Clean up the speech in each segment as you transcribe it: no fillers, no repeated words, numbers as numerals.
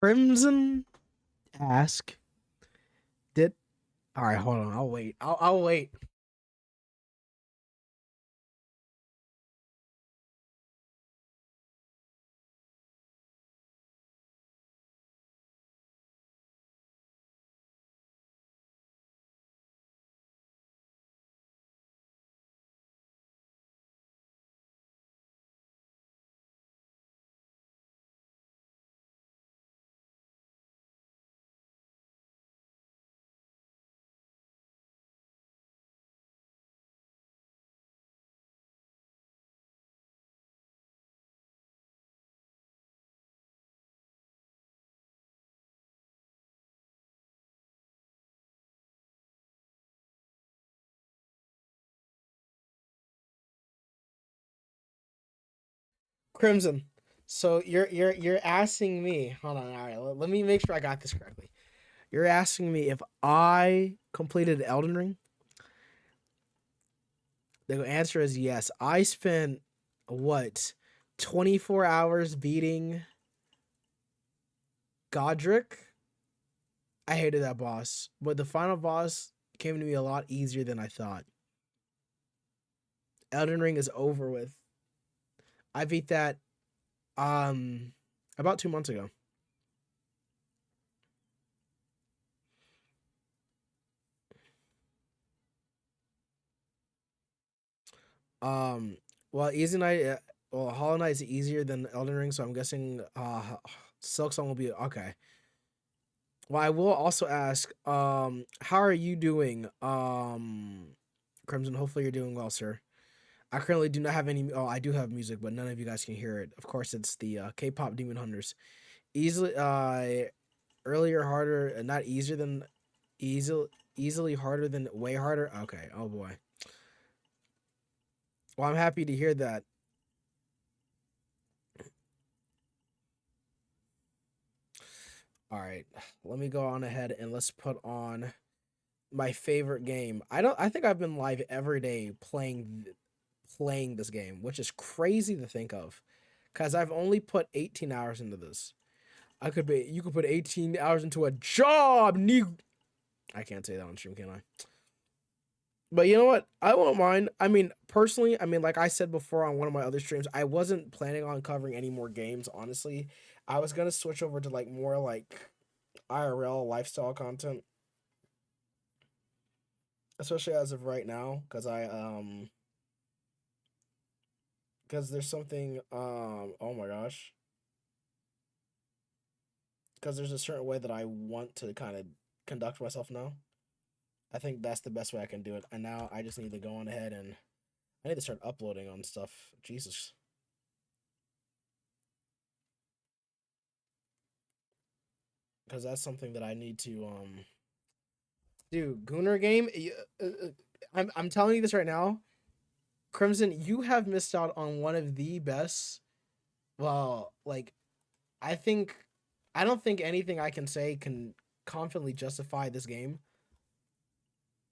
Crimson ask did all right, hold on. I'll wait. I'll wait. Crimson. So you're asking me. Hold on. All right. Let me make sure I got this correctly. You're asking me if I completed Elden Ring? The answer is yes. I spent what 24 hours beating Godric. I hated that boss, but the final boss came to me a lot easier than I thought. Elden Ring is over with. I beat that um about 2 months ago. Um, well, Easy Knight, well, Hollow Knight is easier than Elden Ring, so I'm guessing Silk Song will be okay. Well, I will also ask, how are you doing, Crimson? Hopefully you're doing well, sir. I currently do not have any. Oh, I do have music, but none of you guys can hear it. Of course, it's the K-pop Demon Hunters. Easily, earlier, harder, not easier than easily harder than way harder. Okay. Oh boy. Well, I'm happy to hear that. All right, let me go on ahead and let's put on my favorite game. I think I've been live every day playing this game, which is crazy to think of, cuz I've only put 18 hours into this. You could put 18 hours into a job. I can't say that on stream, can I? But you know what? I won't mind. I mean, personally, like I said before on one of my other streams, I wasn't planning on covering any more games, honestly. I was going to switch over to like more like IRL lifestyle content, especially as of right now, because there's something oh my gosh, because there's a certain way that I want to kind of conduct myself now. I think that's the best way I can do it. And now I just need to go on ahead and I need to start uploading on stuff. Jesus, because that's something that I need to do. Gunner game. I'm telling you this right now, Crimson. You have missed out on one of the best. Well, like I think I don't think anything I can say can confidently justify this game.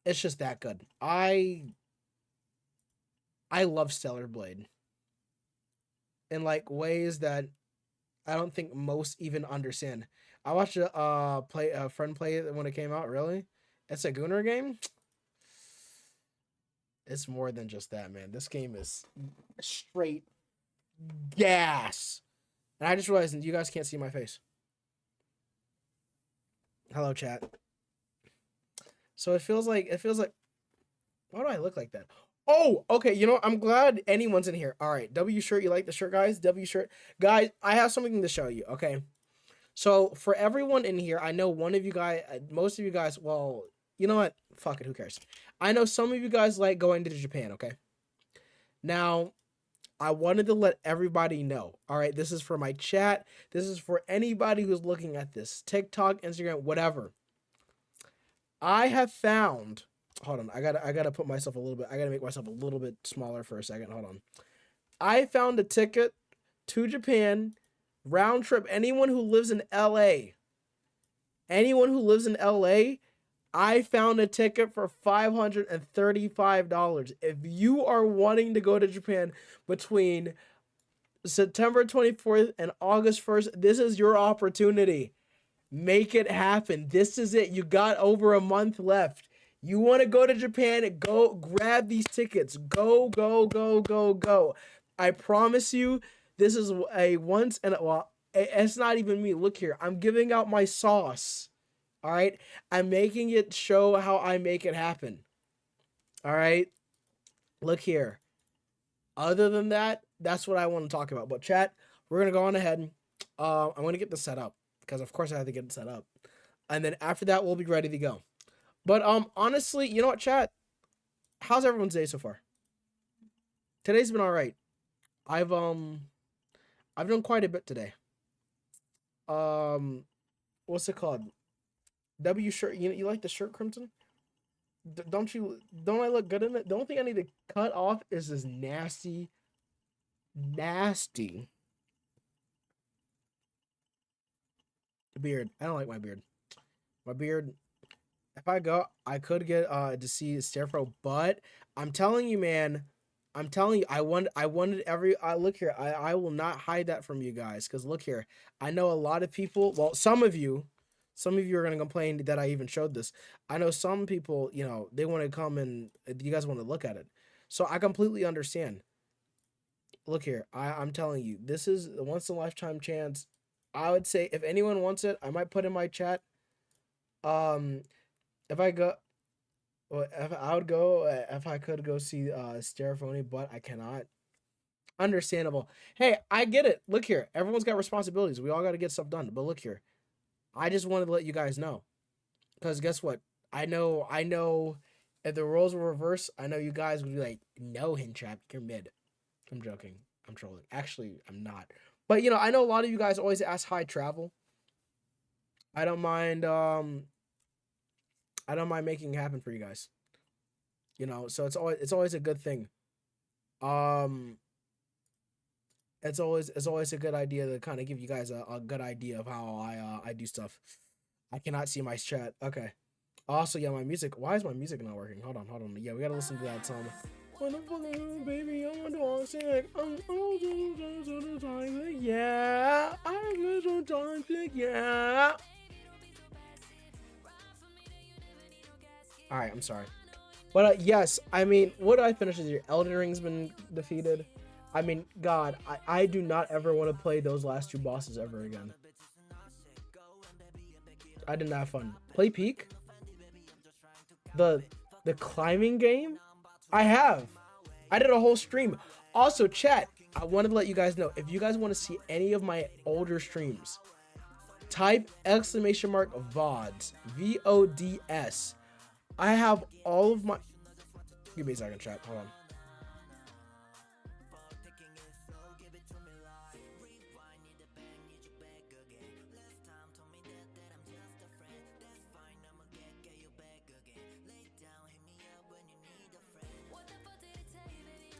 It's just that good. I love Stellar Blade in like ways that I don't think most even understand. I watched a friend play it when it came out. Really, it's a Gunner game. It's more than just that, man. This game is straight gas. And I just realized you guys can't see my face. Hello, chat. So it feels like. Why do I look like that? Oh, okay. You know what? I'm glad anyone's in here. All right, W shirt. You like the shirt, guys? W shirt, guys. I have something to show you. Okay. So for everyone in here, I know one of you guys, most of you guys. Well, you know what? Fuck it. Who cares? I know some of you guys like going to Japan. Okay. Now, I wanted to let everybody know. All right, this is for my chat. This is for anybody who's looking at this TikTok, Instagram, whatever. I have found. Hold on, I gotta put myself a little bit. I gotta make myself a little bit smaller for a second. Hold on. I found a ticket to Japan, round trip. Anyone who lives in LA, anyone who lives in LA, I found a ticket for $535. If you are wanting to go to Japan between September 24th and August 1st, this is your opportunity. Make it happen. This is it. You got over a month left. You want to go to Japan? Go grab these tickets. Go, go, go, go, go. I promise you, this is a once and well, it's not even me. Look here. I'm giving out my sauce. All right. I'm making it show how I make it happen. All right. Look here. Other than that, that's what I want to talk about. But chat, we're gonna go on ahead. I'm gonna get this set up because of course I have to get it set up, and then after that we'll be ready to go. But honestly, you know what, chat? How's everyone's day so far? Today's been all right. I've um I've done quite a bit today. Um, what's it called? W shirt. You like the shirt, Crimson? Don't you? Don't I look good in it? The only thing I need to cut off is this nasty, nasty beard. I don't like my beard. My beard. If I go, I could get to see Starefro, but I'm telling you, man. I'm telling you, I wanted every. Look here, I will not hide that from you guys, because look here, I know a lot of people. Well, some of you are gonna complain that I even showed this. I know some people, they want to come and you guys want to look at it, so I completely understand. Look here, I'm telling you, this is a once in a lifetime chance. I would say if anyone wants it, I might put in my chat. Um, if I go, well, if I would go, if I could go see Stereophony, but I cannot. Understandable. Hey, I get it. Look here, everyone's got responsibilities. We all got to get stuff done. But look here, I just wanted to let you guys know, because guess what? I know. If the roles were reversed, I know you guys would be like, "No, Hintrap, you're mid." I'm joking. I'm trolling. Actually, I'm not. But I know a lot of you guys always ask how I travel. I don't mind. I don't mind making it happen for you guys. So it's always a good thing. Um, it's always a good idea to kind of give you guys a good idea of how I do stuff. I cannot see my chat. Okay. Also, yeah, my music. Why is my music not working? Hold on, hold on. Yeah, we gotta listen to that song. When I'm fucking baby, I'm a dog sick. Yeah, I'm so toxic. Yeah. All right, I'm sorry. But yes, I mean, what did I finish this year? Elden Ring's been defeated. I mean, God, I do not ever want to play those last two bosses ever again. I didn't have fun. Play Peak? The the climbing game? I have. I did a whole stream. Also, chat, I wanted to let you guys know, if you guys want to see any of my older streams, type exclamation mark VODs. VODS. I have all of my. Give me a second, chat. Hold on.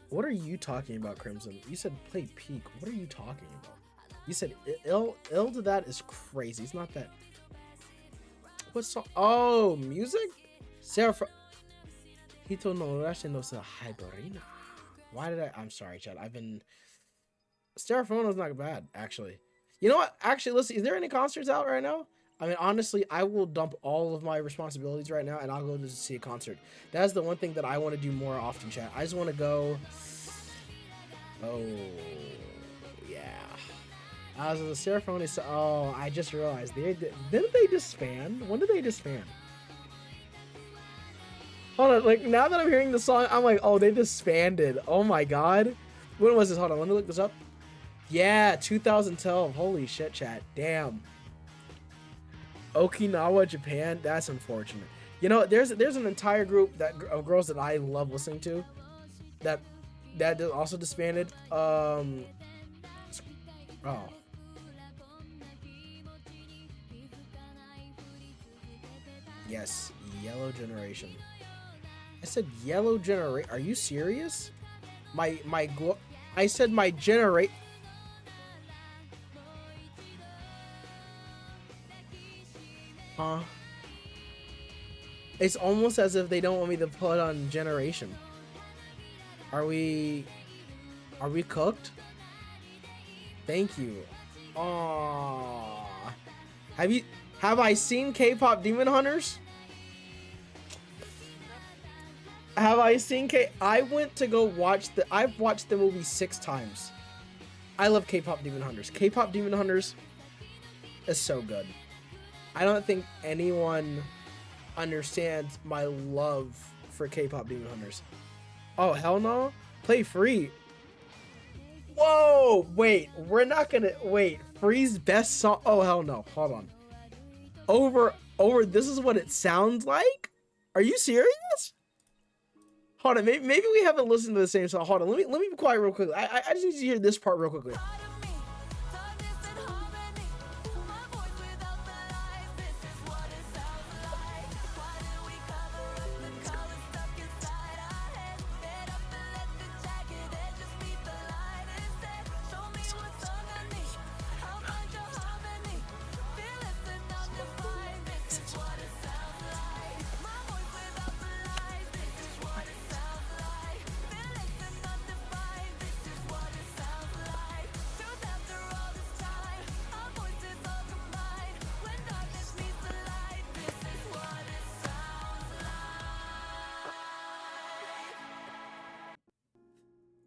What are you talking about, Crimson? You said play Peak. What are you talking about? You said ill to that is crazy. It's not that. What song? Oh, music? Sarah. Hito no Urashi no sa Hyperina. Why did I? I'm sorry, Chad. I've been. Stereophono's not bad, actually. You know what? Actually, let's see. Is there any concerts out right now? I mean, honestly, I will dump all of my responsibilities right now and I'll go to see a concert. That's the one thing that I want to do more often, chat. I just want to go. Oh, yeah. I was a Seraphone. Oh, I just realized. Didn't they disband? When did they disband? Hold on. Like, now that I'm hearing the song, I'm like, oh, they disbanded. Oh, my God. When was this? Hold on. Let me look this up. Yeah, 2012. Holy shit, chat. Damn. Okinawa, Japan. That's unfortunate. There's an entire group of girls that I love listening to that also disbanded. Oh. Yes, Yellow Generation. I said Yellow Generation. Are you serious? I said my generate. Huh? It's almost as if they don't want me to put on Generation. Are we cooked? Thank you. Aww. Have I seen K-pop Demon Hunters? Have I seen I went to go watch I've watched the movie 6 times. I love K-pop Demon Hunters. K-pop Demon Hunters is so good. I don't think anyone understands my love for K-pop Demon Hunters. Oh, hell no. Play Free. Whoa, wait. We're not gonna wait. Free's best song. Oh, hell no. Hold on. Over. This is what it sounds like? Are you serious? Hold on. Maybe we haven't listened to the same song. Hold on. Let me be quiet real quickly. I just need to hear this part real quickly.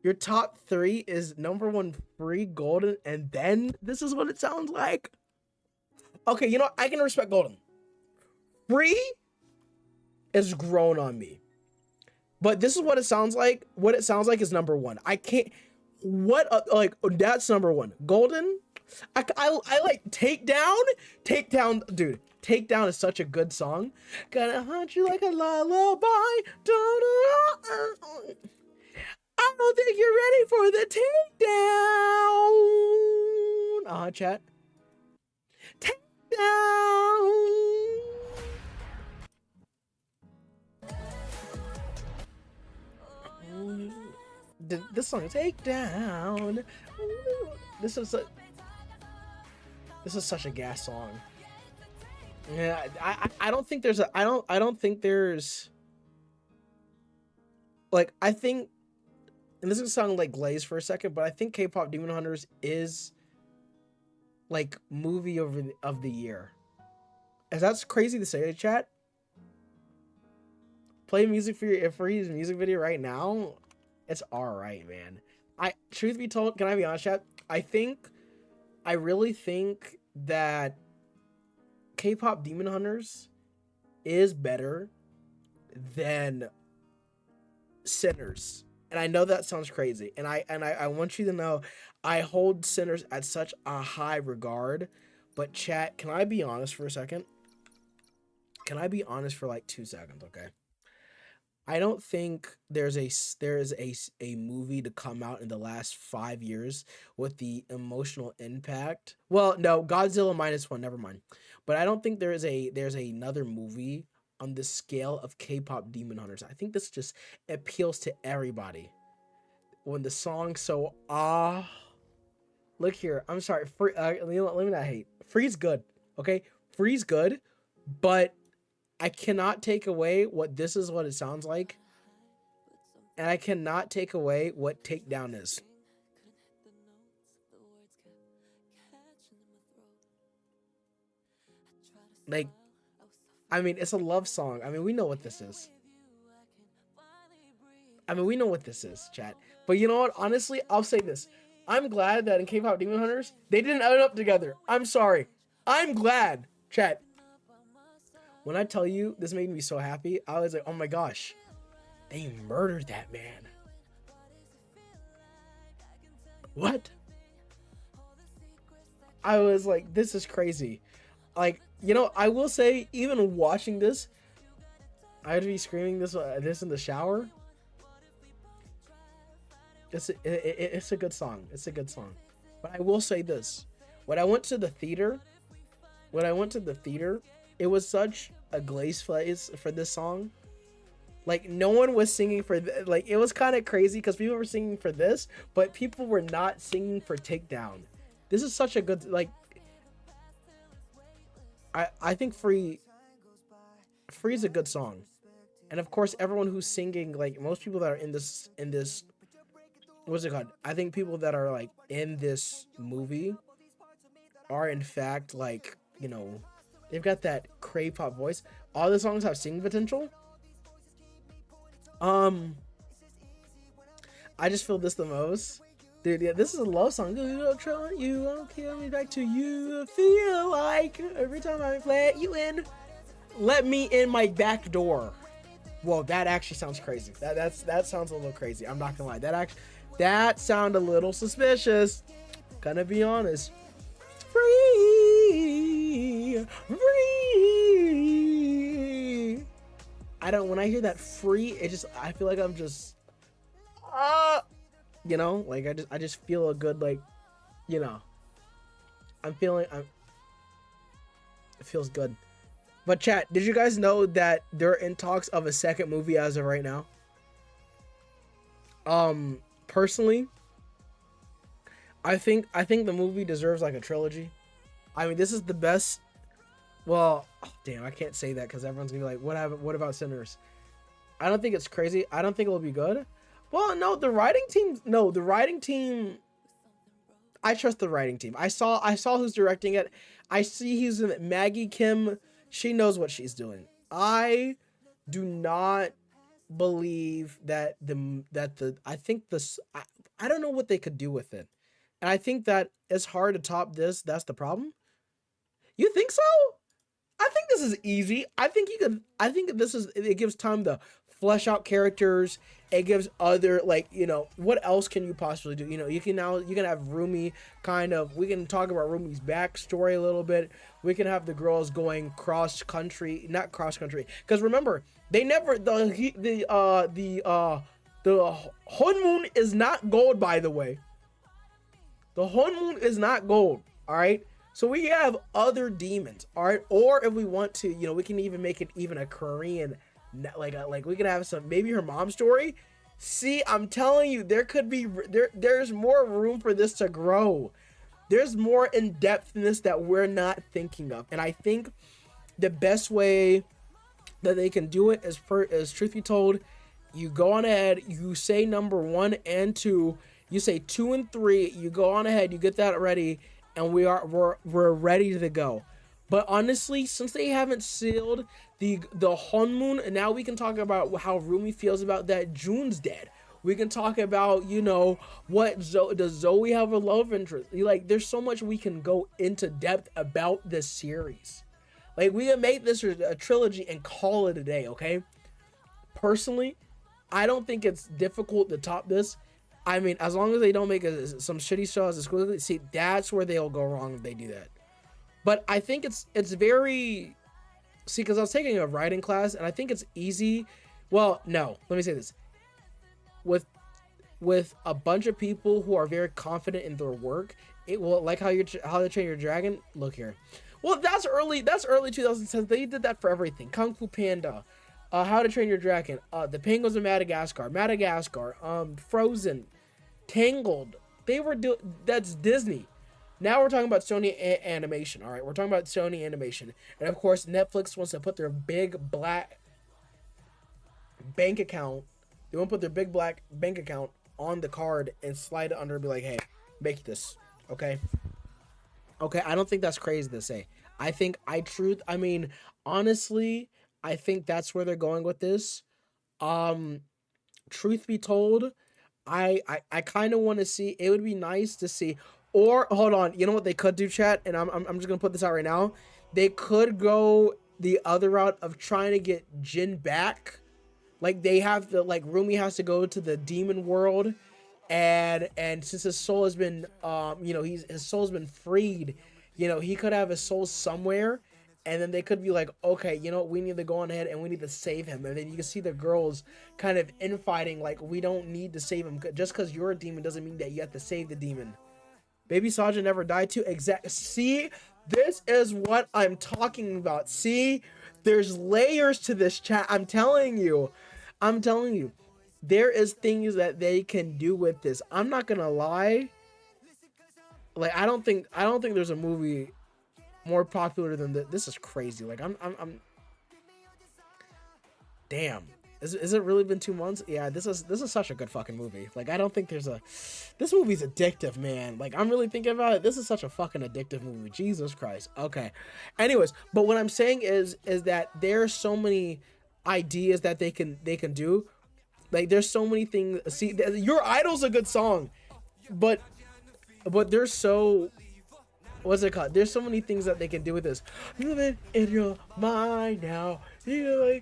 Your top 3 is number 1 Free, Golden, and then this is what it sounds like. Okay, you know, I can respect Golden. Free is grown on me. But this is what it sounds like. What it sounds like is number 1. I can't. What like that's number 1. Golden. I like Takedown, dude. Takedown is such a good song. Gonna hunt you like a lullaby. I don't think you're ready for the takedown. Chat. Takedown. This song, Takedown. This is such a gas song. Yeah, I don't think there's I don't think there's like I think. And this is gonna sound like Glaze for a second, but I think K-pop Demon Hunters is like movie of the year. As that's crazy to say, chat. Play music for his music video right now. It's alright, man. Truth be told, can I be honest, chat? I really think that K-pop Demon Hunters is better than Sinners. And I know that sounds crazy. And I want you to know I hold Sinners at such a high regard. But chat, can I be honest for a second? Can I be honest for like 2 seconds, okay? I don't think there is a movie to come out in the last 5 years with the emotional impact. Well, no, Godzilla -1, never mind. But I don't think there's another movie on the scale of K-pop Demon Hunters. I think this just appeals to everybody. When the song look here, I'm sorry, let me not hate. Free's good, okay? Free's good, but I cannot take away what this is what it sounds like. And I cannot take away what Takedown is. Like, I mean, it's a love song. I mean, we know what this is. Chat. But you know what? Honestly, I'll say this. I'm glad that in K-pop Demon Hunters, they didn't end up together. I'm sorry. I'm glad, chat. When I tell you this made me so happy, I was like, oh my gosh, they murdered that man. What? I was like, this is crazy. Like, you know, I will say, even watching this, I had to be screaming this in the shower. It's a good song. It's a good song. But I will say this. When I went to the theater, it was such a glaze phase for this song. Like, no one was singing for like, it was kind of crazy because people were singing for this, but people were not singing for Takedown. This is such a good, like, I think Free's a good song. And of course, everyone who's singing, like, most people that are in this what's it called? I think people that are like in this movie are in fact like, you know, They've got that crave pop voice. All the songs have singing potential. I just feel this the most. Dude, yeah, this is a love song. You don't try, you won't kill me back to you. I feel like every time I let you in, let me in my back door. Whoa, that actually sounds crazy. That sounds a little crazy. I'm not gonna lie. That sound a little suspicious. Gonna be honest. Free, free. I don't. When I hear that free, it just. I feel like I'm just. You know, like I just feel a good, like, you know. It feels good. But chat, did you guys know that they're in talks of a second movie as of right now? Personally, I think the movie deserves like a trilogy. I mean, this is the best. Well, oh, damn, I can't say that because everyone's gonna be like, what about Sinners? I don't think it's crazy. I don't think it will be good. Well, no, the writing team. I trust the writing team. I saw who's directing it. I see he's in it. Maggie Kim. She knows what she's doing. I do not believe that I think this. I don't know what they could do with it, and I think that it's hard to top this. That's the problem. You think so? I think this is easy. I think you could. I think this is. It gives time to flesh out characters. It gives other, like, you know, what else can you possibly do? You know, you can have Rumi kind of. We can talk about Rumi's backstory a little bit. We can have the girls going not cross country, because remember they never the honeymoon is not gold, by the way. The honeymoon is not gold. All right. So we have other demons, all right? Or if we want to, you know, we can even make it even a Korean, like we can have some, maybe her mom's story. See, I'm telling you, there could be, there's more room for this to grow. There's more in-depthness that we're not thinking of. And I think the best way that they can do it is, truth be told, you go on ahead, you say number 1 and 2, you say 2 and 3, you go on ahead, you get that ready, and we're ready to go. But honestly, since they haven't sealed the honeymoon, and now we can talk about how Rumi feels about that June's dead. We can talk about, you know, does Zoe have a love interest? Like, there's so much we can go into depth about this series. Like, we can make this a trilogy and call it a day, okay? Personally, I don't think it's difficult to top this. I mean, as long as they don't make some shitty shows exclusively, see, that's where they'll go wrong if they do that. But I think it's very, see, because I was taking a writing class, and I think it's easy. Well, no, let me say this. With a bunch of people who are very confident in their work, it will, like How to Train Your Dragon. Look here. Well, that's early 2010s. They did that for everything. Kung Fu Panda, How to Train Your Dragon, The Penguins of Madagascar, Frozen, Tangled. That's Disney. Now we're talking about Sony Animation. All right, we're talking about Sony Animation, and of course Netflix wants to put their big black bank account. They want to put their big black bank account on the card and slide it under and be like, "Hey, make this." Okay. I don't think that's crazy to say. I mean, honestly, I think that's where they're going with this. Truth be told, I kind of want to see. It would be nice to see. Or hold on, you know what they could do, chat, and I'm just gonna put this out right now. They could go the other route of trying to get Jin back. Like, they have to, like, Rumi has to go to the demon world, and since his soul has been you know, his soul's been freed, you know, he could have his soul somewhere, and then they could be like, okay, you know what, we need to go on ahead and we need to save him. And then you can see the girls kind of infighting, like, we don't need to save him. Just because you're a demon doesn't mean that you have to save the demon. Baby Saja never died too. See, this is what I'm talking about. See, there's layers to this, chat. I'm telling you. There is things that they can do with this. I'm not gonna lie. Like, I don't think there's a movie more popular than this. This is crazy. Like, I'm damn. Is it really been 2 months? Yeah, this is such a good fucking movie. Like, I don't think there's a, this movie's addictive, man. Like, I'm really thinking about it. This is such a fucking addictive movie. Jesus Christ. Okay. Anyways, but what I'm saying is that there's so many ideas that they can do. Like, there's so many things. See, Your Idol's a good song, but there's so, what's it called? There's so many things that they can do with this. Living in your mind now,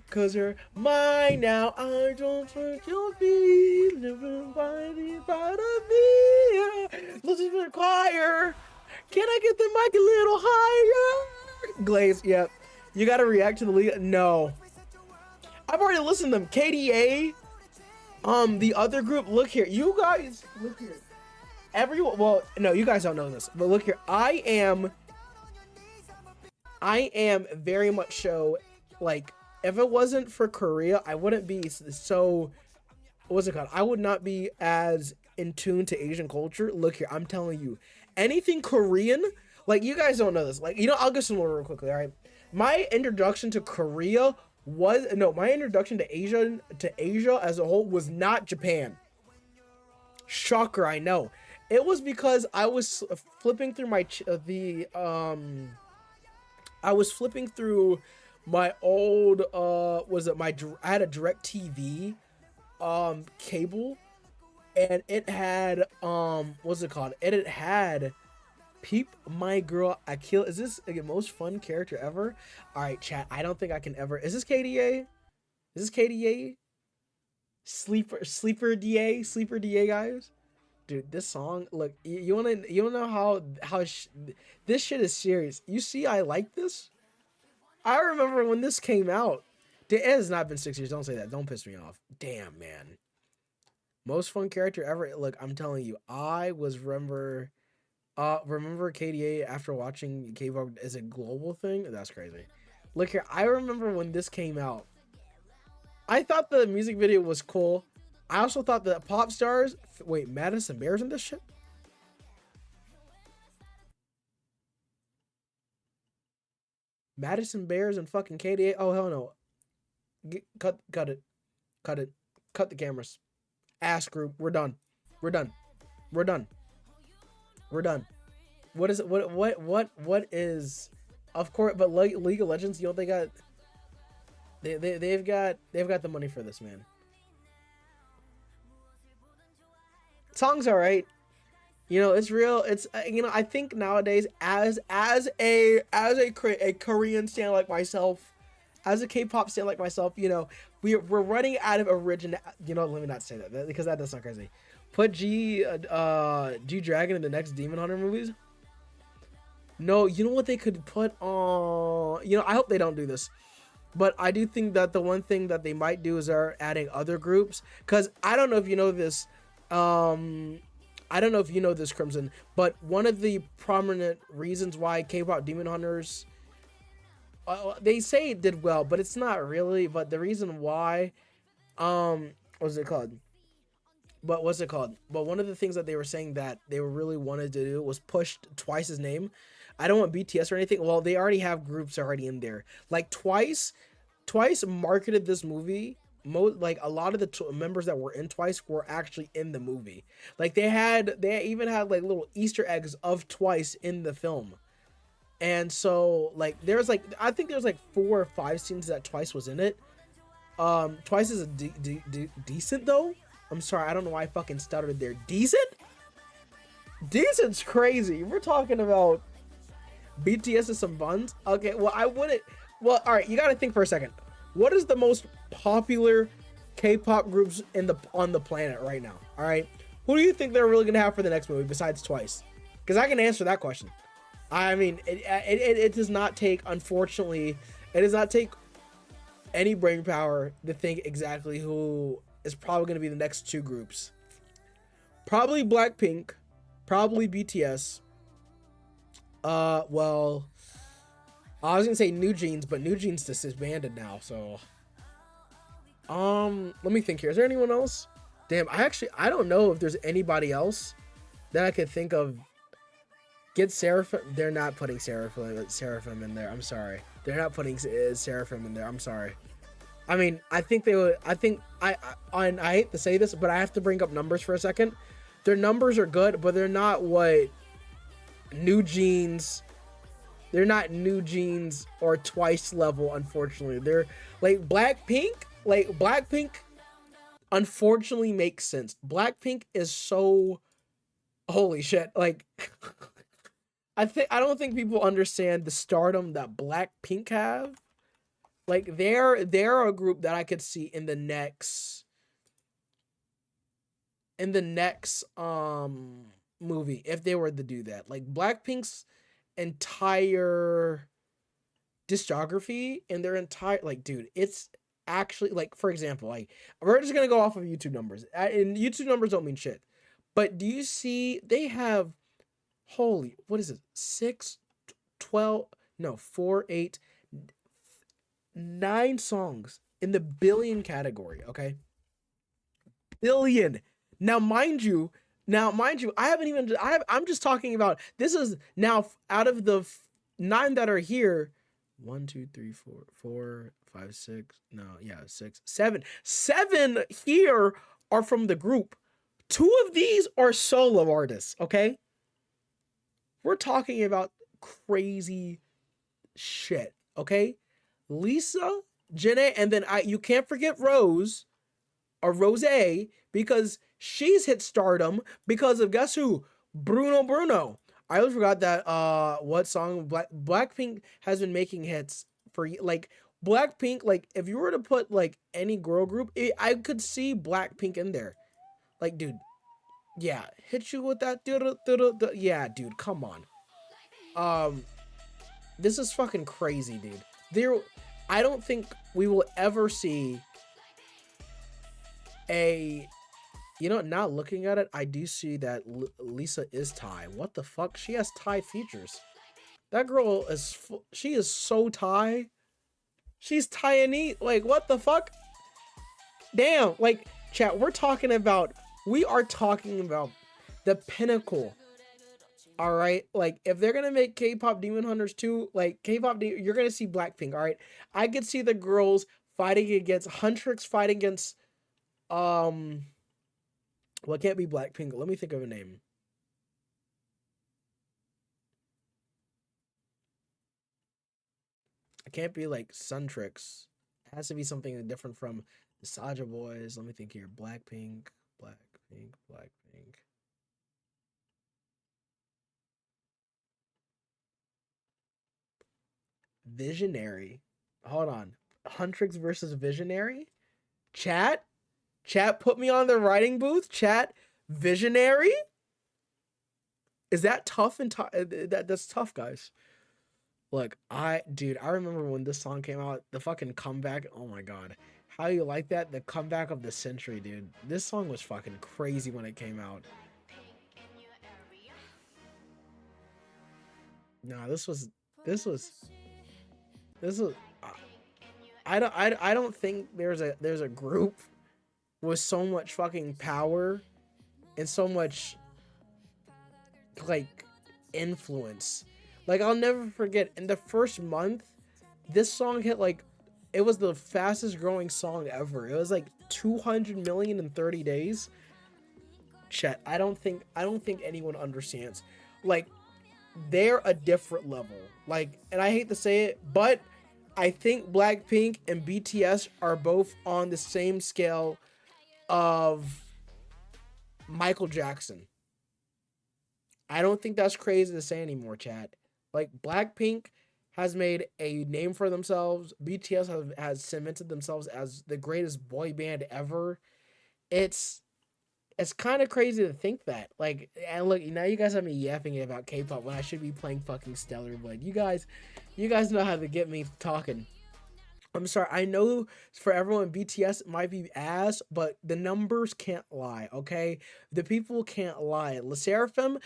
cause you're mine now. I don't think you'll be living by the part of me. Listen to the choir. Can I get the mic a little higher? Glaze, yep. You gotta react to the lead. No, I've already listened to them. KDA, the other group. Look here, you guys. Look here. Everyone, well, no, you guys don't know this, but look here. I am very much so, like, if it wasn't for Korea, I wouldn't be so, what's it called? I would not be as in tune to Asian culture. Look here, I'm telling you, anything Korean, like, you guys don't know this. Like, I'll get some more real quickly, all right? My introduction to Korea my introduction to Asia as a whole was not Japan. Shocker, I know. It was because I was flipping through my old I had a DirecTV cable, and it had what's it called? It had Peep My Girl Akil. Is this the most fun character ever? All right, chat. I don't think I can ever. Is this KDA? Is this KDA? Sleeper DA, guys. Dude, this song, look, you wanna know how this shit is serious. You see, I like this. I remember when this came out. It has not been 6 years. Don't say that. Don't piss me off. Damn, man. Most fun character ever. Look, I'm telling you, I was remember KDA after watching K-pop as a global thing. That's crazy. Look here, I remember when this came out. I thought the music video was cool. I also thought that Pop Stars. Wait, Madison Bears in this shit? Madison Bears and fucking KDA. Oh hell no! Cut it, cut the cameras. Ass group. We're done. We're done. We're done. We're done. What is it? What is? Of course, but League of Legends. You know they got. They've got the money for this, man. Song's all right. It's real. It's I think nowadays as a Korean stan like myself, as a K-pop stan like myself, we're running out of original. Let me not say that because that does sound crazy. Put G-Dragon in the next Demon Hunter movies. No, you know what they could put on. I hope they don't do this. But I do think that the one thing that they might do is are adding other groups. Because I don't know if you know this. I don't know if you know this, Crimson, but one of the prominent reasons why K-pop Demon Hunters, they say it did well, but it's not really. But the reason why, what's it called? But one of the things that they were saying that they really wanted to do was push Twice's name. I don't want BTS or anything. Well, they already have groups already in there. Like Twice marketed this movie. Like a lot of the members that were in Twice were actually in the movie. Like they even had like little Easter eggs of Twice in the film. And so like I think there's like 4 or 5 scenes that Twice was in it. Twice is decent though. I'm sorry, I don't know why I fucking stuttered there. Decent? Decent's crazy. We're talking about BTS and some buns. Okay, well I wouldn't. Well, all right, you got to think for a second. What is the most popular K-pop groups on the planet right now? All right, who do you think they're really gonna have for the next movie besides Twice? Because I can answer that question. I mean, it does not take, unfortunately, it does not take any brain power to think exactly who is probably gonna be the next 2 groups. Probably Blackpink, probably BTS. Well, I was gonna say New Jeans, but New Jeans just disbanded now, so let me think here. Is there anyone else? Damn, I don't know if there's anybody else that I could think of. Get Seraphim. They're not putting Seraphim in there. I'm sorry. They're not putting Seraphim in there. I'm sorry. I mean, I think they would. I think and I hate to say this, but I have to bring up numbers for a second. Their numbers are good, but they're not what New Jeans. They're not New Jeans or Twice level. Unfortunately, they're like Blackpink. Like Blackpink, unfortunately, makes sense. Blackpink is so holy shit. Like, I don't think people understand the stardom that Blackpink have. Like they're a group that I could see in the next movie if they were to do that. Like Blackpink's entire discography and their entire like dude, it's actually like for example, like we're just gonna go off of YouTube numbers. And YouTube numbers don't mean shit. But do you see they have holy what is it? 6, 12, no, 4, 8, 9 songs in the billion category, okay? Billion. Now, mind you, I haven't even. I'm just talking about. This is now out of the 9 that are here. 1, 2, 3, 4, 4, 5, 6. No, yeah, 6, 7. 7 here are from the group. 2 of these are solo artists. Okay, we're talking about crazy shit. Okay, Lisa, Jenna, and then you can't forget Rose or Rose because she's hit stardom because of guess who? Bruno. I always forgot that what song Blackpink has been making hits for like Blackpink, like if you were to put like any girl group, I could see Blackpink in there. Like dude, yeah, hit you with that yeah, dude, come on. Um this is fucking crazy, dude. There I don't think we will ever see a now looking at it, I do see that Lisa is Thai. What the fuck? She has Thai features. That girl is she is so Thai. She's Thai. Like what the fuck? Damn. Like chat, we are talking about the pinnacle. All right, like if they're gonna make K-pop Demon Hunters 2, like you're gonna see Blackpink. All right, I could see the girls fighting against Huntrix, fighting against well, it can't be Blackpink. Let me think of a name. It can't be like Suntrix. It has to be something different from the Saja Boys. Let me think here. Blackpink. Visionary. Hold on. Huntrix versus Visionary? Chat? Chat put me on the writing booth. Chat. Visionary? Is that tough and that's tough, guys. Look, dude, I remember when this song came out, the fucking comeback. Oh my god. How you like that? The comeback of the century, dude. This song was fucking crazy when it came out. Nah, this was I don't think there's a group with so much fucking power and so much like influence. Like I'll never forget in the first month, this song hit like it was the fastest growing song ever. It was like 200 million in 30 days. Chet, I don't think anyone understands. Like they're a different level. Like, and I hate to say it, but I think Blackpink and BTS are both on the same scale of Michael Jackson. I don't think that's crazy to say anymore, chat. Like Blackpink has made a name for themselves. BTS has cemented themselves as the greatest boy band ever. It's it's kind of crazy to think that. Like, and look, now you guys have me yapping about K-pop when I should be playing fucking Stellar Blade. You guys know how to get me talking. I'm sorry. I know for everyone, BTS might be ass, but the numbers can't lie. Okay, the people can't lie. Le Sserafim,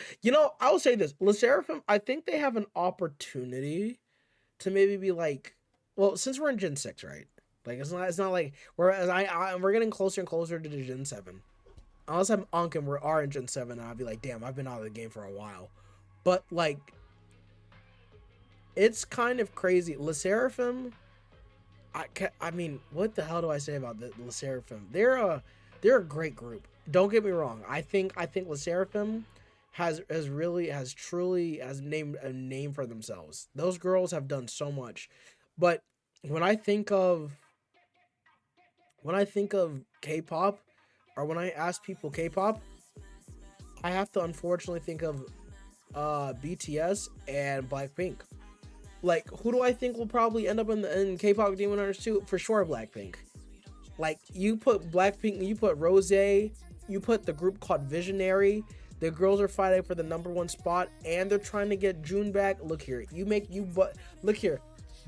I will say this: Le Sserafim, I think they have an opportunity to maybe be like, well, since we're in Gen 6, right? Like it's not like we're getting closer and closer to the Gen 7. Unless I'm Unk and we are in Gen 7, and I'll be like, damn, I've been out of the game for a while. But like, it's kind of crazy. Le Sserafim, I mean, what the hell do I say about the Le Sserafim? They're a great group. Don't get me wrong. I think Le Sserafim has truly has named a name for themselves. Those girls have done so much, but when I think of K-pop, or when I ask people K-pop, I have to unfortunately think of BTS and Blackpink. Like, who do I think will probably end up in K-pop Demon Hunters 2? For sure, Blackpink. Like, you put Blackpink, you put Rose, you put the group called Visionary. The girls are fighting for the #1 spot, and they're trying to get June back. Look here, look here,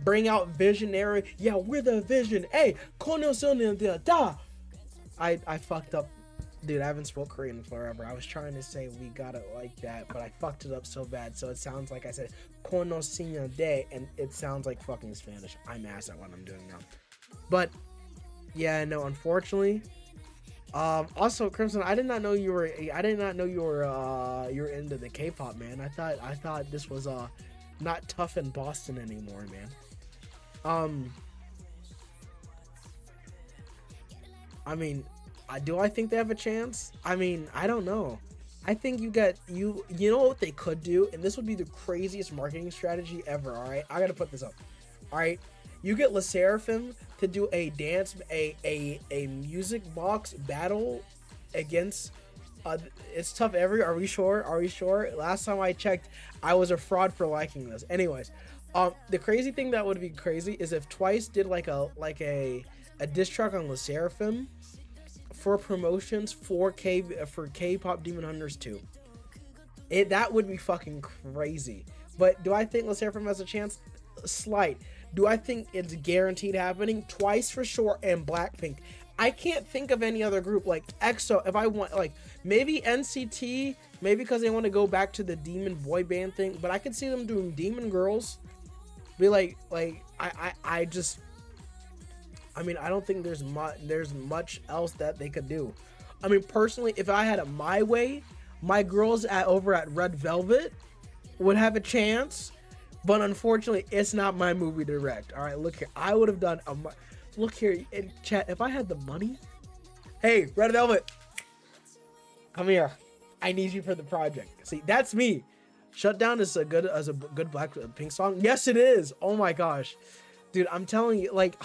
bring out Visionary. Yeah, we're the Vision. Hey, da. I fucked up, dude. I haven't spoke Korean forever. I was trying to say we got it like that, but I fucked it up so bad. So it sounds like I said "conociendo de," and it sounds like fucking Spanish. I'm ass at what I'm doing now, but yeah, no, unfortunately. Also, Crimson, I did not know you were. I did not know you were into the K-pop, man. I thought this was not tough in Boston anymore, man. Um, I mean, do I think they have a chance? I mean, I don't know. I think you know what they could do, and this would be the craziest marketing strategy ever. All right, I gotta put this up. All right, you get Le Sserafim to do a a music box battle against. It's tough. Are we sure? Are we sure? Last time I checked, I was a fraud for liking this. Anyways, the crazy thing that would be crazy is if Twice did like a diss track on Le Sserafim for promotions for K-pop Demon Hunters 2. That would be fucking crazy. But do I think Le Sserafim has a chance? Slight. Do I think it's guaranteed happening? Twice for sure, and Blackpink. I can't think of any other group like EXO. If I want, like, maybe NCT, maybe because they want to go back to the demon boy band thing. But I could see them doing demon girls. Be I just, I mean, I don't think there's much else that they could do. I mean, personally, if I had it my way, my girls over at Red Velvet would have a chance. But unfortunately, it's not my movie to direct. All right, look here. I would have done look here in chat. If I had the money, hey, Red Velvet, come here. I need you for the project. See, that's me. Shutdown is a good Blackpink song. Yes, it is. Oh my gosh, dude, I'm telling you, like,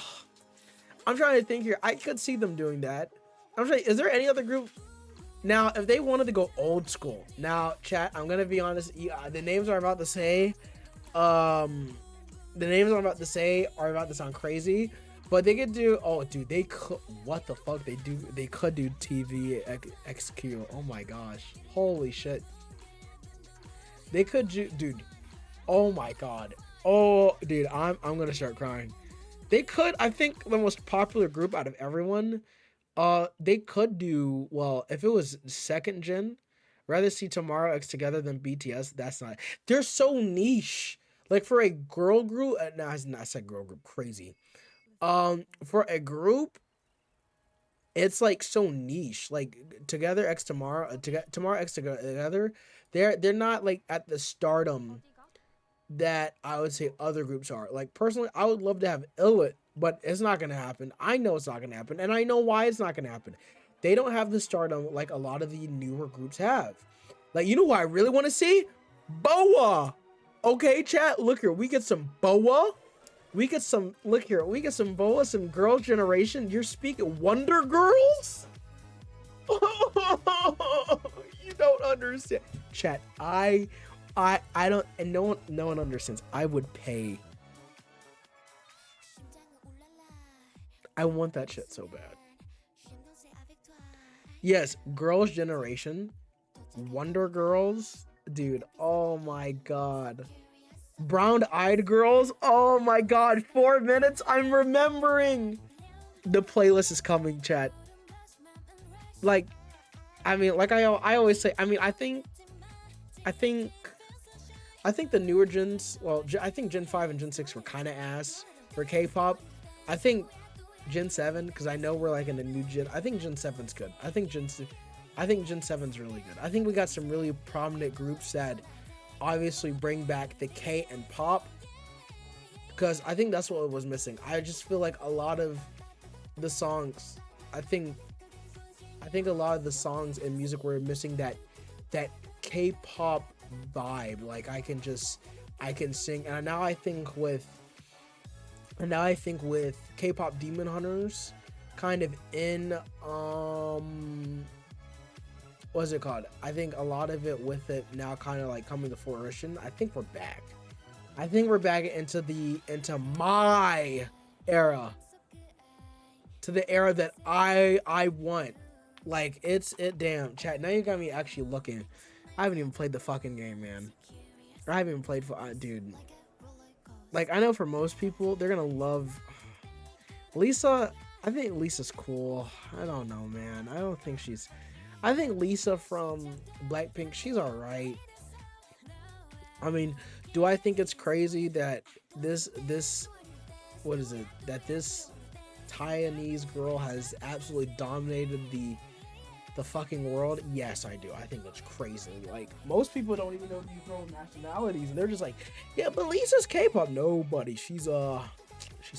I'm trying to think here. I could see them doing that. I'm trying. Is there any other group? Now, if they wanted to go old school, now, chat, I'm gonna be honest. The names I'm about to say, are about to sound crazy, but they could do. Oh, dude, they could. What the fuck? They could do TV XQ. Oh my gosh, holy shit. They could do, dude. Oh my god. Oh, dude, I'm gonna start crying. They could. I think the most popular group out of everyone. They could do well if it was second gen. Rather see Tomorrow X Together than BTS. That's not. They're so niche. Like for a girl group. No, it's not. I said girl group. Crazy. For a group, it's like so niche. Like Together X Tomorrow. Tomorrow X Together. They're not like at the stardom that I would say other groups are. Like personally, I would love to have Illit, but it's not gonna happen. I know it's not gonna happen, and I know why it's not gonna happen. They don't have the stardom like a lot of the newer groups have. Like, you know who I really want to see? BoA. Okay, chat. Look here, we get some BoA. We get some. Look here, we get some BoA, some Girls' Generation. You're speaking Wonder Girls. You don't understand, chat. I don't, and no one understands. I would pay. I want that shit so bad. Yes, Girls' Generation, Wonder Girls, dude. Oh my god, Brown-Eyed Girls. Oh my god, 4 minutes. I'm remembering. The playlist is coming, chat. Like, I mean, like I always say. I mean, I think the newer gens, well, I think Gen 5 and Gen 6 were kind of ass for K-pop. I think Gen 7, because I know we're like in a new gen. I think Gen 7's good. I think Gen 7's really good. I think we got some really prominent groups that obviously bring back the K and pop. because I think that's what was missing. I just feel like a lot of the songs, I think a lot of the songs and music were missing that K-pop vibe. Like I can sing, and now I think with K-pop Demon Hunters kind of in what's it called? I think a lot of it with it now kind of like coming to fruition. I think we're back. I think we're back into my era. To the era that I want. Like damn, chat. Now you got me actually looking. I haven't even played the fucking game, man. I haven't even played dude. Like I know for most people, they're gonna love Lisa. I think Lisa's cool. I don't know, man. I think Lisa from Blackpink, she's alright. I mean, do I think it's crazy that this what is it? That this Taiwanese girl has absolutely dominated the fucking world? Yes, I do. I think it's crazy. Like most people don't even know these girl nationalities, and they're just like, yeah, but Lisa's K-pop. Nobody. She's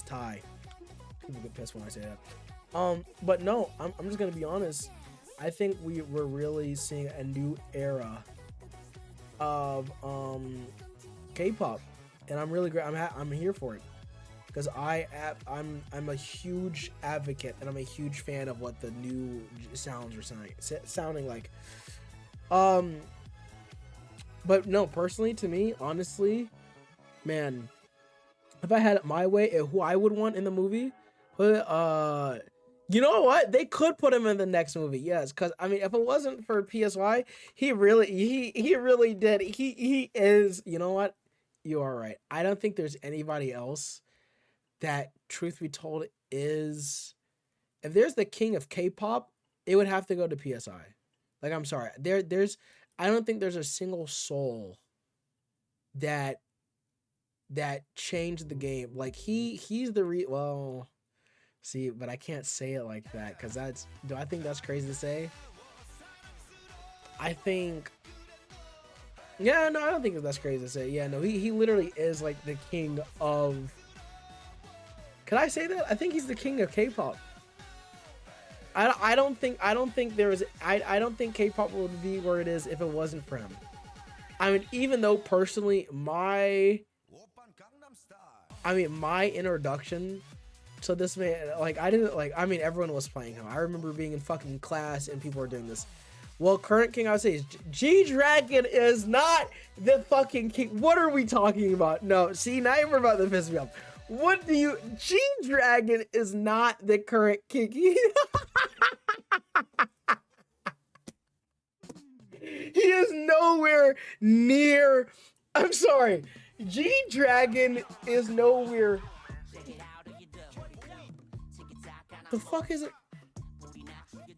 Thai. People get pissed when I say that. But no, I'm just gonna be honest. I think we're really seeing a new era of K-pop, and I'm really great. I'm here for it because I'm a huge advocate, and I'm a huge fan of what the new sounds are sounding like. But no, personally, to me, honestly, man, if I had it my way, who I would want in the movie, you know what? They could put him in the next movie, yes. Because I mean, if it wasn't for PSY, he really did. He is. You know what? You are right. I don't think there's anybody else that, truth be told, is. If there's the king of K-pop, it would have to go to PSI. Like, I'm sorry. There's. I don't think there's a single soul that changed the game. Like he's the well. See, but I can't say it like that because do I think that's crazy to say? I think, yeah, no, I don't think that's crazy to say. Yeah, no, he literally is like the king of, can I say that? I think he's the king of K-pop. I don't think K-pop would be where it is if it wasn't for him. I mean, even though personally my introduction to this man, like everyone was playing him. I remember being in fucking class and people were doing this. Well, current king I would say is G-Dragon is not the fucking king. What are we talking about? No, see, now you're about to piss me off. G-Dragon is not the current king. He is nowhere near. I'm sorry. G-Dragon is nowhere. The fuck is it?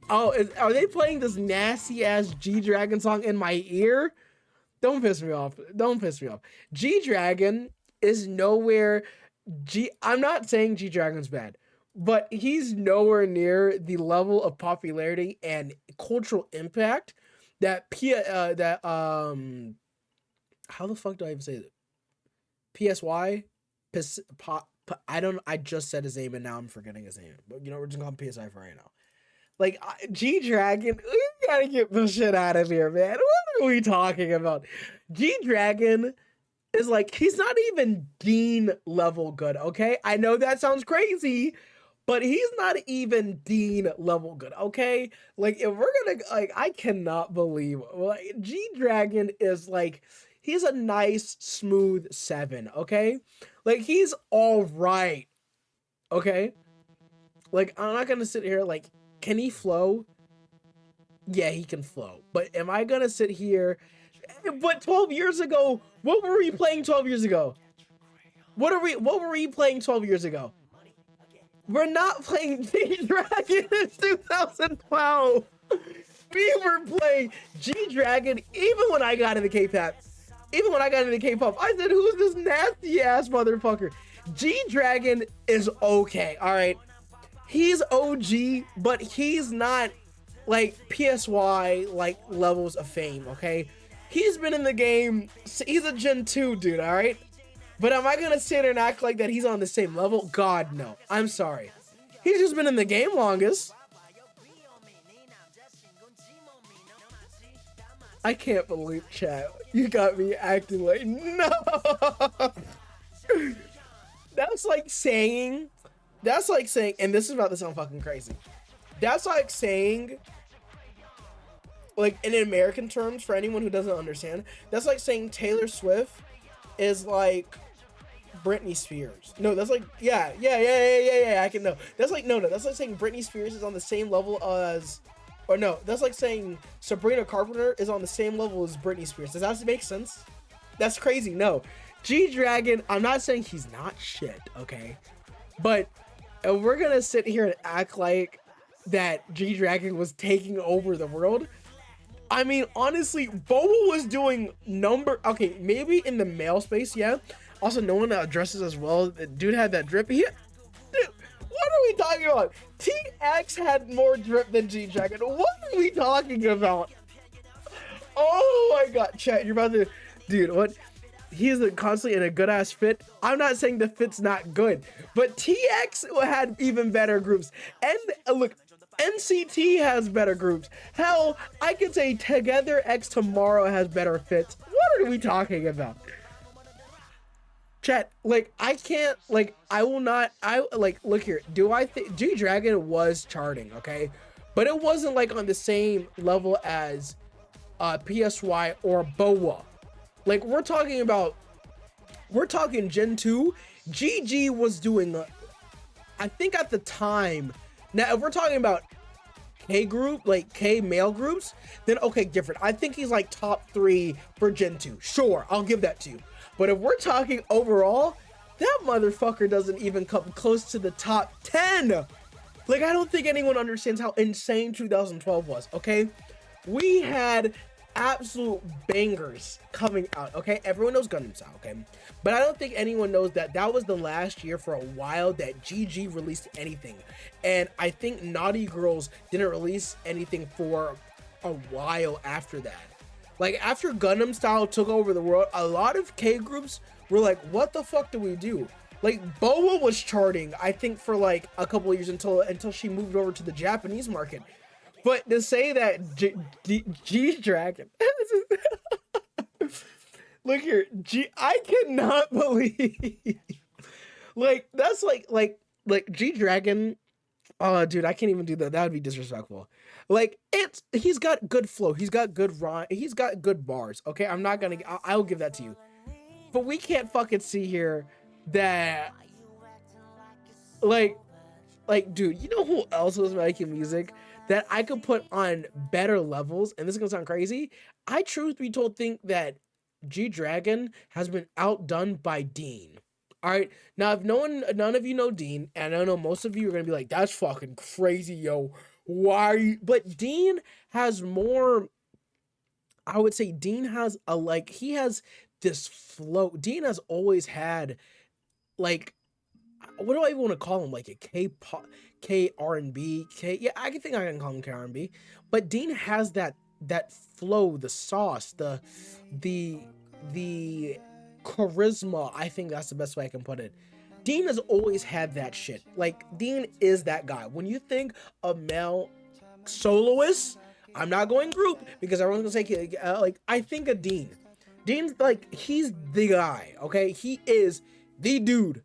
Oh, are they playing this nasty ass G-Dragon song in my ear? Don't piss me off. G-Dragon is nowhere. I'm not saying G-Dragon's bad, but he's nowhere near the level of popularity and cultural impact that how the fuck do I even say that? PSY? I just said his name and now I'm forgetting his name. But you know, we're just calling PSI for right now. Like, G-Dragon, we gotta get this shit out of here, man. What are we talking about? G-Dragon is like, he's not even Dean level good, okay? I know that sounds crazy, but he's not even Dean level good, okay? Like, if we're gonna, like, I cannot believe, like, G-Dragon is like, he's a nice, smooth 7, okay? Like, he's all right, okay? Like, I'm not gonna sit here, like, can he flow? Yeah, he can flow. But am I gonna sit here? But 12 years ago, what were we playing 12 years ago? What were we playing 12 years ago? We're not playing G-Dragon in 2012. We were playing G-Dragon even when I got into K-pop. I said, who's this nasty ass motherfucker? G-Dragon is okay, all right? He's OG, but he's not like PSY like levels of fame, okay? He's been in the game. He's a Gen 2 dude, all right? But am I gonna sit there and act like that he's on the same level? God, no. I'm sorry. He's just been in the game longest. I can't believe, chat. You got me acting like, no. That's like saying, and this is about to sound fucking crazy. That's like saying, like in American terms, for anyone who doesn't understand, that's like saying Taylor Swift is like Britney Spears. No, that's like, yeah, I can know. That's like, no, that's like saying Britney Spears is on the same level as, or no, that's like saying Sabrina Carpenter is on the same level as Britney Spears. Does that make sense? That's crazy. No. G-Dragon, I'm not saying he's not shit, okay? But if we're gonna sit here and act like that G-Dragon was taking over the world, I mean, honestly, Boba was doing okay, maybe in the male space, yeah. Also, no one addresses as well. The dude had that drip. Dude, what are we talking about? TX had more drip than G-Dragon. What are we talking about? Oh my god, chat, you're about to, dude, what? He's constantly in a good ass fit. I'm not saying the fit's not good, but TX had even better groups. And look, NCT has better groups. Hell, I could say Together X Tomorrow has better fits. What are we talking about? Chat, like, I can't, like, I will not, look here. Do I think G-Dragon was charting, okay? But it wasn't, like, on the same level as PSY or BoA. Like, we're talking Gen 2. GG was doing, I think at the time, now if we're talking about K group, like K male groups, then okay, different. I think he's like top 3 for Gen 2. Sure, I'll give that to you. But if we're talking overall, that motherfucker doesn't even come close to the top 10. Like, I don't think anyone understands how insane 2012 was, okay? We had absolute bangers coming out, okay? Everyone knows Gundam Style, okay? But I don't think anyone knows that that was the last year for a while that GG released anything. And I think Naughty Girls didn't release anything for a while after that. Like, after Gundam Style took over the world, a lot of K groups were like, what the fuck do we do? Like, BoA was charting, I think, for like a couple of years until she moved over to the Japanese market. But to say that G-Dragon, look here, I cannot believe, like, that's like G-Dragon. Oh, dude, I can't even do that. That would be disrespectful. Like, he's got good flow. He's got good rhyme. He's got good bars. Okay, I'll give that to you. But we can't fucking see here that, like, dude, you know who else was making music that I could put on better levels? And this is gonna sound crazy. I, truth be told, think that G-Dragon has been outdone by Dean. All right, now if none of you know Dean, and I know most of you are gonna be like, that's fucking crazy, yo. Why are you? But Dean has more. I would say Dean has he has this flow. Dean has always had, like, what do I even want to call him? Like a K-pop, K-R&B, yeah, I can call him K-R&B. But Dean has that flow, the sauce, the charisma. I think that's the best way I can put it. Dean has always had that shit. Like, Dean is that guy. When you think of male soloists, I'm not going group because everyone's gonna say like, I think of Dean. Dean's like, he's the guy, okay? He is the dude.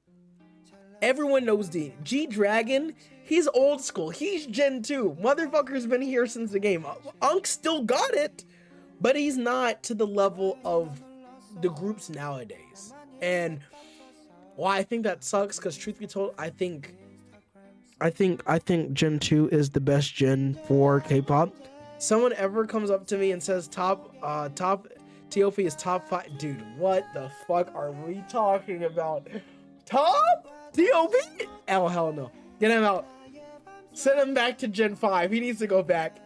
Everyone knows Dean. G-Dragon, he's old school. He's Gen 2. Motherfucker's been here since the game. Unk still got it, but he's not to the level of the groups nowadays. And why I think that sucks, because truth be told, I think Gen 2 is the best gen for K-pop. Someone ever comes up to me and says top TOP is top 5, dude, what the fuck are we talking about? Top TOP? Oh, hell no. Get him out. Send him back to Gen 5. He needs to go back.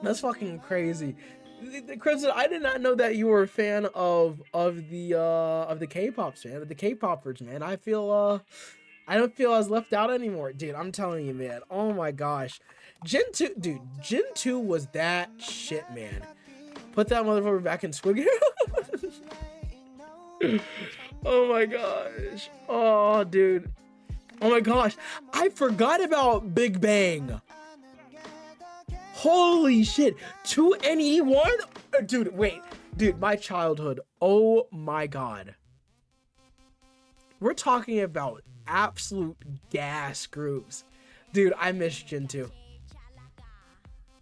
That's fucking crazy. Crimson, I did not know that you were a fan of the K-pops, man. Of the K-popers, man. I don't feel as left out anymore, dude. I'm telling you, man. Oh my gosh, Gen 2, dude. Gen 2 was that shit, man. Put that motherfucker back in Squid. Oh my gosh. Oh, dude. Oh my gosh. I forgot about Big Bang. Holy shit. 2NE1? Dude, wait. Dude, my childhood. Oh my god. We're talking about absolute gas groups. Dude, I miss Gen 2.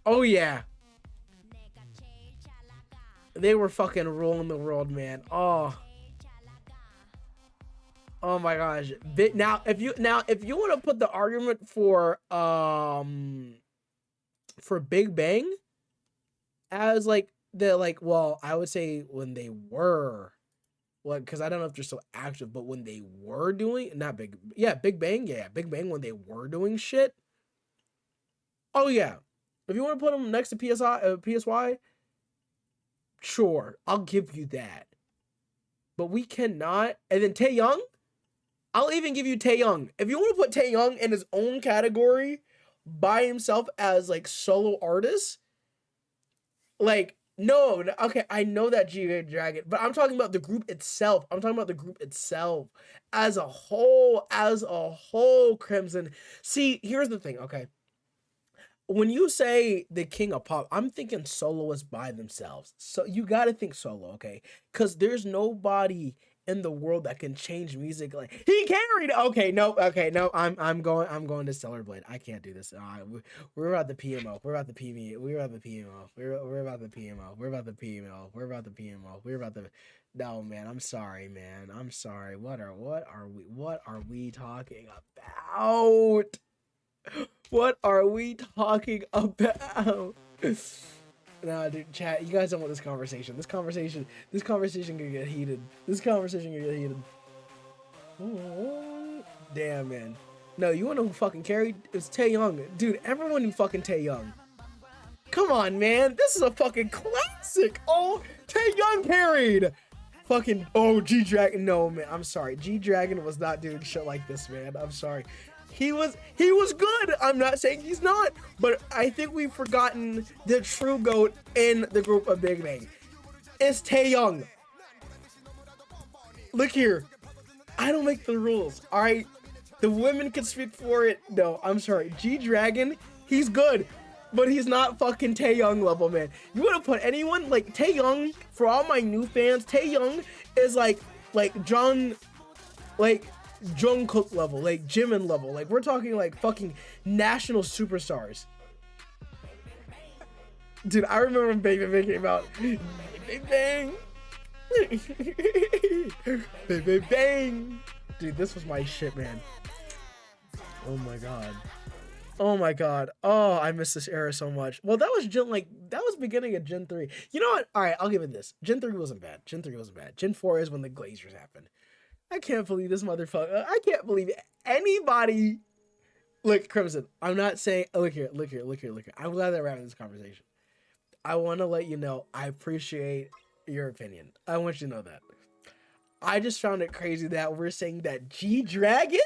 Oh yeah. They were fucking ruling the world, man. Oh. Oh my gosh. Now if you want to put the argument for Big Bang as like the well, I would say when they were because I don't know if they're still active, but when they were doing Big Bang, Big Bang when they were doing shit. Oh yeah. If you want to put them next to PSY, sure, I'll give you that. But we cannot. And then Taeyong, I'll even give you Taeyong. If you want to put Taeyong in his own category by himself as like solo artist, like no, okay, I know that G-Dragon, but I'm talking about the group itself. I'm talking about the group itself as a whole, Crimson. See, here's the thing, okay? When you say the king of pop, I'm thinking soloists by themselves. So you got to think solo, okay? Because there's nobody in the world that can change music like he carried. Okay, no. I'm going to Stellar Blade. I can't do this. We're about the PMO. We're about the PMO. We're about the PMO. We're about the PMO. We're about the PMO. We're about the PMO. We're about the. No, man. I'm sorry, man. I'm sorry. What are we talking about? What are we talking about? Nah, dude, chat. You guys don't want this conversation. This conversation gonna get heated. Oh, damn, man. No, you wanna know who fucking carried? It's Taeyong, dude. Everyone knew fucking Taeyong. Come on, man. This is a fucking classic. Oh, Taeyong carried. Fucking G-Dragon. No, man. I'm sorry. G-Dragon was not doing shit like this, man. I'm sorry. He was good. I'm not saying he's not, but I think we've forgotten the true GOAT in the group of Big Bang. It's Taeyong. Look here. I don't make the rules, all right? The women can speak for it. No, I'm sorry. G-Dragon, he's good, but he's not fucking Taeyong level, man. You want to put anyone like Taeyong, for all my new fans, Taeyong is like Jungkook level, like Jimin level. Like we're talking like fucking national superstars. Dude, I remember when Bang Bang came out. Bang Bang. Bang Bang Bang. Dude, this was my shit, man. Oh my god. Oh my god. Oh, I miss this era so much. Well, that was beginning of Gen 3. You know what? All right, I'll give it this. Gen 3 wasn't bad. Gen 4 is when the Glazers happened. I can't believe this motherfucker. I can't believe anybody. Look, Crimson, I'm not saying. Look here. I'm glad that we're having this conversation. I want to let you know I appreciate your opinion. I want you to know that. I just found it crazy that we're saying that G-Dragon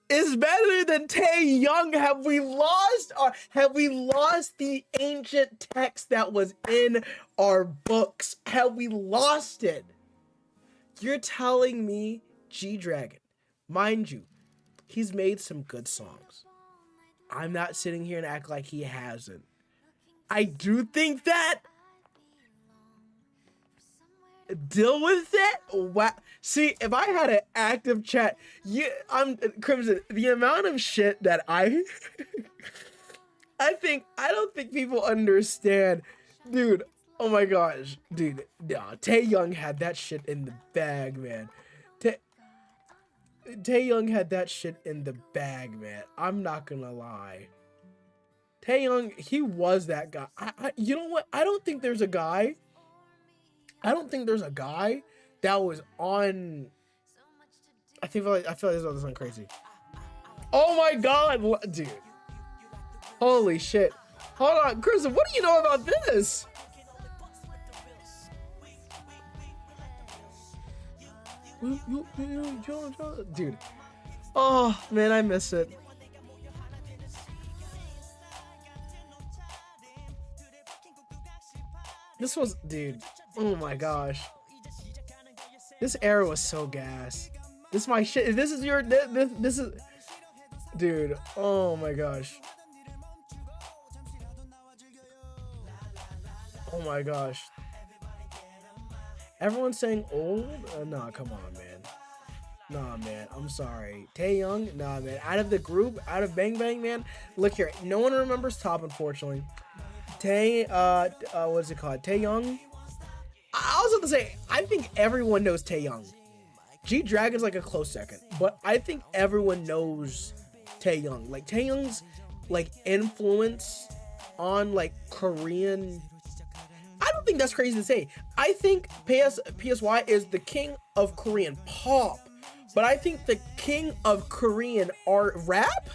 is better than Taeyong. Have we lost the ancient text that was in our books? Have we lost it? You're telling me G-Dragon, mind you, he's made some good songs. I'm not sitting here and act like he hasn't. I do think that. Deal with it. Wow. See, if I had an active chat, I'm Crimson. The amount of shit that I don't think people understand, dude. Oh my gosh, dude. Taeyong had that shit in the bag, man. Taeyong had that shit in the bag, man. I'm not gonna lie. Taeyong, he was that guy. You know what? I don't think there's a guy that was on. I feel like this is sound crazy. Oh my god, dude! Holy shit! Hold on, Crimson. What do you know about this? Dude. Oh man, I miss it. This was, dude. Oh my gosh. This era was so gas. This is my shit. This is your this is dude. Oh my gosh. Oh my gosh. Everyone's saying old? Nah, come on, man. Nah, man. I'm sorry. Taehyung? Nah, man. Out of the group, out of Bang Bang, man. Look here. No one remembers Top, unfortunately. What's it called? Taehyung? I was about to say, I think everyone knows Taehyung. G-Dragon's like a close second, but I think everyone knows Taehyung. Like Taehyung's like influence on like Korean. I don't think that's crazy to say. I think PSY is the king of Korean pop, but I think the king of Korean art rap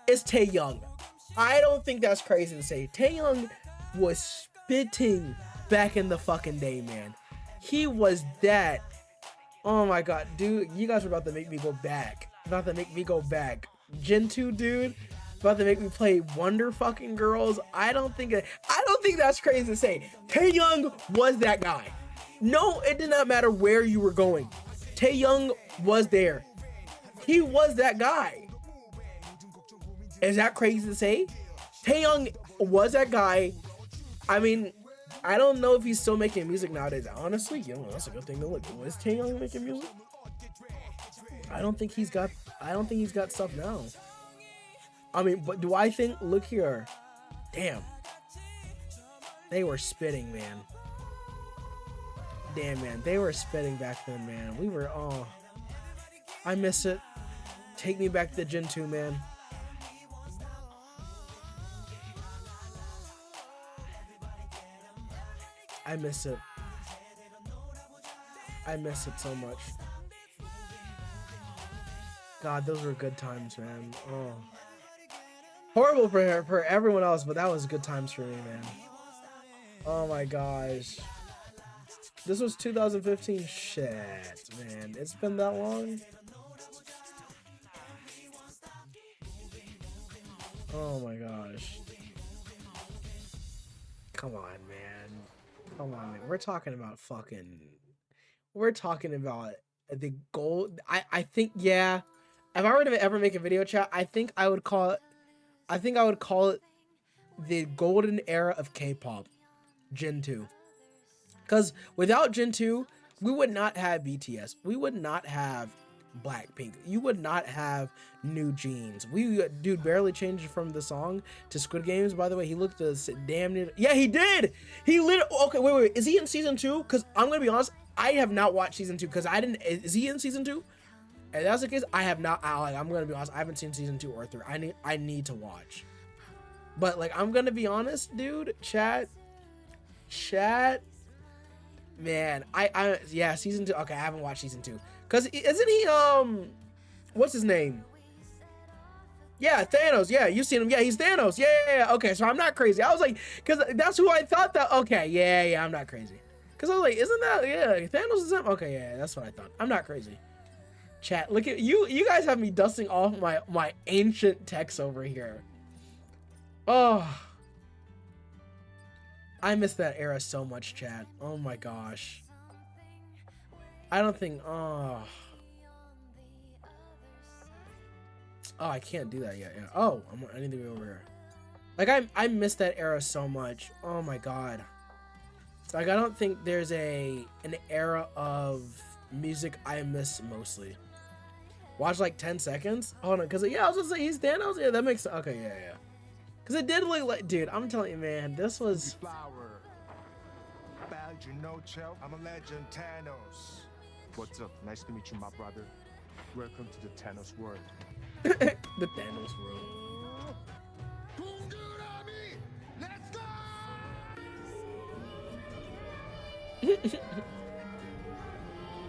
is Taehyung. I don't think that's crazy to say. Taehyung was spitting back in the fucking day, man. He was that. Oh my god, dude, you guys are about to make me go back. About to make me go back. Gen 2, dude. About to make me play Wonder fucking Girls. I don't think that's crazy to say. Taehyung was that guy. No, it did not matter where you were going. Taehyung was there. He was that guy. Is that crazy to say? Taehyung was that guy. I mean, I don't know if he's still making music nowadays. Honestly, you know, that's a good thing to look. Was Taehyung making music? I don't think he's got stuff now. I mean, but do I think, look here. Damn. They were spitting, man. Damn, man. They were spitting back then, man. We were, oh. I miss it. Take me back to Gen 2, man. I miss it. I miss it so much. God, those were good times, man. Oh. Horrible for everyone else, but that was good times for me, man. Oh my gosh. This was 2015. Shit, man. It's been that long? Oh my gosh. Come on, man. Come on, man. We're talking about the gold. I think, yeah. If I were to ever make a video chat, I think I would call it the golden era of K-pop, Gen 2. Because without Gen 2, we would not have BTS. We would not have Blackpink. You would not have New Jeans. Dude barely changed from the song to Squid Games. By the way, he looked damn near. Yeah, he did. He lit. Okay, wait. Is he in season 2? Because I'm gonna be honest, I have not watched season 2 because I didn't. Is he in season 2? If that's the case, I have not. I'm gonna be honest. I haven't seen season 2 or 3. I need to watch. But like, I'm gonna be honest, dude. Chat. Man, yeah, season 2. Okay, I haven't watched season 2. Cause isn't he what's his name? Yeah, Thanos. Yeah, you've seen him. Yeah, he's Thanos. Yeah. Okay, so I'm not crazy. I was like, cause that's who I thought that. Okay, yeah, I'm not crazy. Cause I was like, isn't that, yeah, Thanos is him? Okay, yeah, that's what I thought. I'm not crazy. Chat, look at you. You guys have me dusting off my ancient text over here. Oh, I miss that era so much, chat. Oh my gosh. I don't think. Oh, I can't do that yet. Yeah. Oh, I need to be over here. Like I miss that era so much. Oh my god. Like I don't think there's an era of music I miss mostly. Watch like 10 seconds. Hold on, cause yeah, I was gonna say he's Thanos. Yeah, that makes okay. Yeah. Cause it did look like, dude. I'm telling you, man, this was. I'm a legend, Thanos. What's up? Nice to meet you, my brother. Welcome to the Thanos world. The Thanos world. Let's go!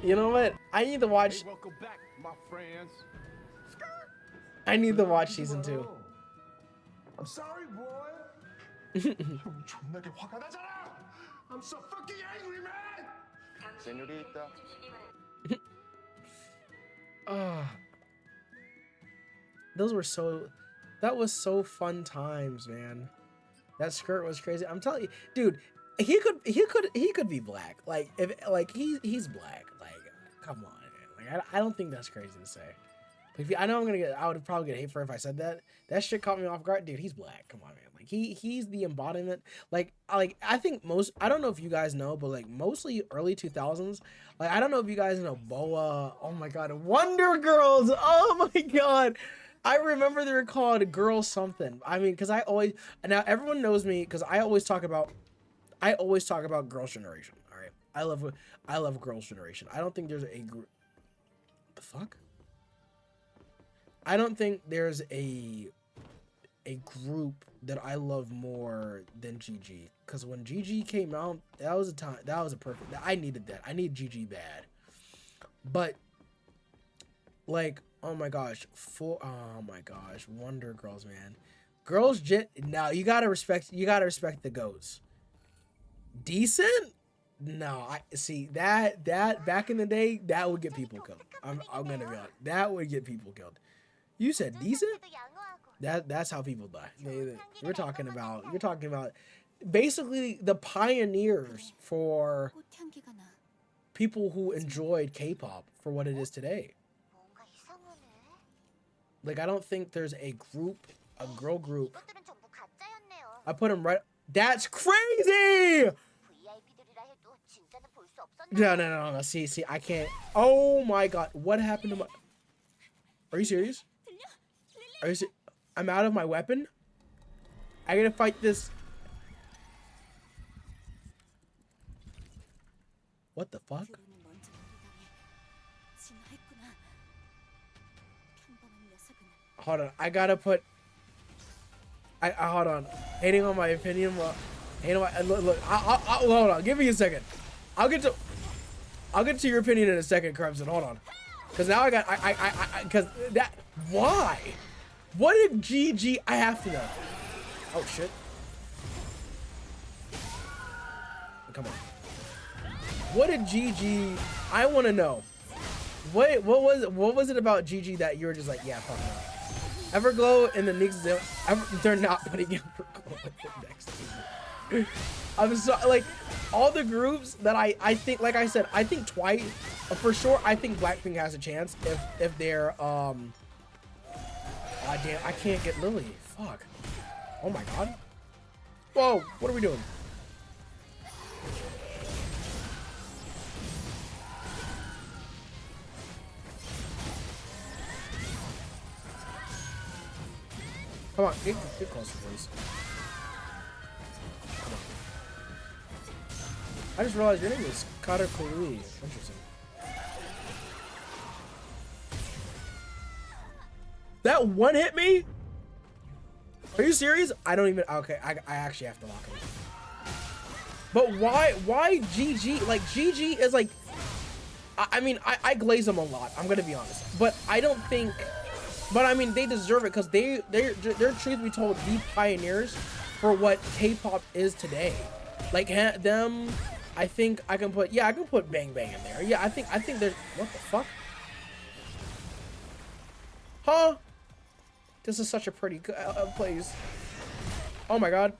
You know what? I need to watch. Welcome back, my friends. I need to watch season 2. I'm sorry, boy. I'm so fucking angry, man. Senorita. That was so fun times, man. That skirt was crazy. I'm telling you, dude, he could be black. Like if like he's black. Like come on, man. Like I don't think that's crazy to say. But if I know I would probably get hate for it if I said that. That shit caught me off guard, dude. He's black. Come on, man. Like he's the embodiment. Like I think most. I don't know if you guys know, but like mostly early 2000s. Like I don't know if you guys know Boa. Oh my god, Wonder Girls. Oh my god. I remember they were called Girl something. I mean, because I always now everyone knows me because I always talk about Girls' Generation. All right, I love Girls' Generation. I don't think there's a group. The fuck? I don't think there's a group that I love more than GG. Because when GG came out, that was a perfect. I needed that. I need GG bad. But like, oh my gosh, Wonder Girls, man. Now you gotta respect the goats. Decent? No, I see that back in the day, that would get people killed. I'm gonna be honest. That would get people killed. You said decent? That's how people die. You're talking about basically the pioneers for people who enjoyed K-pop for what it is today. Like I don't think there's a girl group. I put them right. That's crazy. No. See, I can't. Oh my god, what happened to my? Are you serious? I'm out of my weapon. I gotta fight this. What the fuck? Hold on, I gotta put. I hold on. Hating on my opinion. Look. Hold on. Give me a second. I'll get to your opinion in a second, Crimson. Hold on. Cause now cause that. Why? What did GG? I have to know. Oh shit. Come on. What did GG? I want to know. What was it about GG that you were just like, yeah, fuck no. Everglow and the Knicks, they're not putting Everglow next season. I'm so like all the groups that I think, like I said, I think Twice for sure. I think Blackpink has a chance if they're oh damn, I can't get Lily. Fuck. Oh my god. Whoa, what are we doing? Come on, get closer, please. Come on. I just realized your name is Kader Kuri. Interesting. That one hit me? Are you serious? I don't even. Okay, I actually have to lock him. But why GG? Like GG is like. I mean, I glaze them a lot. I'm gonna be honest, but I don't think. But I mean, they deserve it because they're truth be told the pioneers for what K-pop is today. Like them, I think I can put Bang Bang in there. Yeah, I think there's what the fuck? Huh? This is such a pretty place. Oh my god.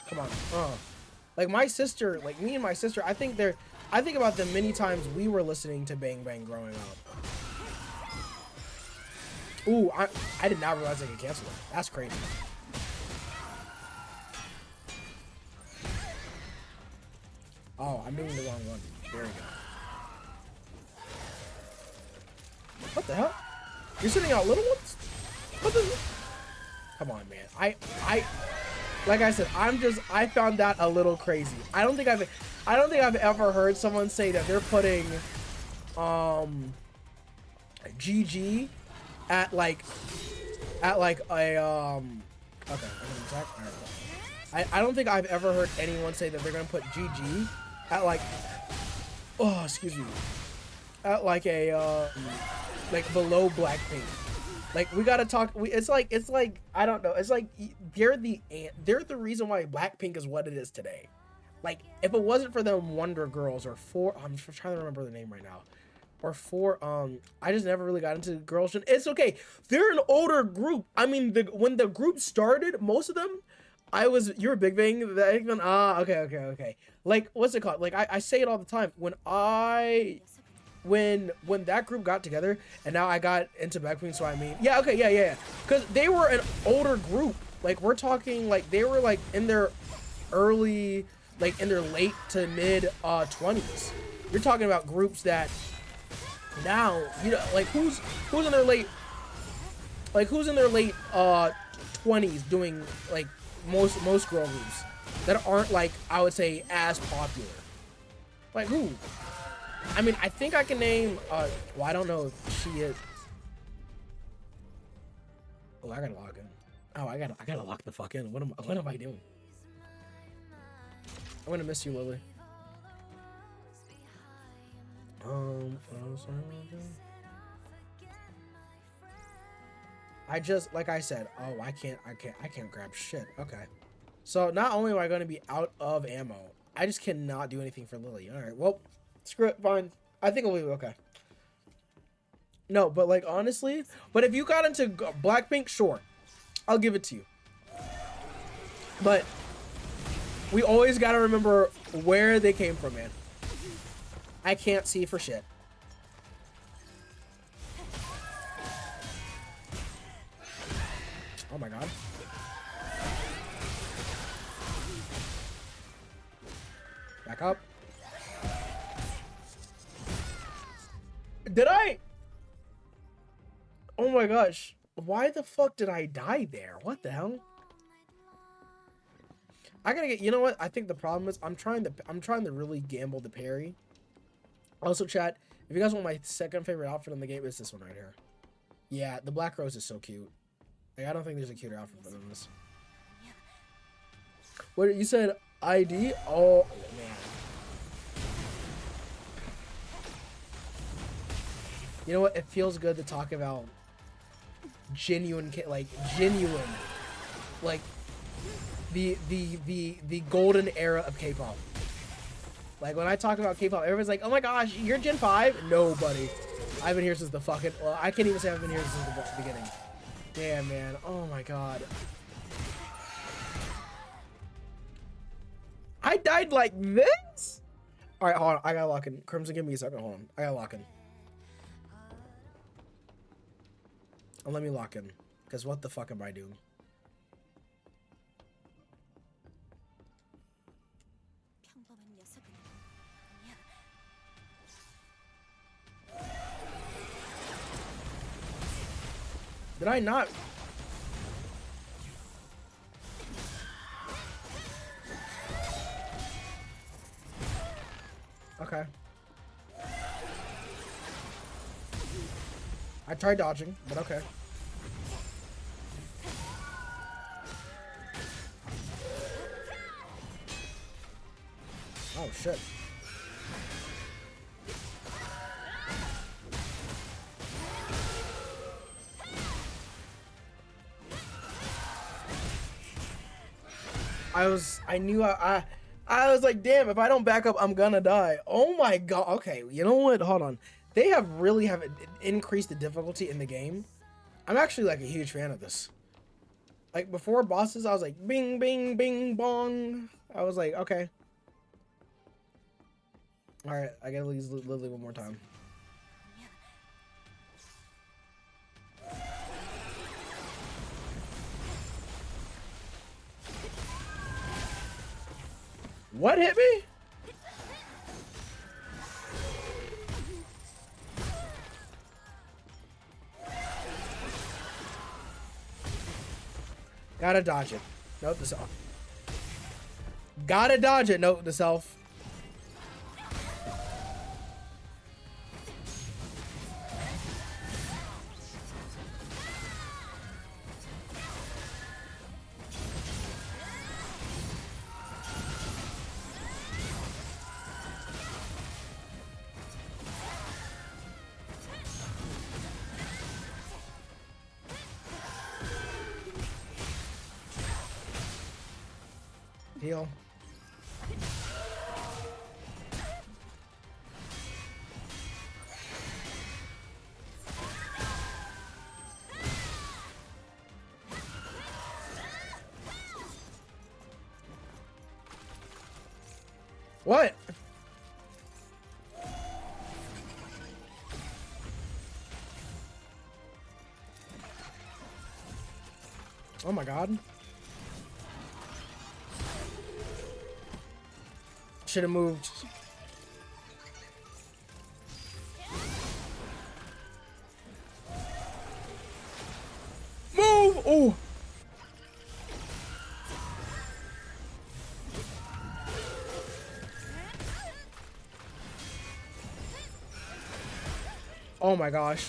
Come on. Like my sister, like me and my sister, I think about the many times we were listening to Bang Bang growing up. Ooh, I did not realize I could cancel it. That's crazy. Oh, I'm doing the wrong one. There we go. What the hell? You're sending out little ones? What the? Come on, man. Like I said, I found that a little crazy. I don't think I've ever heard someone say that they're putting GG at like a okay, I'm gonna attack. Right. I don't think I've ever heard anyone say that they're gonna put GG at like excuse me, at like a like below Blackpink. Like we gotta talk. It's like I don't know. It's like they're the reason why Blackpink is what it is today. Like if it wasn't for them Wonder Girls or I'm trying to remember the name right now. or 4. I just never really got into Girls' Gen. It's okay. They're an older group. I mean, when the group started, most of them, you're a Big Bang. Okay. Like, what's it called? Like, I say it all the time. When that group got together, and now I got into Blackpink, so I mean, yeah. Because they were an older group. Like, we're talking, like, they were, like, in their early, like, in their late to mid 20s. You're talking about groups that now, you know, like, who's in their late, 20s doing, like, most girl groups that aren't, like, I would say, as popular. Like, who? I mean, I think I can name, well, I don't know if she is. Oh, I gotta log in. Oh, I gotta lock the fuck in. What am I doing? I'm gonna miss you, Lily. I just, like I said, oh, I can't grab shit. Okay. So not only am I gonna be out of ammo, I just cannot do anything for Lily. All right, well, screw it, fine. I think it'll be okay. No, but like, honestly, but if you got into Blackpink, sure, I'll give it to you. But we always gotta remember where they came from, man. I can't see for shit. Oh my god. Back up. Did I? Oh my gosh. Why the fuck did I die there? What the hell? I gotta get, you know what? I think the problem is I'm trying to really gamble the parry. Also, chat, if you guys want my second favorite outfit in the game, it's this one right here. Yeah, the Black Rose is so cute. Like, I don't think there's a cuter outfit than this. What you said? ID? Oh man. You know what? It feels good to talk about genuine, like the golden era of K-pop. Like, when I talk about K-pop, everyone's like, "Oh my gosh, you're Gen 5?" Nobody. I've been here since the fucking. Well, I can't even say I've been here since the beginning. Damn, man. Oh my god. I died like this? All right, hold on. I gotta lock in. Crimson, give me a second. Hold on. I gotta lock in. Oh, let me lock in. Because what the fuck am I doing? Did I not? Okay. I tried dodging, but okay. Oh shit. I was like, damn, if I don't back up, I'm gonna die. Oh my god. Okay, you know what? Hold on. They have increased the difficulty in the game. I'm actually like a huge fan of this. Like, before bosses, I was like, bing, bing, bing, bong. I was like, okay. All right, I gotta use Lily one more time. What hit me? Gotta dodge it. Note the self. Gotta dodge it. Note the self. Heal. What? Oh my god. Should have moved. Move! Oh! Oh my gosh.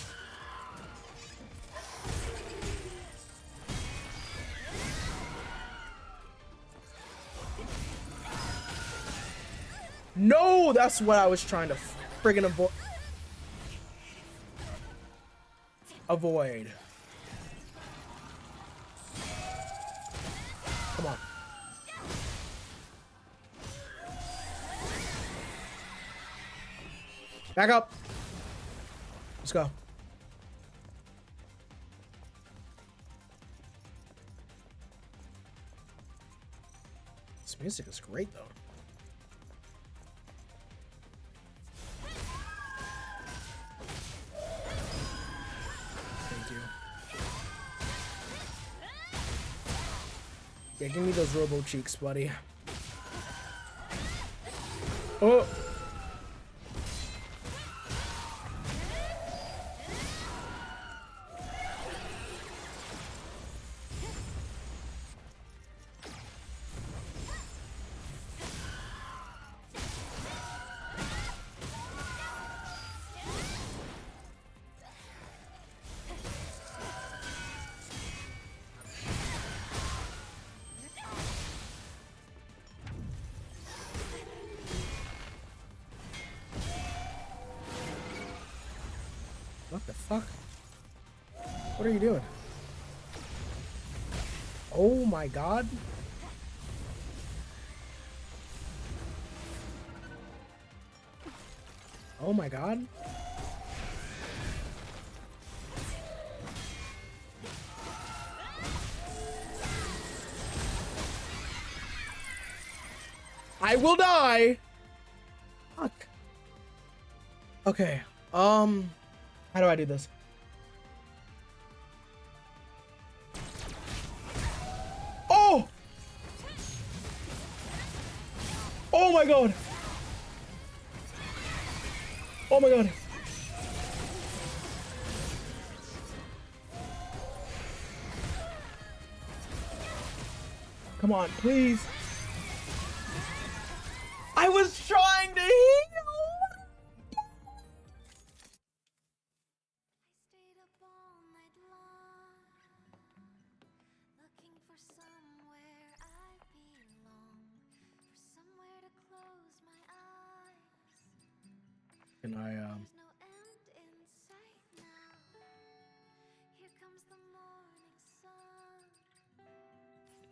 No, that's what I was trying to friggin' avoid. Come on. Back up. Let's go. This music is great, though. Thank you. Yeah, give me those robo cheeks, buddy. Oh! What the fuck? What are you doing? Oh my god. Oh my god. I will die. Fuck. Okay. How do I do this? Oh! Oh my god! Oh my god! Come on, please! I was trying to heal! Can I,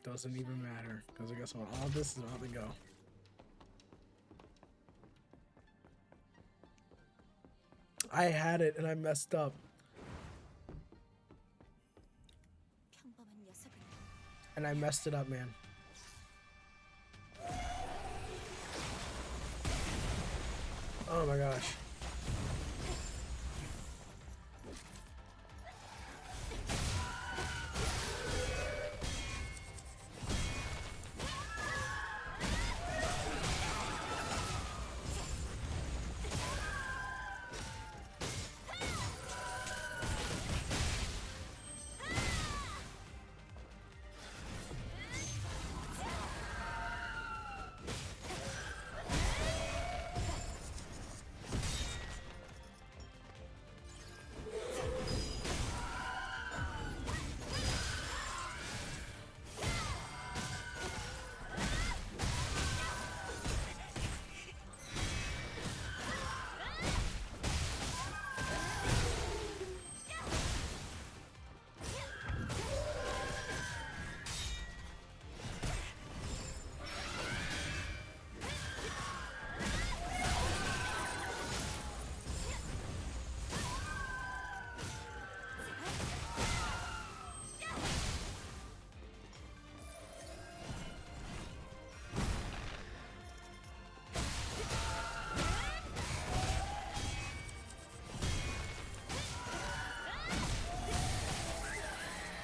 doesn't even matter, because I guess what, all this is about to go. I had it and I messed up. And I messed it up, man. Oh my gosh.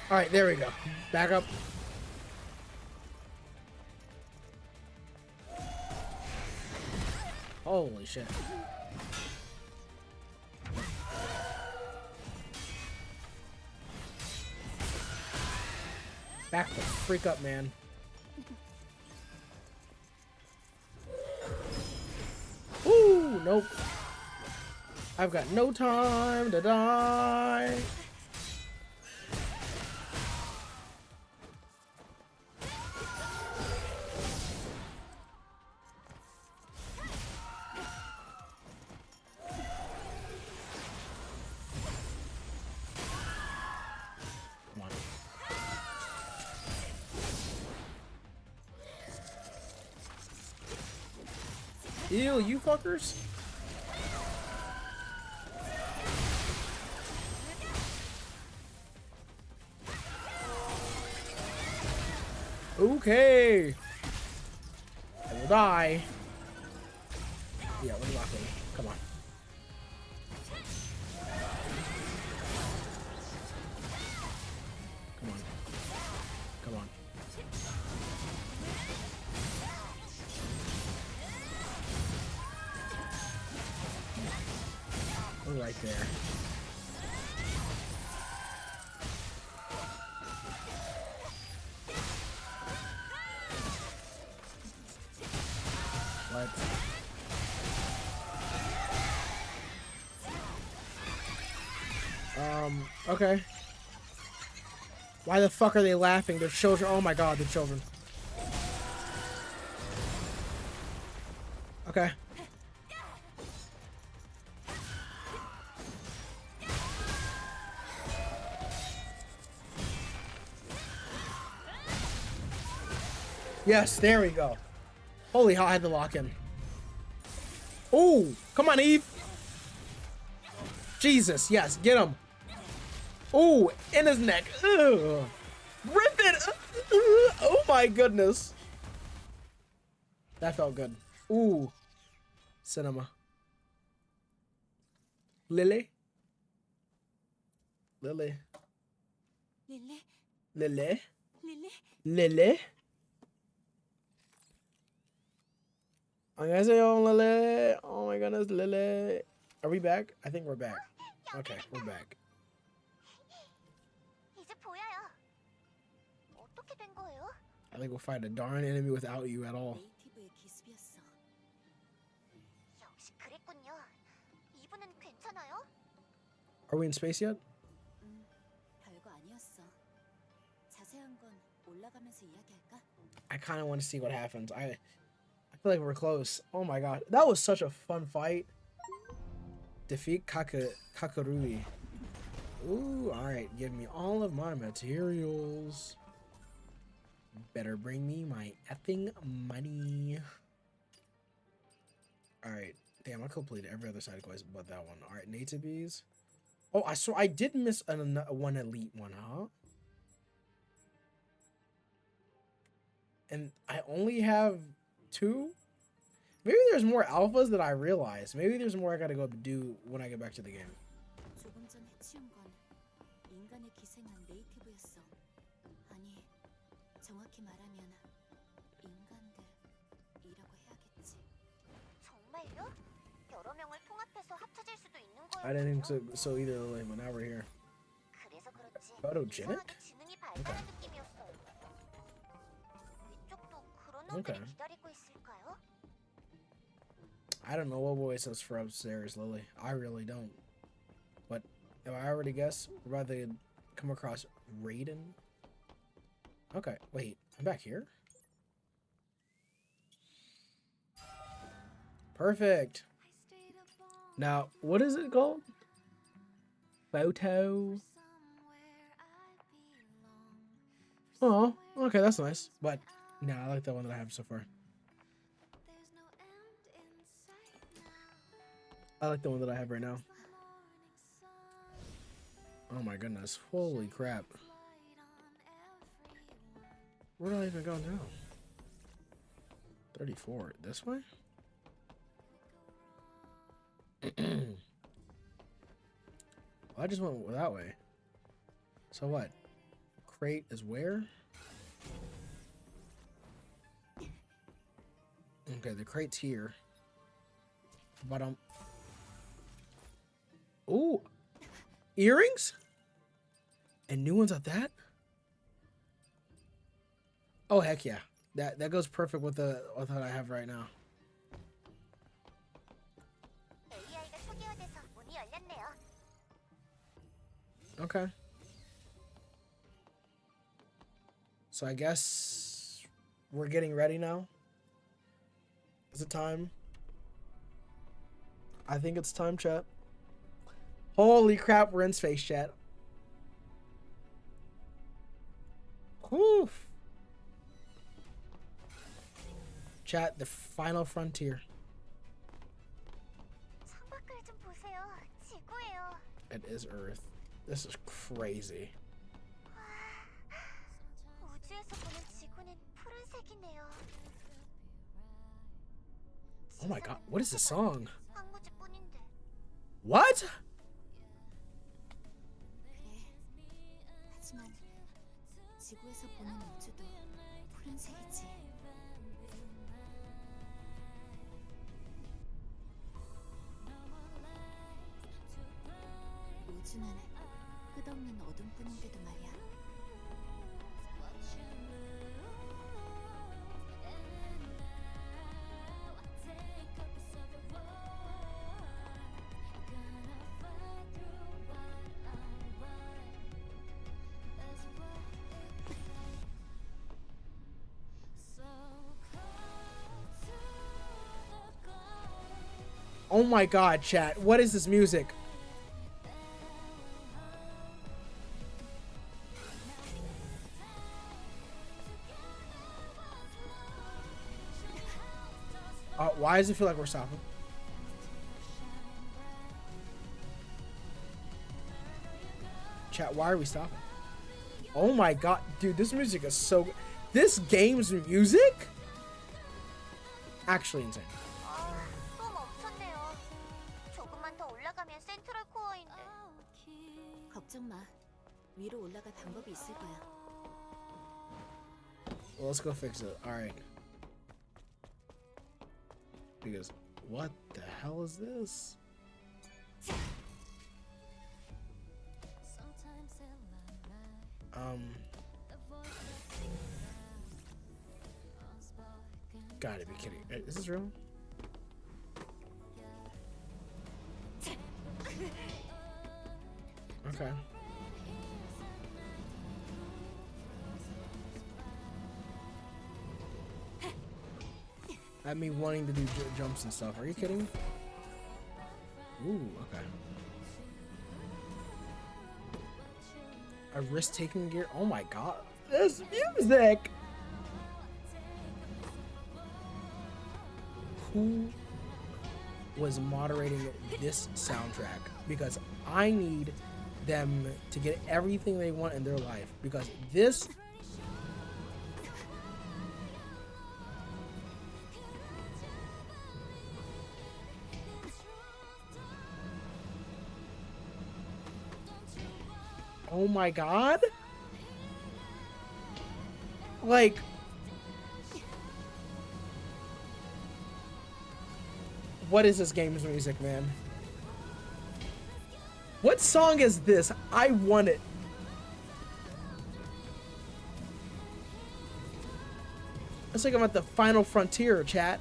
All right, there we go. Back up. Holy shit. Back the freak up, man. Ooh, nope. I've got no time to die. Come on. Ew, you fuckers. Okay. I will die. Yeah, we're locking. Come on. Come on. Come on. We're right there. What? Okay. Why the fuck are they laughing? They're children. Oh my god, they're children. Okay. Yes, there we go. Holy hell, I had to lock in. Ooh, come on, Eve. Jesus, yes, get him. Ooh, in his neck. Ugh. Rip it. Oh my goodness. That felt good. Ooh. Cinema. Lily? Lily. Lily, Lily? Lily. Lily? 안녕하세요, Lily. Oh my goodness, Lily. Are we back? I think we're back. Okay, we're back. 이제 보여요. 어떻게 된 거예요? I think we'll fight a darn enemy without you at all. 네이티브의 기습이었어. 역시 그랬군요. 이분은 괜찮아요? Are we in space yet? 별거 아니었어. 자세한 건 올라가면서 이야기할까? I kind of want to see what happens. I feel like we're close. Oh my god. That was such a fun fight. Defeat Kakarui. Ooh, alright. Give me all of my materials. Better bring me my effing money. Alright. Damn, I completed every other side quest but that one. Alright, native bees. Oh, I did miss one elite one, huh? And I only have 2? Maybe there's more alphas than I realized. Maybe there's more I gotta go do when I get back to the game. 조금 전 해치운 건 인간의 기생한 네이티브였어. 아니, 정확히 말하면 인간들이라고 해야겠지. 정말요? 여러 명을 통합해서 합쳐질 수도 있는 거예요. I didn't think so either, Lily, but now we're here. 그래서 그렇지. Photogenic? 이상하게 지능이 발달한 느낌이었어. 위쪽도 그런 놈들이 Okay. 기다리고 있을까요? I don't know what voice is for upstairs, Lily. I really don't. But if I already guess, we're about to come across Raiden. Okay, wait, I'm back here? Perfect. Now, what is it called? Photo. Oh, okay, that's nice. But, no, I like the one that I have so far. I like the one that I have right now. Oh my goodness. Holy crap. Where do I even go now? 34. This way? Well, I just went that way. So what? crate is where? Okay, the crate's here. But ooh, earrings? And new ones at that? Oh heck yeah. That goes perfect with what I have right now. AI가 초기화돼서 문이 열렸네요. Okay. So I guess we're getting ready now. Is it time? I think it's time, chat. Holy crap, we're in space, chat. Whew. Chat, the final frontier. 창밖을 좀 보세요. 지구예요. It is Earth. This is crazy. 우주에서 보는 지구는 푸른색이네요. Oh my god, what is this song? 황무지뿐인데. What? 그래. 하지만 지구에서 보는 우주도 푸른색이지. 우주는 끝없는 어둠뿐인데도 말이야. Oh my god, chat. What is this music? Why does it feel like we're stopping? Chat, why are we stopping? Oh my god, dude, this music is so good. This game's music? Actually insane. 또 멈췄네요. 조금만 더 올라가면 센트럴 코어인데. 걱정 마. 위로 올라갈 방법이 있을 거야. Well, let's go fix it. Alright. Because, what the hell is this? Gotta be kidding. Is this real? Okay. At me wanting to do jumps and stuff. Are you kidding me? Ooh, okay. A risk-taking gear. Oh my god. This music! Who was moderating this soundtrack? Because I need them to get everything they want in their life. Because this... Oh my god. Like, what is this game's music, man? What song is this? I want it. It's like I'm at the final frontier, chat.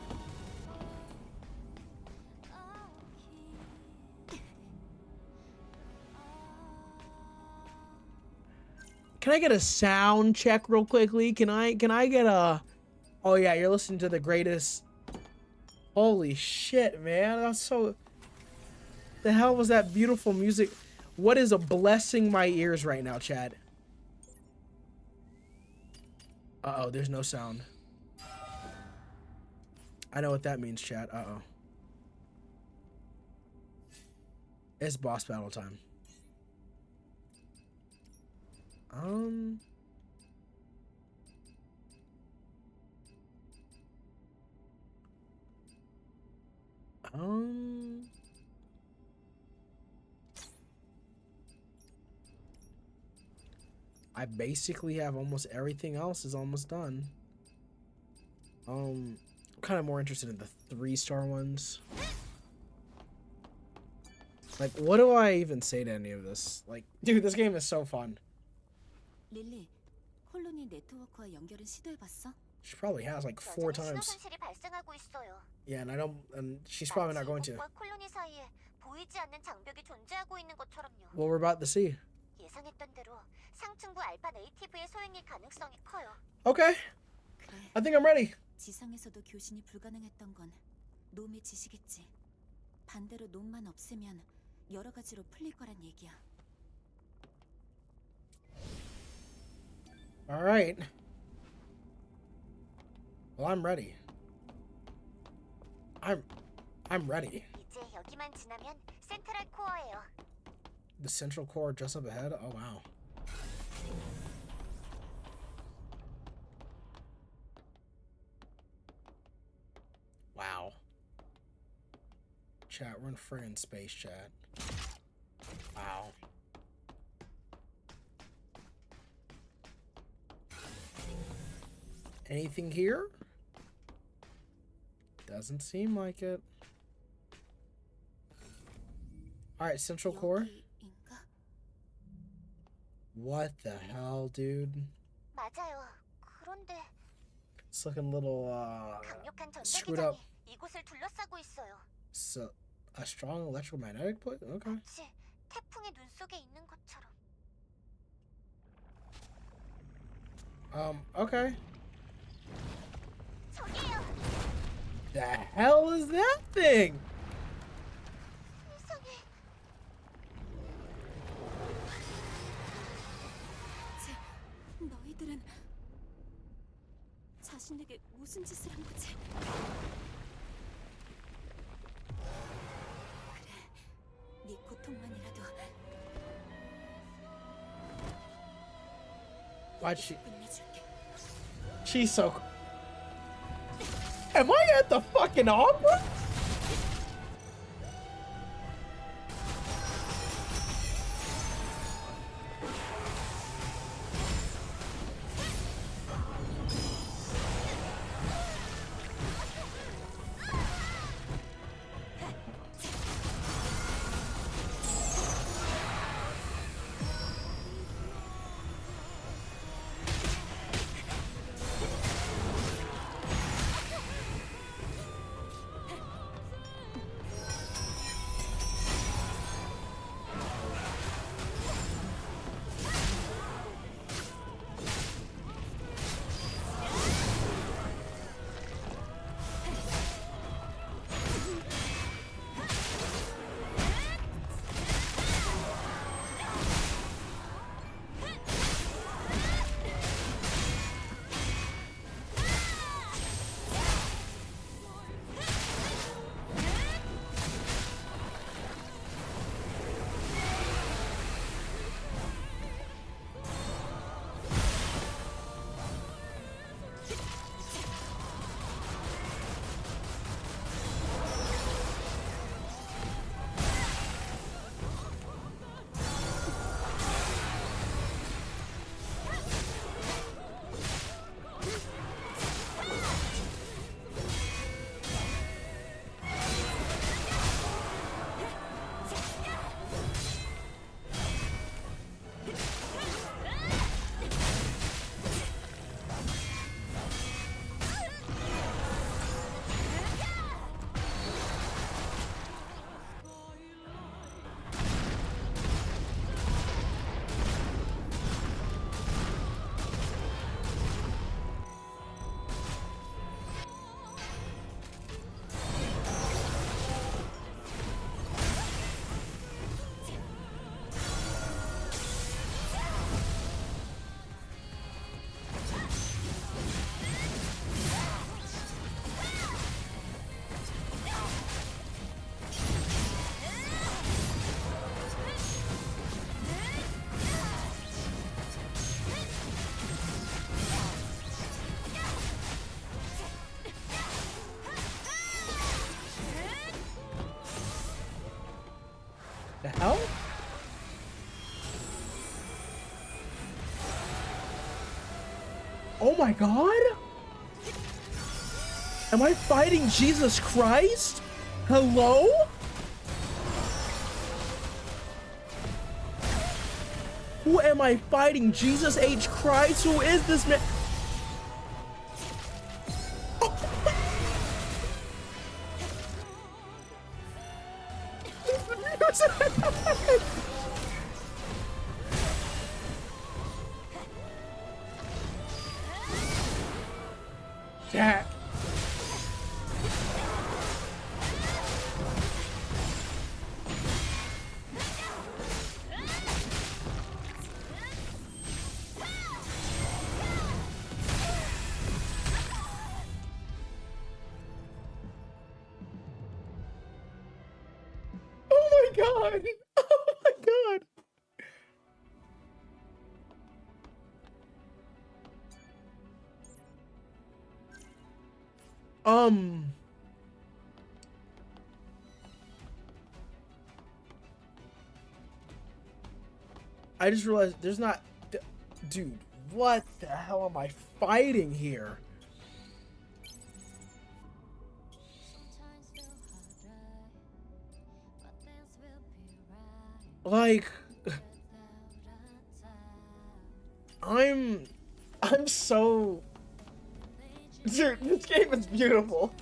Can I get a sound check real quickly? Can I get a... Oh yeah, you're listening to the greatest... Holy shit, man. That's so... The hell was that beautiful music? What is a blessing my ears right now, Chad? Uh-oh, there's no sound. I know what that means, Chad. Uh-oh. It's boss battle time. Um... I basically have almost everything else is almost done. I'm kind of more interested in the 3-star ones. Like, what do I even say to any of this? Like, dude, this game is so fun. 릴리, 콜로니 네트워크와 연결은 시도해봤어? She probably has like 4 여전히 신호 times. 손실이 발생하고 있어요. Yeah, and she's probably not going to. 지구과 콜로니 사이에 보이지 않는 장벽이 존재하고 있는 것처럼요. What we're about to see. 예상했던 대로 상층부 알파 네이티브의 소행일 가능성이 커요. Okay, 그래, I think I'm ready. 지상에서도 교신이 불가능했던 건 놈의 지시겠지. 반대로 놈만 없애면 여러 가지로 풀릴 거란 얘기야. All right. Well, I'm ready. I'm ready. 이제 여기만 지나면 센트럴 코어예요. The central core just up ahead. Oh wow. Wow. Chat, we're in friggin' space chat. Wow. Anything here? Doesn't seem like it. Alright, central core. 여기인가? What the hell, dude? 맞아요. 그런데 It's looking a little, 강력한 screwed up. 전자기장이 이곳을 둘러싸고 있어요. So, a strong electromagnetic put? Okay. 마치 태풍의 눈 속에 있는 것처럼. Okay. 저기요. The hell is that thing? 세상에. 너희들은 자신에게 무슨 짓을 한 거지? 그래, 네 고통만이라도 Why'd she? 끝내줄게. She's so. Am I at the fucking opera? The hell? Oh my god? Am I fighting Jesus Christ? Hello? Who am I fighting? Jesus H. Christ? Who is this man? Yeah. Oh my god. Oh my god. I just realized there's not, dude, what the hell am I fighting here? Like, I'm so, dude, this game is beautiful.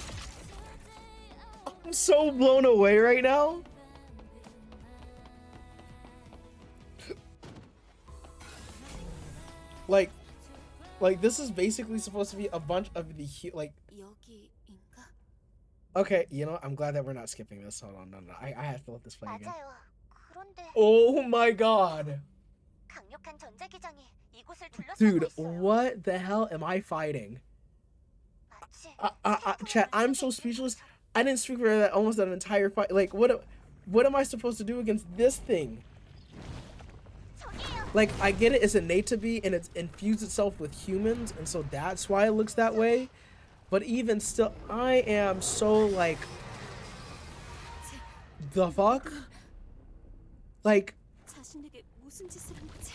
I'm so blown away right now. Like this is basically supposed to be a bunch of the like. 여기인가? Okay, you know, I'm glad that we're not skipping this. Hold on, no, I have to let this play again. 맞아요. 그런데 Oh my god, 강력한 전자기장이 이곳을 둘러싸고 dude, 있어요. what the hell am I fighting? 마치 Chat, I'm so speechless. I didn't speak for that almost an entire fight. Like, what am I supposed to do against this thing? 저기요. Like, I get it, it's innate to be, and it's infused itself with humans, and so that's why it looks that way. But even still, I am so, like, the fuck? Like, 자신에게 무슨 짓을 한 거지?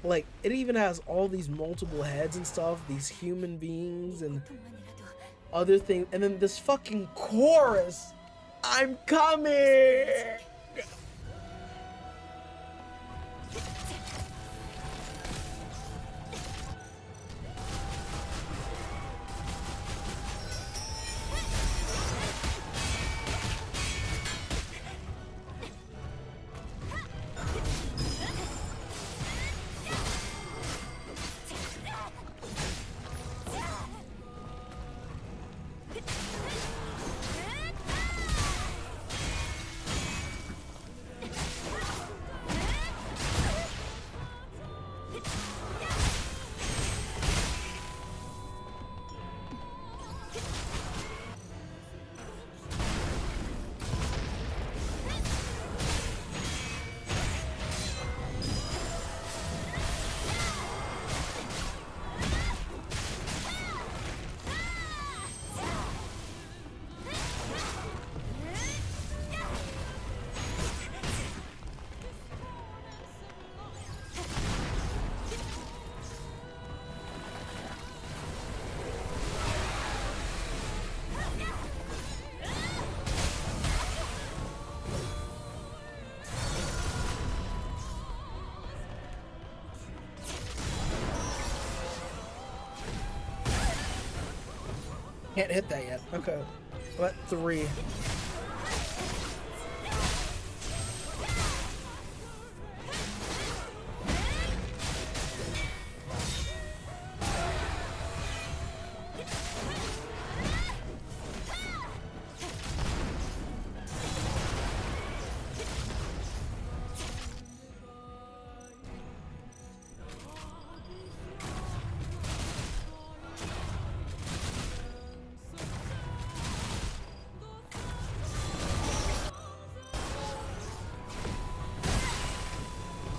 like, it even has all these multiple heads and stuff, these human beings and 고통만이라도 other things, and then this fucking chorus. I'm coming! Can't hit that yet. Okay. What? 3.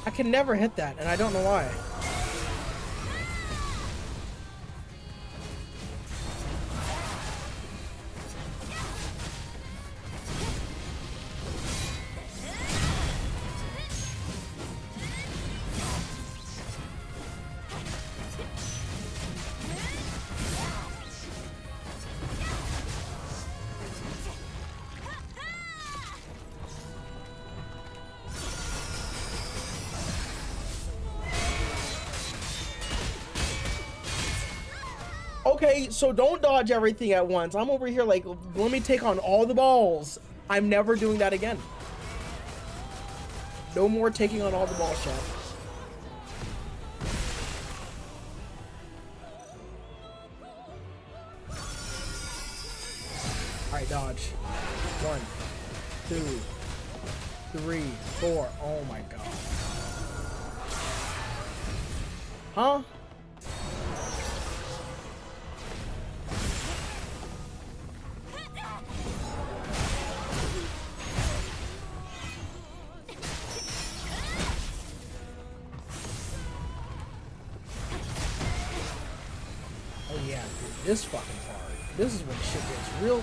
I can never hit that, and I don't know why. Okay, so don't dodge everything at once. I'm over here like, let me take on all the balls. I'm never doing that again. No more taking on all the balls, chat. Alright, dodge. 1, 2, 3, 4. Oh my god. Huh? Oh yeah, dude, this fucking hard. This is when shit gets real.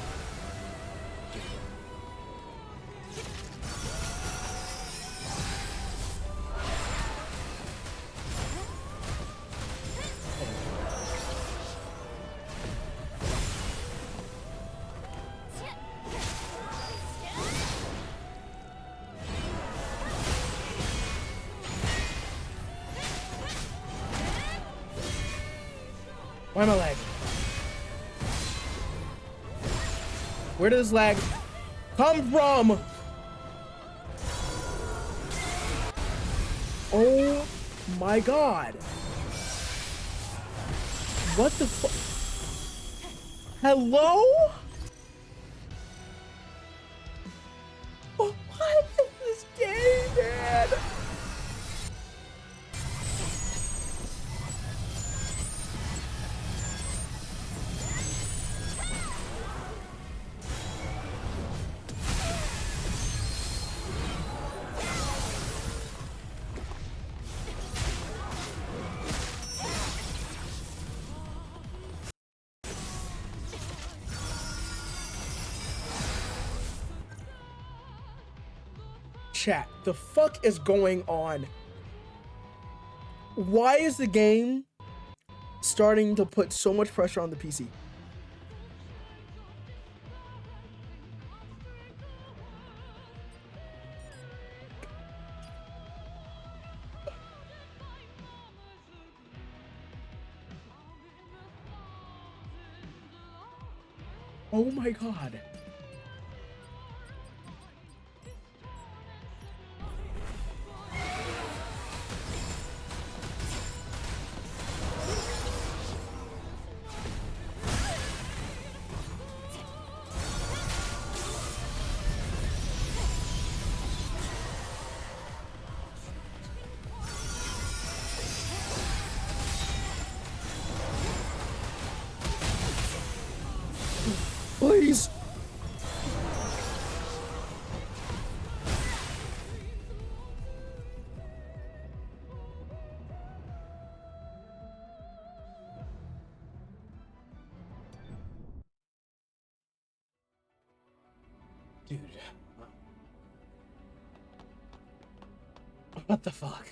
Why am I lagging? Where does this lag come from? Oh my god. What the fuck? Hello? Oh, what is this game, man? Chat, the fuck is going on? Why is the game starting to put so much pressure on the PC? Oh my god. Please. Dude. What the fuck?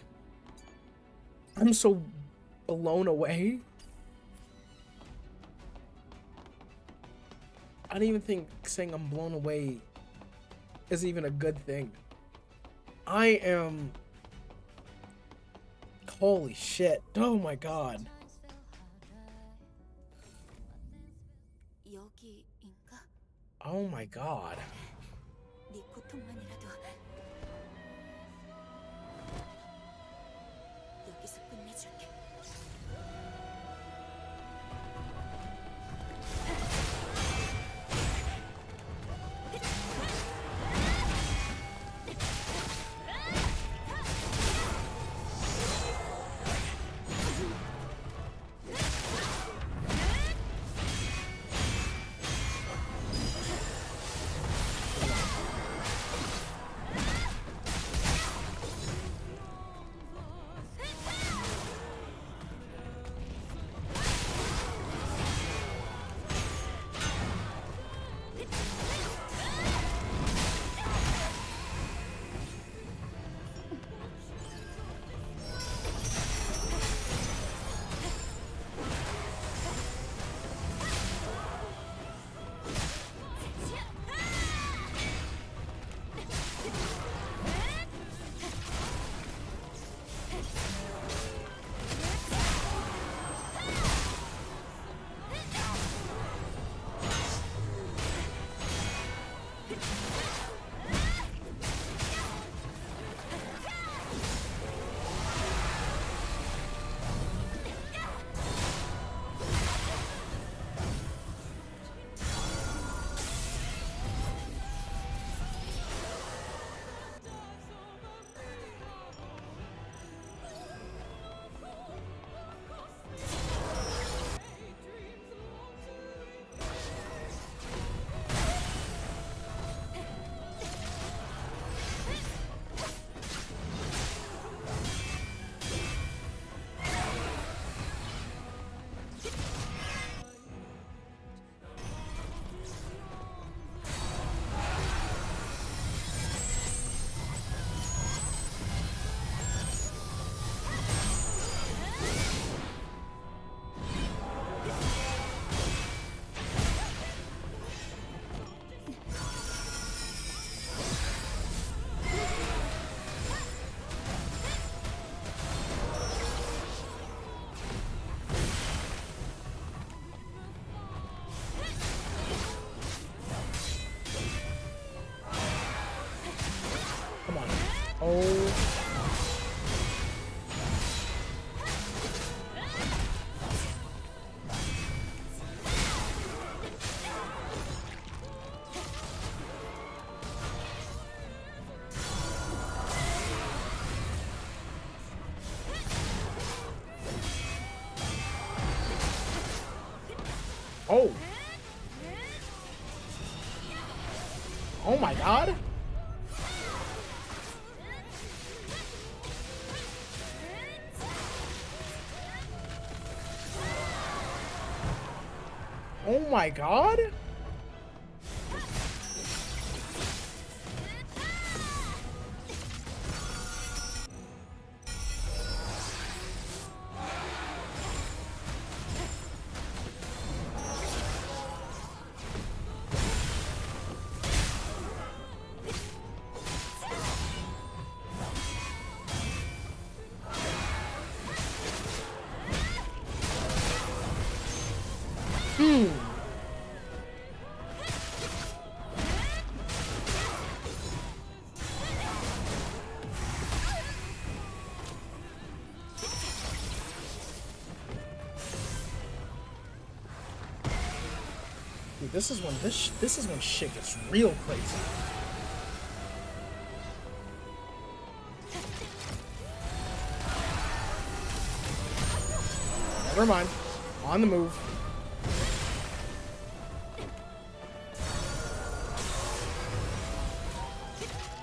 I'm so blown away. I don't even think saying I'm blown away is even a good thing. I am... Holy shit. Oh my god. 여기인가? Oh my god. 네 고통만이라도 여기서 끝내줄게. Come on. Oh. Oh. Oh my god. Oh my god. Dude, this is when shit gets real crazy. Never mind. On the move.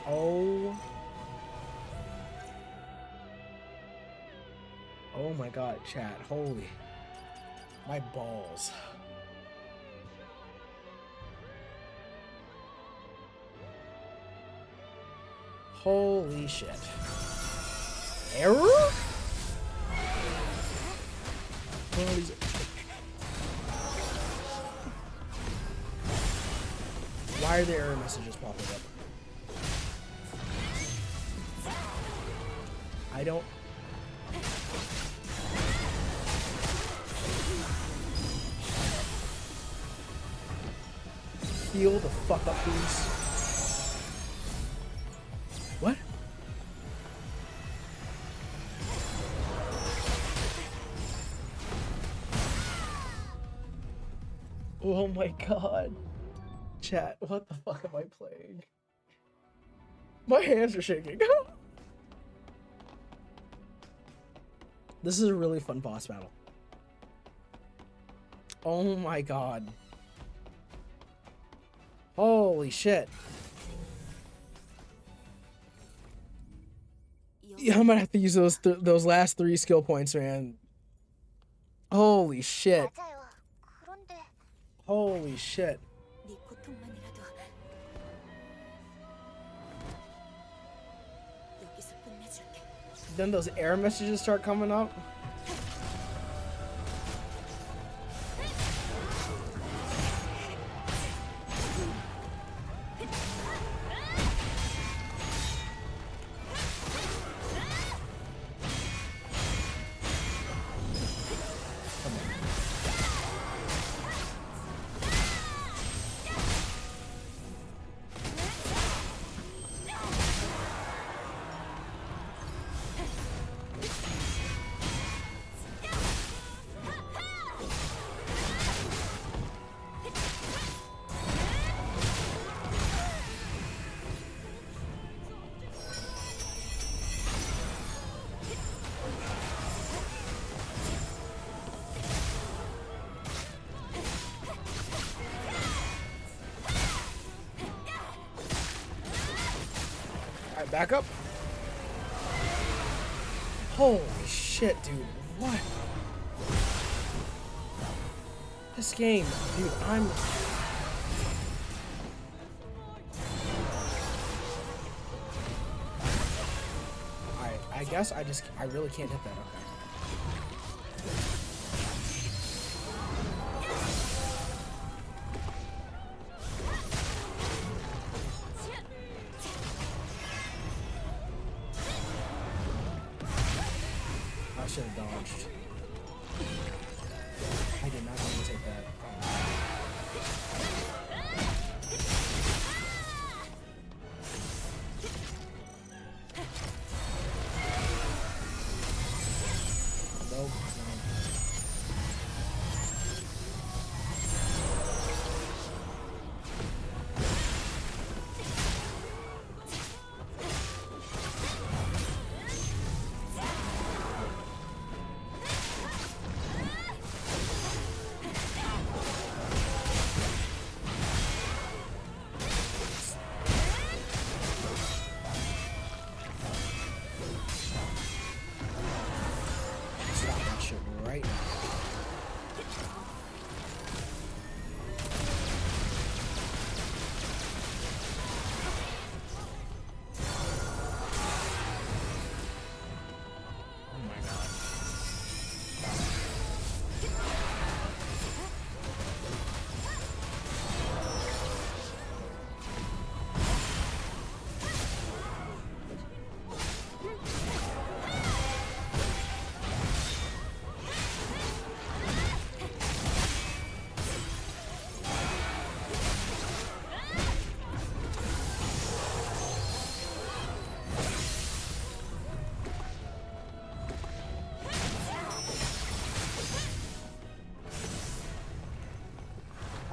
Oh. Oh my god, chat. Holy. My balls. Holy shit. Error? Holy. Why are the error messages popping up? I don't. Heal the fuck up, please. What? Oh my god. Chat, what the fuck am I playing? My hands are shaking. This is a really fun boss battle. Oh my god. Holy shit. Yeah, I'm gonna have to use those last 3 skill points, man. Holy shit. 맞아요. 그런데 Holy shit. 네 고통만이라도 여기서 끝내줄게. Then those error messages start coming up. Alright, back up. Holy shit, dude. What? This game, dude, I'm... Alright, I guess I really can't hit that. Okay. I should have dodged. I did not want to take that.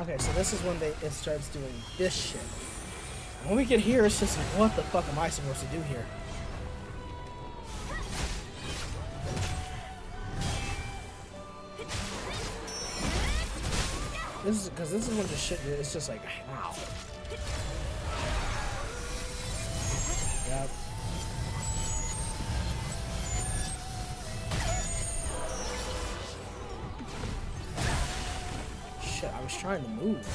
Okay, so this is when it starts doing this shit. When we get here, it's just like, what the fuck am I supposed to do here? This is because this is when the shit. It's just like, how? Yep. Shit, I was trying to move.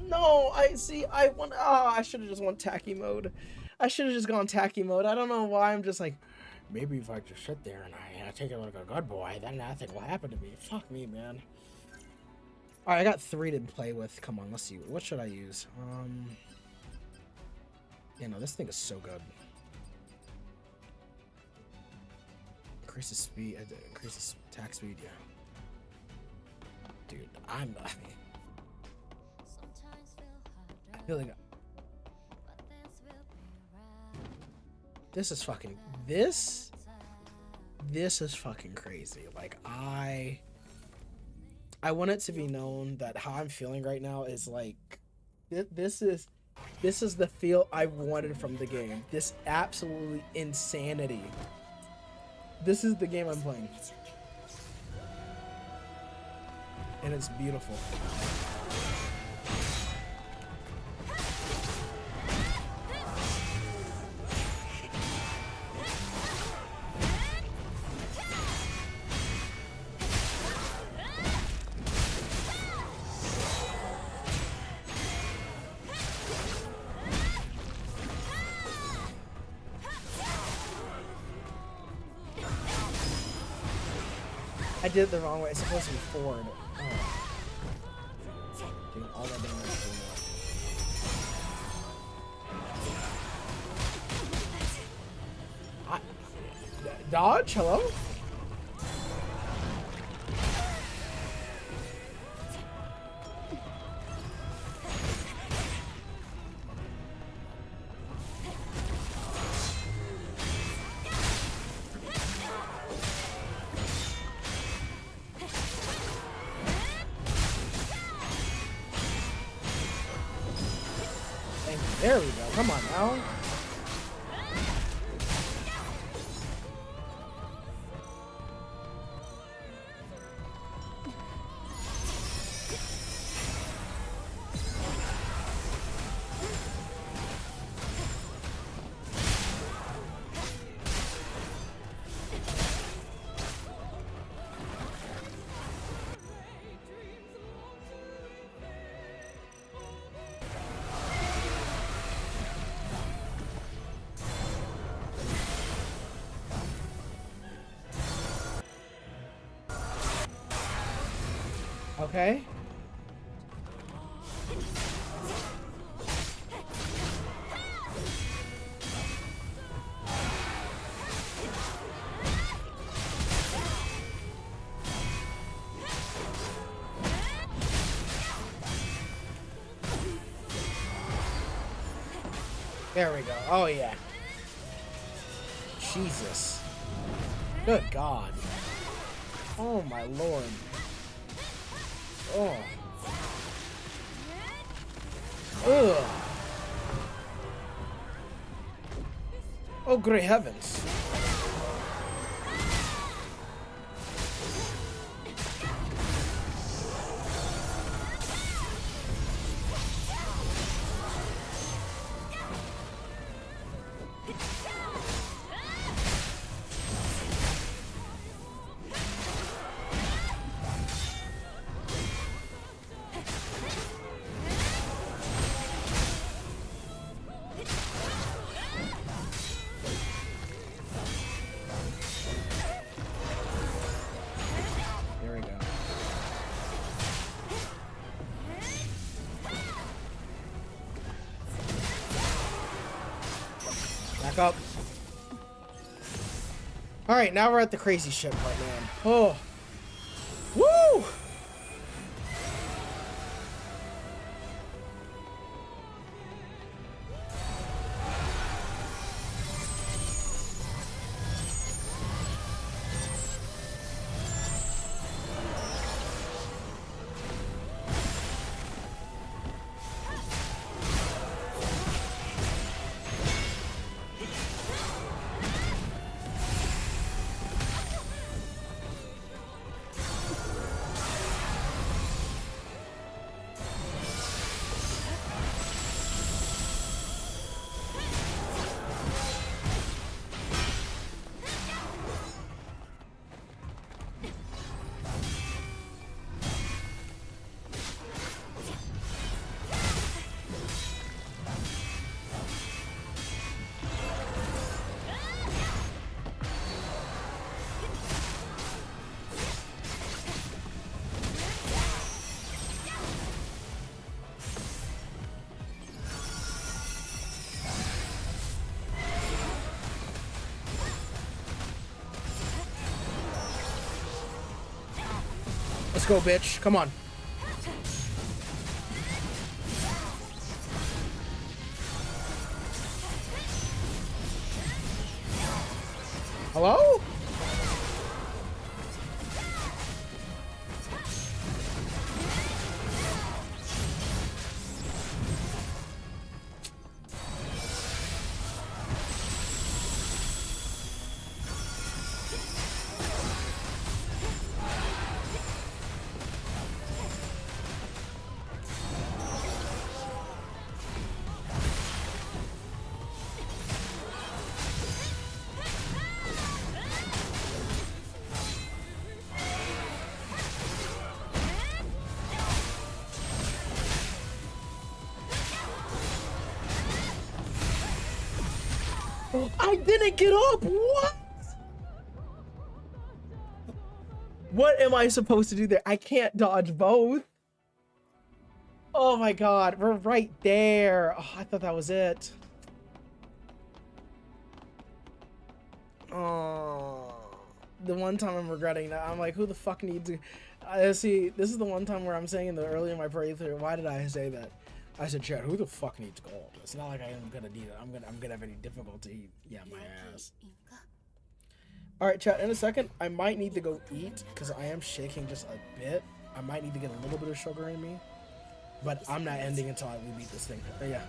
No, I see. I want. Oh, I should have just won tacky mode. I should have just gone tacky mode. I don't know why. I'm just like, maybe if I just sit there and I take it like a good boy, then nothing will happen to me. Fuck me, man. All right, I got 3 to play with. Come on, let's see. What should I use? Yeah, no, this thing is so good. Increase the speed. Increase the attack speed. Yeah. Dude, I feel like this is fucking this is fucking crazy. Like I want it to be known that how I'm feeling right now is like this is the feel I wanted from the game. This absolutely insanity. This is the game I'm playing. And it's beautiful. I did it the wrong way. It's supposed to be forward. Oh. Doing all that damage for dodge? Hello? There we go. Come on now. Okay. There we go. Oh, yeah. Jesus. Good God. Oh, my Lord. Oh. Ugh. Oh, great heavens. Up. All right, now we're at the crazy shit part, man. Oh, woo! Let's go, bitch. Come on. Hello? I didn't get up. What? What am I supposed to do there? I can't dodge both. Oh my god, we're right there. Oh, I thought that was it. Oh, the one time I'm regretting that. I'm like, who the fuck needs to... see, this is the one time where I'm saying the earlier in my playthrough, why did I say that? I said, Chad, who the fuck needs gold? It's not like I am gonna need it. I'm gonna have any difficulty. Yeah, my ass. 여기인가? All right, chat. In a second, I might need to go eat because I am shaking just a bit. I might need to get a little bit of sugar in me, but I'm not ending until we beat this thing. Yeah.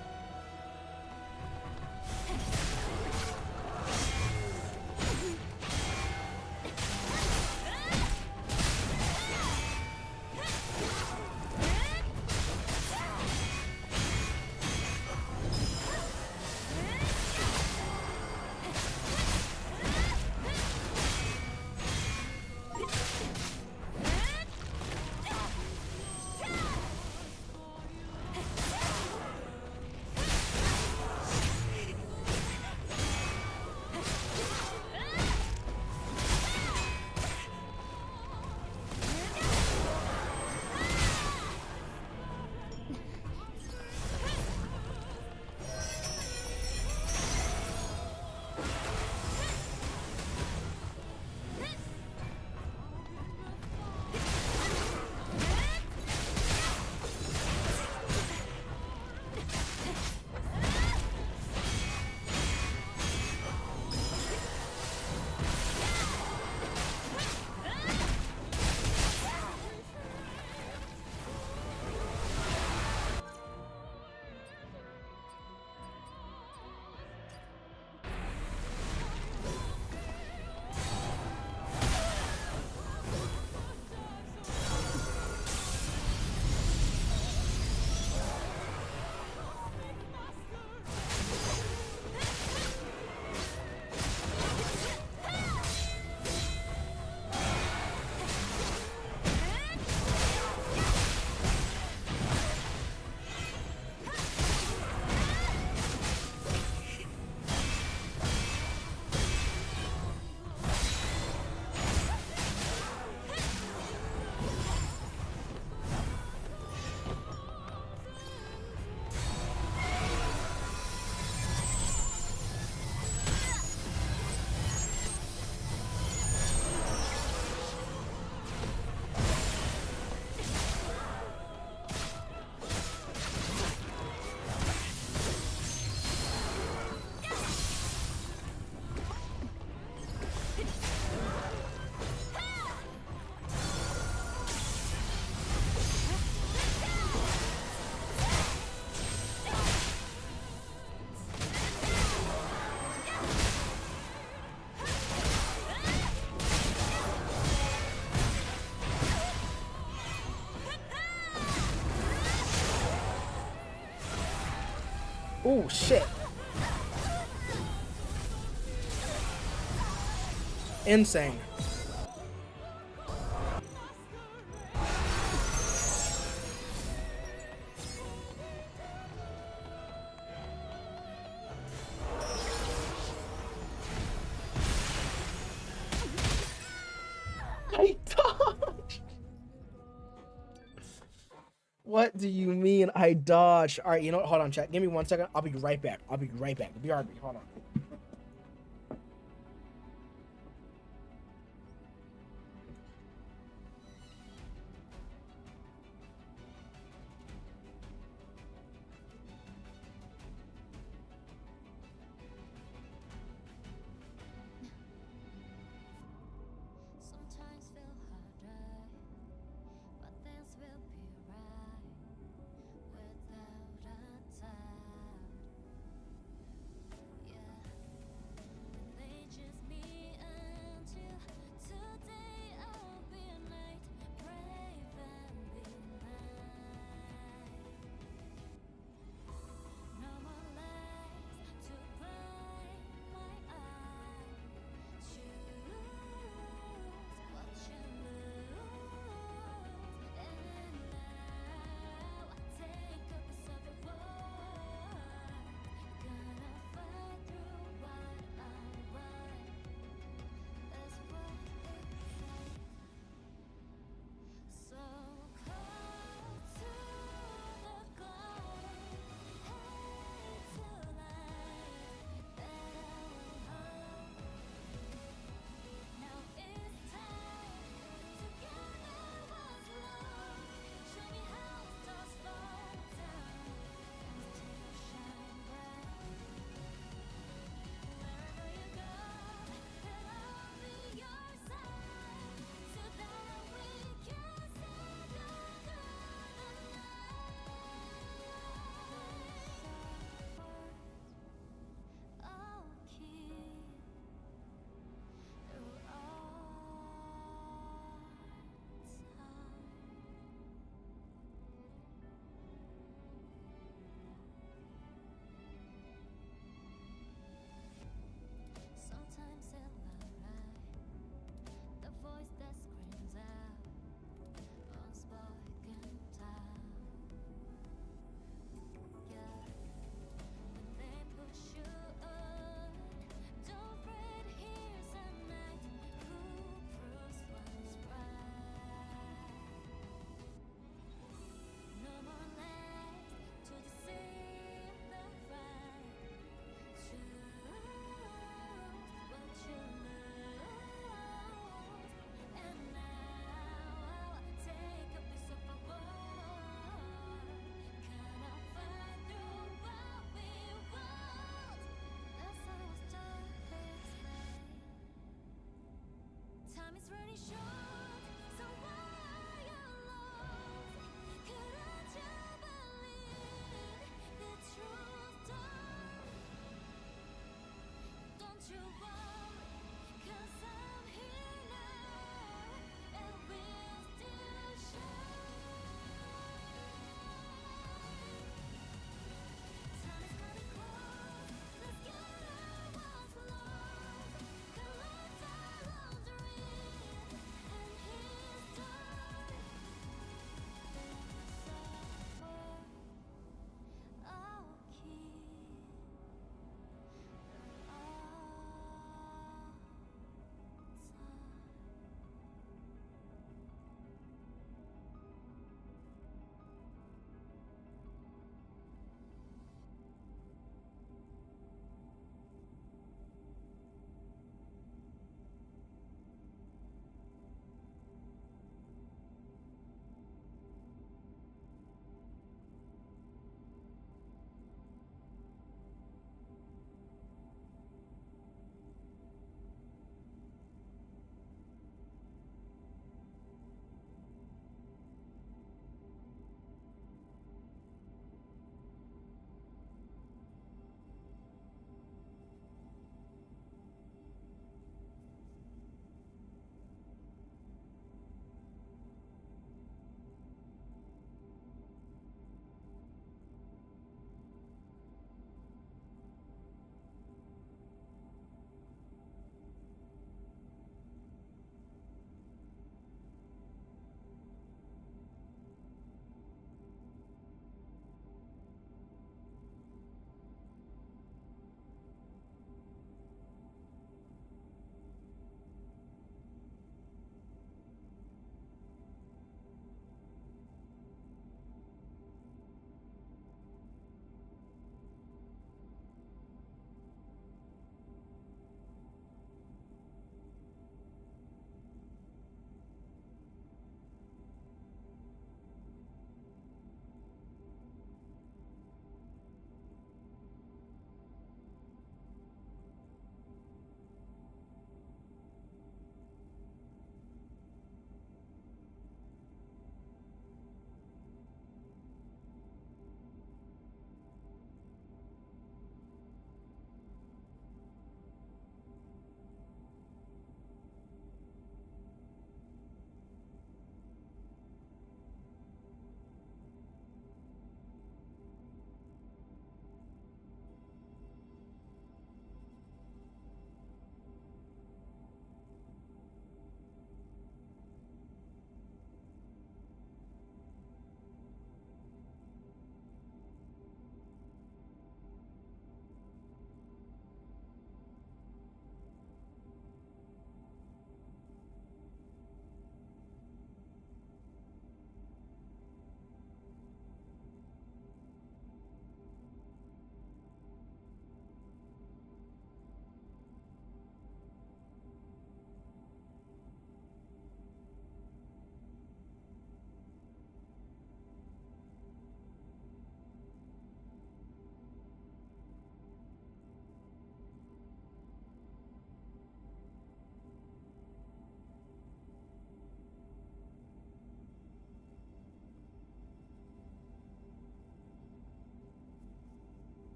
Oh, shit. Insane. I dodged. What do you mean I dodged? All right, you know what? Hold on, chat. Give me 1 second. I'll be right back. I'll be right back. BRB. Hold on.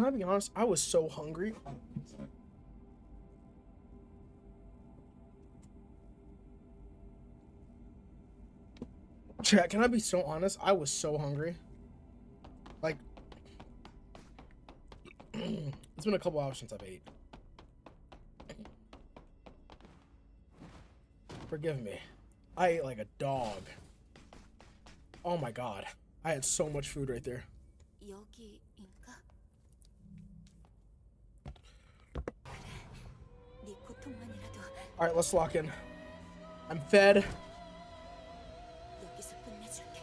Can I be honest? I was so hungry. Chat, can I be so honest? I was so hungry. Like, it's been a couple hours since I've ate. Forgive me. I ate like a dog. Oh my god. I had so much food right there. 여기인가? 네 고통만이라도 Alright, let's lock in. I'm fed. 여기서 끝내줄게.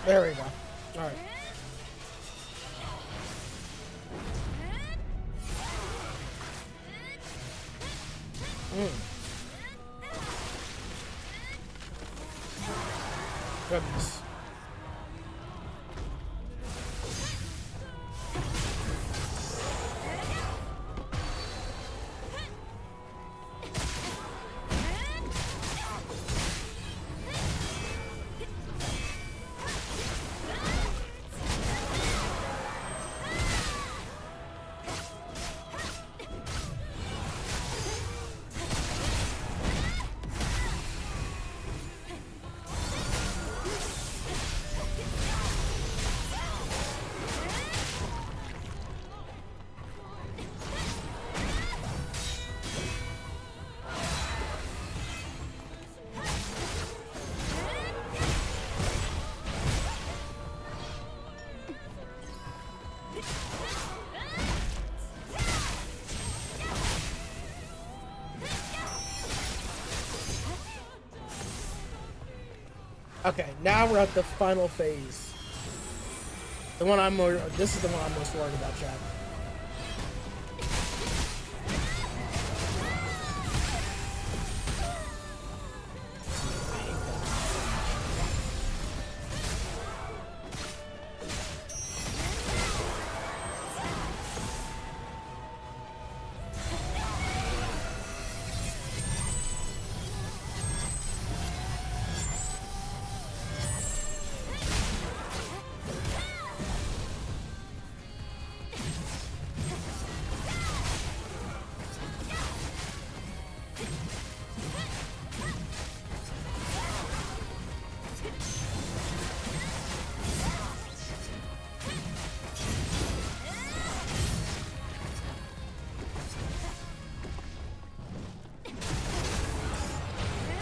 There we go. Alright. Goodness. Okay, now we're at the final phase. The one I'm more. This is the one I'm most worried about, Chad.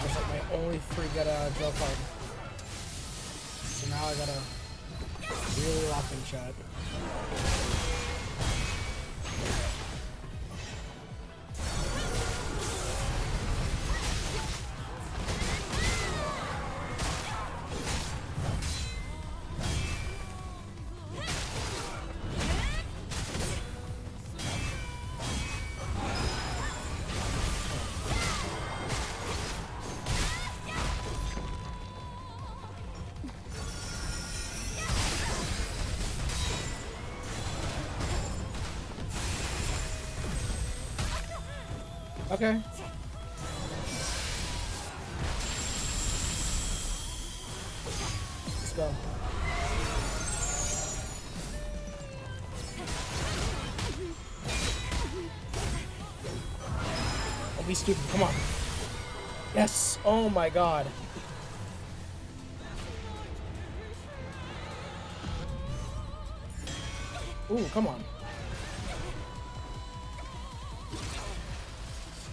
That's like my only free get draw card. So now I gotta really lock in, Chad. Okay. Let's go. Don't be stupid. Come on. Yes. Oh my god. Ooh, come on.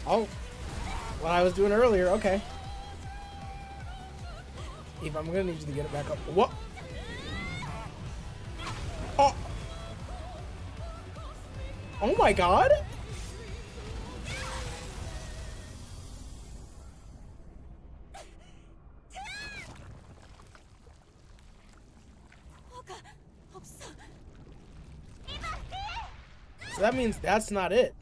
Oh. What I was doing earlier. Okay. Eve, I'm gonna need you to get it back up. What? Oh. Oh my god. 뭐가 없어. So that means that's not it.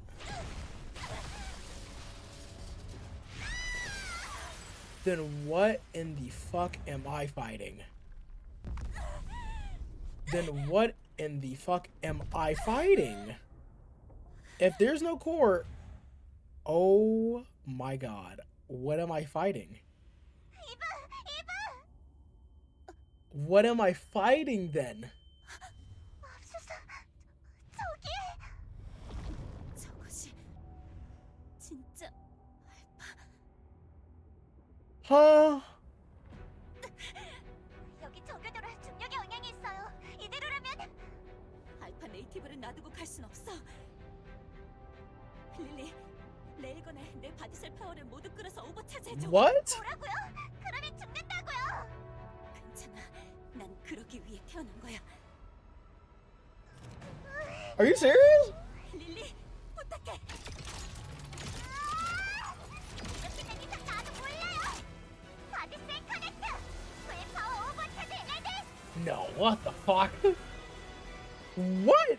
Then what in the fuck am I fighting? Then what in the fuck am I fighting? If there's no core, oh my god, what am I fighting? What am I fighting then? 맙소사, 저기. 저것이 진짜 알파. Huh? 여기 저궤도라 중력의 영향이 있어요. 이대로라면 알파 네이티브를 놔두고 갈 순 없어. 릴리, 레일건에 내 바디셀 파워를 모두 끌어서 오버차지 해줘. What? 뭐라고요? 그러면 죽는다고요. 괜찮아. 난 그러기 위해 태어난 거야. Are you serious? 릴리, 부탁해. 이렇게 된 이상 나도 몰라요. 바디셀 커넥트, 풀파워 오버차지 레디. No, what the fuck? What?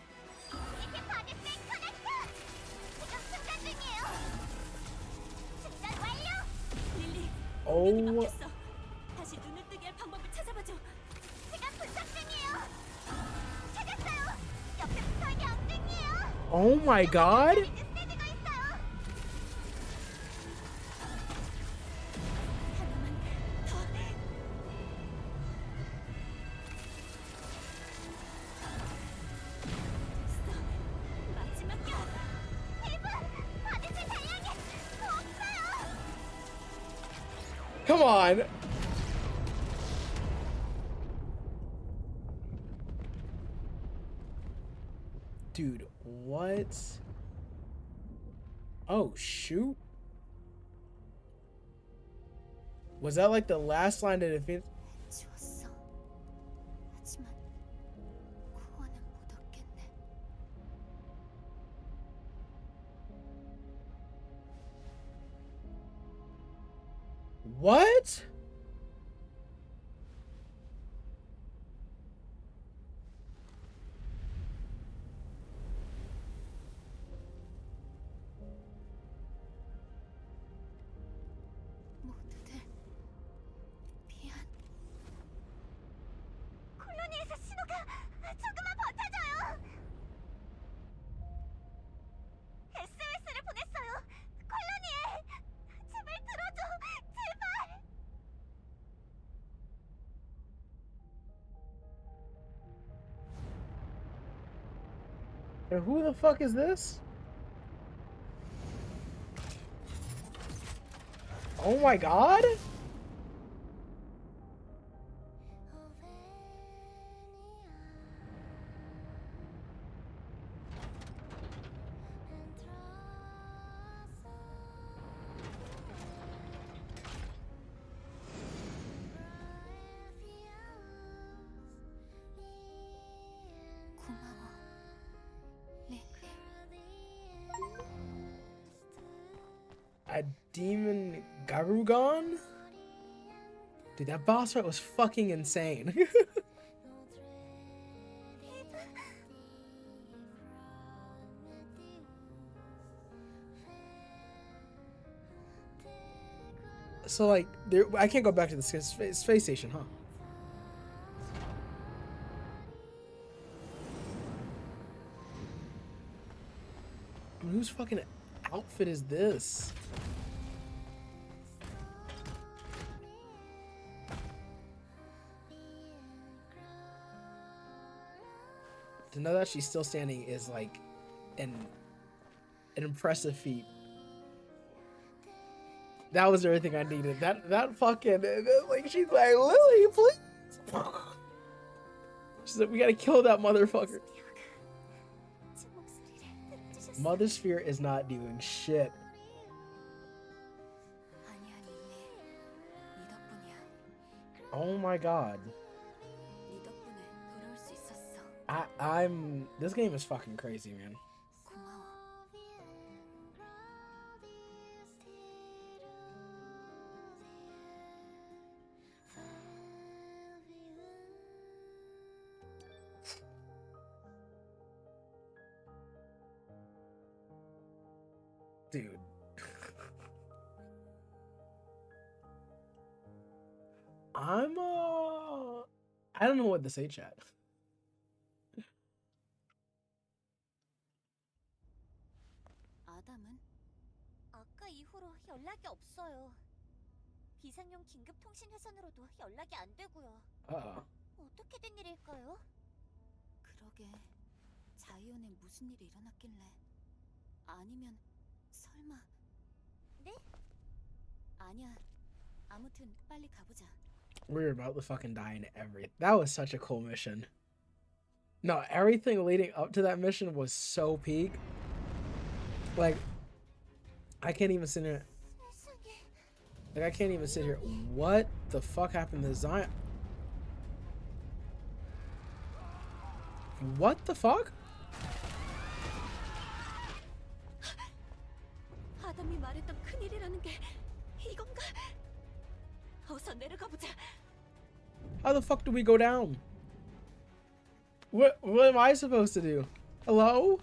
이게 바디셀 커넥트. 지금 충전 중이에요. 충전 완료. 릴리, Oh, 막혔어. 다시 눈을 뜨게 할 방법을 찾아봐줘. 지금 분석 중이에요. 찾았어요. 옆에 붙어있는 엉덩이에요. oh my god. 이제 스테디가 있어요. 하나만 더. 됐어. 마지막이야. 이브, 바디셀 달량이 없어요. Come on. Dude, what? Oh, shoot. Was that like the last line of defense? 지웠어. 하지만 구원은 못 얻겠네. What? 모두들 미안. 콜로니에서 신호가 조금만 버텨줘요. SOS를 보냈어요. 콜로니에 제발 들어줘. 제발. And who the fuck is this? Oh my god? 고마워. 릴리. A demon Garugon? Dude, that boss fight was fucking insane. So like, there, I can't go back to the space station, huh? I mean, who's fucking outfit is this? To know that she's still standing is like an impressive feat. That was everything I needed. That fucking like she's like, Lily, please. She's like, we gotta kill that motherfucker. 제 목소리를 들으셨어요? Mother Sphere is not doing shit. 아니 네 덕분이야. Oh my god. 네 덕분에 돌아올 수 있었어. I'm this game is fucking crazy, man. 고마워. Dude. I don't know what to say, chat. 아담은 아까 이후로 연락이 없어요. 비상용 긴급 통신 회선으로도 연락이 안 되고요. 어떻게 된 일일까요? 그러게 자이온에 무슨 일이 일어났길래 아니면 설마 네? 아니야 아무튼 빨리 가보자. We're about to fucking die in everything. That was such a cool mission. No, everything leading up to that mission was so peak. Like, I can't even sit here. 세상에. Like, I can't even sit here. What the fuck happened to Zion? What the fuck? 아담이 말했던 큰일이라는 게 이건가? 어서 내려가 보자. How the fuck do we go down? What am I supposed to do? Hello?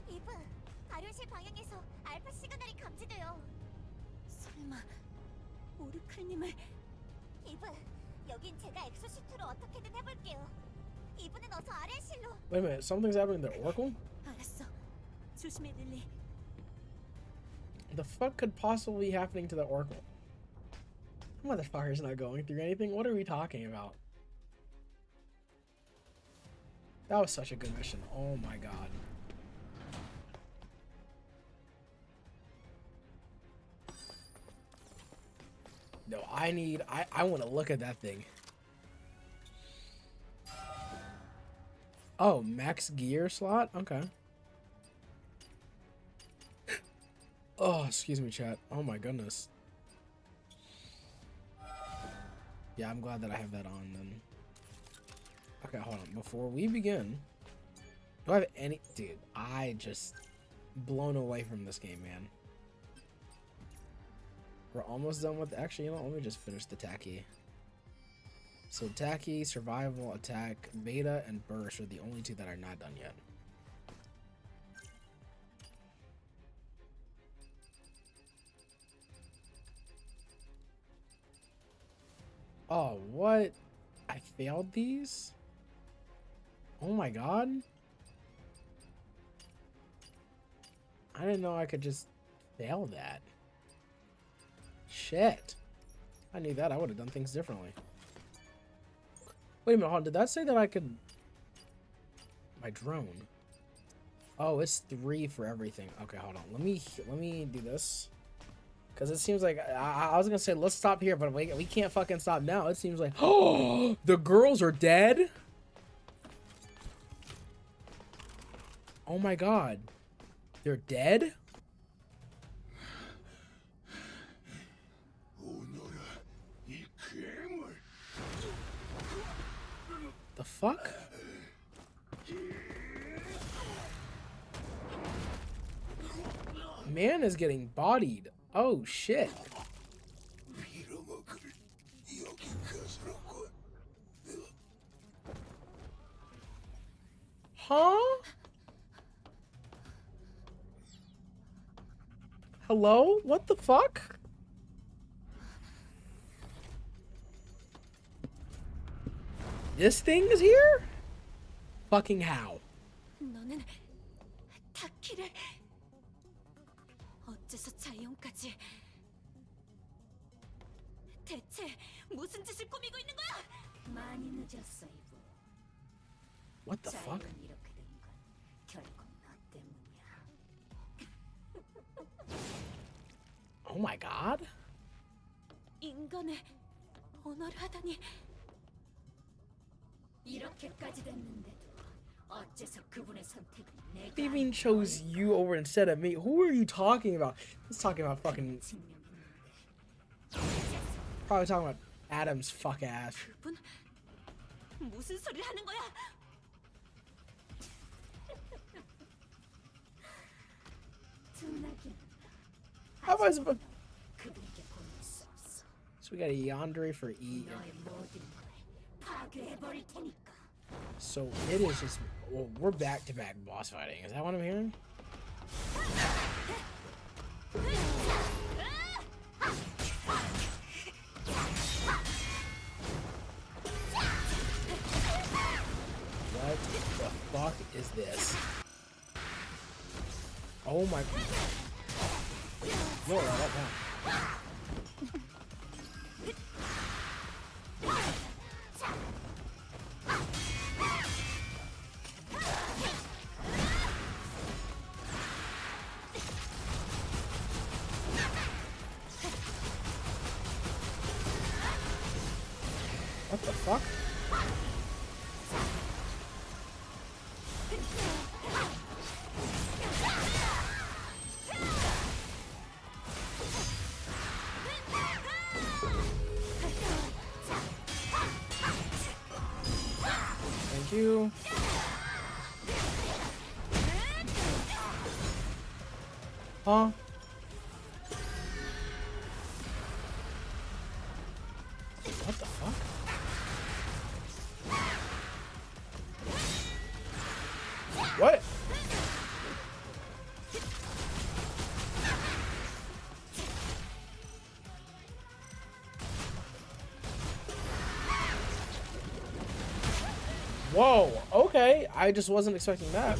이브, 발효실 방향에서 알파 시그널이 감지돼요. 설마 오르클님을 이브, 여긴 제가 엑소시트로 어떻게든 해볼게요. 이브는 어서 아래실로. Wait a minute, something's happening to Oracle? 알았어. 조심해 릴리. The fuck could possibly be happening to the Oracle? Motherfucker's not going through anything. What are we talking about? That was such a good mission. Oh my god. No, I want to look at that thing. Oh, max gear slot? Okay. Oh, excuse me, chat. Oh my goodness. Yeah, I'm glad that I have that on then. Okay, hold on. Before we begin, do I have any... Dude, I just blown away from this game, man. We're almost done with... Actually, you know, let me just finish the Tacky. So Tacky, Survival, Attack, Beta, and Burst are the only two that are not done yet. Oh, what? I failed these? Oh my god. I didn't know I could just fail that. Shit. I knew that. I would have done things differently. Wait a minute, hold on. Did that say that I could... My drone. Oh, it's 3 for everything. Okay, hold on. Let me do this. Because it seems like... I was going to say, let's stop here, but we can't fucking stop now. It seems like... Oh, the girls are dead? Oh my god. They're dead? The fuck? Man is getting bodied. Oh shit. Huh? Hello? What the fuck? This thing is here? fucking how? 너는 타키를 어째서 자이온까지? 대체 무슨 짓을 꾸미고 있는 거야? 많이 늦었어, 이브. What the fuck? 자이언 이렇게 된 건 결국 너 때문이야. Oh my god. 인간의 언어를 하다니. 이렇게까지 됐는데도 어째서 그분의 선택은 내가 Even chose you over instead of me. Who are you talking about? He's talking about fucking. Probably talking about Adam's fuck ass. 그분 무슨 소리를 하는 거야? tun하기는 How am I supposed? 그분에게 보낼 수 없어. So we got a yandere for E. 너의 모든 걸 파괴해버릴 테니까. So it is just. Well, we're back to back boss fighting. Is that what I'm hearing? What the fuck is this? Oh my. No, that down. What the fuck? Thank you. Huh? What the fuck? What? Whoa, okay. I just wasn't expecting that.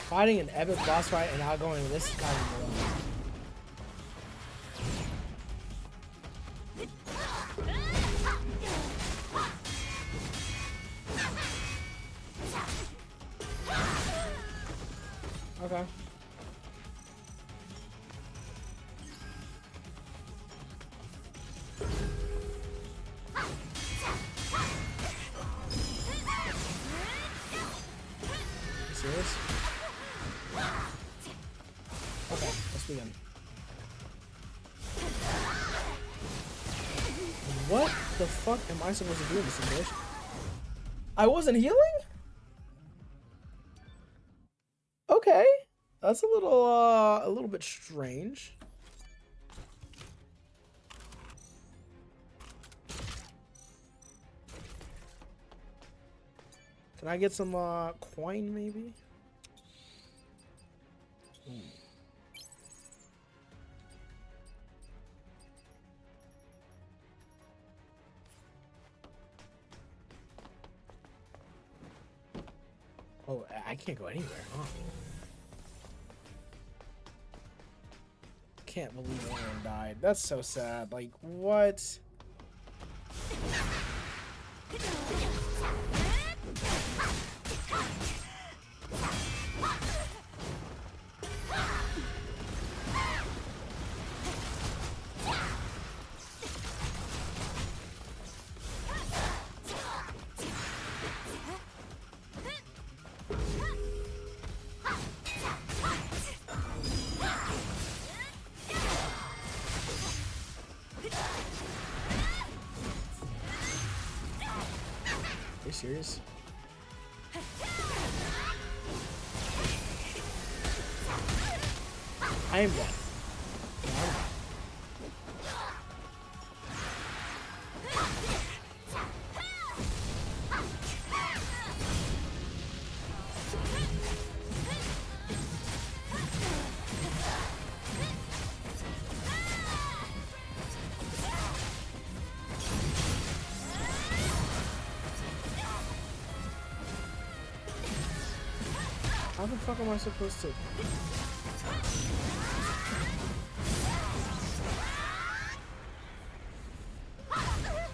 Fighting an epic boss fight and now going this is kind of boring. Okay. You serious? Okay, let's begin. What the fuck am I supposed to do in this situation? I wasn't healing? Okay. That's a little bit strange. Can I get some coin maybe? Oh, I can't go anywhere, huh? Can't believe Aaron died. That's so sad. Like, what? Are you serious? I am dead. No, I'm not. How the fuck am I supposed to?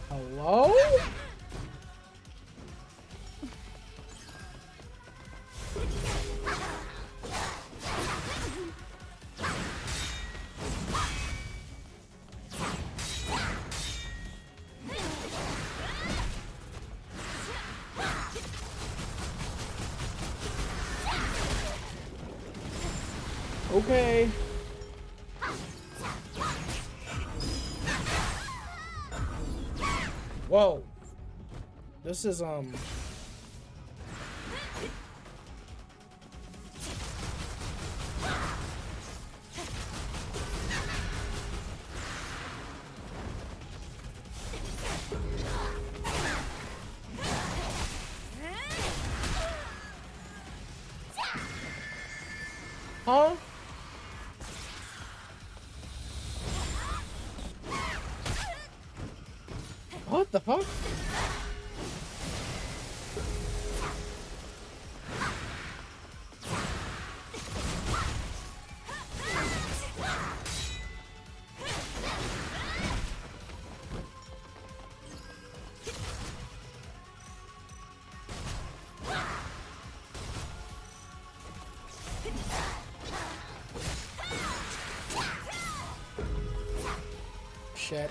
Hello? Okay. Whoa. This is Huh? What the fuck? Shit.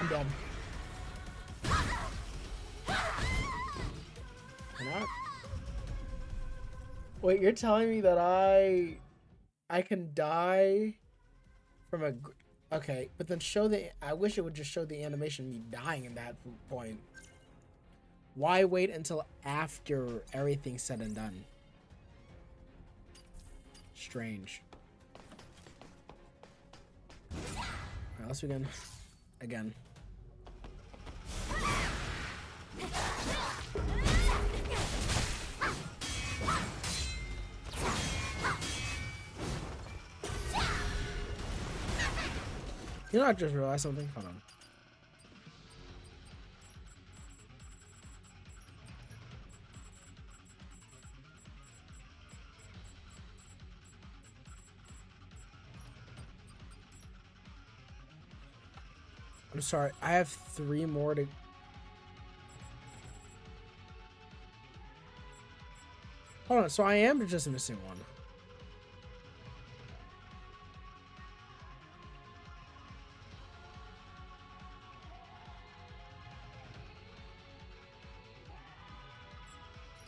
I'm dead. Not. Wait, you're telling me that I can die from a okay, but then show the I wish it would just show the animation of me dying in that point. Why wait until after everything's said and done? Strange. Alright, let's begin again. You know, I just realized something. Hold on. I'm sorry. I have 3 more to. Hold on. So I am just missing one.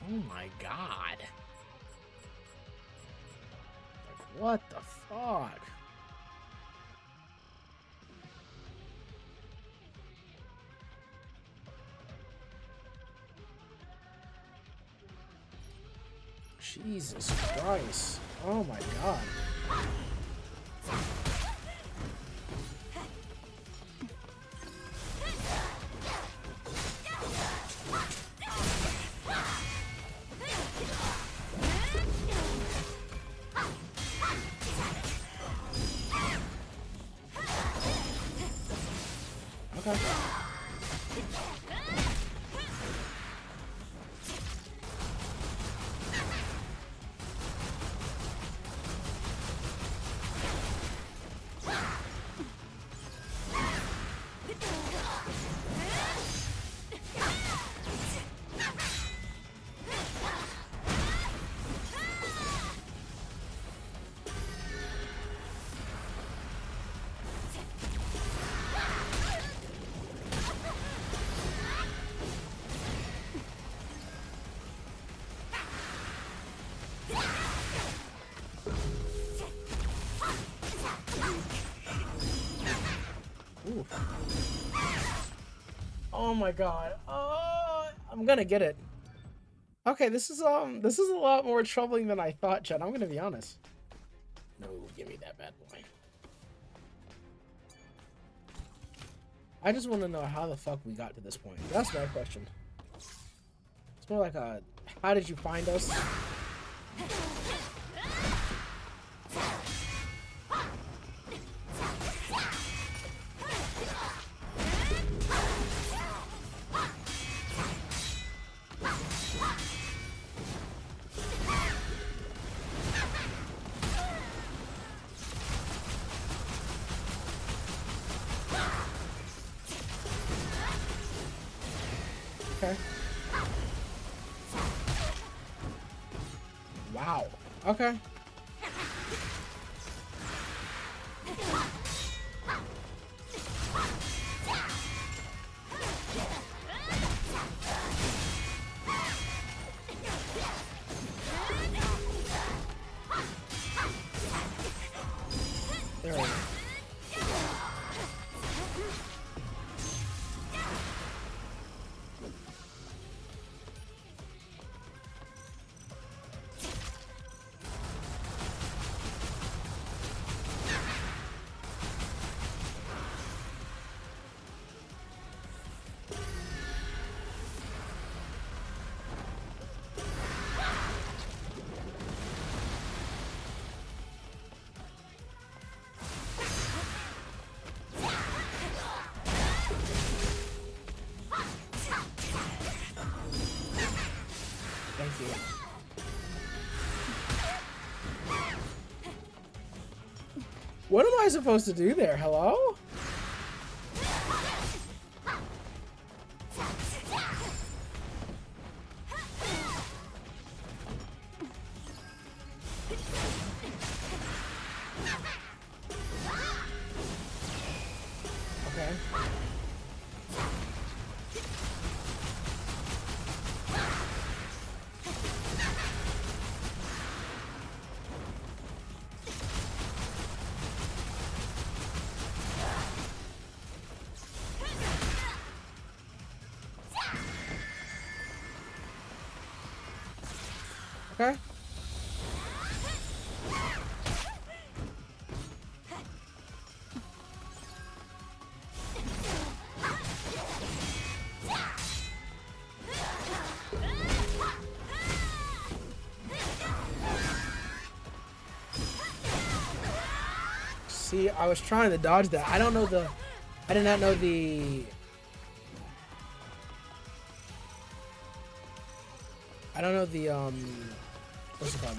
Oh my god. Like, what the fuck? Jesus Christ. Oh my god. Okay. Ooh. Oh my god. I'm gonna get it. Okay, this is a lot more troubling than I thought, Chad. I'm gonna be honest. No, give me that bad boy. I just want to know how the fuck we got to this point. That's my question. It's more like a, how did you find us? Okay. Wow. Okay. There we go. Thank you. What am I supposed to do there? Hello? Okay. Okay. See, I was trying to dodge that. I don't know the... I did not know the... I don't know the, what's it called?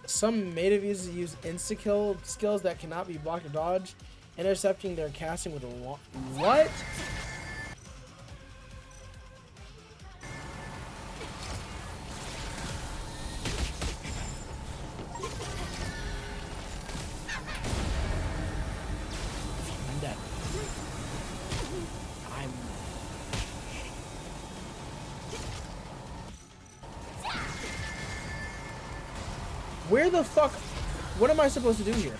Some metavies use insta-kill skills that cannot be blocked or dodged, intercepting their casting with a what? I'm dead. Where the fuck? What am I supposed to do here?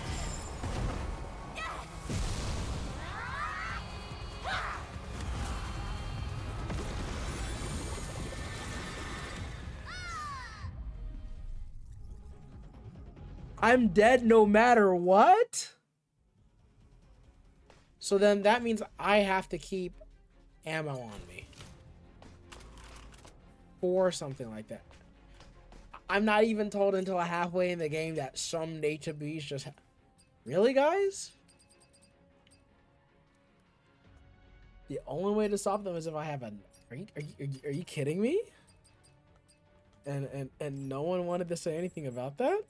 I'm dead no matter what? So then that means I have to keep ammo on me. Or something like that. I'm not even told until halfway in the game that some nature beasts just... Really, guys? The only way to stop them is if I have a... Are you kidding me? And no one wanted to say anything about that?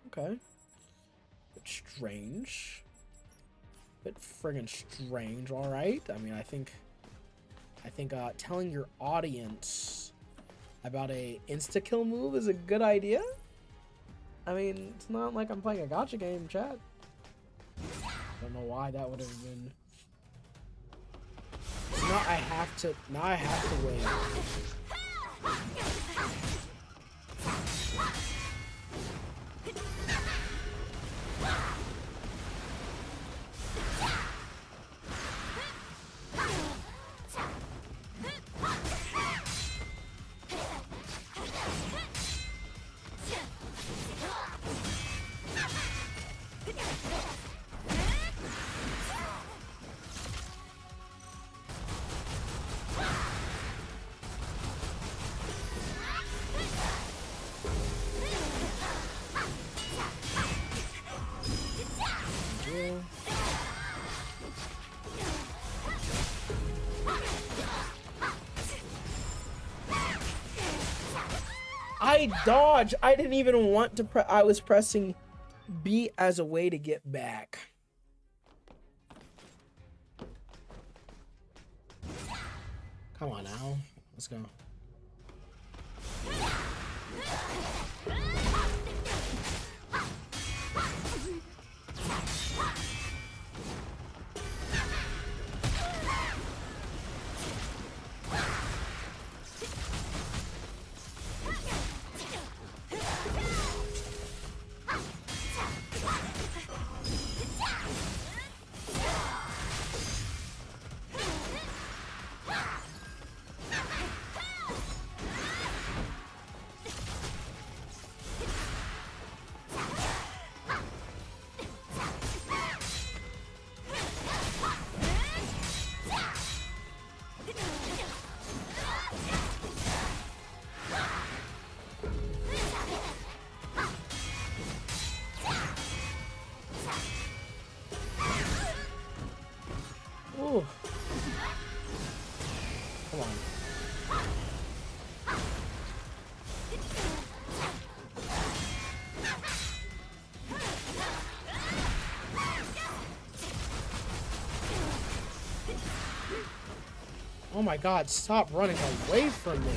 Okay. Bit strange. Bit friggin' strange, alright? I mean, I think telling your audience about a insta-kill move is a good idea. I mean, it's not like I'm playing a gacha game, chat. Don't know why that would have been... So now I have to wait. I dodged. I didn't even want to press. I was pressing B as a way to get back. Come on now. Let's go. Ooh. Come on. Oh my god, stop running away from me.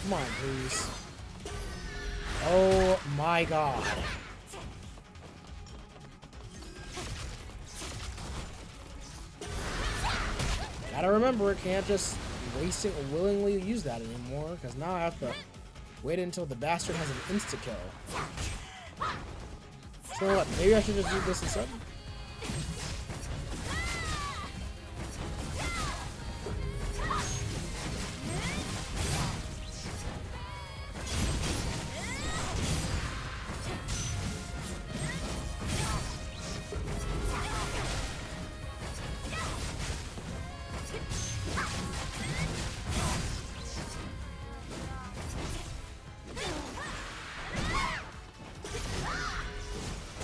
Come on, please. Oh my god. Gotta remember, can't just waste it or willingly use that anymore, because now I have to wait until the bastard has an insta-kill. So what, maybe I should just do this instead?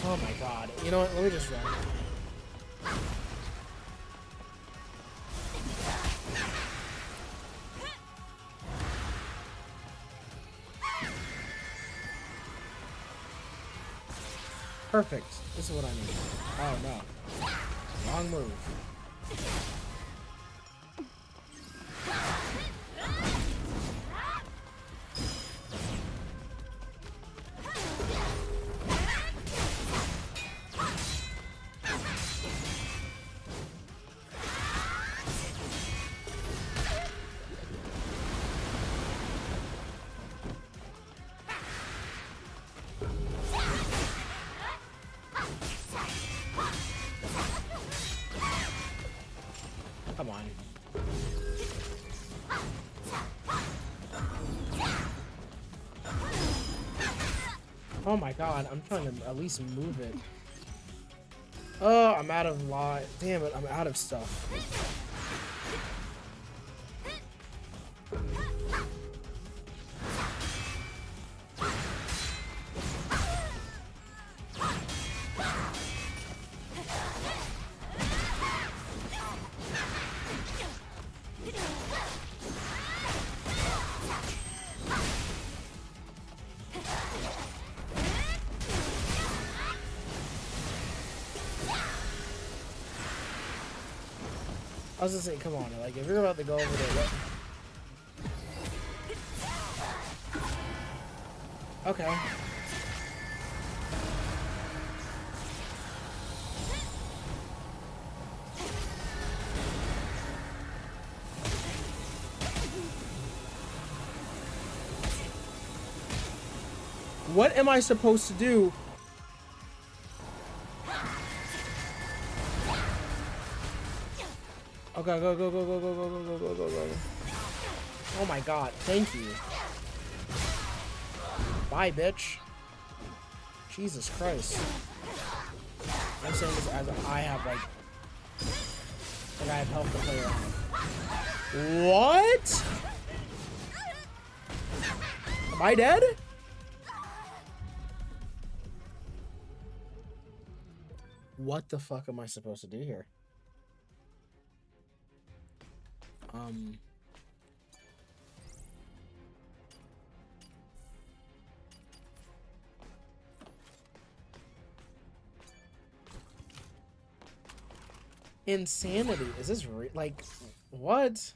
Oh my god. You know what? Let me just run. Perfect. This is what I need. Oh no. Wrong move. Come on. Oh my god, I'm trying to at least move it. Oh, I'm out of life. Damn it, I'm out of stuff. I was just saying, come on, like, if you're about to go over there, what? Okay. What am I supposed to do? Okay, go, go, go, go, go, go, go, go, go, go. Oh my god, thank you. Bye, bitch. Jesus Christ. I'm saying this as I have like I have helped the player on. What? Am I dead? What the fuck am I supposed to do here? Insanity. Is this like what?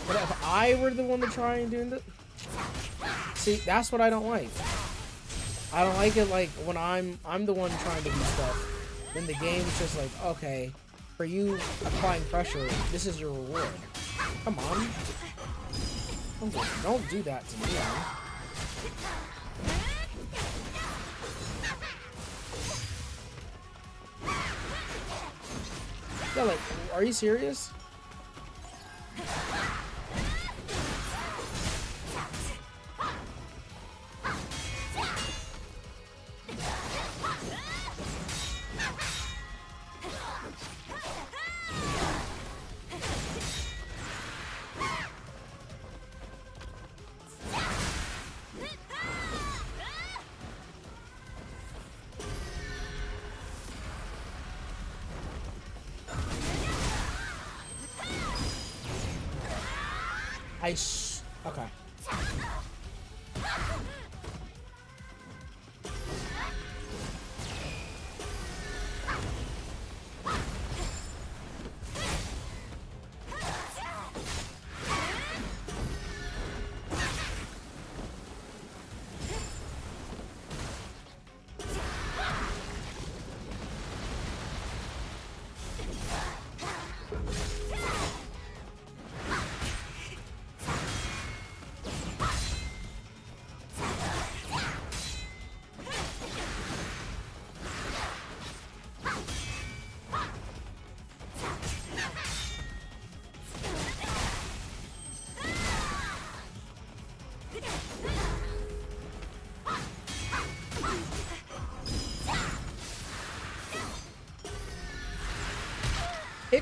But if I were the one to try and do it, see, that's what I don't like. I don't like it like when I'm the one trying to do stuff. Then the game's just like, okay, for you applying pressure, this is your reward. Come on. Don't do that to me. Man. Yeah, like, are you serious? Okay.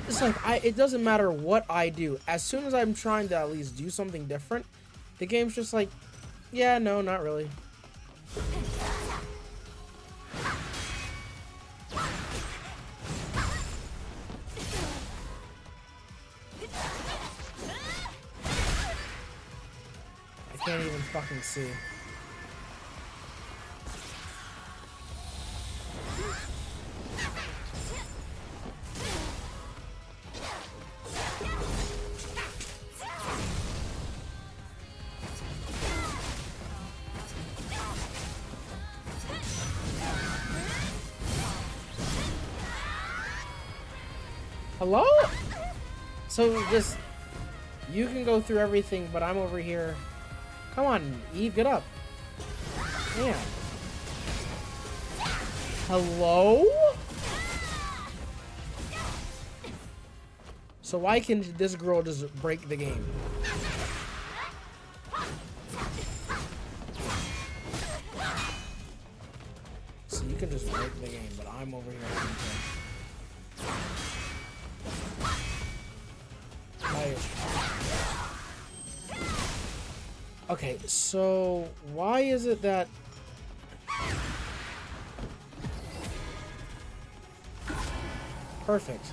It's like it doesn't matter what I do. As soon as I'm trying to at least do something different, the game's just like, yeah, no, not really. I can't even fucking see. Hello? So just, you can go through everything, but I'm over here. Come on, Eve, get up. Damn. Hello? So why can this girl just break the game? So you can just break the game, but I'm over here. Okay, so why is it that perfect?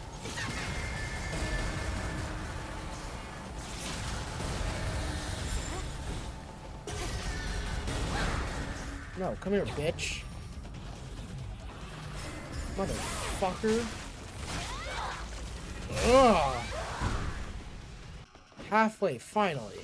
No, come here, bitch. Motherfucker. Ugh. Halfway, finally.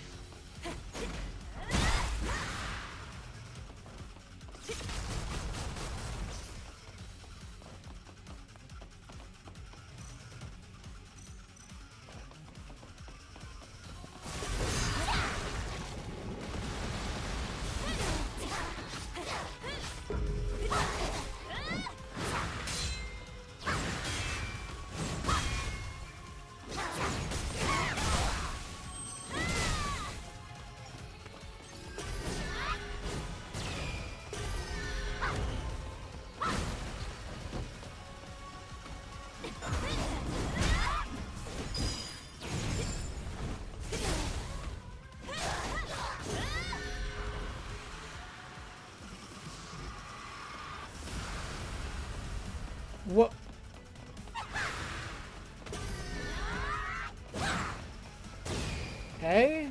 What? Hey?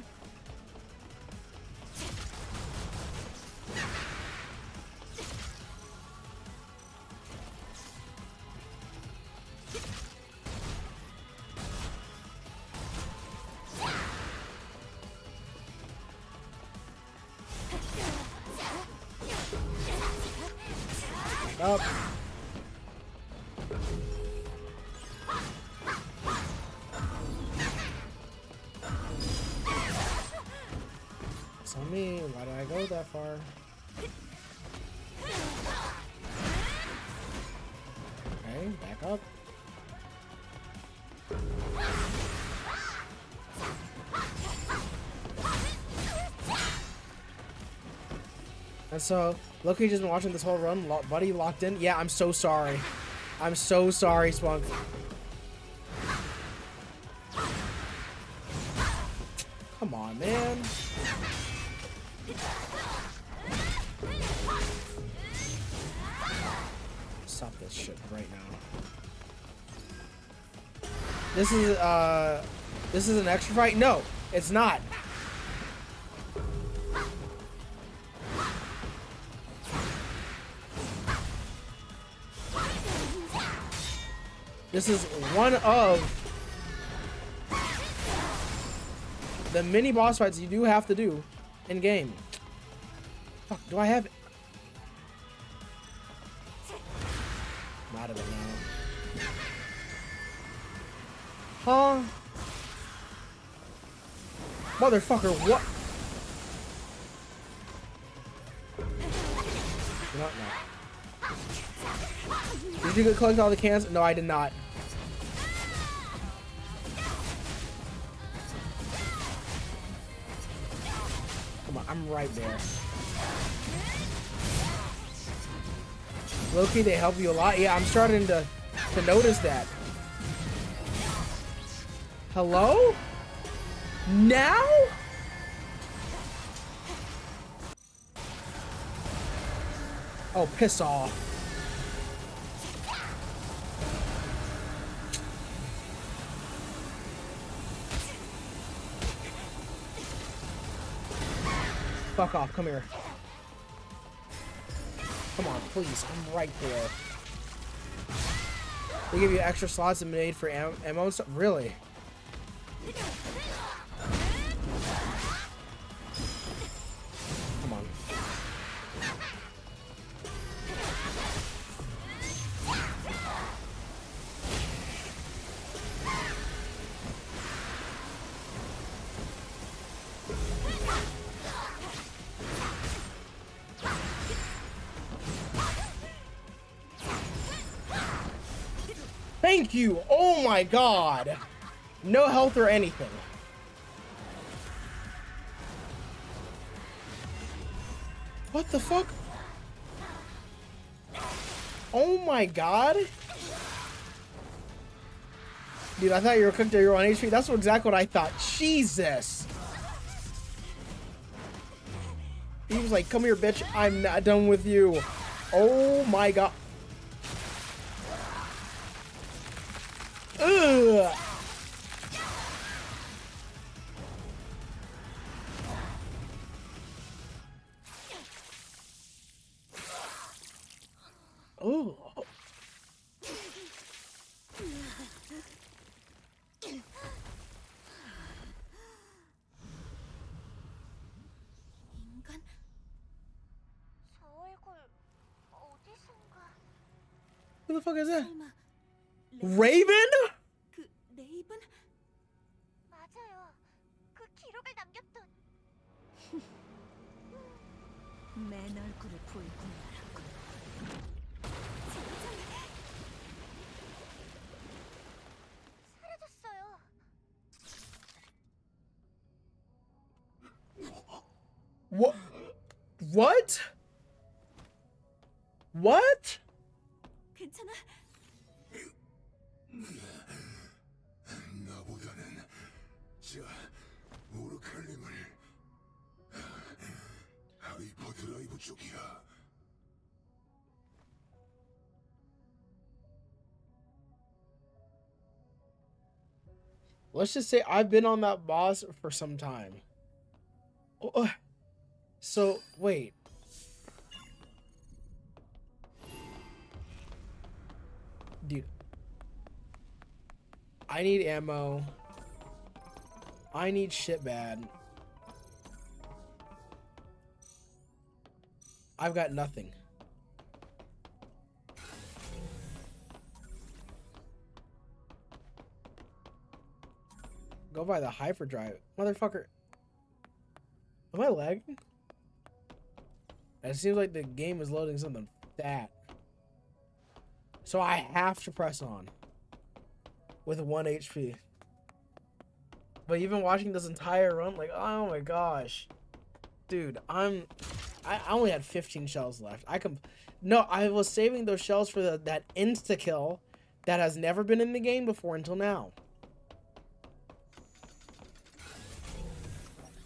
Up. Tell me, why did I go that far? Okay, back up. And so, Loki just been watching this whole run. Buddy locked in. Yeah, I'm so sorry. I'm so sorry, Spunk. Come on, man. Stop this shit right now. This is an extra fight? No, it's not. This is one of the mini boss fights you do have to do in game. Fuck, do I have it? I'm out of it now. Huh? Motherfucker, what? You know what? No. Did you collect all the cans? No, I did not. Come on, I'm right there. Loki, they help you a lot. Yeah, I'm starting to notice that. Hello? Now? Oh, piss off. Fuck off, come here. Come on, please, I'm right there. They give you extra slots and made for ammo and stuff? Really? Come on. Thank you! Oh my god! No health or anything. What the fuck? Oh my god! Dude, I thought you were cooked at your own HP. That's exactly what I thought. Jesus! He was like, come here, bitch. I'm not done with you. Oh my god. Ugh! Oh. 인간? 저 얼굴 어디선가? Who the fuck is that? 설마 Raven? 그 레이븐? 맞아요. 그 기록을 남겼던. 맨 얼굴을 보이구나. 사라졌어요. What? What? What? 괜찮아? 나보다는 자 오르칼림을 하이퍼 드라이브 쪽이야. Let's just say I've been on that boss for some time. Oh, so, wait. Dude. I need ammo. I need shit bad. I've got nothing. Go by the hyperdrive. Motherfucker. Am I lagging? It seems like the game is loading something fat. So I have to press on. With 1 HP. But even watching this entire run, like, oh my gosh. Dude, I only had 15 shells left. No, I was saving those shells for that insta-kill that has never been in the game before until now.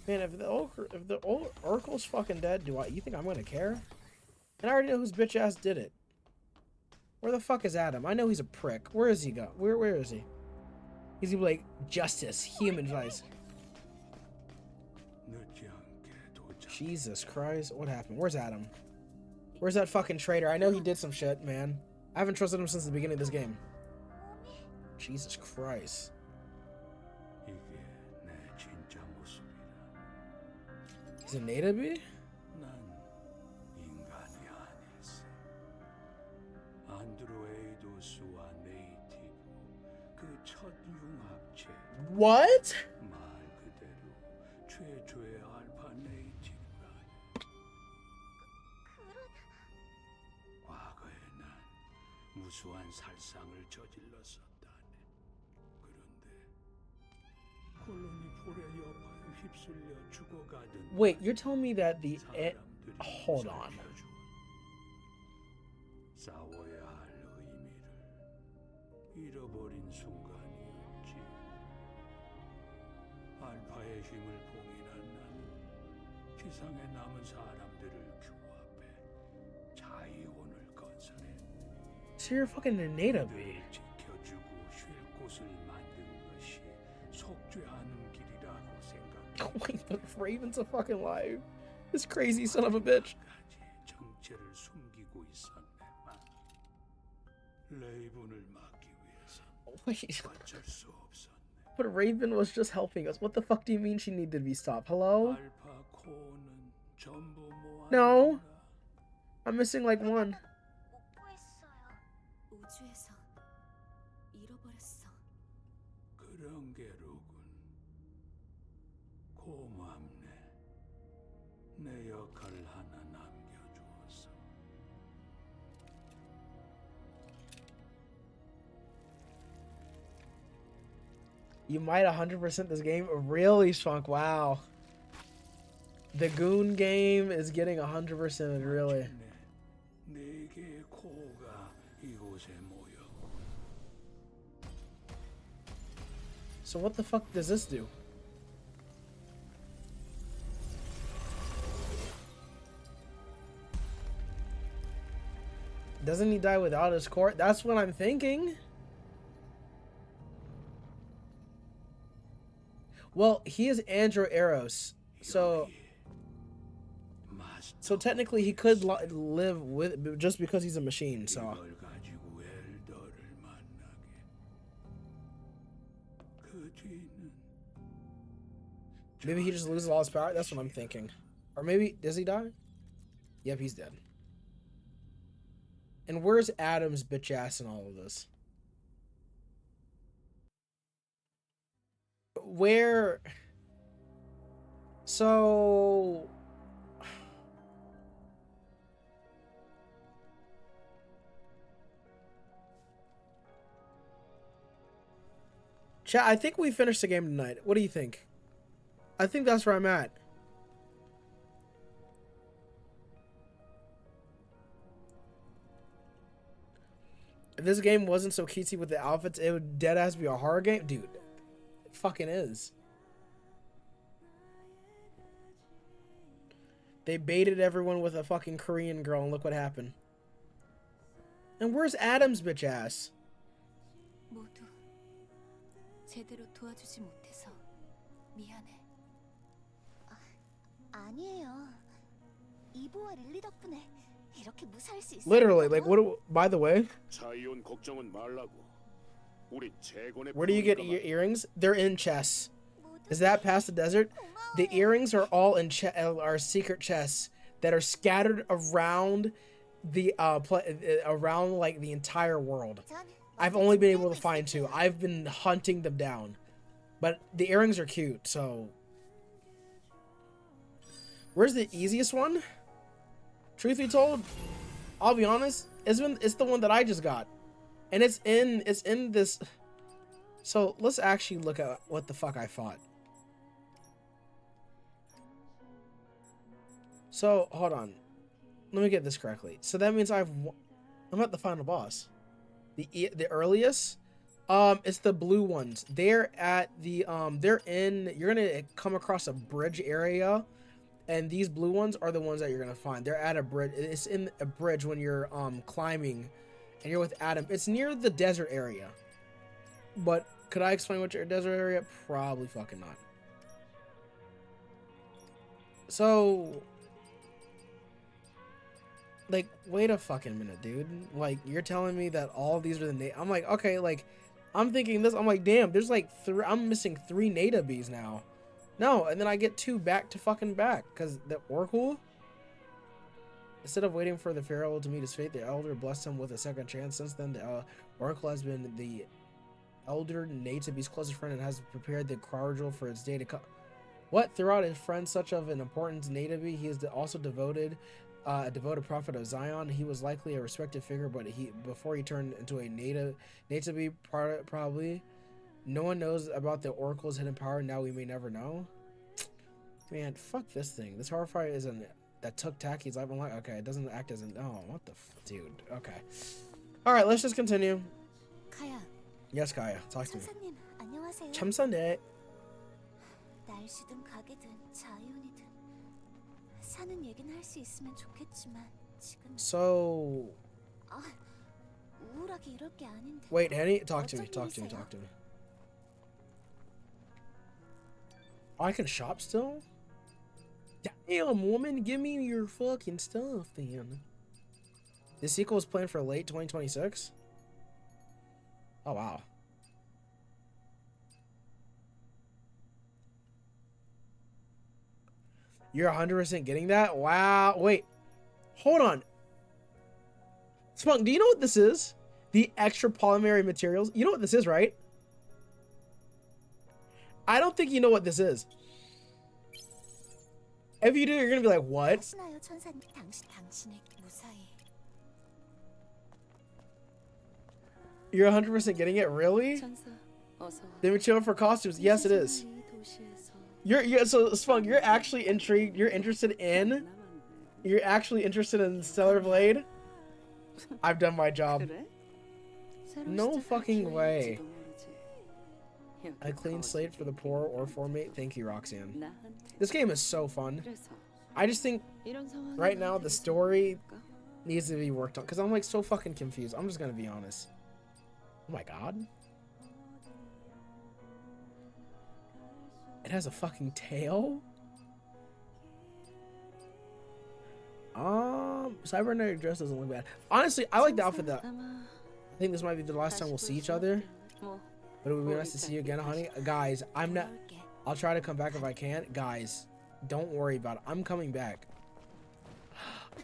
Man, if the old Urkel's fucking dead, you think I'm gonna care? And I already know whose bitch ass did it. Where the fuck is Adam? I know he's a prick. Where is he go? Where is he? He's gonna be like, justice, human advice. Jesus Christ, what happened? Where's Adam? Where's that fucking traitor? I know he did some shit, man. I haven't trusted him since the beginning of this game. Jesus Christ. He's a native? What? 무수한 살상을 저질렀었다네. 그런데 콜론이 볼의 여파에 휩쓸려 죽어가던 Wait, you're telling me that the 사람들이 hold on. 살펴줘. 싸워야 할 의미를 잃어버린 순간이었지. 알파의 힘을 봉인한 나는 지상에 남은 사람들을 규합해 자이온을 건설해. So you're fucking a native. 지켜주고 쉴 곳을 만든 것이 속죄하는 길이라고 생각해. Wait, but Raven's a fucking live. This crazy son of a bitch. 정체를 숨기고 있었네만 레이븐을 막기 위해서 Wait, 어쩔 수 없었네. but Raven was just helping us. What the fuck do you mean she needed to be stopped? Hello? 알파 코어는 전부 모아. No. I'm missing like one. 못 구했어요. 우주에서 잃어버렸어. 그런 게로군. 고맙네. 내 역할을 하나 남겨주어서. You might 100% this game. Really, Shunk. Wow. The Goon game is getting 100%, really. 네 개의 코어가 이곳에 모여. So what the fuck does this do? Doesn't he die without his core? That's what I'm thinking. Well, he is Andro Eros, so technically he could live with just because he's a machine. So 이걸 가지고 엘더를 만나게. 그 뒤는 maybe he just loses all his power. That's what I'm thinking. Or maybe does he die? Yep, he's dead. And where's Adam's bitch ass in all of this? Where? So chat, I think we finished the game tonight. What do you think? I think that's where I'm at. If this game wasn't so cutesy with the outfits, it would deadass be a horror game. Dude, it fucking is. They baited everyone with a fucking Korean girl, and look what happened. And where's Adam's bitch ass? 모두 제대로 도와주지 못해서 미안해. 아니에요. 이보와 릴리 덕분에 이렇게 무사할 수 있어요. Literally, like, what? By the way, 자이온 걱정은 말라고. 우린 재건의 where do you get earrings? They're in chests. Is that past the desert? The earrings are all in are secret chests that are scattered around the around like the entire world. I've only been able to find 2. I've been hunting them down, but the earrings are cute. So, where's the easiest one? Truth be told, I'll be honest, it's the one that I just got, and it's in this. So let's actually look at what the fuck I fought. So hold on, let me get this correctly. So that means I'm at the final boss. The earliest, it's the blue ones. They're at the they're in. You're gonna come across a bridge area. And these blue ones are the ones that you're gonna find. They're at a bridge. It's in a bridge when you're climbing, and you're with Adam. It's near the desert area. But could I explain what your desert area? Probably fucking not. So, like, wait a fucking minute, dude. Like, you're telling me that all of these are the I'm like, okay, like, I'm thinking this. I'm like, damn. There's like I'm missing 3 Nada bees now. No, and then I get 2 back to fucking back, because the Oracle, instead of waiting for the Pharaoh to meet his fate, the Elder blessed him with a second chance. Since then, the Oracle has been the Elder Natabee's closest friend and has prepared the cordial for its day to come. What? Throughout his friends such of an importance, Natabee, he is also a devoted prophet of Zion. He was likely a respected figure, but before he turned into a Natabee, probably. No one knows about the Oracle's hidden power. Now we may never know. Man, fuck this thing. This horrifier isn't that took Taki's life. I'm like, okay, it doesn't act as an. Oh, what the dude? Okay. All right, let's just continue. 카야. Yes, Kaya. Talk to me. 천사님, 안녕하세요. 참사네. 날씨든 가게든 자이온이든 사는 얘기는 할 수 있으면 좋겠지만 지금 So. 우울하게 이럴 게 아닌데. Wait, Henny, talk to me. Talk to me. Talk to me. Oh, I can shop still? Damn, woman, give me your fucking stuff then. The sequel is planned for late 2026? Oh, wow. You're 100% getting that? Wow. Wait. Hold on. Spunk, do you know what this is? The extra polymeric materials? You know what this is, right? I don't think you know what this is. If you do, you're gonna be like, what? 하시나요, 천사님? 당신의 무사히. You're 100% getting it? Really? The material for costumes? Yes, it is. So Spunk, you're actually intrigued. You're actually interested in Stellar Blade? I've done my job. No fucking way. A clean slate for the poor or for me. Thank you, Roxanne. This game is so fun. I just think right now the story needs to be worked on, because I'm like so fucking confused. I'm just gonna be honest. Oh my god. It has a fucking tail? Cybernetic dress doesn't look bad. Honestly, I like the outfit that. I think this might be the last time we'll see each other. But it would be nice to see you again, honey. Guys, I'm not. I'll try to come back if I can. Guys, don't worry about it. I'm coming back.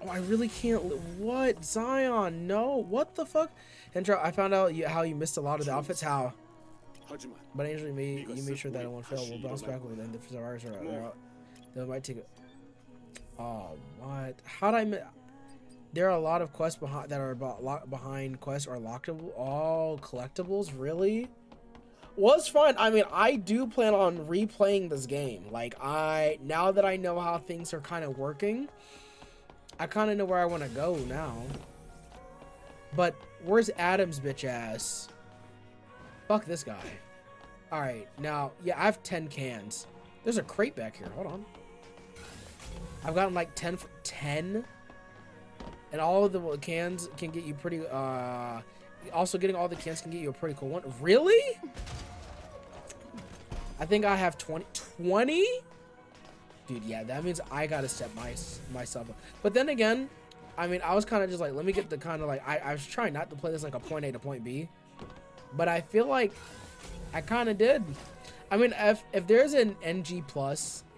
Oh, I really can't. What? Zion? No. What the fuck? Hendra, I found out how you missed a lot of the outfits. How? But Angel, you made sure that it won't fail. We'll bounce back with it. The survivors are. They might take it. Oh, what? How'd I miss? There are a lot of quests behind that are behind quests or lockable. Oh, collectibles? Really? Well, it's fun. I mean, I do plan on replaying this game. Like, now that I know how things are kind of working, I kind of know where I want to go now. But where's Adam's bitch ass? Fuck this guy. All right, now, yeah, I have 10 cans. There's a crate back here. Hold on. I've gotten like 10 for 10. And all of the cans can get you pretty, also getting all the cans can get you a pretty cool one. Really? I think I have 20. 20? Dude, yeah, that means I gotta step myself up. But then again, I mean, I was kind of just like, let me get the kind of like, I was trying not to play this like a point A to point B. But I feel like I kind of did. I mean, if there's an NG+,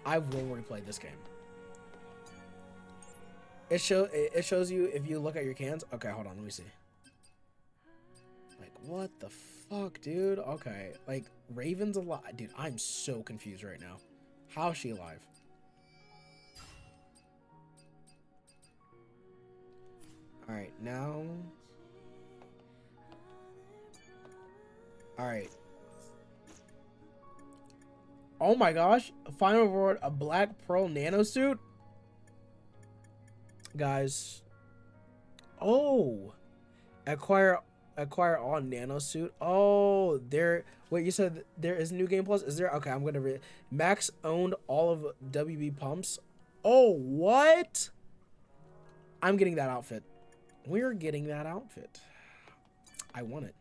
I will replay this game. It shows you if you look at your cans. Okay, hold on, let me see. Like, what the fuck, dude? Okay, like, Raven's alive. Dude, I'm so confused right now. How is she alive? Alright, now... Alright. Oh my gosh. Final reward, a Black Pearl nano suit? Guys. Oh. Acquire all nano suit. Oh, there. Wait, you said there is New Game Plus? Is there? Okay, I'm gonna read. Max owned all of WB pumps. Oh, what? I'm getting that outfit. We're getting that outfit. I want it.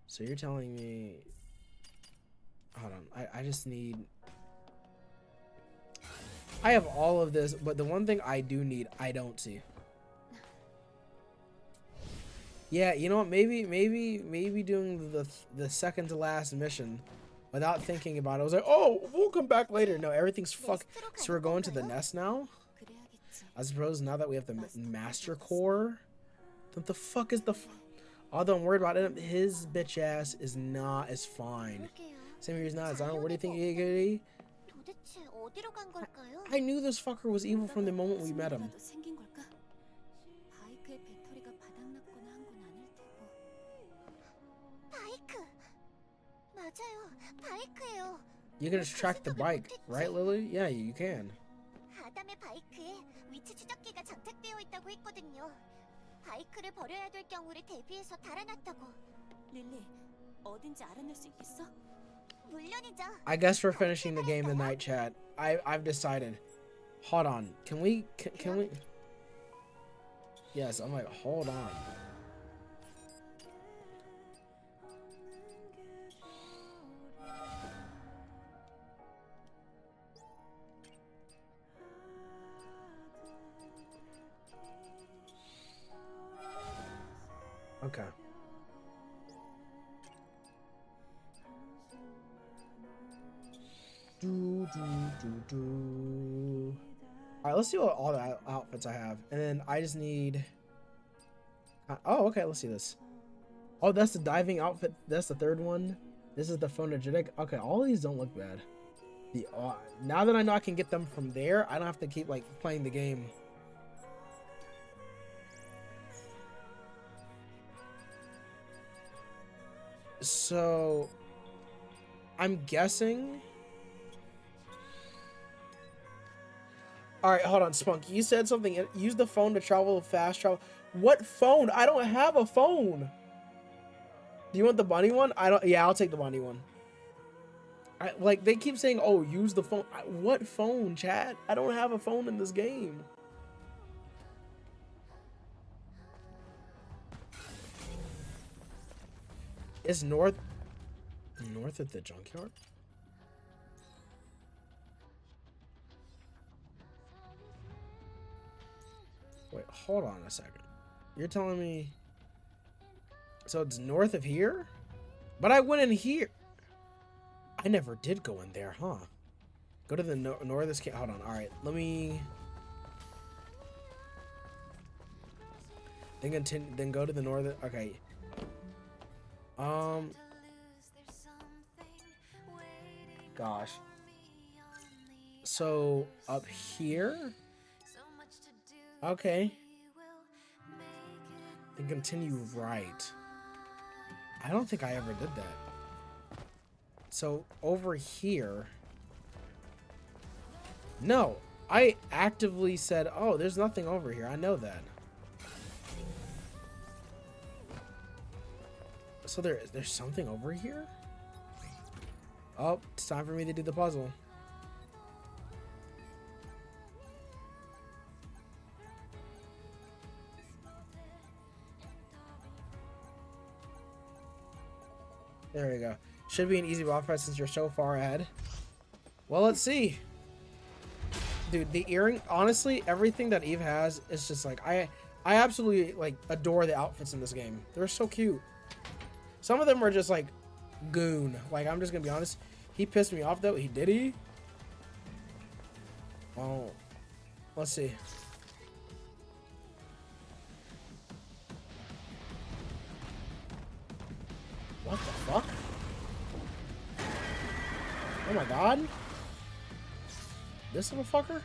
So you're telling me... Hold on. I just need... I have all of this, but the one thing I do need, I don't see. Yeah, you know what? Maybe doing the second to last mission without thinking about it. I was like, oh, we'll come back later. No, everything's fuck. So we're going to the nest now? I suppose now that we have the master core. What the fuck is the... Although I'm worried about it, his bitch ass is not as fine. Same here, he's not as I don't. What do you think, Iggy? I knew this fucker was evil from the moment we met him. You can just track the bike, right, Lily? Yeah, you can. 아담의 바이크에 위치 추적기가 장착되어 있다고 했거든요. 바이크를 버려야 될 경우를 대비해서 달아놨다고. 릴리, 어딘지 알아낼 수 있겠어? 물론이죠. I guess we're finishing the game tonight, chat. I've decided. Hold on. Can we? Yes, I'm like, hold on. Okay. Alright, let's see what all the outfits I have. And then I just need... oh, okay, let's see this. Oh, that's the diving outfit. That's the third one. This is the phonogenetic. Okay, all of these don't look bad. Now that I know I can get them from there, I don't have to keep, like, playing the game. So... I'm guessing... Alright, hold on, Spunk. You said something. Use the phone to travel fast travel. What phone? I don't have a phone. Do you want the bunny one? Yeah, I'll take the bunny one. Like, they keep saying, oh, use the phone. What phone, chat? I don't have a phone in this game. Is north at the junkyard? Wait, hold on a second. You're telling me... So it's north of here? But I went in here. I never did go in there, huh? Go to the northern... Hold on, alright. Let me... Then go to the northern... Okay. Gosh. So, up here? Okay. Then continue right. I don't think I ever did that. So, over here... No. I actively said, oh, there's nothing over here. I know that. So there's something over here? Oh, it's time for me to do the puzzle. There we go. Should be an easy boss fight since you're so far ahead. Well, let's see. Dude, the earring, honestly, everything that Eve has is just like, I absolutely like adore the outfits in this game. They're so cute. Some of them are just like goon. Like, I'm just gonna be honest. He pissed me off though. Did he? Oh, let's see. What the fuck? Oh my god. This little fucker?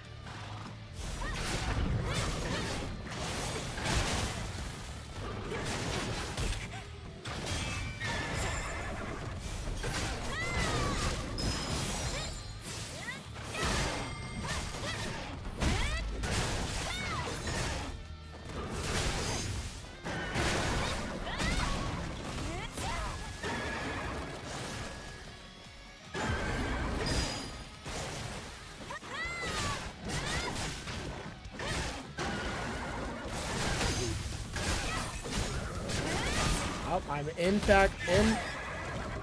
Oh, I'm in fact in.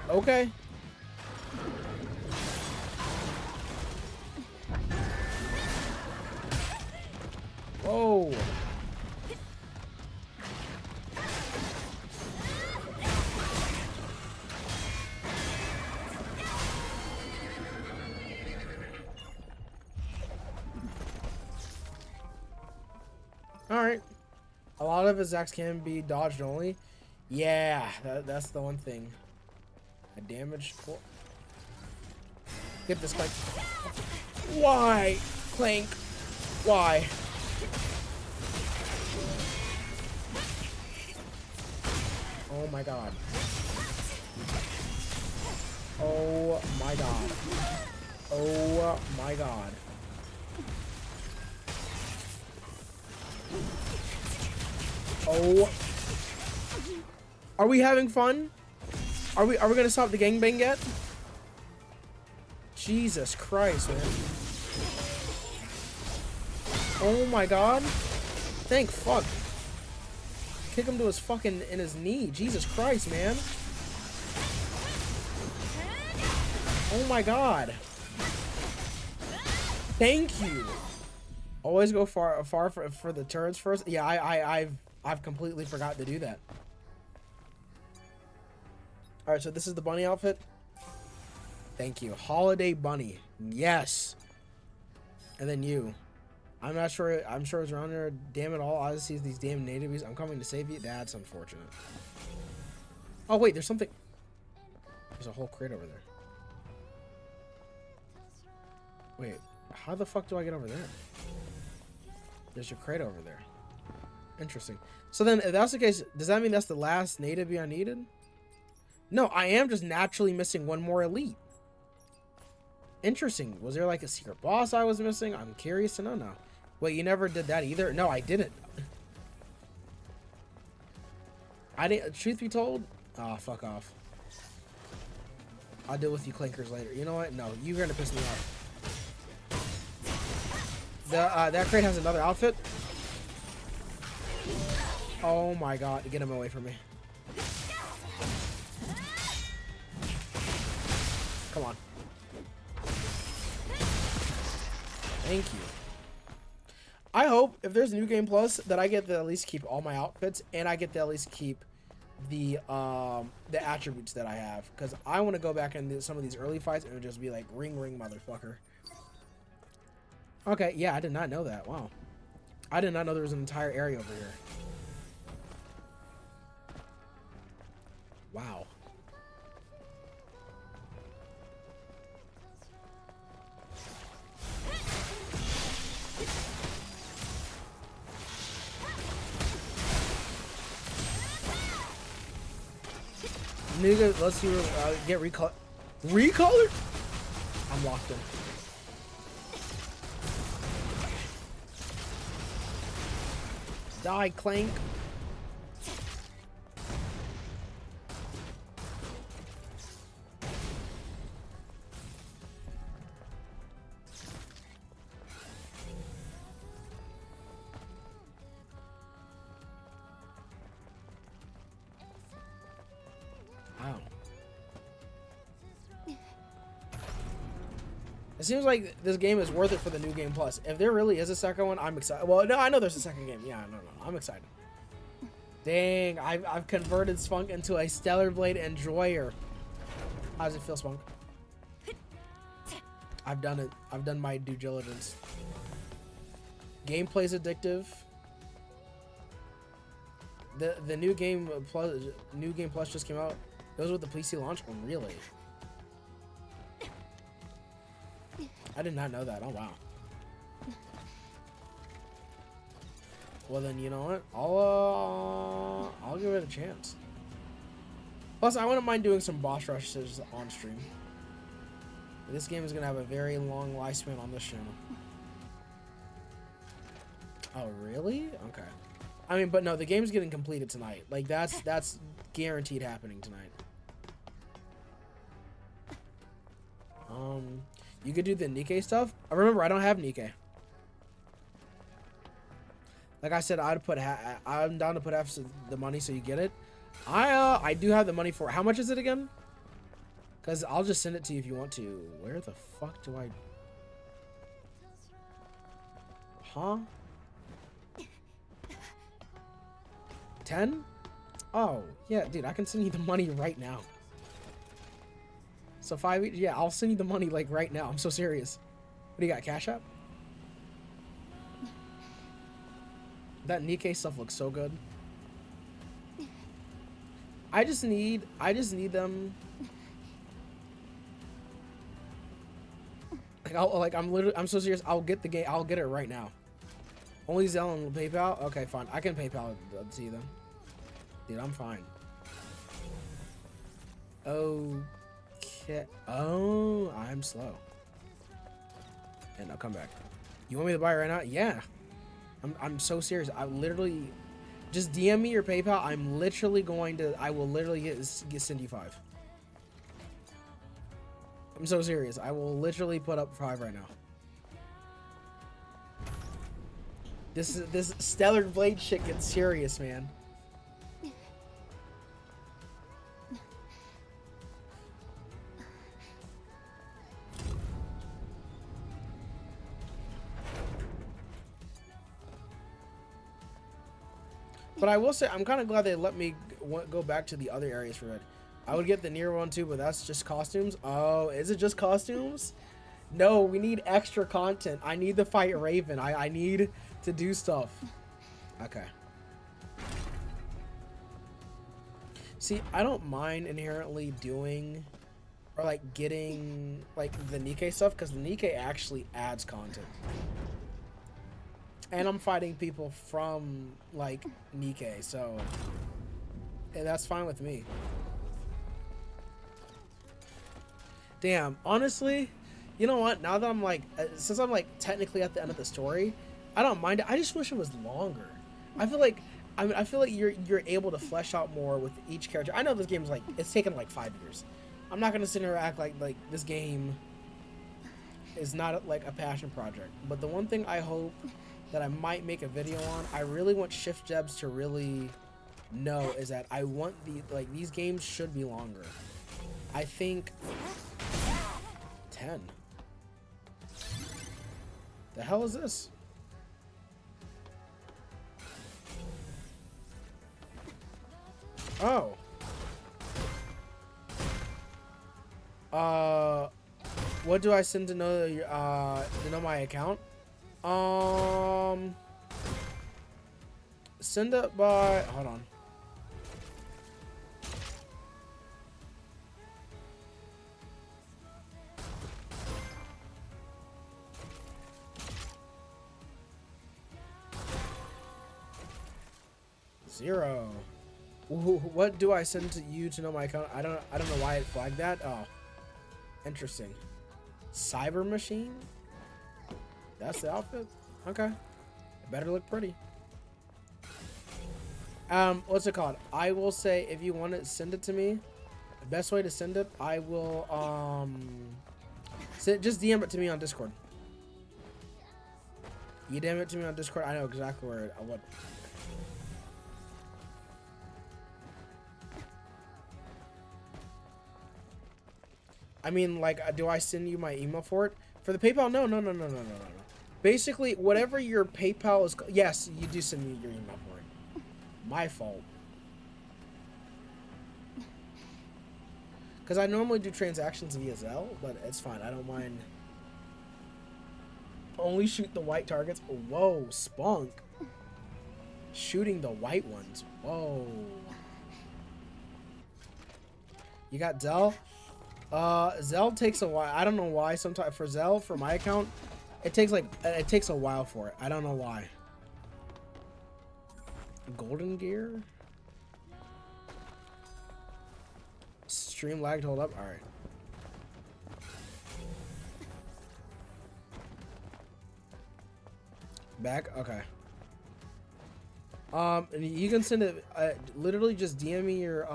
Okay. Whoa. All right. A lot of his attacks can be dodged only. Yeah, that's the one thing. A damage. Get this Clank. Why, Clank? Why? Oh my god. Oh my god. Oh my god. Oh. Are we having fun? Are we gonna stop the gangbang yet? Jesus Christ, man. Oh my god. Thank fuck. Kick him to his fucking in his knee. Jesus Christ, man. Oh my god. Thank you. Always go far for the turns first. Yeah, I've completely forgot to do that. All right, so this is the bunny outfit. Thank you. Holiday bunny. Yes. And then you. I'm not sure. I'm sure it's around there. Damn it all. I just see these damn natives. I'm coming to save you. That's unfortunate. Oh, wait. There's something. There's a whole crate over there. Wait. How the fuck do I get over there? There's your crate over there. Interesting. So then, if that's the case, does that mean that's the last native I needed? No, I am just naturally missing one more elite. Interesting. Was there like a secret boss I was missing? I'm curious to know now. Wait, you never did that either? No, I didn't. I didn't. Truth be told, ah, fuck off. I'll deal with you clankers later. You know what? No, you're gonna piss me off. That crate has another outfit. Oh my god! Get him away from me. Come on. Thank you. I hope if there's New Game Plus that I get to at least keep all my outfits and I get to at least keep the attributes that I have, because I want to go back into some of these early fights and just be like ring motherfucker. Okay, yeah, I did not know that. Wow. I did not know there was an entire area over here. Wow. Nigga, let's see, get recolored? I'm locked in. Die, Clank. Wow. It seems like this game is worth it for the new game plus. If there really is a second one, I'm excited. Well, no, I know there's a second game. Yeah, no, I'm excited. Dang, I've converted Spunk into a Stellar Blade enjoyer. How does it feel, Spunk? I've done it. I've done my due diligence. Gameplay's addictive. The new game plus just came out. It was with the PC launch. Oh, really? I did not know that. Oh wow. Well then, you know what? I'll give it a chance. Plus, I wouldn't mind doing some boss rushes on stream. This game is gonna have a very long lifespan on this channel. Oh really? Okay. I mean, but no, the game's getting completed tonight. Like that's guaranteed happening tonight. You could do the Nikkei stuff. Remember, I don't have Nikkei. Like I said, I'm down to put half the money so you get it. I do have the money for it. How much is it again? Because I'll just send it to you if you want to. Where the fuck do I... Huh? 10? Oh, yeah, dude, I can send you the money right now. So 5 each? Yeah, I'll send you the money, like, right now. I'm so serious. What do you got, Cash App? That Nikkei stuff looks so good. I just need them. I'm so serious. I'll get the game. I'll get it right now. Only Zelle and PayPal? Okay, fine. I can PayPal it to you then. Dude, I'm fine. Okay. Oh, I'm slow. And I'll come back. You want me to buy it right now? Yeah. I'm so serious. I literally just DM me your PayPal. I'm literally I will literally send you 5. I'm so serious. I will literally put up 5 right now. This Stellar Blade shit gets serious, man. But I will say, I'm kind of glad they let me go back to the other areas for it. I would get the near one too, but that's just costumes. Oh, is it just costumes? No, we need extra content. I need to fight Raven. I need to do stuff. Okay. See, I don't mind inherently doing or like getting like the Nikkei stuff because the Nikkei actually adds content. And I'm fighting people from, like, Nikkei, so... Yeah, that's fine with me. Damn, honestly, you know what? Now that I'm, like... since I'm, like, technically at the end of the story, I don't mind it. I just wish it was longer. I feel like... I feel like you're able to flesh out more with each character. I know this game's, like... It's taken, like, 5 years. I'm not gonna sit here and act like this game is not, like, a passion project. But the one thing I hope... that I might make a video on, I really want Shift Jebs to really know is that I want these games should be longer. I think 10. The hell is this? Oh. What do I send to know my account? Send it by, hold on. Zero. What do I send to you to know my account? I don't know why it flagged that. Oh, interesting. Cyber Machine? That's the outfit? Okay. It better look pretty. What's it called? I will say if you want to send it to me, the best way to send it, I will just DM it to me on Discord. You DM it to me on Discord, I know exactly what. I mean, like, do I send you my email for it? For the PayPal, no. Basically, whatever your PayPal is, yes, you do send me your email for it. My fault. Because I normally do transactions via Zelle, but it's fine. I don't mind. Only shoot the white targets. Whoa, Spunk. Shooting the white ones. Whoa. You got Zelle? Zelle takes a while. I don't know why. Sometimes for Zelle, for my account, it takes a while for it. I don't know why. Golden gear? Stream lagged. Hold up. All right. Back. Okay. And you can send it. Literally, just DM me your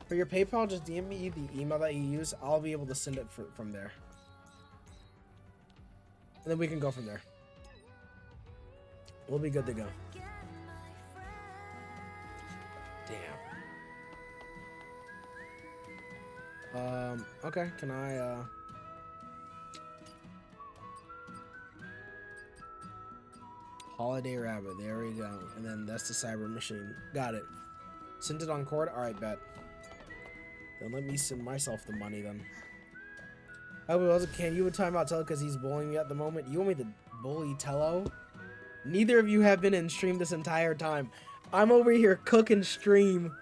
for your PayPal. Just DM me the email that you use. I'll be able to send it from there, and then we can go from there. We'll be good to go. Damn. Okay. Can I? Holiday Rabbit. There we go. And then that's the Cyber Machine. Got it. Send it on Cord. All right, bet. Then let me send myself the money then. Oh, can you would time out Tello because he's bullying me at the moment? You want me to bully Tello? Neither of you have been in stream this entire time. I'm over here cooking stream,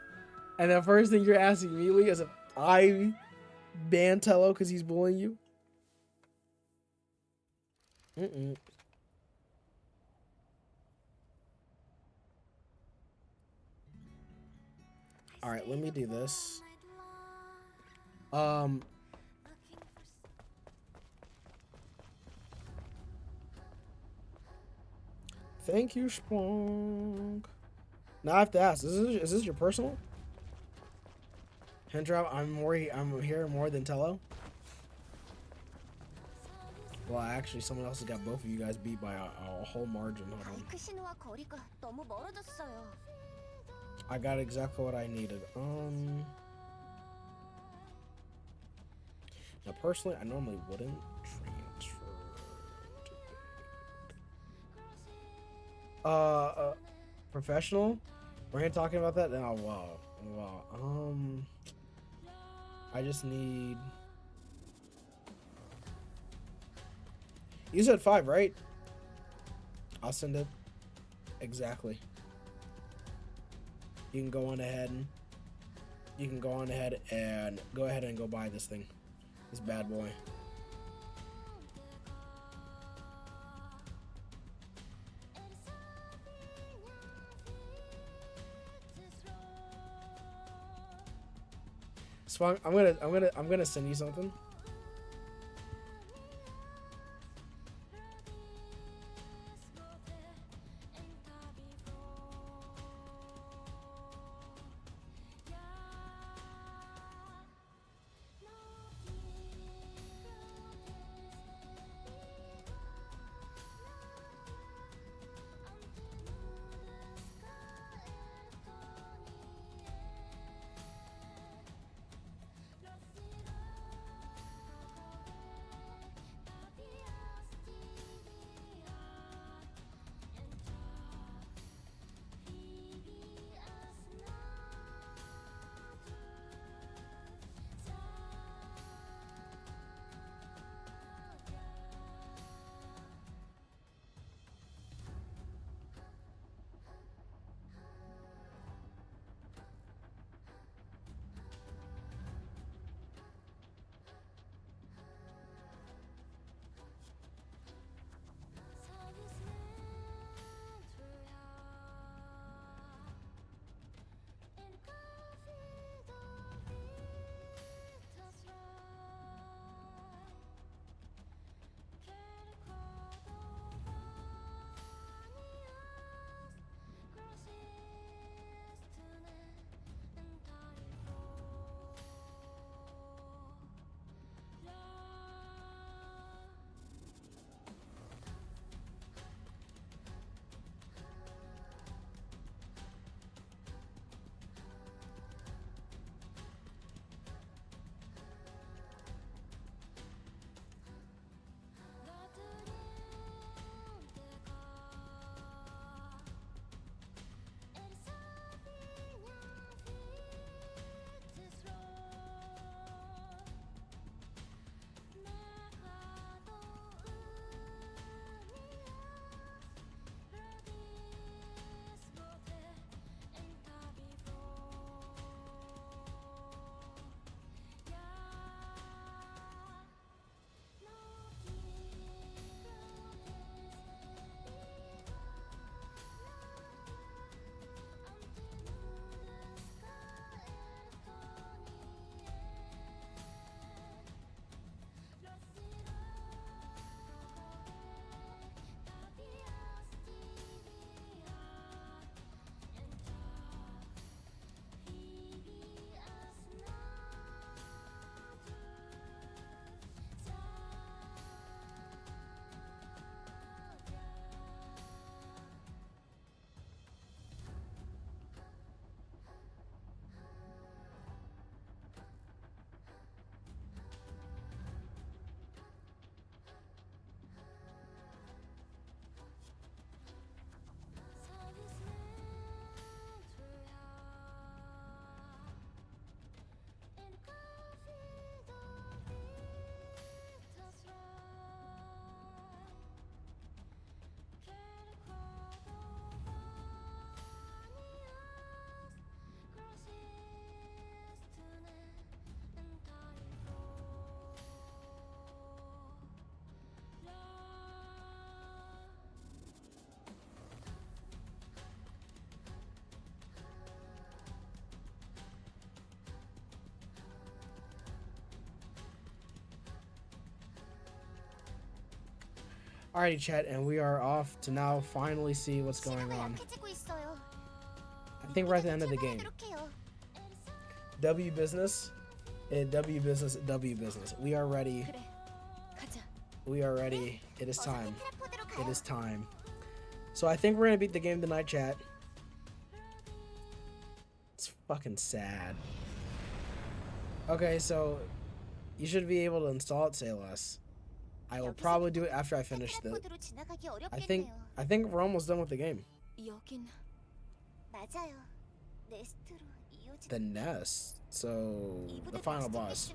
and the first thing you're asking me is if I ban Tello because he's bullying you. All right, let me do this. Thank you, Splunk. Now I have to ask, is this your personal? Hendrop, I'm here more than Tello. Well, actually, someone else has got both of you guys beat by a whole margin. Hold on. 바이크 신호와 거리가 너무 멀어졌어요. I got exactly what I needed. Now, personally, I normally wouldn't transfer. Professional? We're here talking about that? Oh, wow. I just need. You said 5, right? I'll send it. Exactly. You can go on ahead and go buy this thing. This bad boy. So I'm gonna send you something. Alrighty, chat, and we are off to now finally see what's going 신호가 on. 약해지고 있어요. I think we're at the end of the game. 출발하도록 해요. W business, W business, W business. We are ready. 그래, 가자. We are ready. It is 어서 time. 테트라포드로 It 가요. is time. So I think we're gonna beat the game tonight, chat. It's fucking sad. Okay, so you should be able to install it, say less. I will probably do it after I finish the. 테트라포드로 지나가기 I 어렵겠네요. think we're almost done with the game. 여긴 맞아요. 네스트로 이어지는 The nest. So the final boss.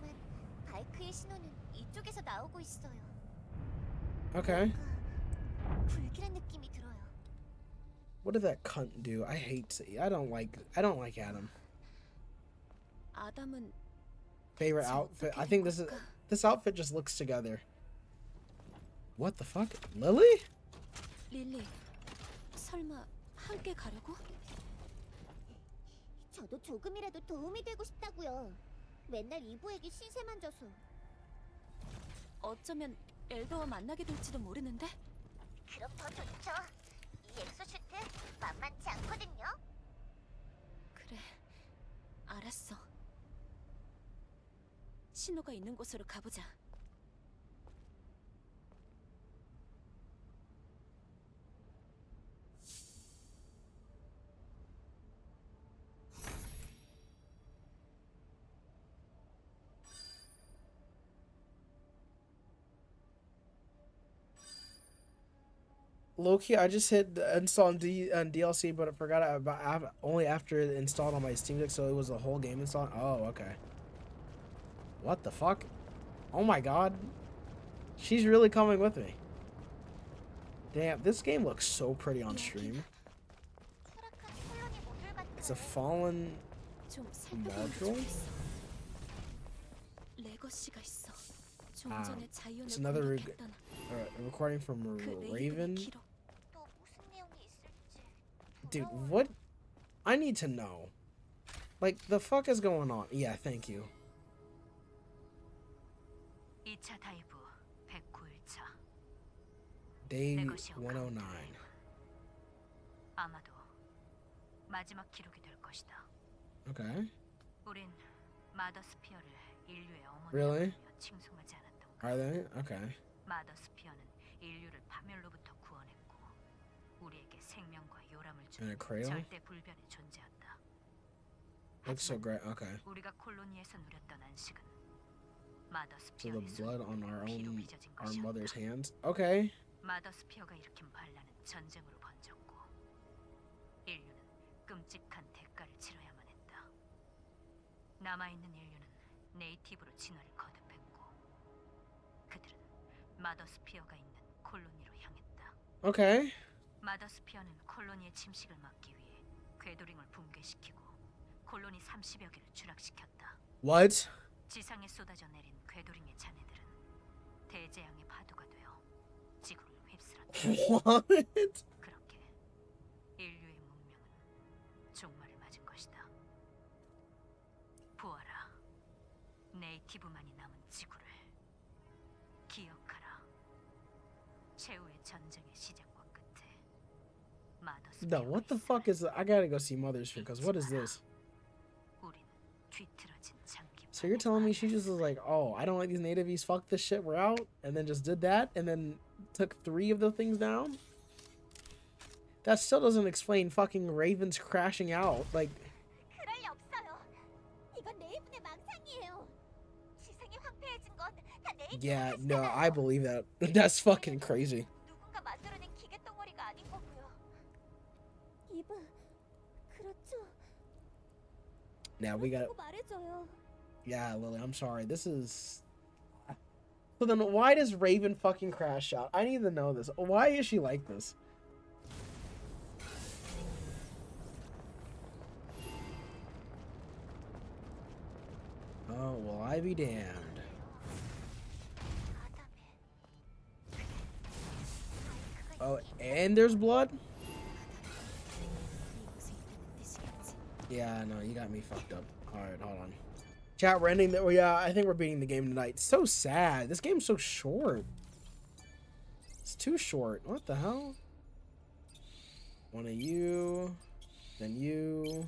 바이크의 신호는 이쪽에서 나오고 있어요. Okay. 뭔가 불길한 느낌이 들어요. What did that cunt do? I don't like Adam. 아담은 Favorite outfit. I think this outfit just looks together. What the fuck? Lily? 릴리, 설마 함께 가려고? 저도 조금이라도 도움이 되고 싶다고요. 맨날 이브에게 신세만 져서. 어쩌면 엘더와 만나게 될지도 모르는데? 그럼 더 좋죠. 이 엑소슈트 만만치 않거든요. 그래, 알았어. 신호가 있는 곳으로 가보자. Low-key, I just hit install on DLC, but I forgot about only after it installed on my Steam Deck, so it was a whole game installed. Oh, okay. What the fuck? Oh my god. She's really coming with me. Damn, this game looks so pretty on stream. 추락한 콜로니 모듈 같은 It's a fallen... 좀 살펴보는 module? 게 있어. 레거시가 있어. 좀 Ah, 전에 자이언을 it's another 공격했던 recording from 그 Raven. 레이븐의 기록. 또 무슨 내용이 있을지. Dude, 돌아오는 what? I need to know. Like, the fuck is going on? Yeah, thank you. 2차 다이브 109일차. Day 레거시 109. 아마도 마지막 기록이 될 것이다. Okay. 우린 마더스피어를 인류의 Really? 어머니라고 칭송하지 않았던가. Are they? Okay. 마더스피어는 인류를 파멸로부터 구원했고 우리에게 생명과 요람을 In 주는 a cradle? 절대 불변의 존재였다. Looks so 하지만 great. Okay. 우리가 콜로니에서 누렸던 안식은 So 마더스피어의 the blood on 손으로 피로 빚어진 our mother's 것이었다. hands. Okay. 마더스피어가 일으킨 반란은 전쟁으로 번졌고 인류는 끔찍한 대가를 치러야만 했다. 남아있는 인류는 네이티브로 진화를 거듭했고 그들은 마더스피어가 있는 콜로니로 향했다. Okay. 마더스피어는 콜로니의 침식을 막기 위해 궤도링을 붕괴시키고 콜로니 30여 개를 추락시켰다. What? 지상에 쏟아져 내린 궤도링의 잔해들은 대재앙의 파도가 되어 지구를 휩쓸었다. What? 그렇게 인류의 문명은 종말을 맞은 것이다. 부어라. 네이티브만이 남은 지구를 기억하라. 최후의 전쟁의 시작과 끝에 No, what the fuck is that? I gotta go see Mother's Fear, because what is this? 우린 뒤틀어진 장기. So you're telling me she just was like, oh, I don't like these nativies, fuck this shit, we're out, and then just did that, and then took 3 of the things down? That still doesn't explain fucking Ravens crashing out. Like, 그럴 리 없어요. 이건 네이븐의 망상이에요. 지상이 황폐해진 건 다 네이븐의 yeah, no, 탓이잖아요. I believe that. That's fucking crazy. 누군가 만들어낸 기계 덩어리가 아닌 거고요. 이브, 그렇죠. Now we got. 그렇다고 말해줘요. Yeah, Lily, I'm sorry. This is. So then, why does Raven fucking crash out? I need to know this. Why is she like this? Oh, well, I be damned. Oh, and there's blood? 이곳에 있다는 뜻이겠지. Yeah, no, you got me fucked up. Alright, hold on. Chat, we're ending the. Well, yeah, I think we're beating the game tonight. So sad. This game's so short. It's too short. What the hell? One of you, then you.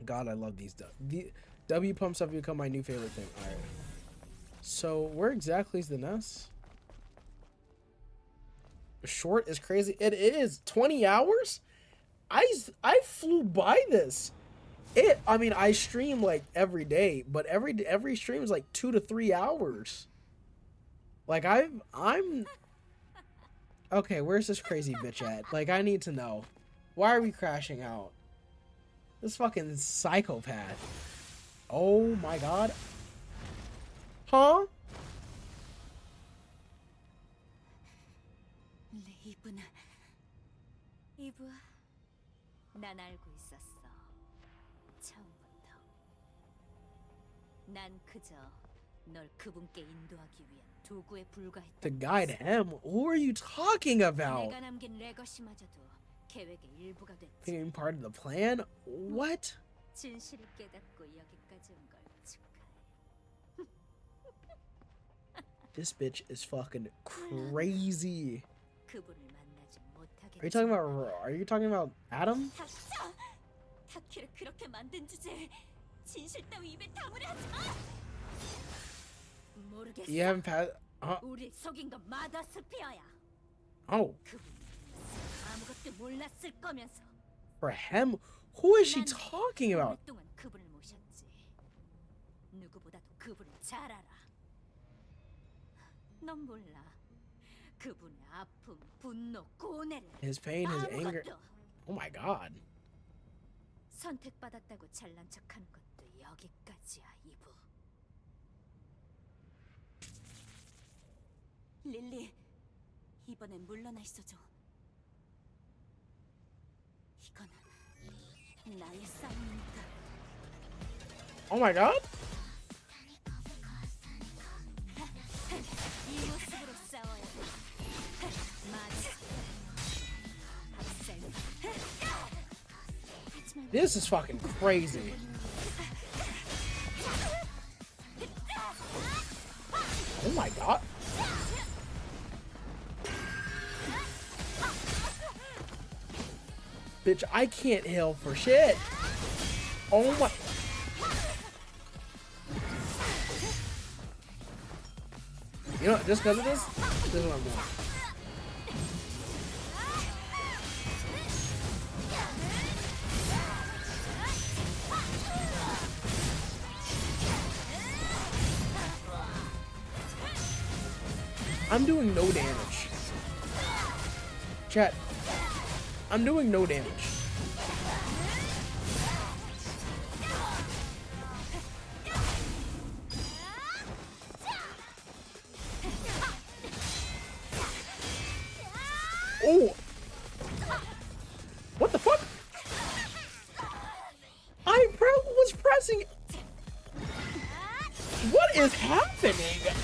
God, I love these. The W pumps have become my new favorite thing. All right. So where exactly is the nest? Short is crazy. It is 20 hours. I flew by this. I mean, I stream like every day, but every stream is like 2 to 3 hours. Like I'm okay. Where's this crazy bitch at? Like I need to know. Why are we crashing out? This fucking psychopath. Oh my god. Huh? 레이브는 이브, 난 알고 있었어. 처음부터. 난 그저 널 그분께 인도하기 위한 도구에 불과했다. To guide him? Who are you talking about? 내가 남긴 레거시마저도 계획의 일부가 됐지. Being part of the plan? What? 진실을 깨닫고 여기까지 온 걸 축하해. This bitch is fucking crazy. 그분을 만나지 못하겠지. Are you talking about Adam? 닥쳐! 타키를 그렇게 만든 주제에 진실 따위 입에 다물어 하지 마! 모르겠어. You haven't passed. 우리 속인 건 마더 스피어야. Oh, 그분이 아무것도 몰랐을 거면서. for him? Who is she 난 talking about? 오랫동안 그분을 모셨지. 누구보다도 그분을 잘 알아. 넌 몰라. 그분의 아픔, 분노, 고뇌를 His pain, his anger. 아무것도 Oh my god. 선택받았다고 잘난 척하는 것도 여기까지야, 이브. 릴리, 이번엔 물러나 있어줘. 이건 나의 싸움이니까. Oh my god. 이 모습으로 싸워야 돼. 맞아. 박살. This is fucking crazy. Oh my god. Bitch, I can't heal for shit. Oh my. You know, just because of this is what I'm doing. I'm doing no damage. Chat. I'm doing no damage. Oh! What the fuck? I was pressing. What is happening?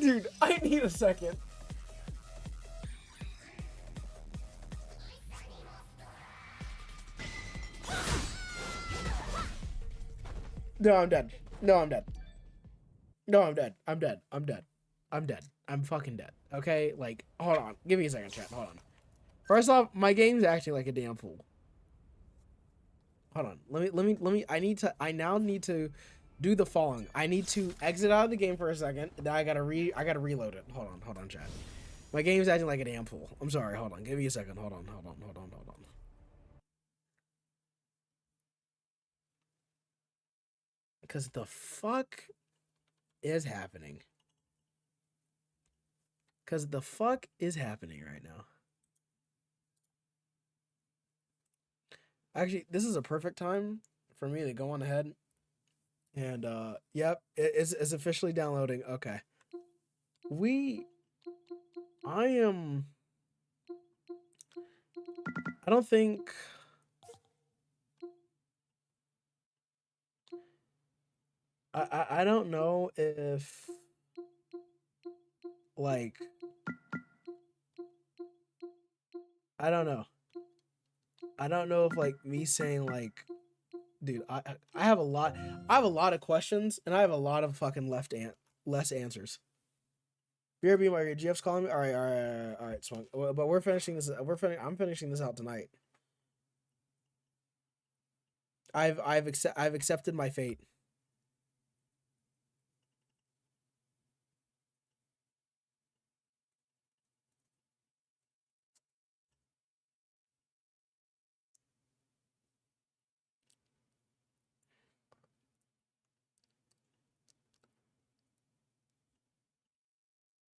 Dude, I need a second. No, I'm dead. No, I'm dead. No, I'm dead. I'm dead. I'm dead. I'm dead. I'm fucking dead. Okay? Like, hold on. Give me a second, chat. Hold on. First off, my game's acting like a damn fool. Hold on. Let me I now need to do the following. I need to exit out of the game for a second. Then I gotta reload it. Hold on, chat. My game's acting like a damn fool. I'm sorry. Hold on. Give me a second. Hold on. Because the fuck is happening? Because the fuck is happening right now? Actually, this is a perfect time for me to go on ahead. And, yep, it's officially downloading. Okay. I don't think... I don't know if, like, I don't know. I don't know if like me saying like, dude, I have a lot of questions and I have a lot of fucking less answers. BRB, my GF's calling me. All right, Swung. But we're finishing this. I'm finishing this out tonight. I've accepted my fate.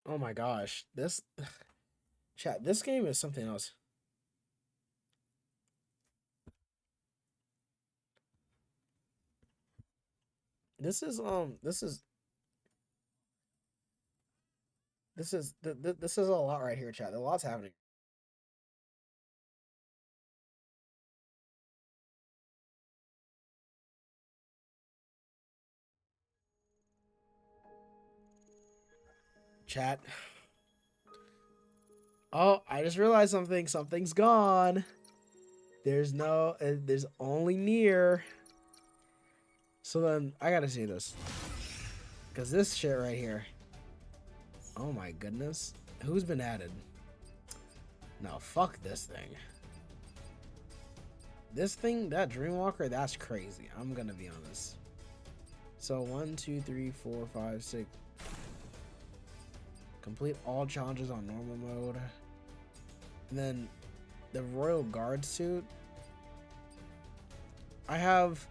Oh my gosh, this chat. This game is something else. This is this is a lot right here, chat. A lot's happening. Chat. Oh, I just realized something. Something's gone. There's no. There's only near. So then I gotta see this, cause this shit right here. Oh my goodness. Who's been added? No, fuck this thing. This thing, that Dreamwalker, that's crazy. I'm gonna be honest. So 1, 2, 3, 4, 5, 6. Complete all challenges on normal mode. And then the Royal Guard suit. I have.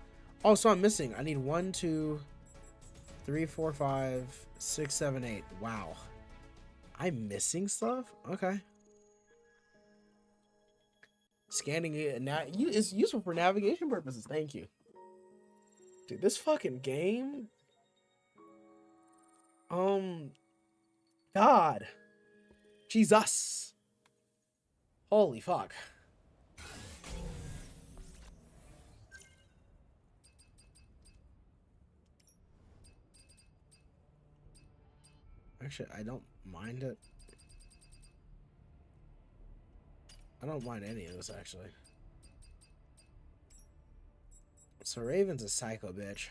Oh, so I'm missing. I need 1, 2, 3, 4, 5, 6, 7, 8. Wow. I'm missing stuff? Okay. Scanning it and now it's useful for navigation purposes. Thank you. Dude, this fucking game. God. Jesus. Holy fuck. Actually, I don't mind it. I don't mind any of this, actually. So Raven's a psycho bitch.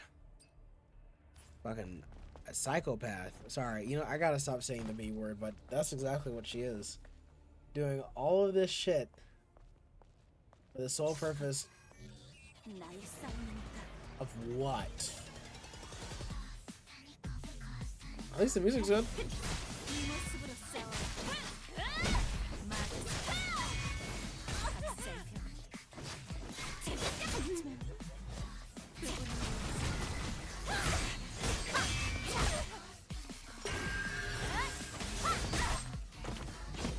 Fucking a psychopath. Sorry, you know, I gotta stop saying the B word, but that's exactly what she is. Doing all of this shit for the sole purpose of what? At least the music's good.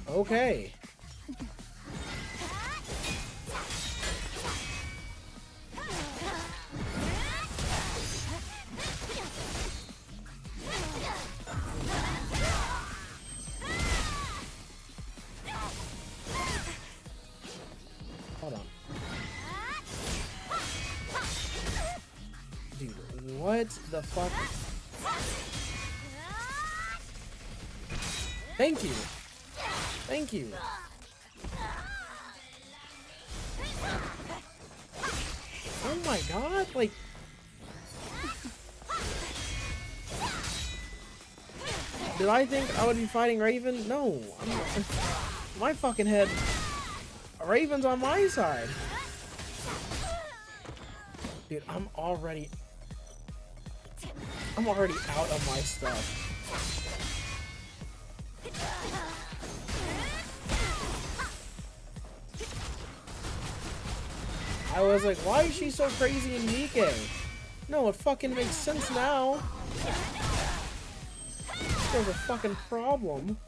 Okay. Hold on. Dude, what the fuck? Thank you. Thank you. Oh my god, like... Did I think I would be fighting Raven? No. My fucking head. Raven's on my side. Dude, I'm already out of my stuff. I was like, why is she so crazy in Nike? No, it fucking makes sense now. There's a fucking problem.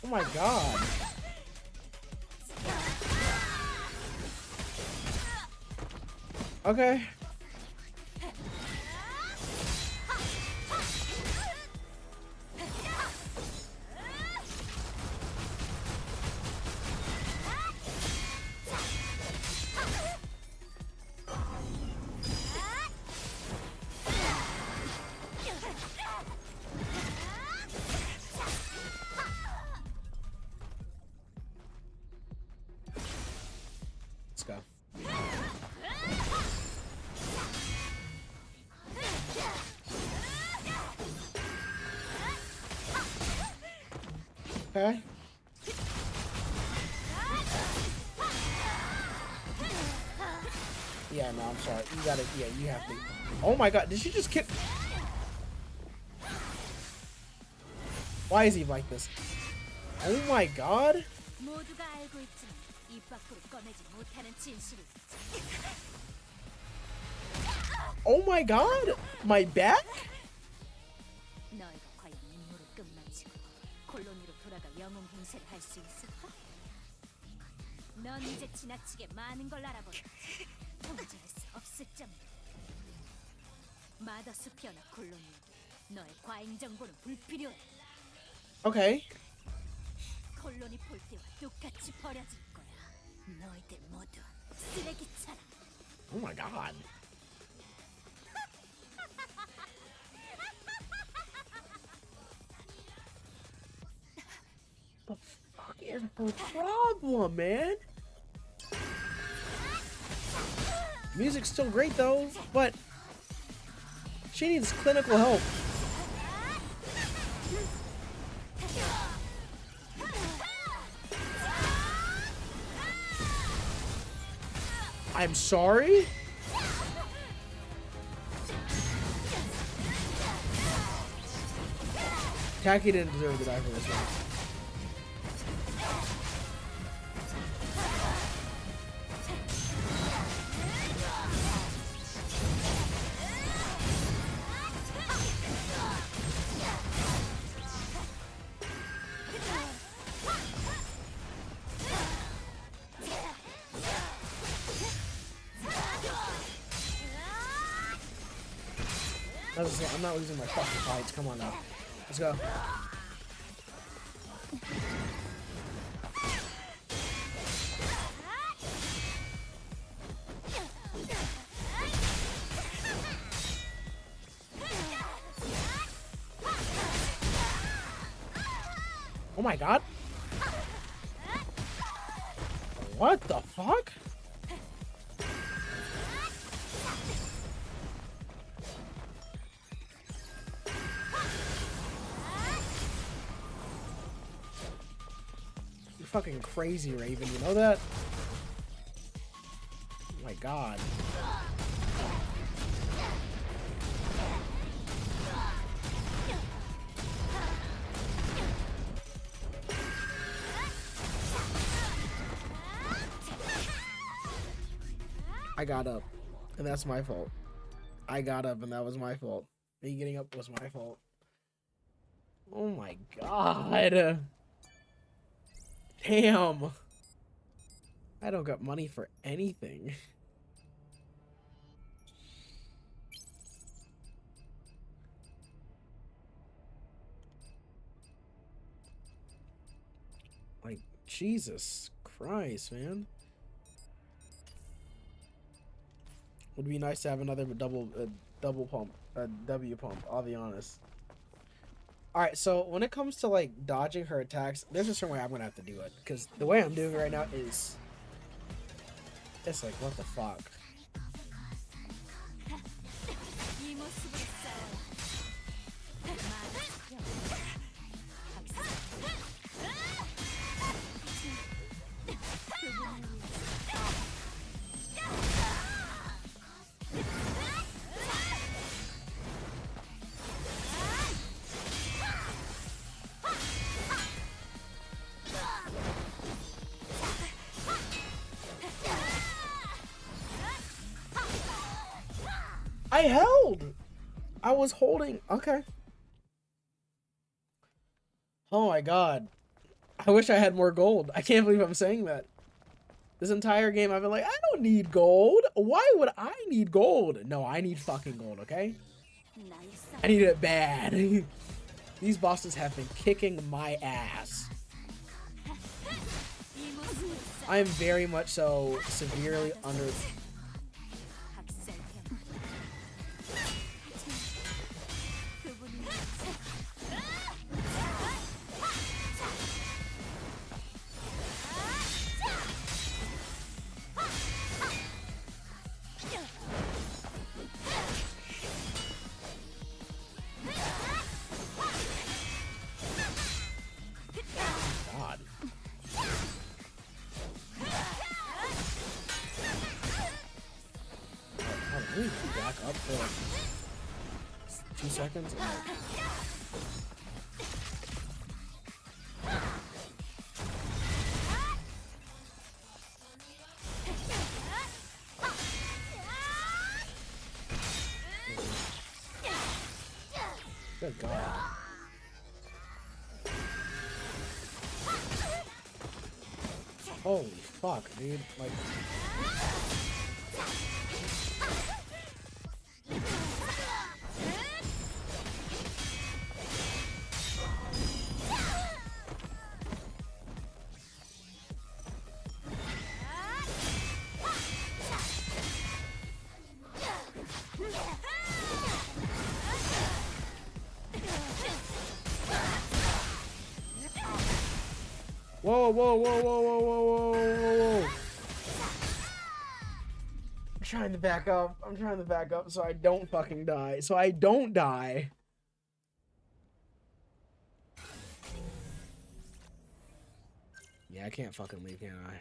Oh my god. Okay. Okay. Yeah, no, I'm sorry. You gotta, yeah, you have to. Oh my god, did she just kick? Why is he like this? Oh my god. 모두가 알고 있지만 입 밖으로 꺼내지 못하는 진실이 Oh my god. My back? 너희가 과연 임무를 끝마치고 콜로니로 돌아가 영웅 행세를 할 수 있을까? 넌 이제 지나치게 많은 걸 알아버렸지. 통제할 수 없을 정도. 마더스 피어나 콜로니, 너의 과잉 정보는 불필요해. Okay. 콜로니 폴대와 똑같이 버려질 거야. 너희들 모두 쓰레기처럼. Oh my god. The fuck is her problem, man? Music's still great though, but she needs clinical help. I'm sorry? Taki didn't deserve to die for this one. I'm not losing my fucking fights. Come on now. Let's go. Oh my god. What the fuck? You're fucking crazy, Raven. You know that? Oh my god. I got up, and that's my fault. I got up, and that was my fault. Me getting up was my fault. Oh my god. Damn. I don't got money for anything. Like, Jesus Christ, man. Would be nice to have another double pump, W pump, I'll be honest. Alright, so when it comes to like dodging her attacks, there's a certain way I'm gonna have to do it. Because the way I'm doing it right now is, it's like, what the fuck? 이 모습으로 싸워라. 마더스 피어나. I held! I was holding. Okay. Oh my god. I wish I had more gold. I can't believe I'm saying that. This entire game I've been like, I don't need gold. Why would I need gold? No, I need fucking gold, okay? I need it bad. These bosses have been kicking my ass. I am very much so severely under... back up for like 2 seconds. Good God. Holy fuck, dude. Like. Whoa, whoa, whoa, whoa, whoa, whoa, whoa, whoa, whoa. I'm trying to back up. I'm trying to back up so I don't fucking die. So I don't die. Yeah, I can't fucking leave, can I?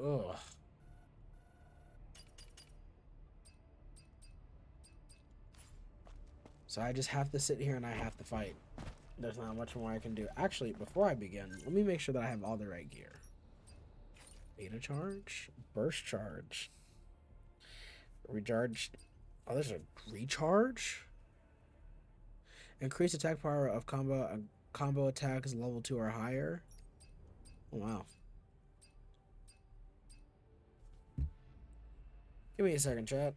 Ugh. So I just have to sit here and I have to fight. There's not much more I can do. Actually, before I begin, let me make sure that I have all the right gear. Beta charge, burst charge, recharge. Oh, there's a recharge. Increase attack power of combo attacks level 2 or higher. Oh, wow. Give me a second, chat.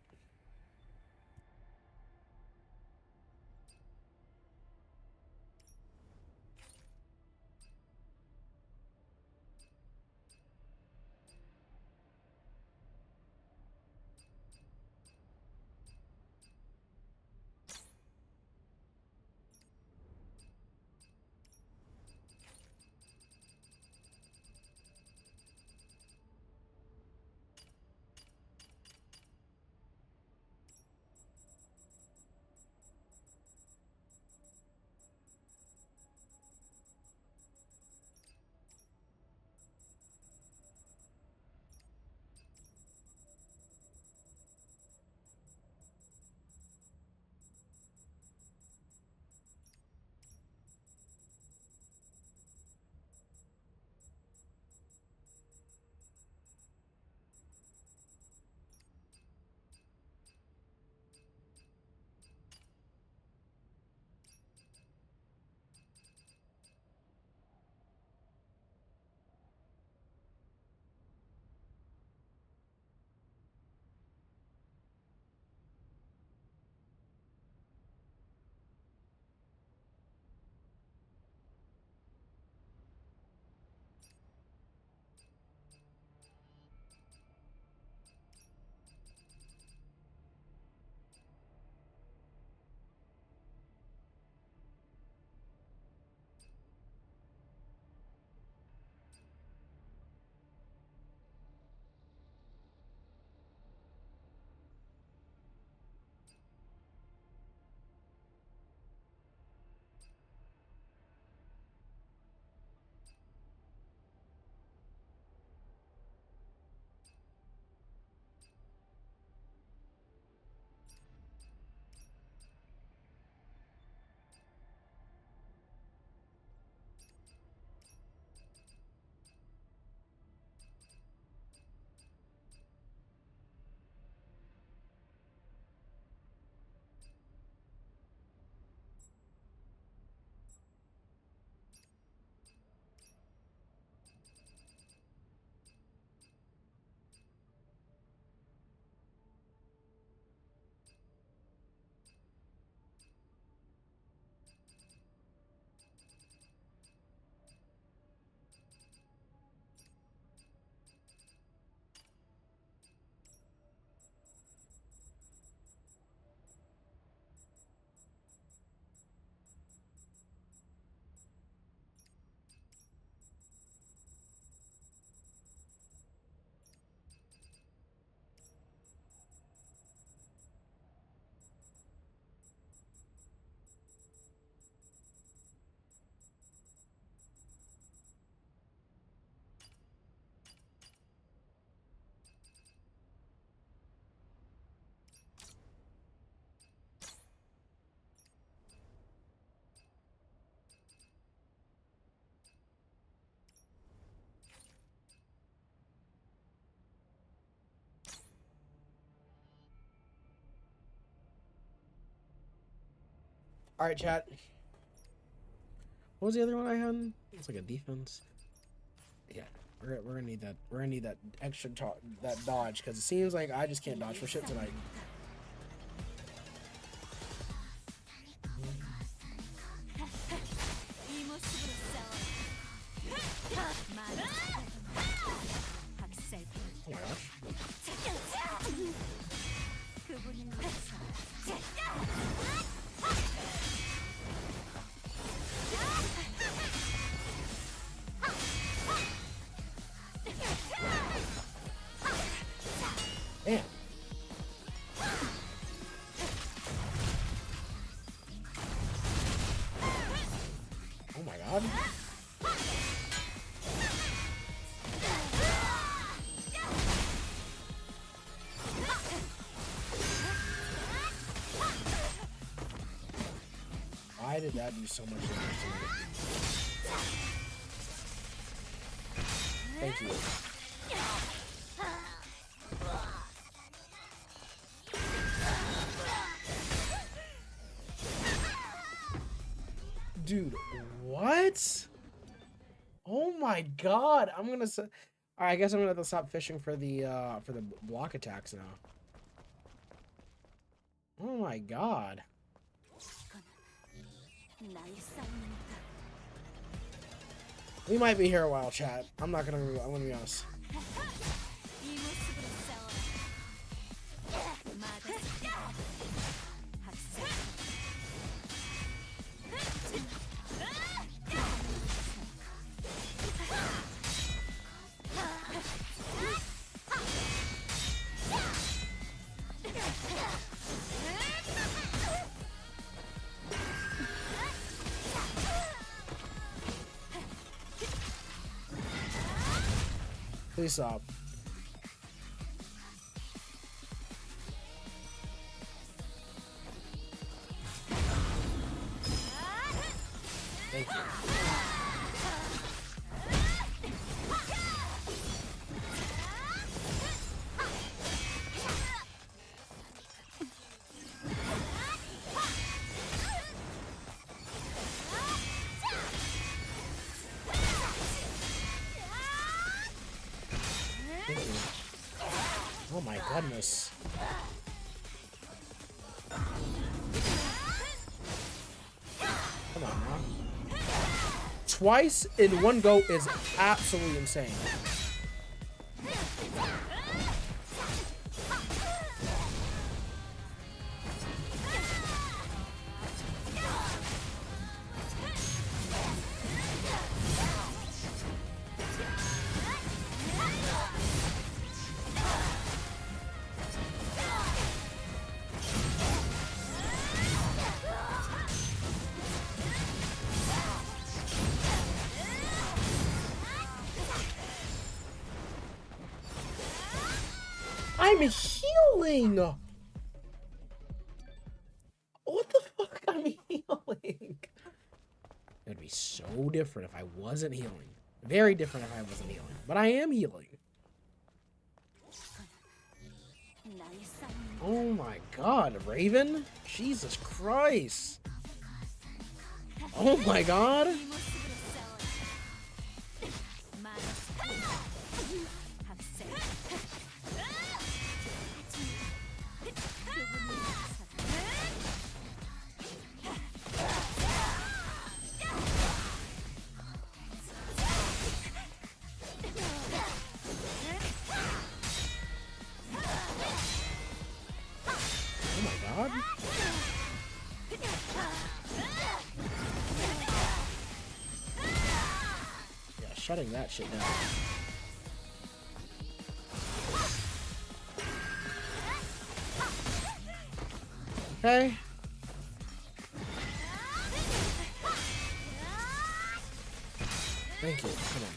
All right, chat. What was the other one I had? It's like a defense. Yeah, we're gonna need that. We're gonna need that extra that dodge, because it seems like I just can't dodge for shit tonight. 이 모습으로 싸워. 많은 학살 Oh my gosh. 그분을 위해서. Damn. Oh my god. Why did that do so much damage to me? Thank you. Dude, what? Oh my god! I'm gonna say. I guess I'm gonna have to stop fishing for the block attacks now. Oh my god! 나의 싸움이니까. We might be here a while, chat. I'm gonna be honest. 이 모습으로 싸워. 마다 학살. Please stop. Thank you. Thank you. Oh my goodness. Come on now. Twice in one go is absolutely insane. I'm healing. What the fuck? I'm healing. It would be so different if I wasn't healing. Very different if I wasn't healing. But I am healing. 나의 싸움이니까. Oh my god, Raven? Jesus Christ. Oh my god. 이 모습으로 싸워. 마다 학살. 그분을 위해서. Oh my god. Yeah, shutting that shit down. Okay. Thank you. Come on.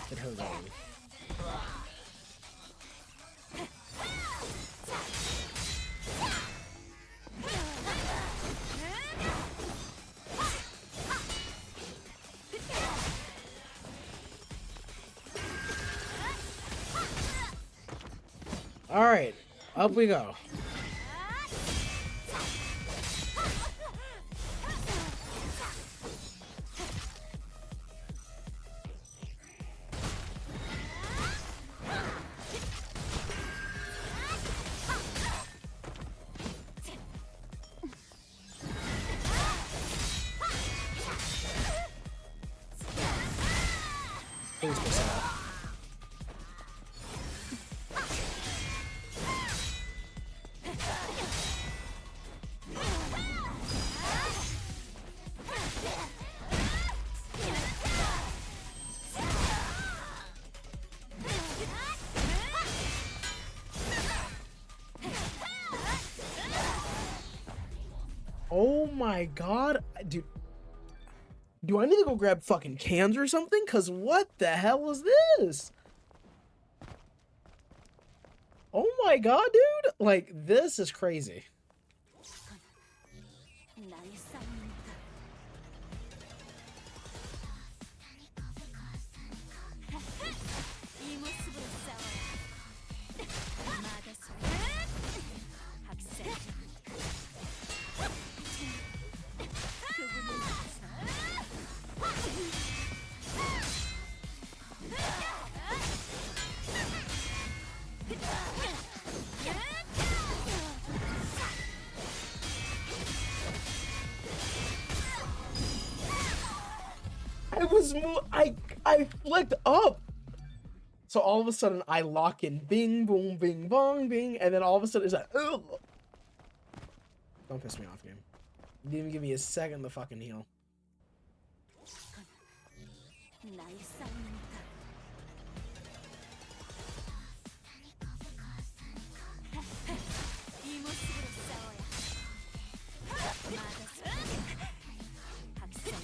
Get her going. All right, up we go. Please piss it off. Oh my god, dude. Do I need to go grab fucking cans or something? Cause what the hell is this? Oh my god, dude. Like, this is crazy. 나의 싸움이니까. 이 모습으로 싸워야 마다소 학살 그분은 I flicked up. So all of a sudden I lock in bing boom bing bong bing, and then all of a sudden it's like, ugh. Don't piss me off, game. You didn't even give me a second to fucking heal. 나의 싸움이니까. 이 모습으로 싸워야 마다소 학살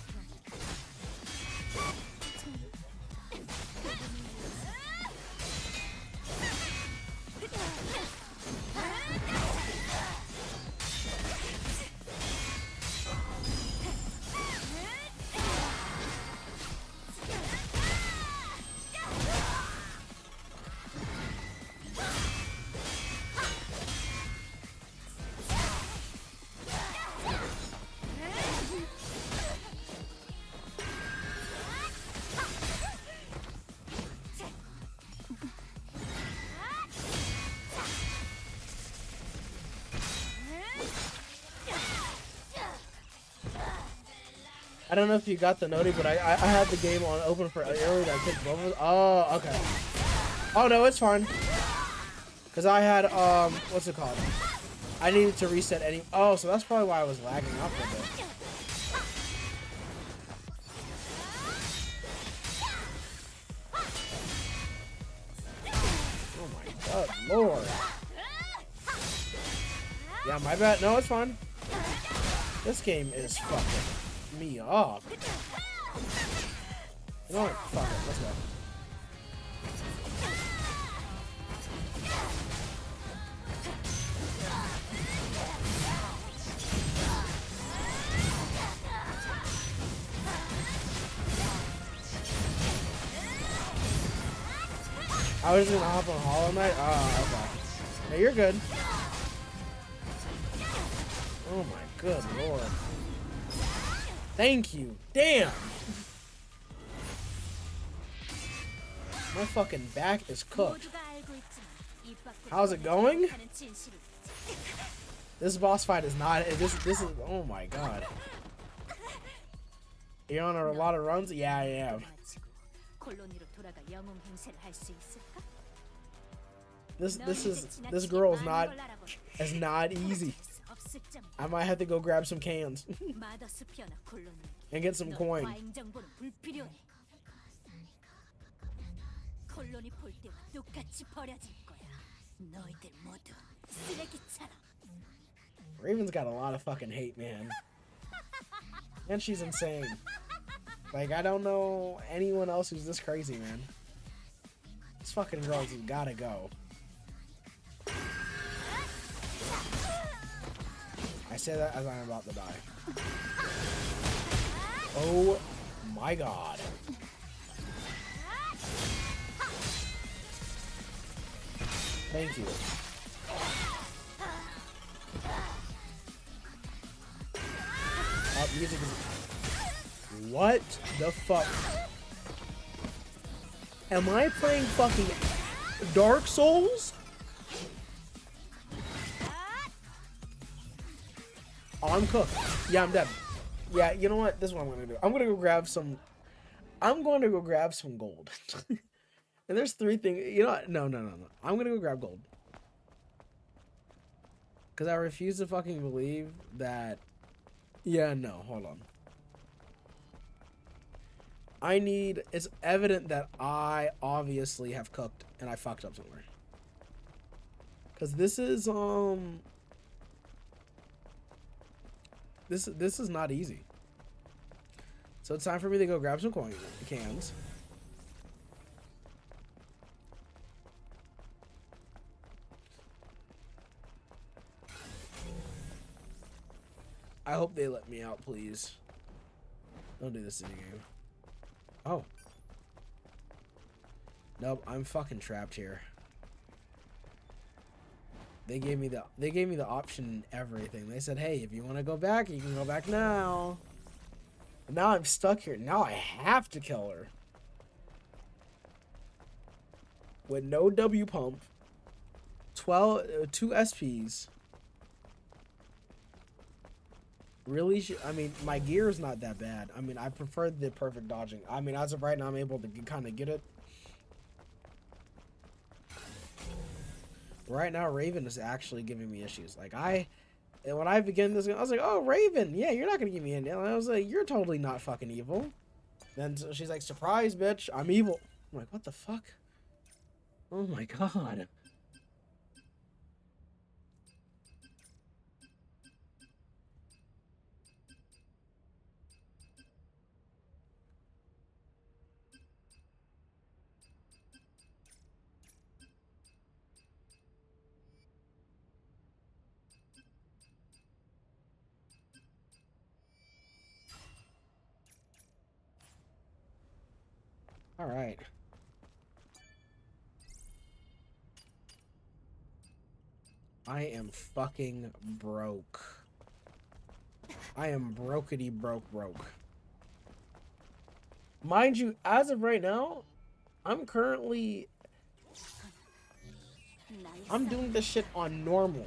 I don't know if you got the noti, but I had the game on open for earlier. That I picked both of us. Oh, okay. Oh no, it's fine. Cause I had what's it called? I needed to reset any. Oh, so that's probably why I was lagging up a bit. Oh my god, Lord. Yeah, my bad. No, it's fine. This game is fucking me up. You know what? Fuck it. Let's go. I was gonna hop on Hollow Knight. Oh, okay. No, you're good. Oh my good lord. Thank you. Damn. My fucking back is cooked. How's it going? This boss fight is not. This is. Oh my god. You're on a lot of runs. Yeah, I am. This girl is not easy. I might have to go grab some cans and get some coin. Raven's got a lot of fucking hate, man. And she's insane. Like, I don't know anyone else who's this crazy, man. This fucking girl's gotta go. I say that as I'm about to die. Oh my god. Thank you. Oh, music is... What the fuck? Am I playing fucking Dark Souls? Oh, I'm cooked. Yeah, I'm dead. Yeah, you know what? This is what I'm gonna do. I'm gonna go grab some... I'm going to go grab some gold. And there's 3 things. You know what? No. I'm going to go grab gold. Because I refuse to fucking believe that. Yeah, no. Hold on. It's evident that I obviously have cooked and I fucked up somewhere. Because this is, This is not easy. So it's time for me to go grab some cans. I hope they let me out, please. Don't do this in the game. Oh. Nope, I'm fucking trapped here. They gave me the option and everything. They said, "Hey, if you want to go back, you can go back now." But now I'm stuck here. Now I have to kill her. With no W pump. 2 SPs. Really? I mean, my gear is not that bad. I mean, I prefer the perfect dodging. I mean, as of right now, I'm able to kind of get it. Right now, Raven is actually giving me issues. Like, and when I began this, I was like, "Oh, Raven, yeah, you're not gonna give me in." And I was like, "You're totally not fucking evil." Then so she's like, "Surprise, bitch, I'm evil." I'm like, "What the fuck?" Oh my god. All right. I am fucking broke. I am brokety broke. Mind you, as of right now, I'm currently... I'm doing this shit on normal.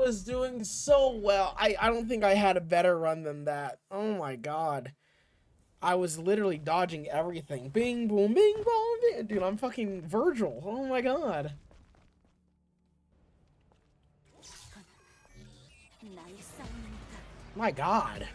Was doing so well. I don't think I had a better run than that. Oh my god. I was literally dodging everything. Bing, boom, bing, boom, bing. Dude, I'm fucking Virgil. Oh my god. My god.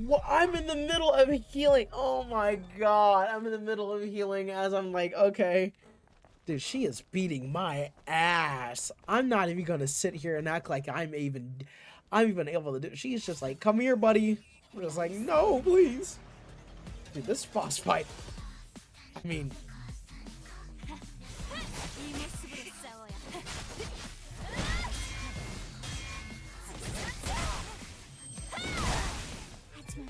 What? I'm in the middle of healing. Oh my god. I'm in the middle of healing as I'm like, okay. Dude, she is beating my ass. I'm not even gonna sit here and act like I'm even able to do it. She's just like, come here, buddy. I'm just like, no, please. Dude, this boss fight. I mean, 이 모습으로 싸워야 해. 하지만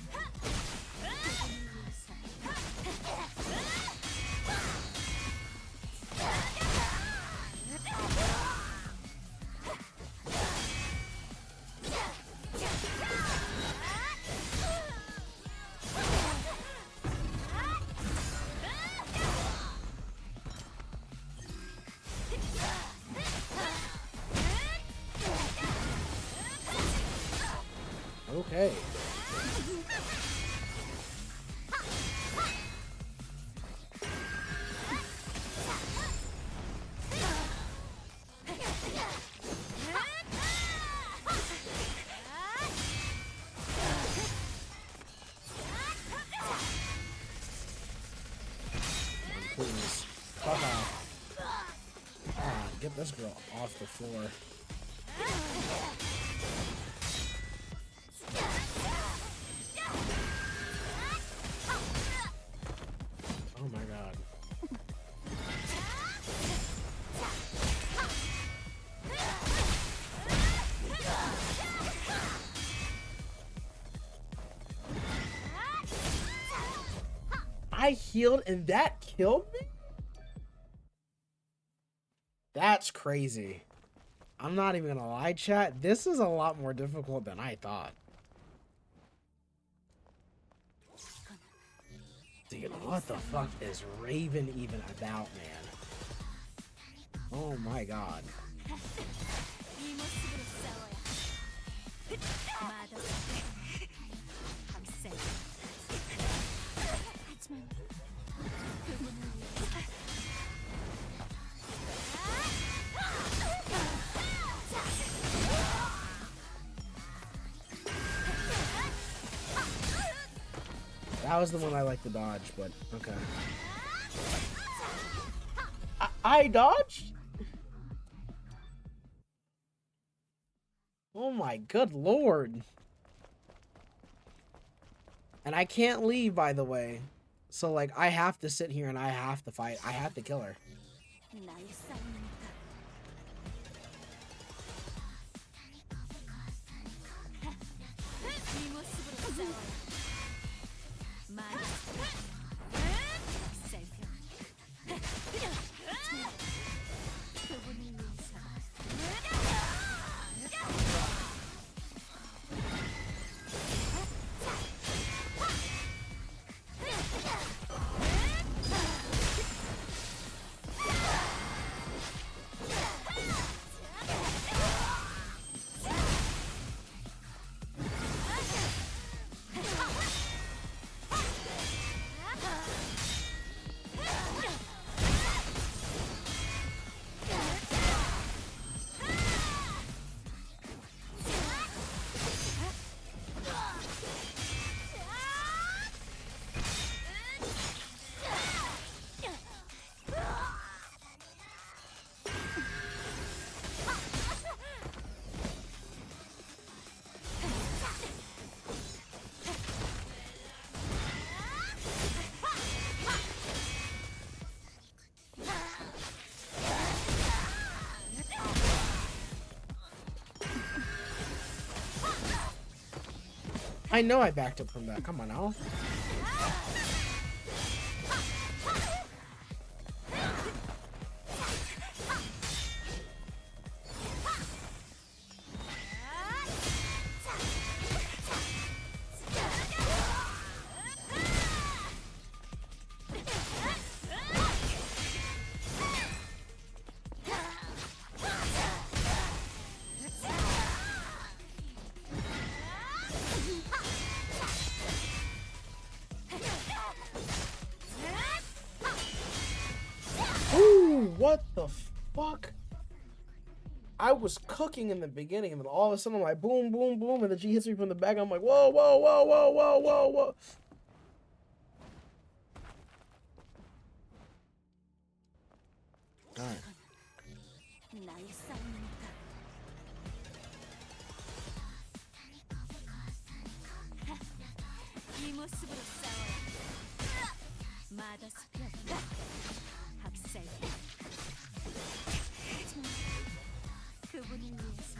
okay. Please. Fuck off. Ah, get this girl off the floor. Oh my god. I healed and that killed me? That's crazy. I'm not even gonna lie, chat. This is a lot more difficult than I thought. Dude, what the fuck is Raven even about, man? Oh my god. 이 모습으로 싸워야 해. 마더 감싸. 하지만 그분을 위해 That was the one I like to dodge, but okay. I dodged? Oh my good lord. And I can't leave, by the way. So, like, I have to sit here and I have to fight. I have to kill her. 나의 싸움이니까. 이 모습으로 싸워야 해. 마더 살펴. 그분을 위해서. I know I backed up from that. Come on now. Ooh, what the fuck? I was cooking in the beginning, and then all of a sudden I'm like, boom, boom, boom, and then she hits me from the back. I'm like, whoa, whoa, whoa, whoa, whoa, whoa, whoa. All right. 나의 싸움이니까. 이 모습으로 싸워야 마더스피어 학살 그분을 위해서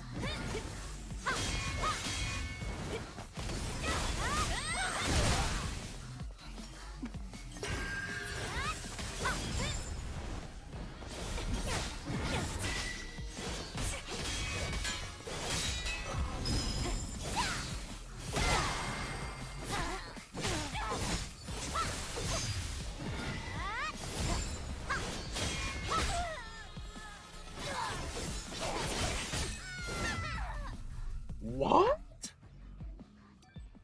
What?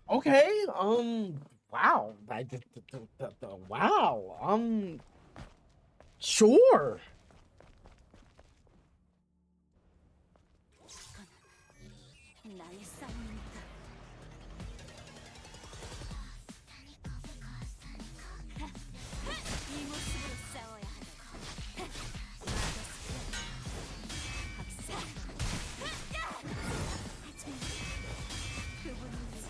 Okay. Wow. Wow. Sure. 나의 싸움이니까. 이 모습으로 싸워야 하다 학살 그분을 위해서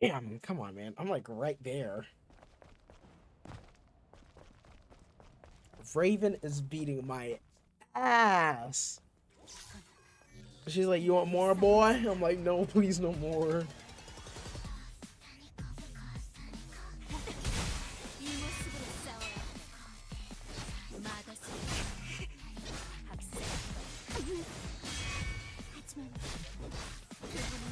Damn, come on, man. I'm like right there. Raven is beating my ass. She's like, you want more, boy? I'm like, no, please, no more. 이 모습으로 싸워야 마더스피어 학살 하지만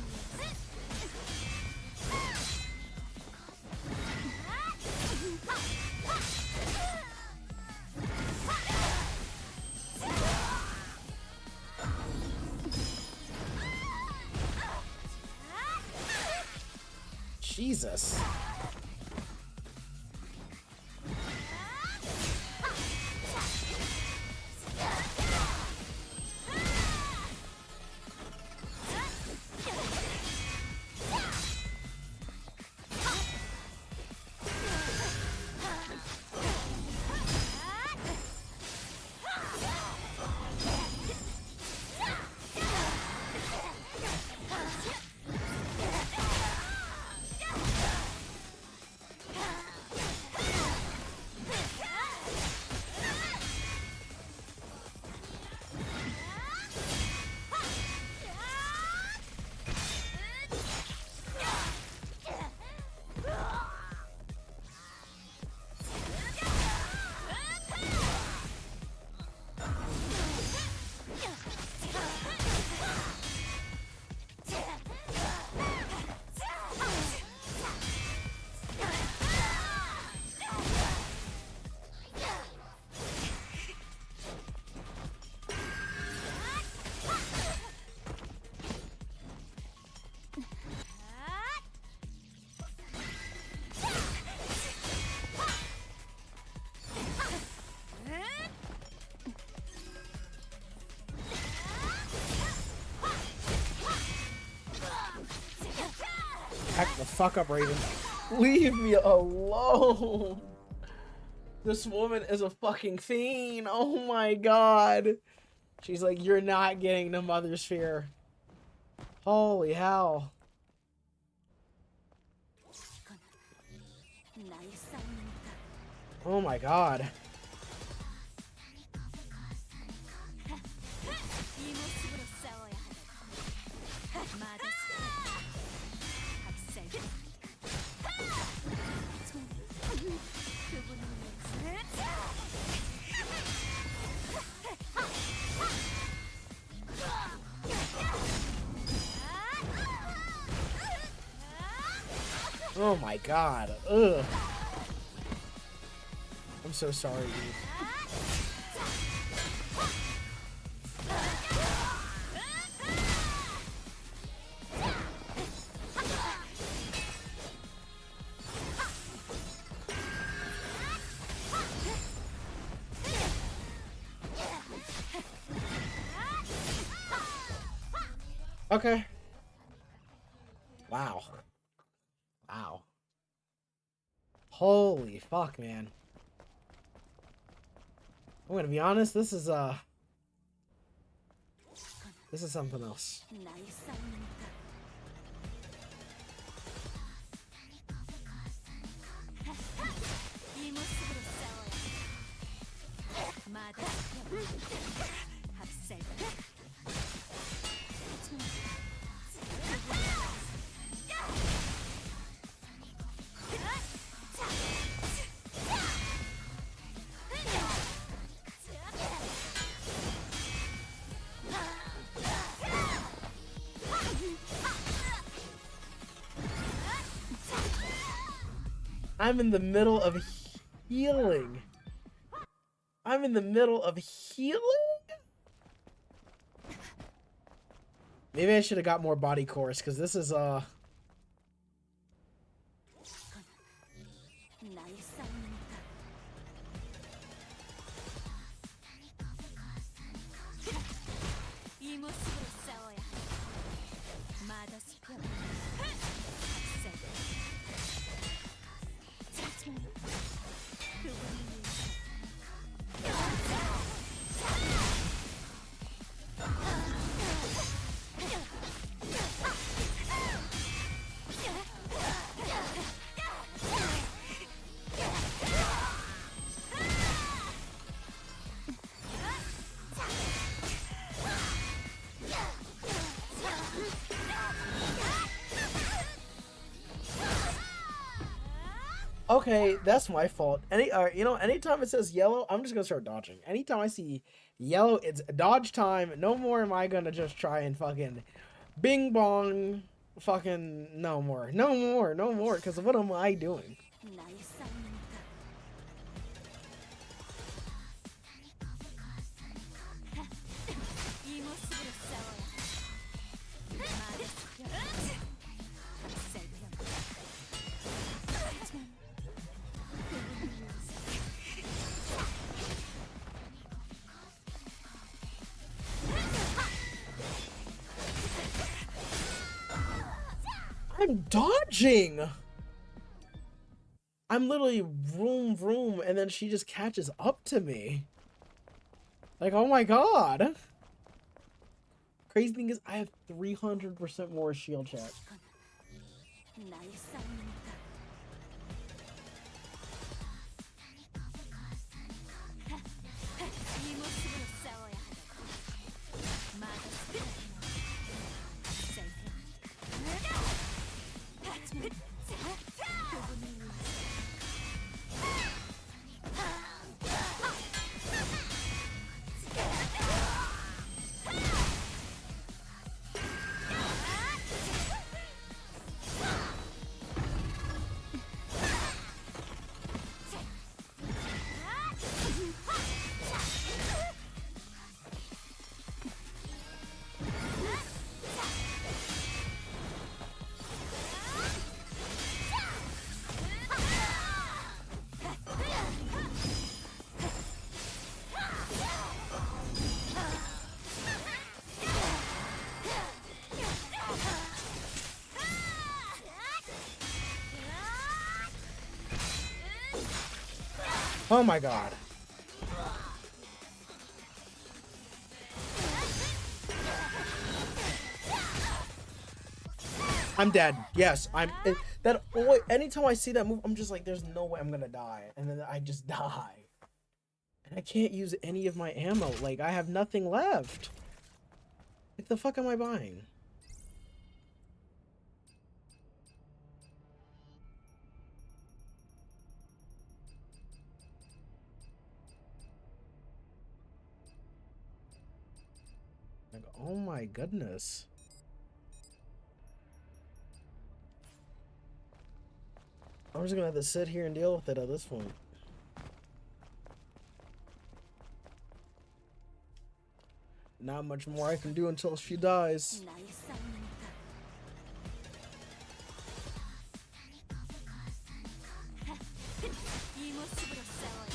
Jesus. Back the fuck up, Raven. Leave me alone. This woman is a fucking fiend. Oh my god. She's like, you're not getting the Mother Sphere. Holy hell. 나의 싸움입니다. Oh my god. 이 모습으로 싸워야 하네. 마더스 학살. 그분은 Oh my god. Ugh. I'm so sorry, Eve. Okay. Wow. Wow. Holy fuck, man. I'm gonna be honest, this is something else. 나의 싸움입니다. 이 모습으로 싸워야 해. 마더스 학살. I'm in the middle of healing. I'm in the middle of healing? Maybe I should have got more body course, because this is, 나의 싸움입니다. 이 모습으로 싸워야 해. 마더스 학살. okay, that's my fault. Anytime it says yellow, I'm just gonna start dodging. Anytime I see yellow, it's dodge time. No more am I gonna just try and fucking bing bong fucking no more. Because what am I doing? 나의 싸움입니다. 이 모습으로 싸워야 해. 마더스 학살. I'm dodging. I'm literally vroom vroom, and then she just catches up to me. Like, oh my god. Crazy thing is, I have 300% more shield check. 나의 싸움입니다. 이 모습으로 싸워야 해. 마더스 학살. Oh my god. I'm dead. Yes, that. Anytime I see that move, I'm just like, there's no way I'm gonna die, and then I just die, and I can't use any of my ammo. Like, I have nothing left. What the fuck am I buying? Like, oh my goodness. I'm just gonna have to sit here and deal with it at this point. Not much more I can do until she dies. 나의 싸움이니까. 이 모습으로 싸워요.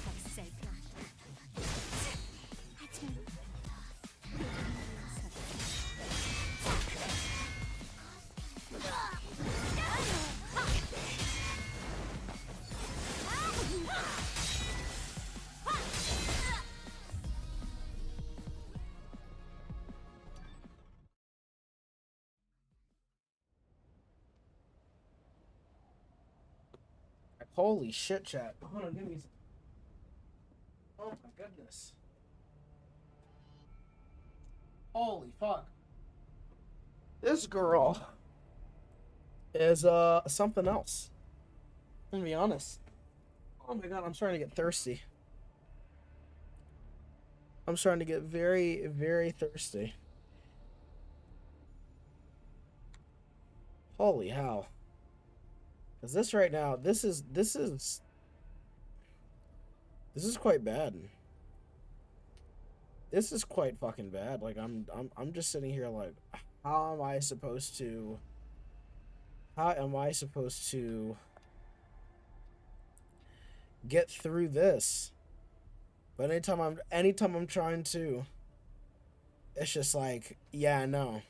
박살병. 하지만 Holy shit, chat. Hold on, give me some. Oh my goodness. Holy fuck. This girl is something else. I'm gonna be honest. Oh my god, I'm starting to get thirsty. I'm starting to get very, very thirsty. Holy hell. Cause this right now, this is quite bad. This is quite fucking bad. Like I'm just sitting here like, how am I supposed to get through this? But anytime I'm trying to, it's just like, yeah, no.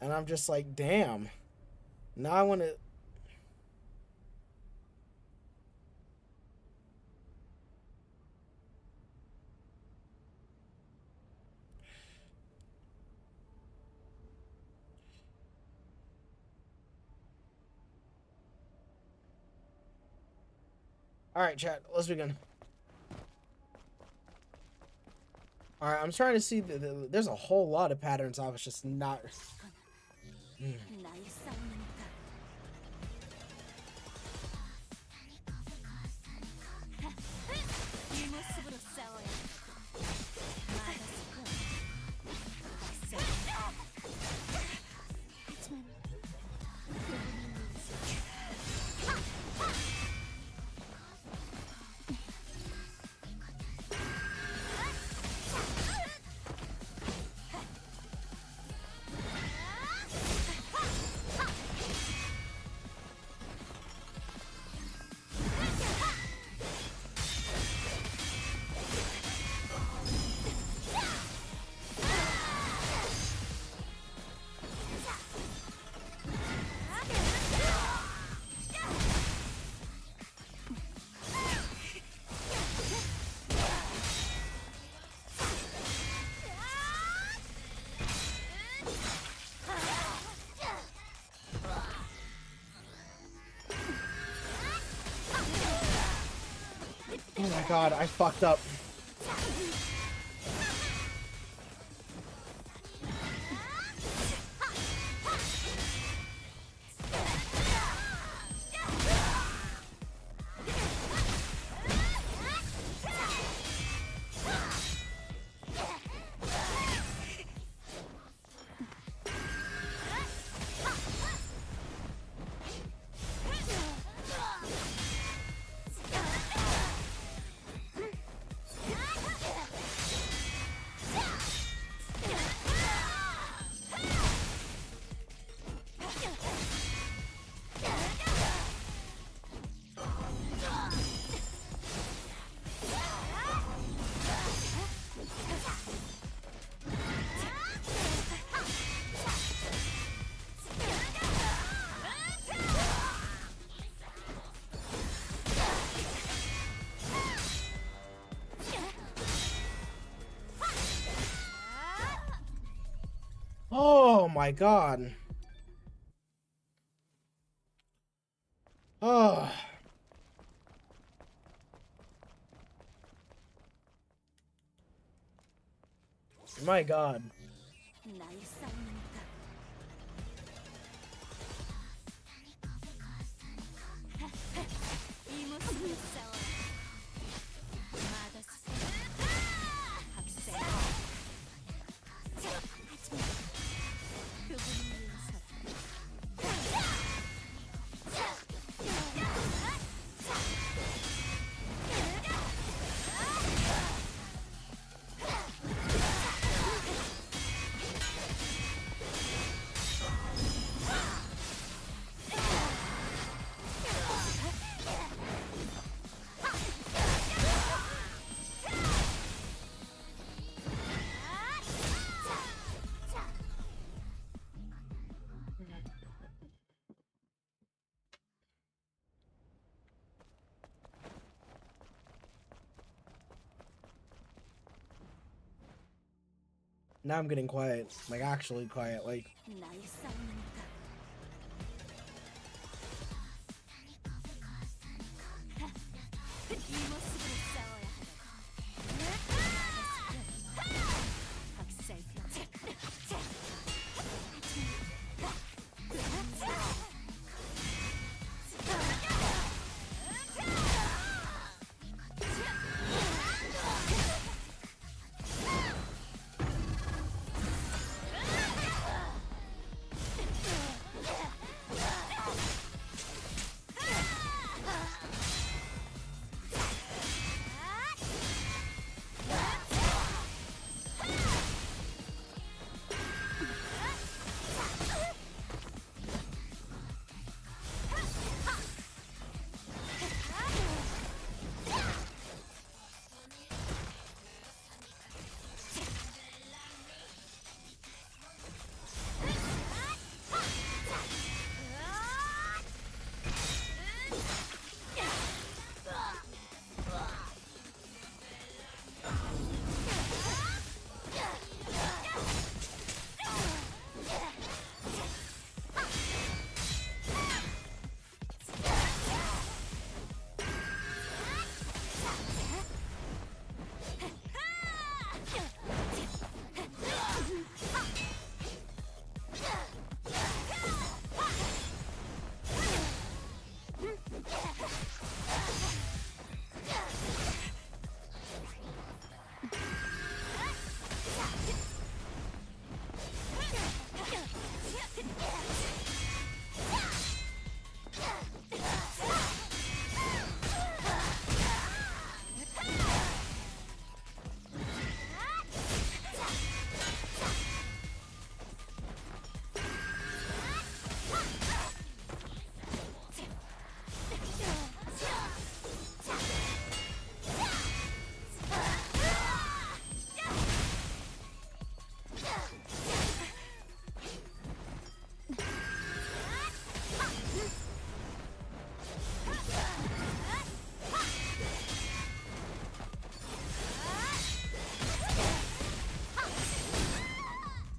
And I'm just like, damn. Now I want to. All right, chat. Let's begin. All right, I'm trying to see. There's a whole lot of patterns. I was just not. 나의 싸움이니까. 이 모습으로 싸워요. 말았을 거야. 하지만 Oh my god, I fucked up. my god. Oh. My god. 나의 싸움이니까. 이 모습으로 싸워라. 마더스. 학생. 하지만 그분을 위해서. Now I'm getting quiet. Like, actually quiet. Like, 나의 싸움이니까. 이 모습으로 싸워야 하라. 박살병.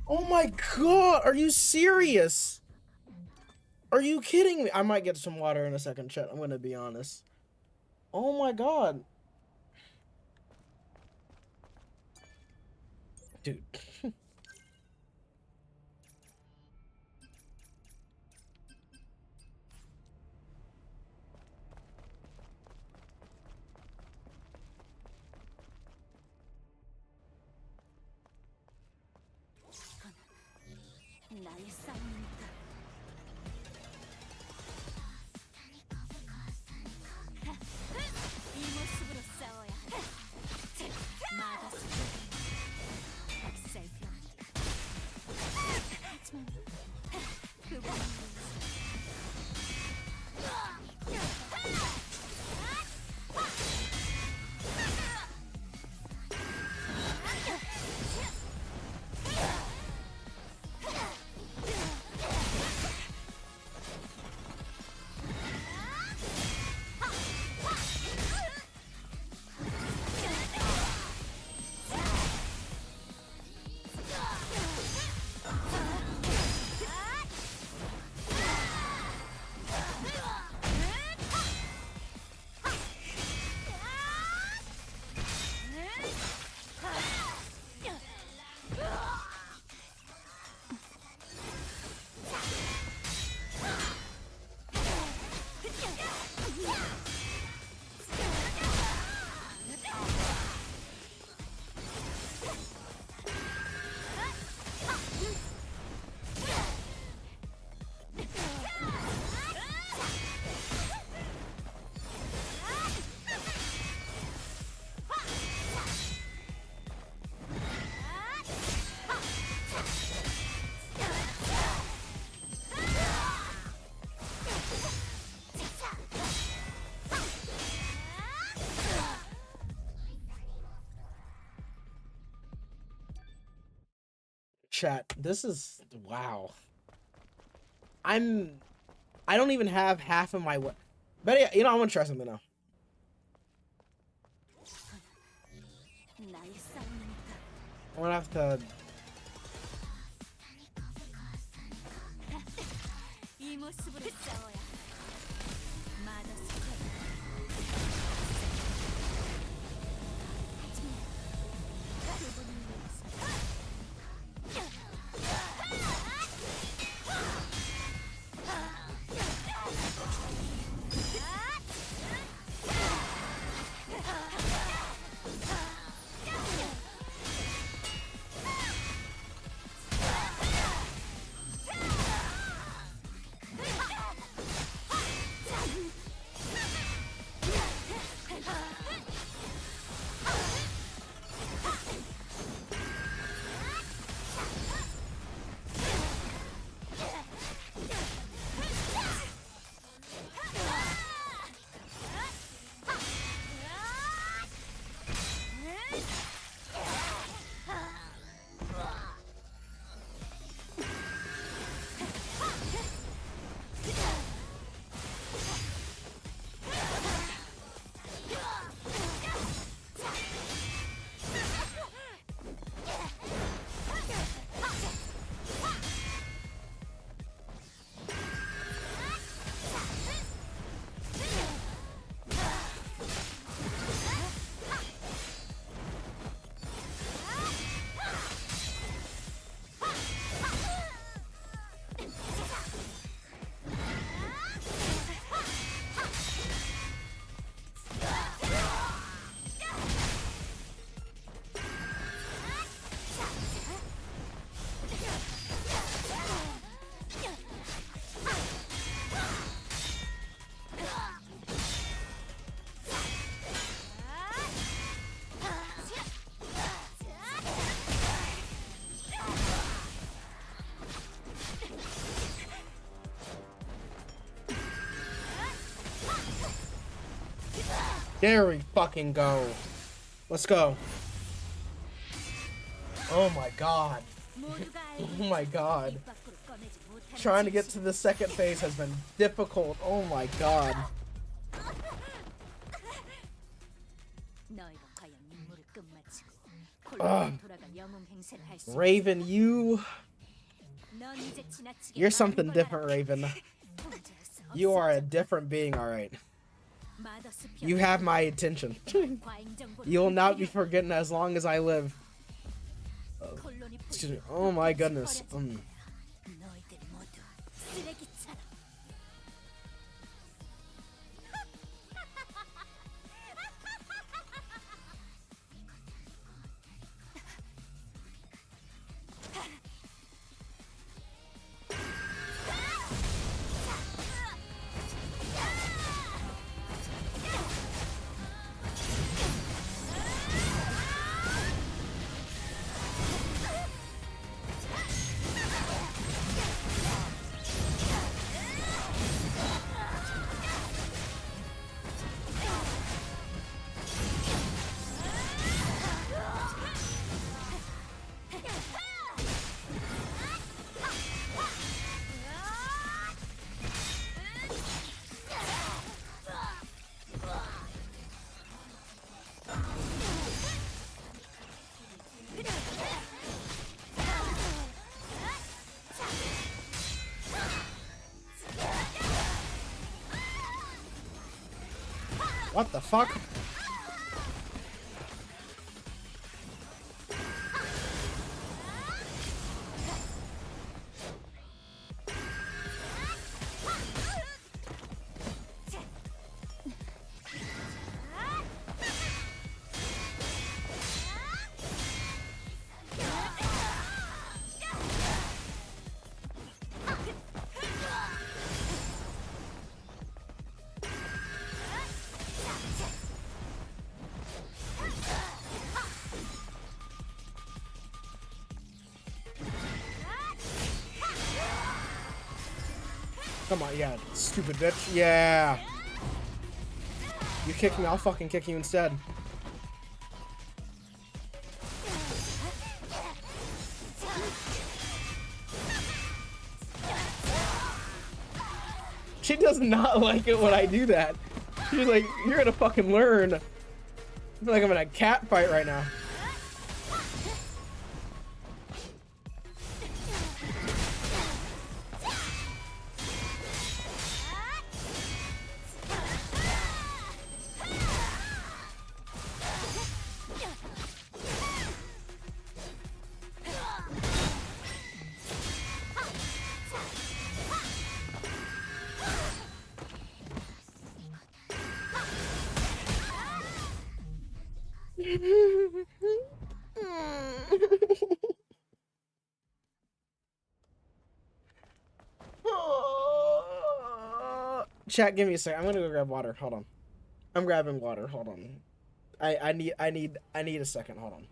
oh my god, are you serious? Are you kidding me? I might get some water in a second, chat. I'm gonna be honest. Oh my god. Dude. 나의 싸움이니까. 이 모습으로 싸워야 하라. 마더스. 박살병. 하지만 그분을 위해서. Chat, this is wow. I don't even have half of my But yeah, you know, I'm gonna try something now. 나의 싸움이니까. I'm gonna have to. 이 모습으로 싸워야 마더스 There we fucking go. Let's go. Oh my god. 모두가 Oh my god. 입 밖으로 꺼내지 못하는 Trying to get to the second phase has been difficult. Oh my god. 너희가 과연 임무를 끝마치고 콜로니로 돌아가 영웅 행세를 할 수. Raven, you. 넌 이제 지나치게 You're 많은 something 걸 different, 알아. Raven. 통제할 수 You are a 없을 different being, alright. 마더스 You have my attention. 과잉 정보를 You'll not be 공유하려. forgetting as long as I live. 콜로니 Excuse me. Oh my goodness. 너희들 모두 쓰레기처럼. What the fuck? Come on, yeah, stupid bitch. Yeah. You kick me, I'll fucking kick you instead. She does not like it when I do that. She's like, you're gonna fucking learn. I feel like I'm in a cat fight right now. Chat, give me a sec. I'm gonna go grab water. Hold on. I'm grabbing water. Hold on. I need a second. Hold on.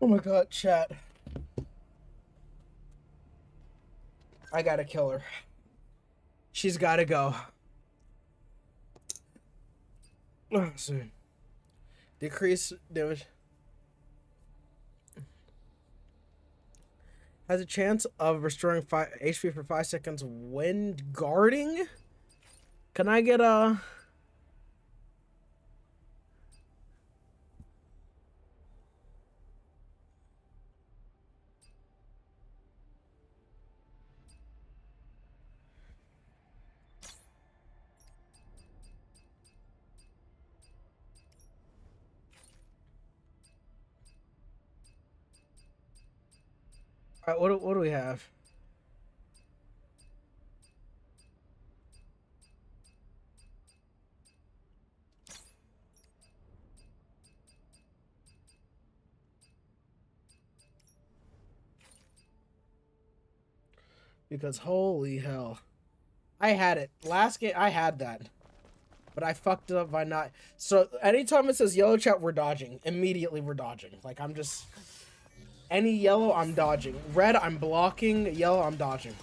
Oh my god, chat. I gotta kill her. She's gotta go. Soon. Decrease damage. Has a chance of restoring HP for 5 seconds when guarding? Can I get a... Alright, what do we have? Because holy hell. I had it. Last game, I had that. But I fucked it up by not... So, anytime it says yellow chat, we're dodging. Immediately, we're dodging. Like, I'm just... Any yellow, I'm dodging. Red, I'm blocking. Yellow, I'm dodging.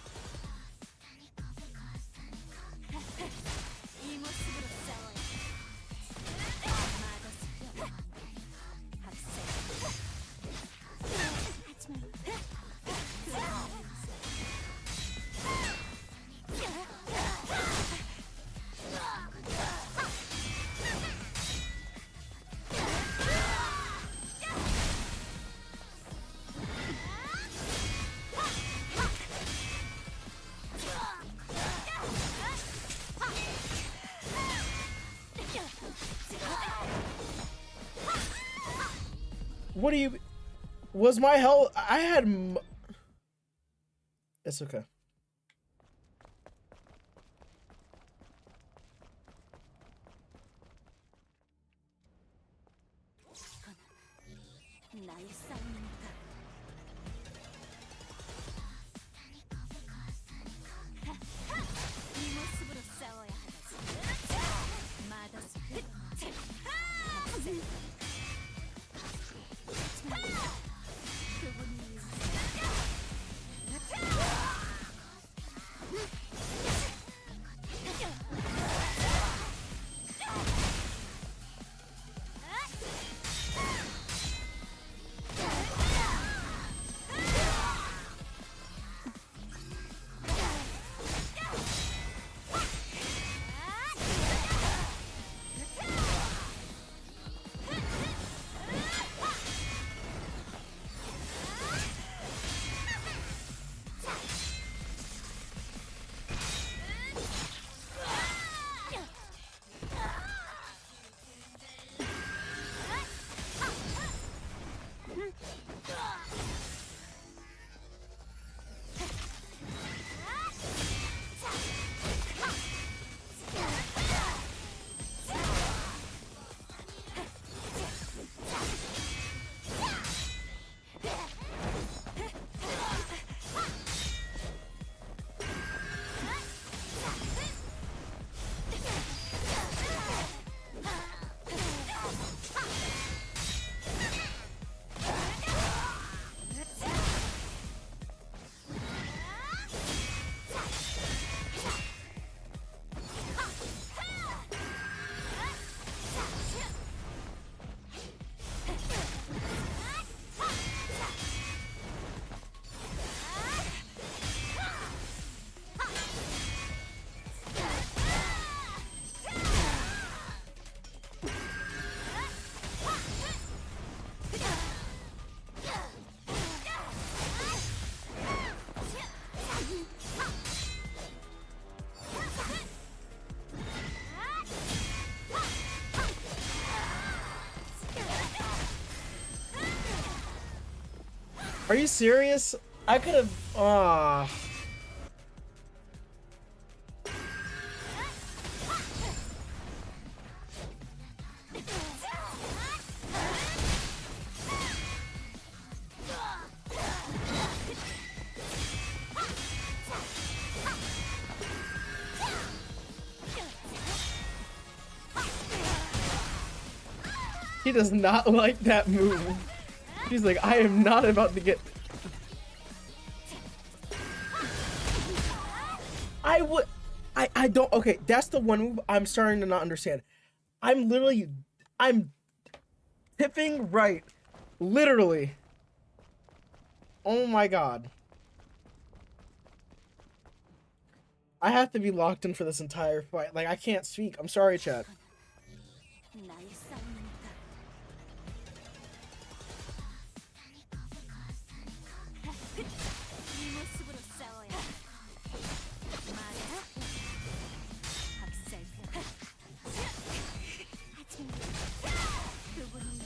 What do you... Was my health... I had... It's okay. 나의 싸움이니까. 이 모습으로 싸워야 하지. 마더스 그분이 Are you serious? I could have. He does not like that move. He's like, I am not about to get. I don't. Okay, that's the one move I'm starting to not understand. I'm tipping right. Literally. Oh my god. I have to be locked in for this entire fight. Like, I can't speak. I'm sorry, chat. 나의 싸움이니까. 이 모습으로 싸워야 마더 박살펴. 하지만 그분이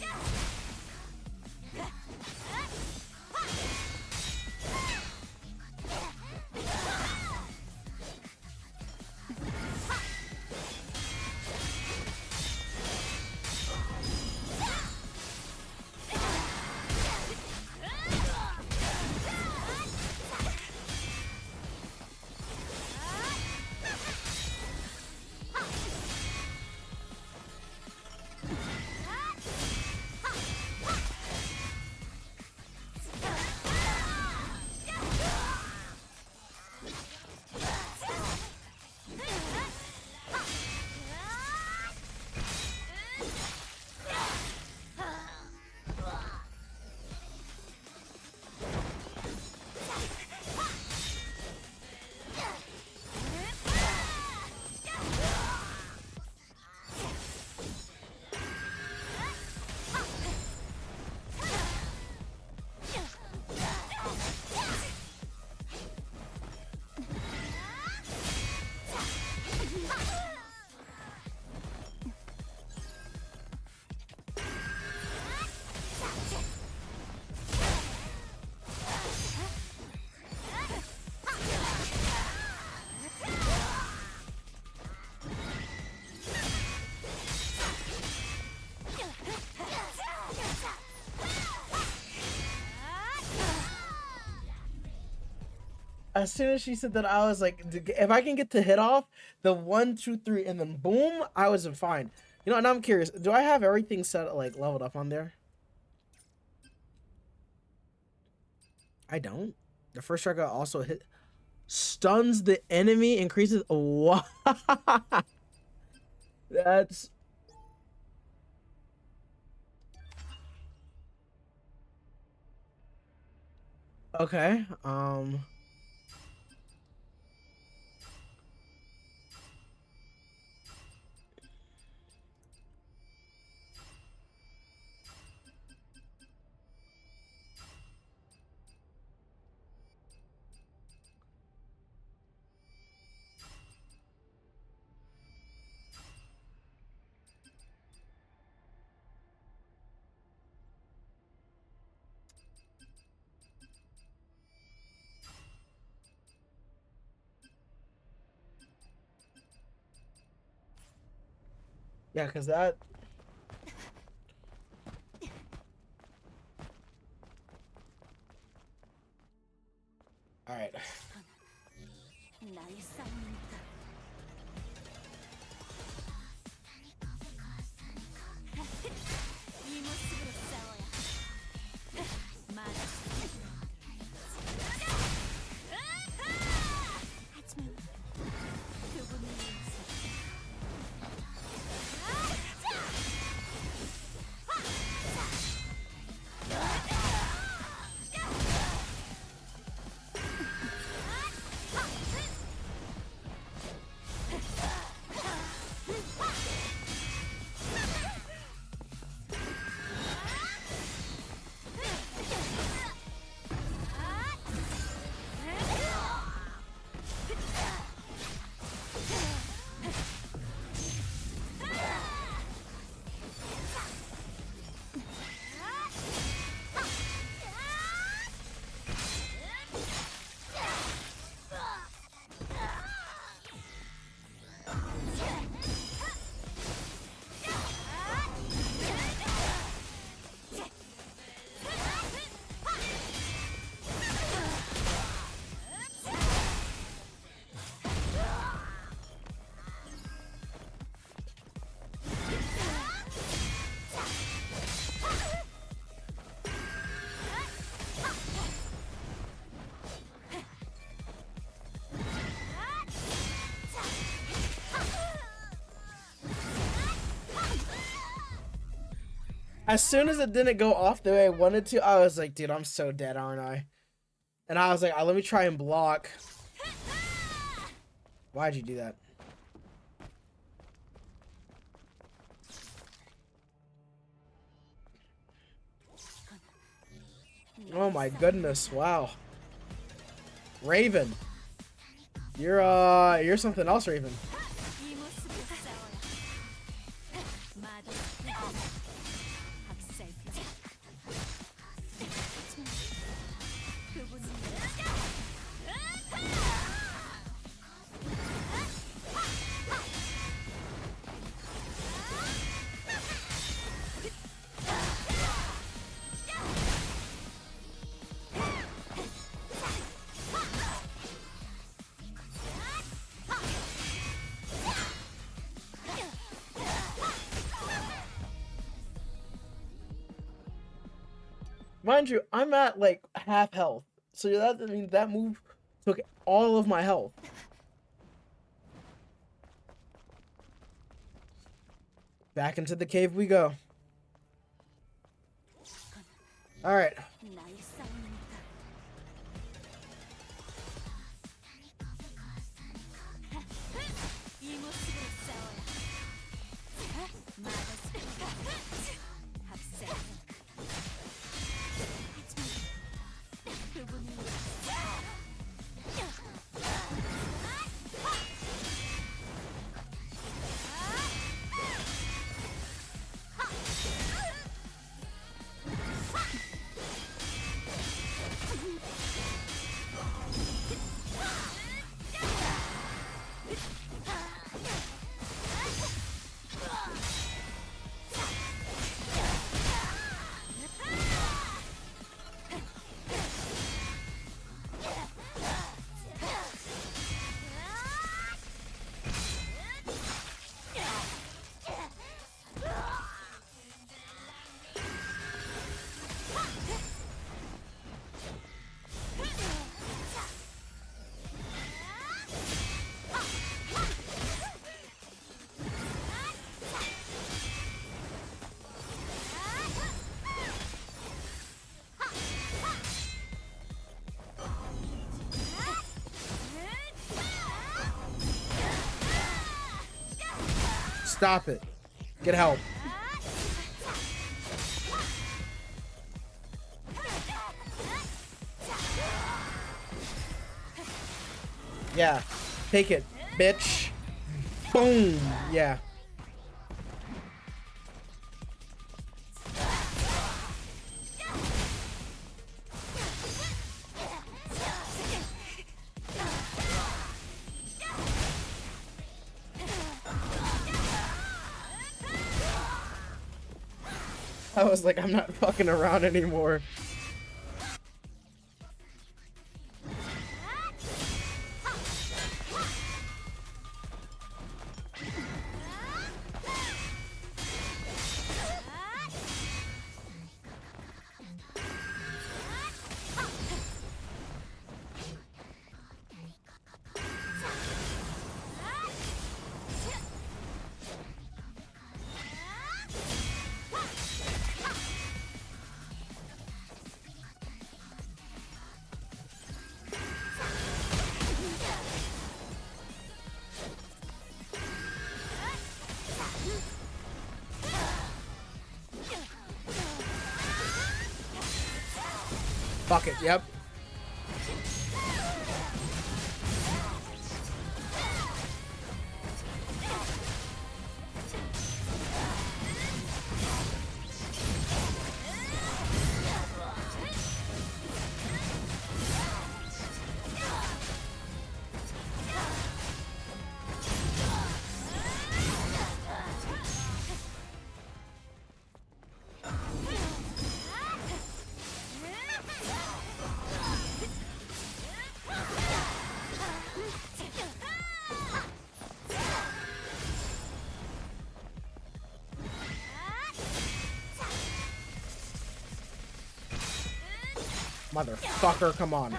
as soon as she said that, I was like, if I can get to hit off the 1, 2, 3, and then boom, I was fine. You know, and I'm curious, do I have everything set like leveled up on there? I don't. The first strike also hit, stuns the enemy, increases. What? That's. Okay. Yeah, because that. All right. 나의 싸움입니다. 이 모습으로 싸워야 맞아. 하지만 그분은 As soon as it didn't go off the way I wanted to, I was like, dude, I'm so dead, aren't I? And I was like, let me try and block. Why'd you do that? Oh my goodness, wow. Raven. You're something else, Raven. 이 모습으로 싸워야 맞아. 학살자. 하지만 그분은 Mind you, I'm at like half health. So that means that move took all of my health. Back into the cave we go. All right. 나의 싸움입니다. 이 모습으로 싸워야 맞아. 학살. 하지만 그분은 Stop it. Get help. Yeah. Take it, bitch. Boom. Yeah. I was like, I'm not fucking around anymore. Fuck it, yep. Motherfucker, come on.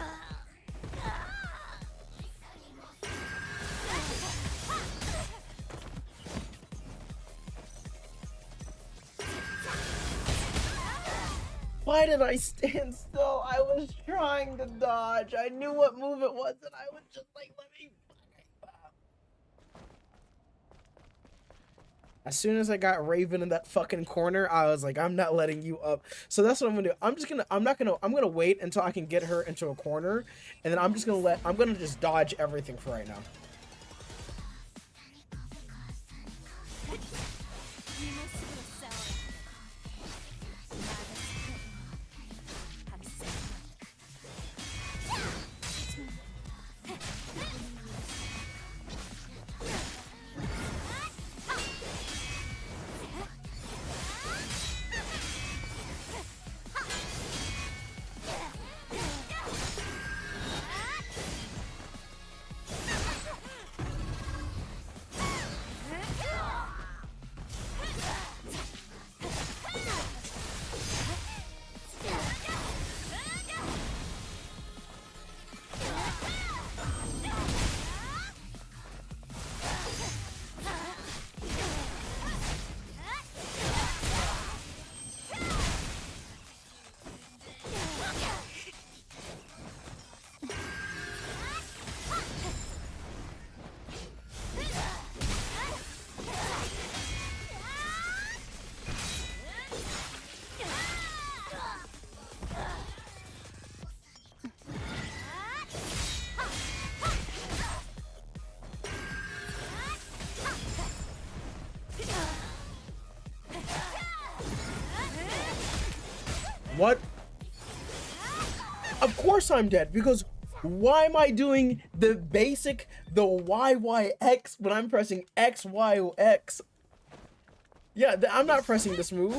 Why did I stand still? I was trying to dodge. I knew what move it was and I was just like, let me. As soon as I got Raven in that fucking corner, I was like, I'm not letting you up. So that's what I'm gonna do. I'm gonna wait until I can get her into a corner, and then I'm gonna just dodge everything for right now. What? Of course I'm dead, because why am I doing the YYX when I'm pressing XYX? Yeah, I'm not pressing this move.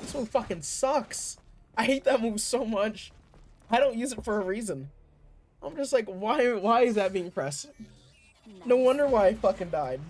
This one fucking sucks. I hate that move so much. I don't use it for a reason. I'm just like, why is that being pressed? No wonder why I fucking died.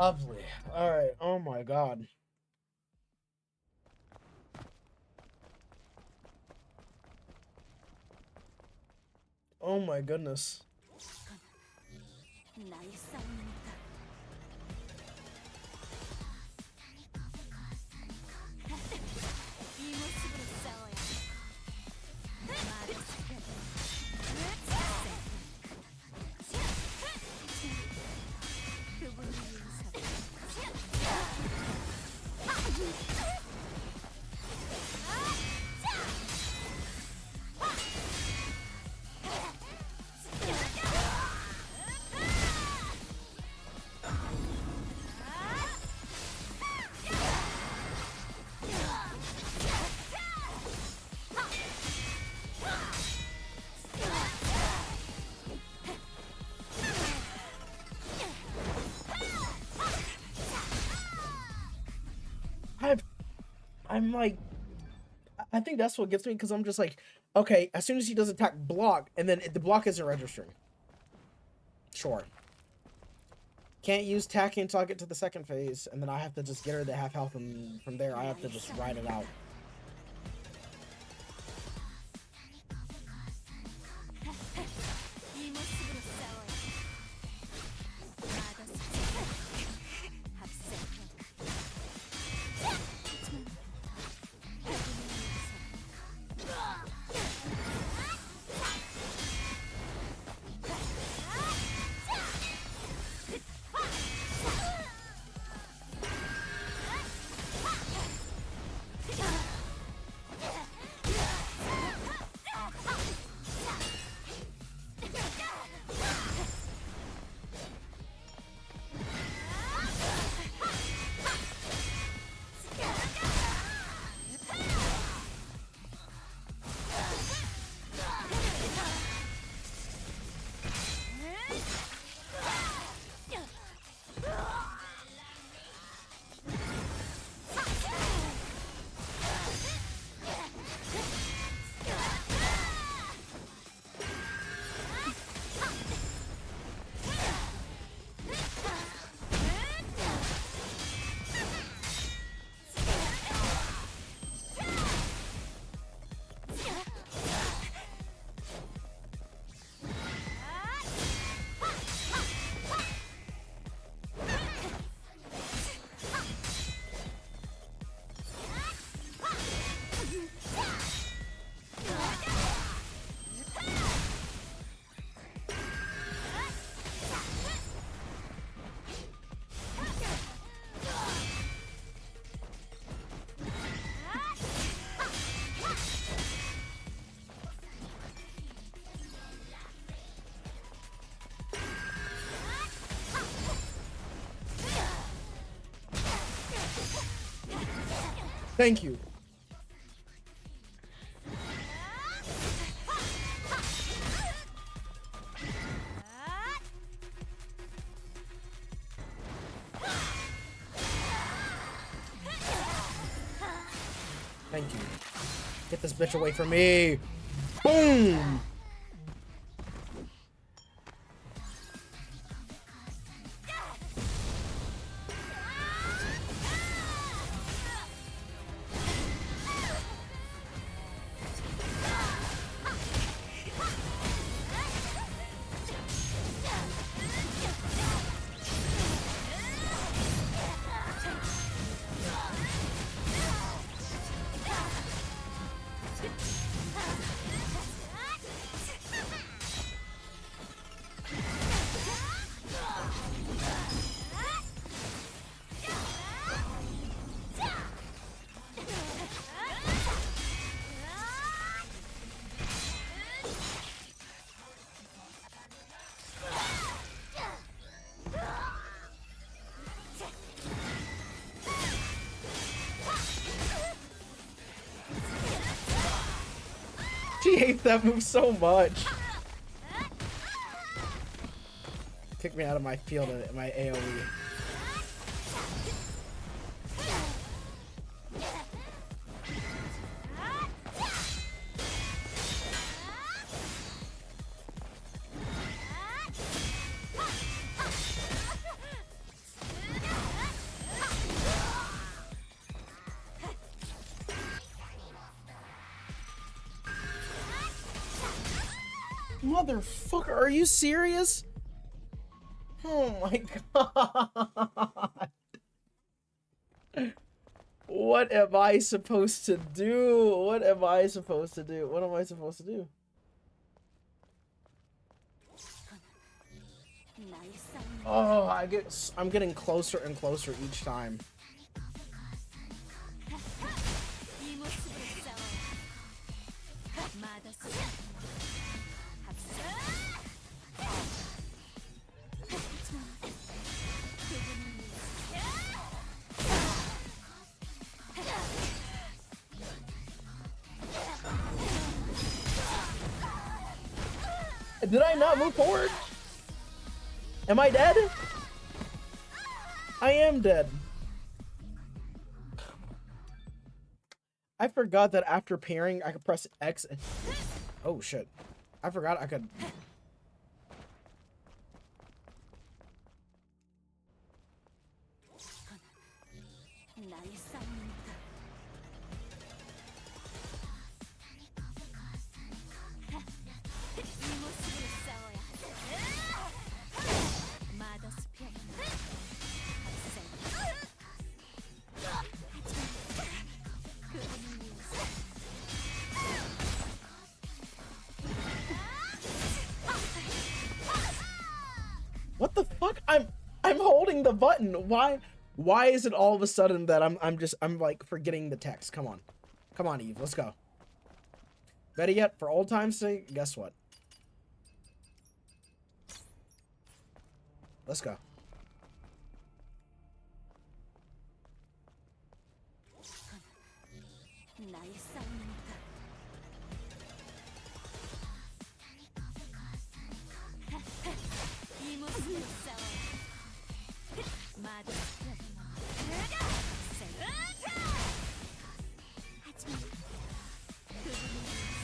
Lovely. All right. Oh my god. Oh my goodness. 나의 싸움이니까. 이 모습으로 싸워야 그분을 위해서 I'm like, I think that's what gets me, because I'm just like, okay, as soon as he does attack, block, and then the block isn't registering. Sure. Can't use tacking until I get to the second phase, and then I have to just get her to half health, and from there I have to just ride it out. 이 모습으로 싸워야 Thank you. Thank you. Get this bitch away from me. Boom. She hates that move so much. Kick me out of my field of my AoE. Motherfucker, are you serious? Oh my god. What am I supposed to do? What am I supposed to do? What am I supposed to do? 나의 싸움은 Oh, I'm getting closer and closer each time. 이 모습으로 싸워야 마더스 학살 Did I not move forward? Am I dead? I am dead. I forgot that after pairing, I could press X. Oh shit. I forgot I could. 나의 싸움입니다. 이 모습으로 싸워야 마더스 피아노 학살 그분을 위해서 What the fuck? I'm holding the button. Why is it all of a sudden that I'm like forgetting the text? Come on. Come on, Eve. Let's go. Better yet, for old time's sake, guess what? Let's go. 나의 싸움입니다. 이 모습으로 싸워야 마더스 피아노 학살 하지만 그분을 위해서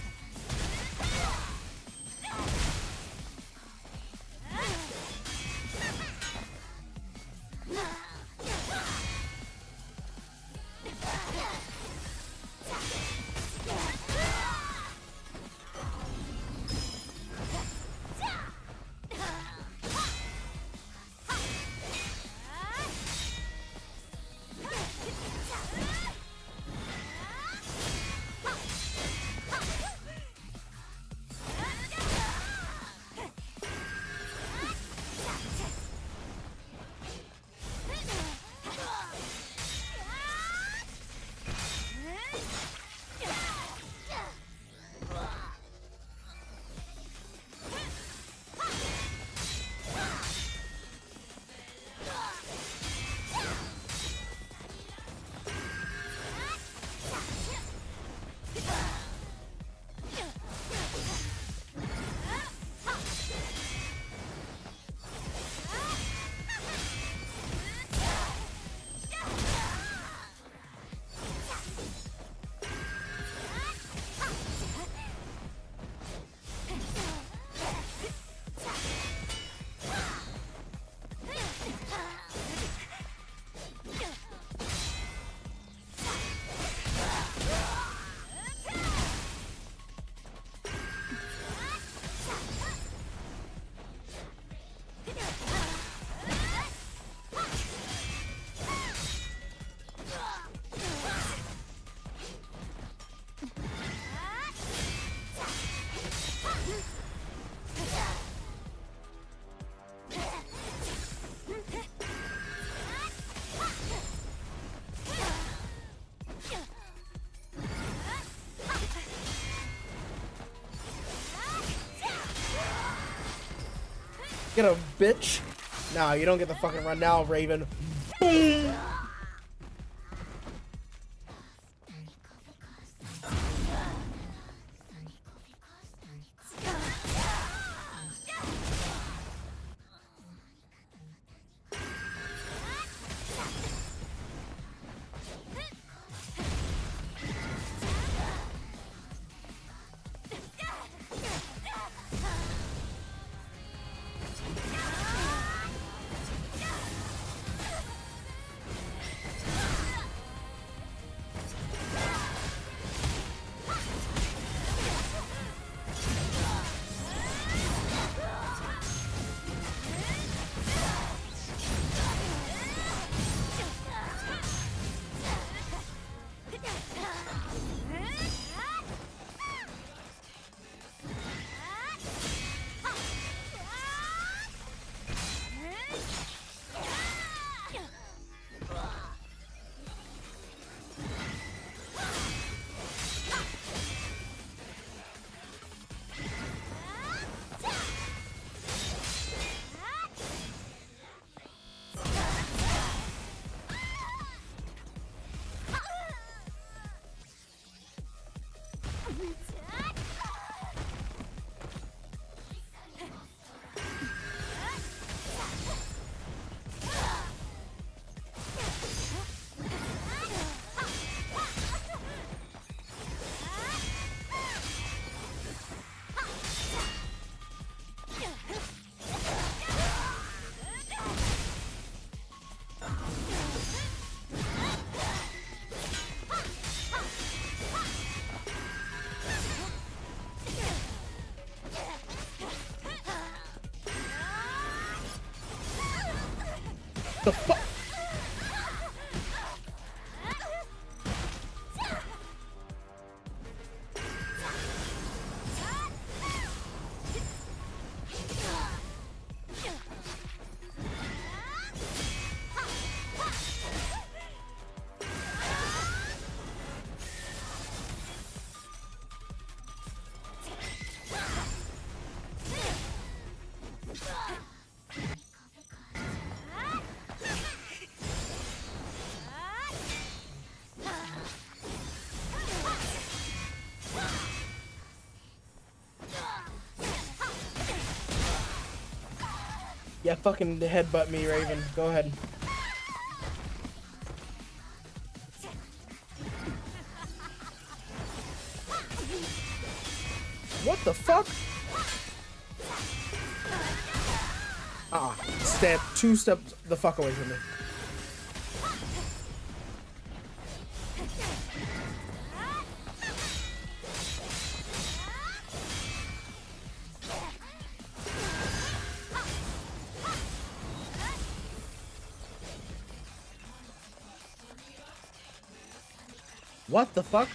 Get a bitch. Nah, you don't get the fucking run now, Raven. Boom. The fuck? Yeah, fucking headbutt me, Raven. Go ahead. What the fuck? Ah, two steps the fuck away from me. What the fuck?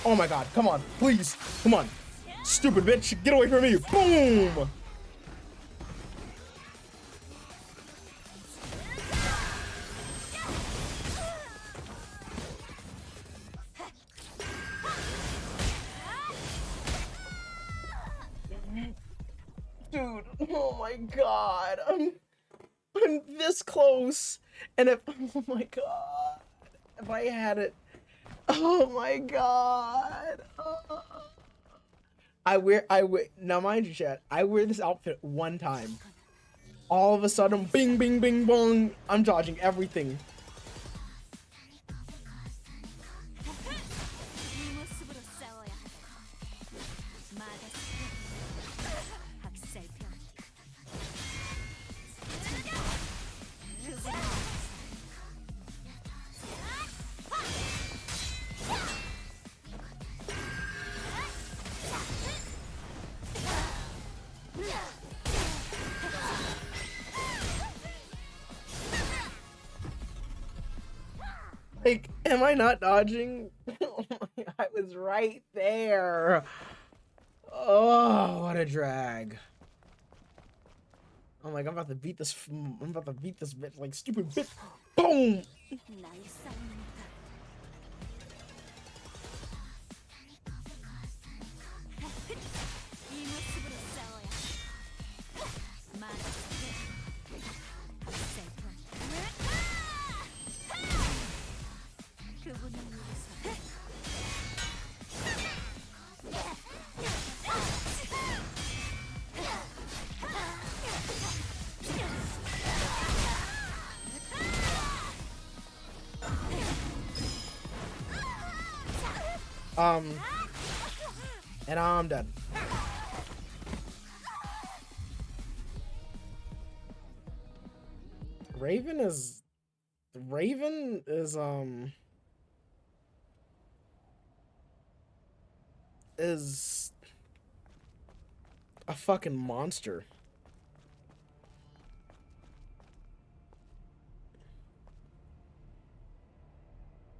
Oh my god, come on, please, come on. Stupid bitch, get away from me. Boom! Dude, oh my god. I'm this close. And if, oh my god. If I had it. Oh my god. I wear, now mind you, chat, I wear this outfit one time. All of a sudden, bing, bing, bing, bong, I'm dodging everything. 이 모습으로 싸워야 하다. 마다스 학살병. Like, am I not dodging? I was right there. Oh, what a drag. I'm like, I'm about to beat this bitch, like, stupid bitch. Boom! 나의 싸움입니다. 이 모습으로 싸워야 하다. 마다스 학살병. 그분을 위해서. And I'm done. Raven is a fucking monster.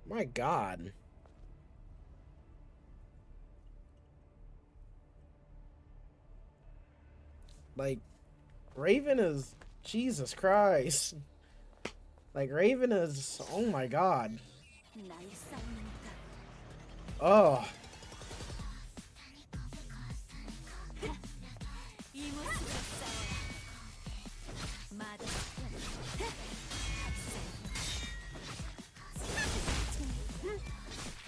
My God. Like, Raven is, Jesus Christ. Like, Raven is, oh my God. 나의 싸움입니다. Oh. 이 모습으로 싸워야 하다. 마다스 학살병.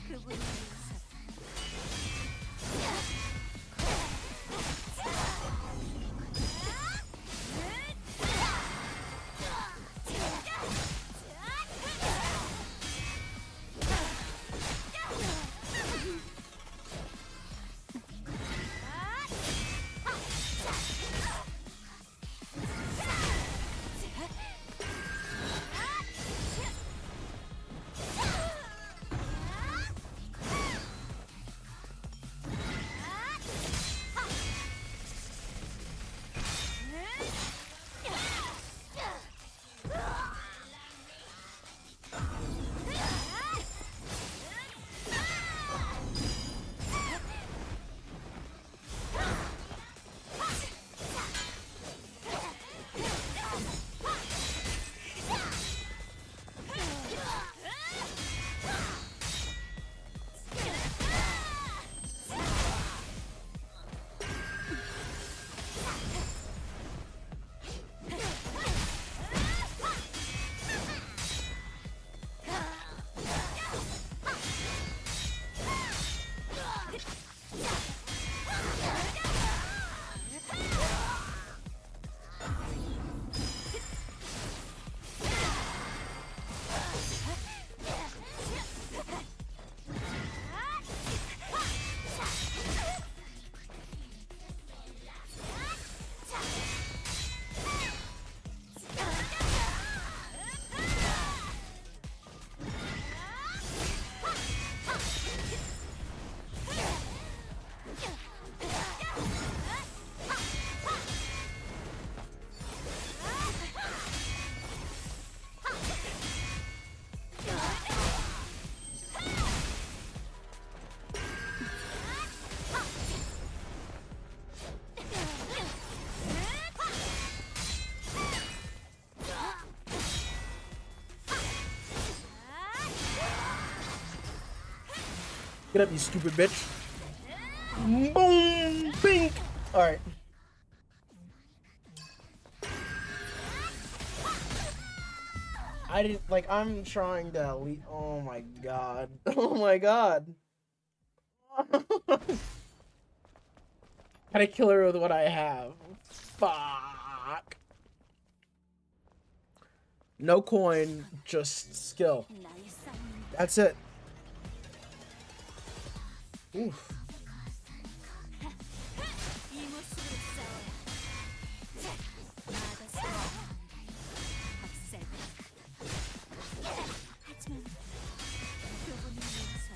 그분을 위해서. Get up, you stupid bitch. Boom! Bink! Alright. I didn't, like, I'm trying to elite. Oh my god. Oh my god. Gotta kill her with what I have. Fuck. No coin, just skill. 나의 싸움은 That's it. Oof. 이 모습으로 싸워야. 나아가서 박살. 하지만 교본을 위해서.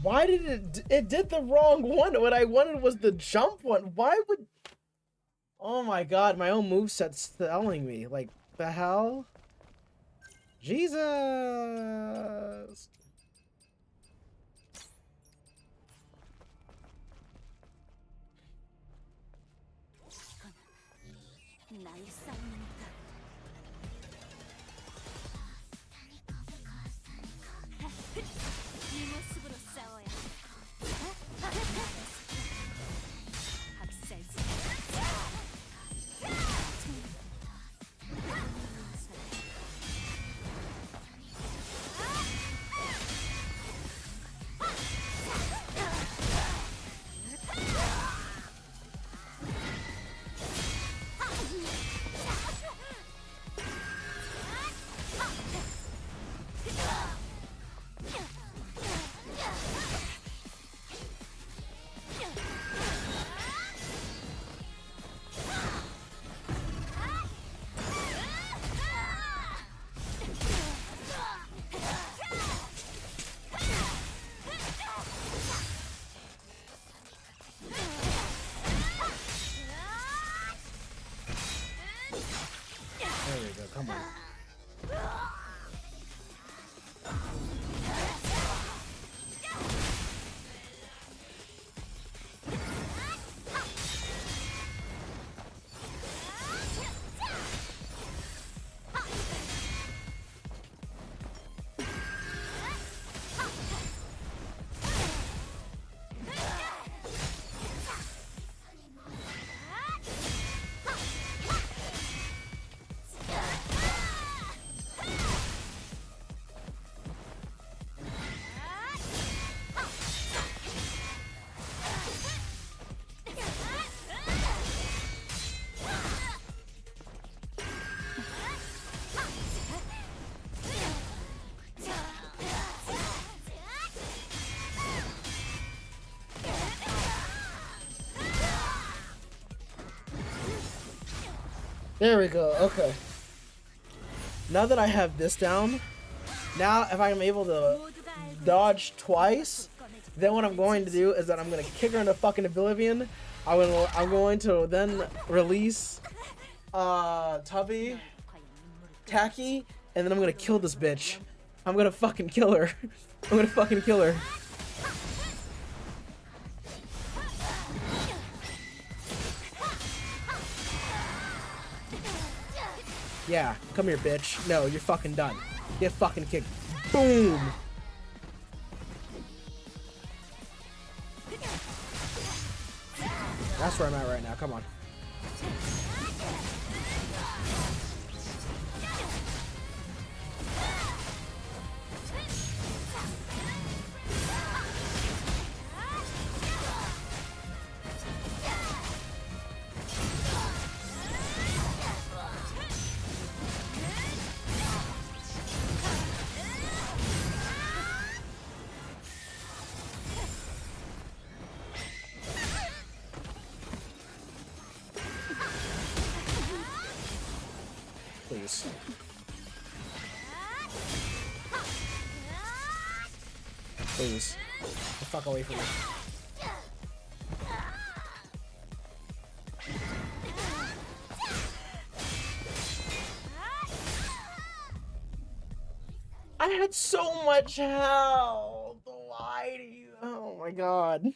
Why did it did the wrong one? What I wanted was the jump one. Why would... Oh my god, my own moveset's telling me. Like, the hell? Jesus! 나의 싸움이니까. 이 모습으로 싸워야. 박살. There we go, come on. There we go, okay. Now that I have this down, now if I'm able to dodge twice, then what I'm going to do is that I'm going to kick her into fucking oblivion. I'm going to then release Tubby, Tacky, and then I'm going to kill this bitch. I'm going to fucking kill her. I'm going to fucking kill her. Yeah, come here, bitch. No, you're fucking done. Get fucking kicked. Boom! That's where I'm at right now. Come on. Please. Please. Get the fuck away from me. I had so much health. Why do you? Oh my god.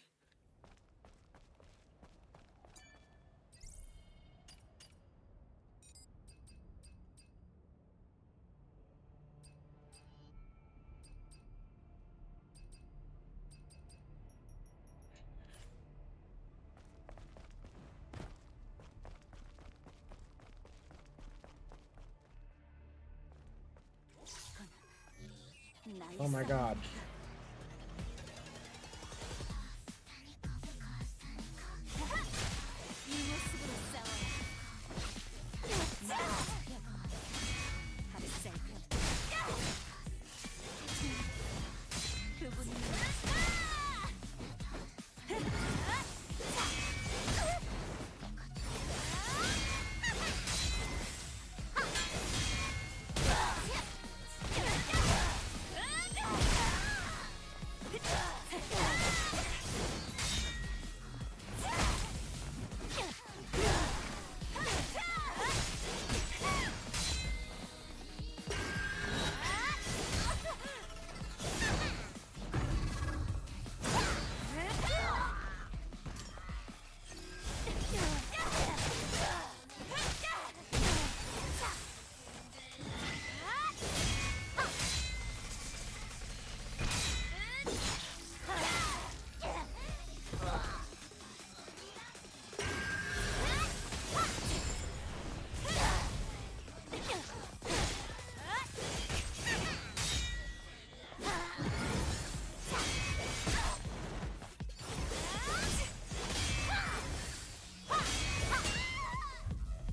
Oh my god. 이 모습으로 싸워야 학살편 그분이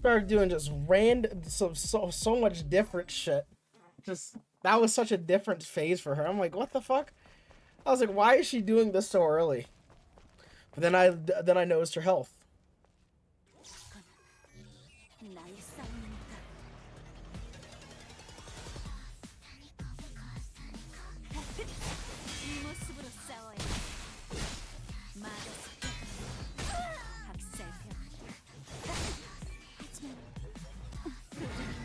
Started doing just random, so much different shit. Just that was such a different phase for her. I'm like, what the fuck? I was like, why is she doing this so early? But then I noticed her health. 나의 싸움이니까 이 모습으로 싸워야 마더스 학살편 하지만 그분이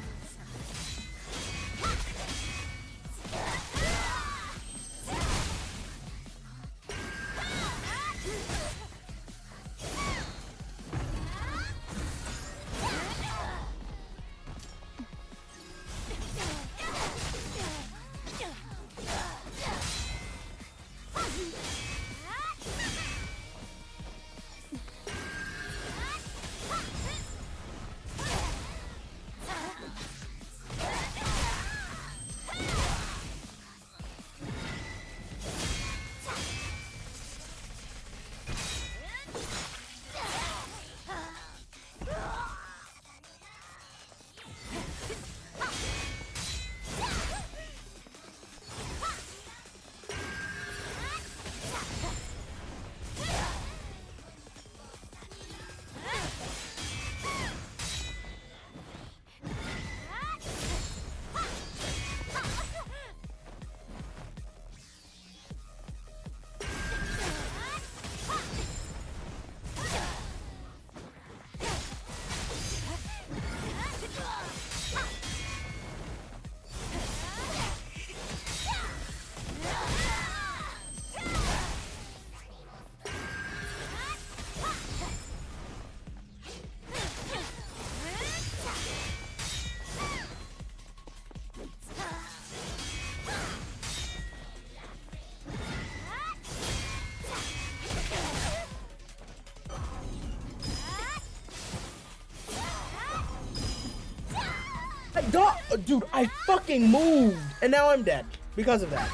Dude, I fucking moved, and now I'm dead because of that.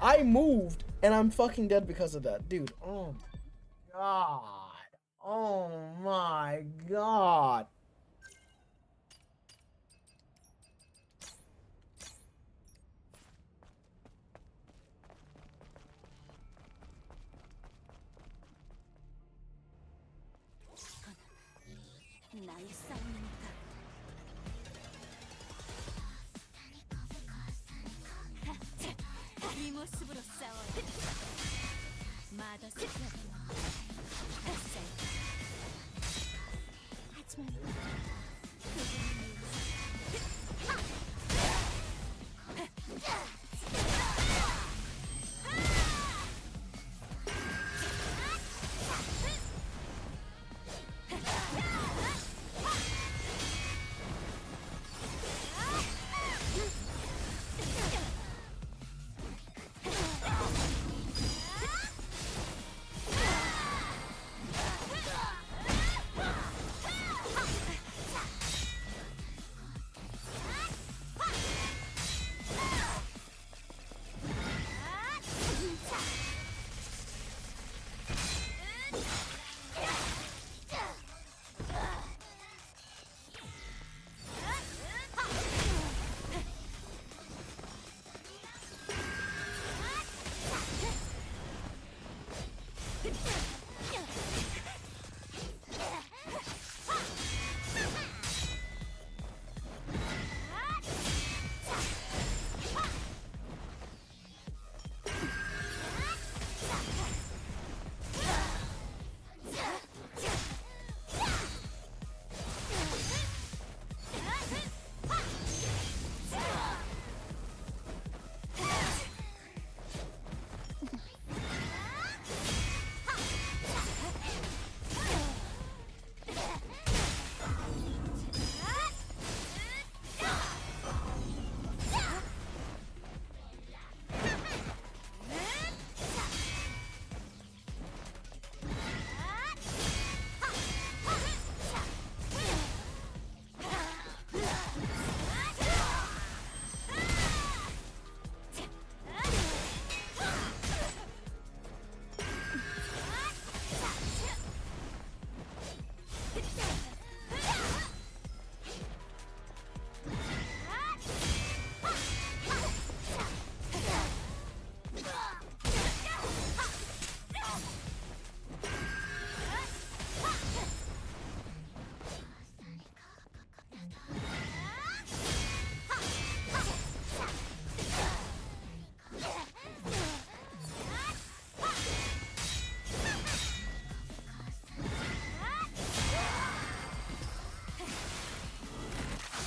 I moved, and I'm fucking dead because of that, dude. Oh my god. Oh my god. 나의 싸움이니까. 이 모습으로 싸워야 마더스 하지만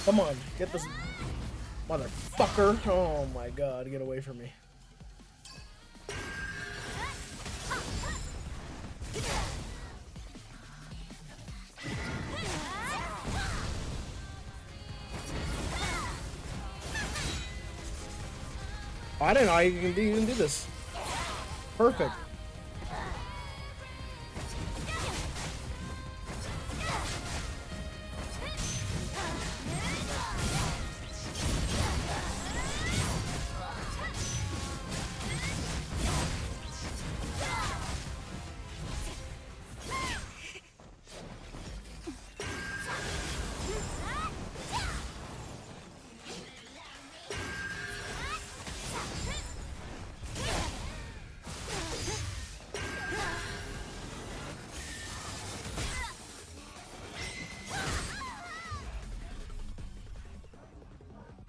Come on, get this motherfucker. Oh my god, get away from me. Oh, I didn't know you can even do this. Perfect.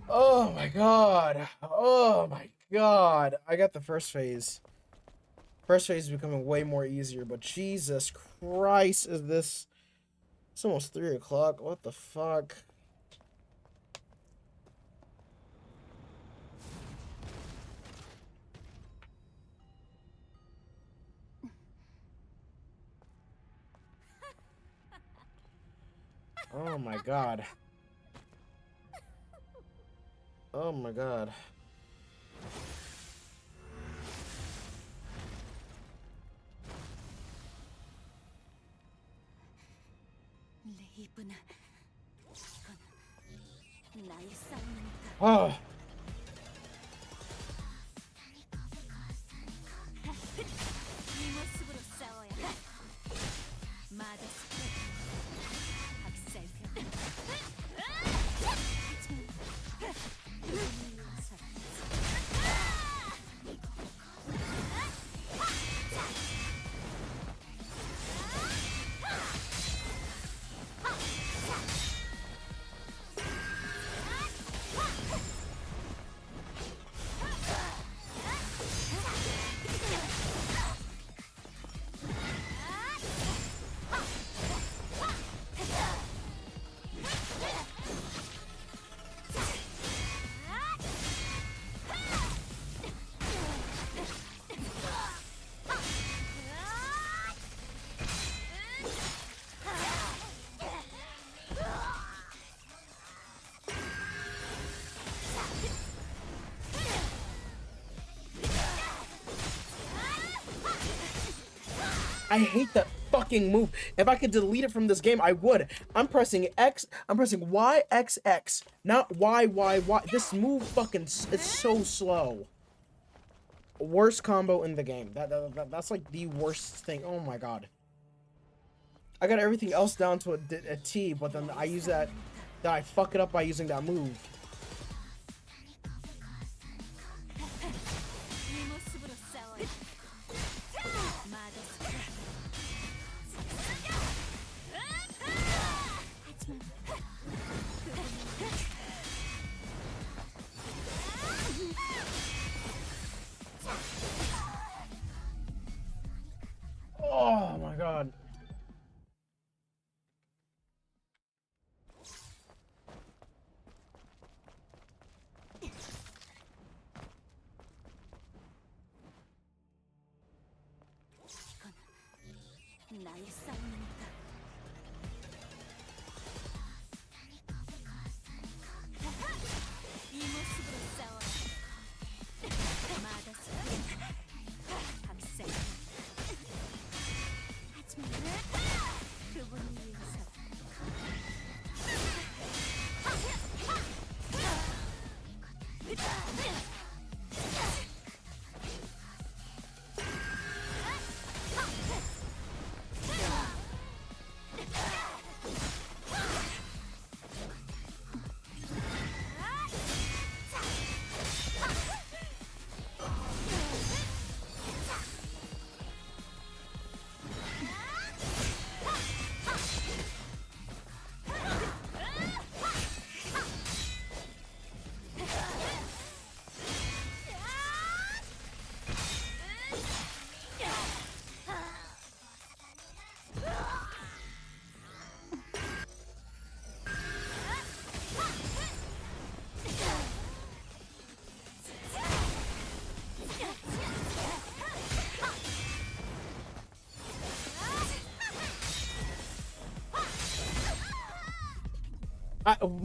Oh my god. Oh my god. I got the first phase. First phase is becoming way more easier, but Jesus Christ, is this... It's almost 3 o'clock. What the fuck? Oh my god. Oh my god. 레이브나, 이건 나의 싸움이니까. 아. 이 모습으로 싸워야 해. 마더스 박살편. I hate that fucking move. If I could delete it from this game, I would. I'm pressing X. I'm pressing Y, X, X. Not Y, Y, Y. This move fucking is so slow. Worst combo in the game. That's like the worst thing. Oh my god. I got everything else down to a T, but then I use that. Then I fuck it up by using that move. 이 모습으로 싸워야 해. 마더스 Oh my god. 이건 나의 싸움이니까. 이 모습으로 싸워야 해. 마더스 박살편. 하지만 그분을 위해서.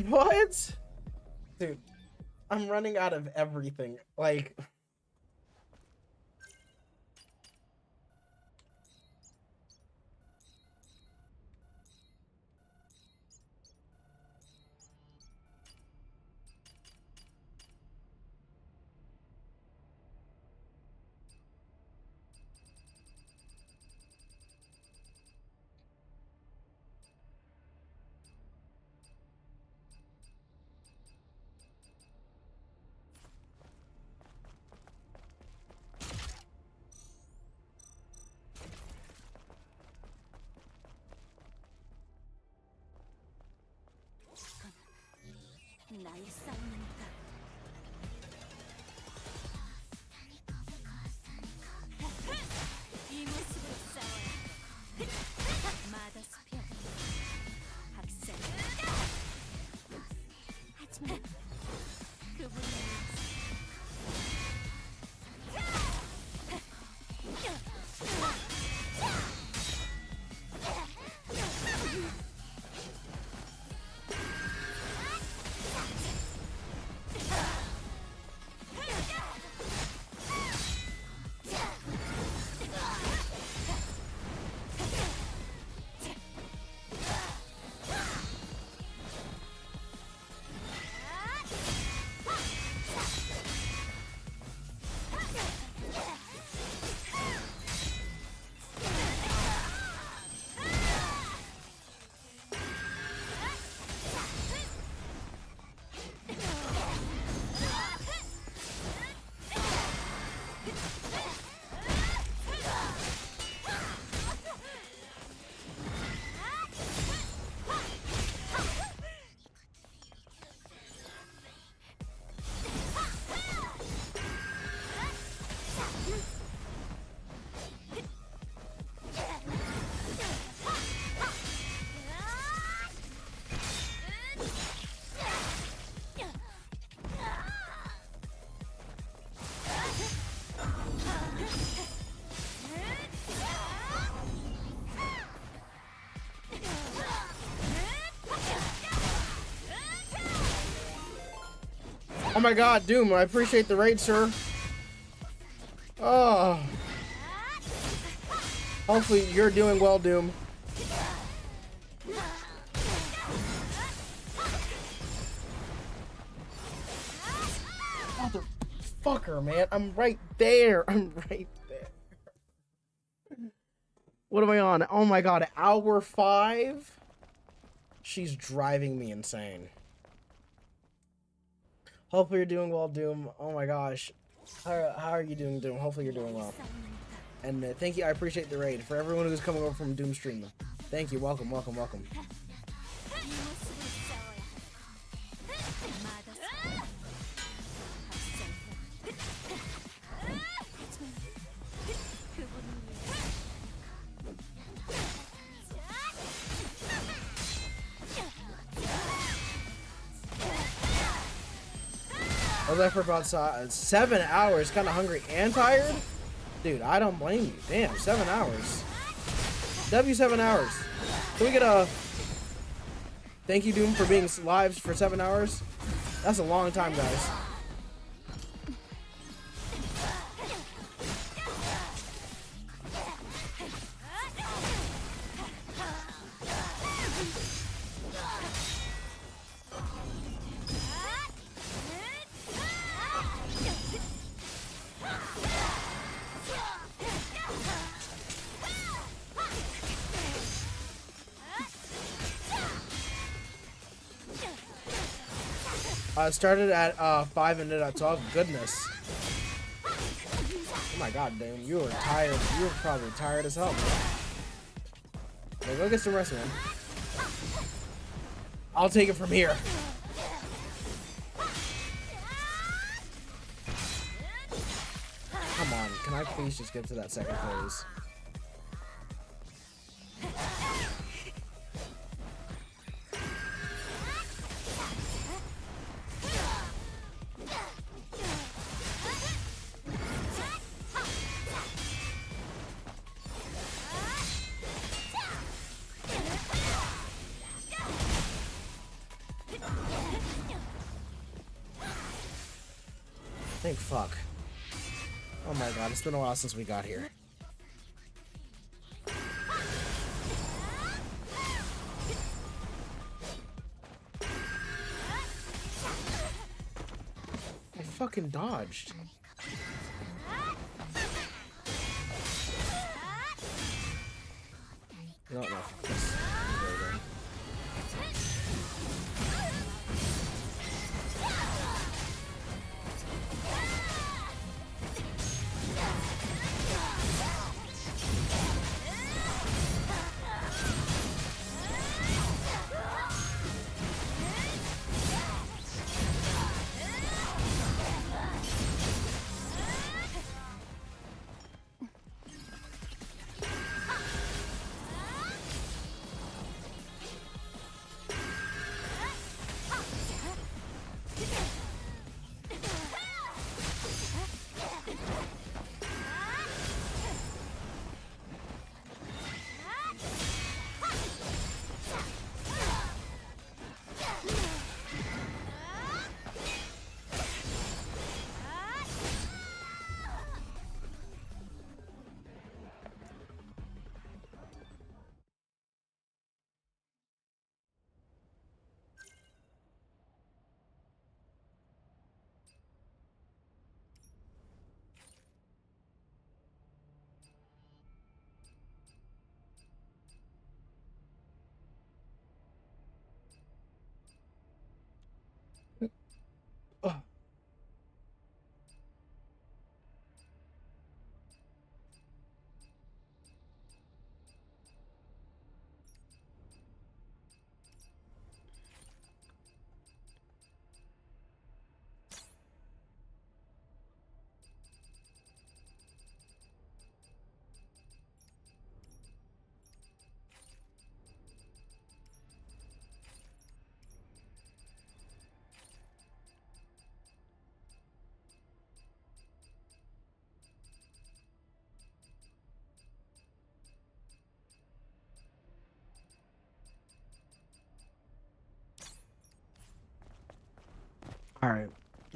What? Dude, I'm running out of everything. Like, 나의 싸움이니까. 이 모습으로 싸워야 해. 마더스 편 박살. 하지만 그분을 위해서. Oh my god, Doom, I appreciate the raid, sir. Oh. Hopefully you're doing well, Doom. Motherfucker, man. I'm right there. I'm right there. What am I on? Oh my god, hour 5? She's driving me insane. Hopefully you're doing well, Doom. Oh my gosh. How are you doing, Doom? Hopefully you're doing well. And thank you. I appreciate the raid. For everyone who's coming over from Doom stream. Thank you. Welcome, welcome, welcome. I was there for about 7 hours, kind of hungry and tired. Dude, I don't blame you. Damn, 7 hours. W 7 hours. Can we get a thank you, Doom, for being live for 7 hours? That's a long time, guys. Started at 5 and ended at 12. Goodness. Oh my god, damn. You were tired. You were probably tired as hell, man. Okay, go get some rest, man. I'll take it from here. Come on. Can I please just get to that second phase? Thank fuck. Oh my god, it's been a while since we got here. I fucking dodged. No, no. Yes. There we go.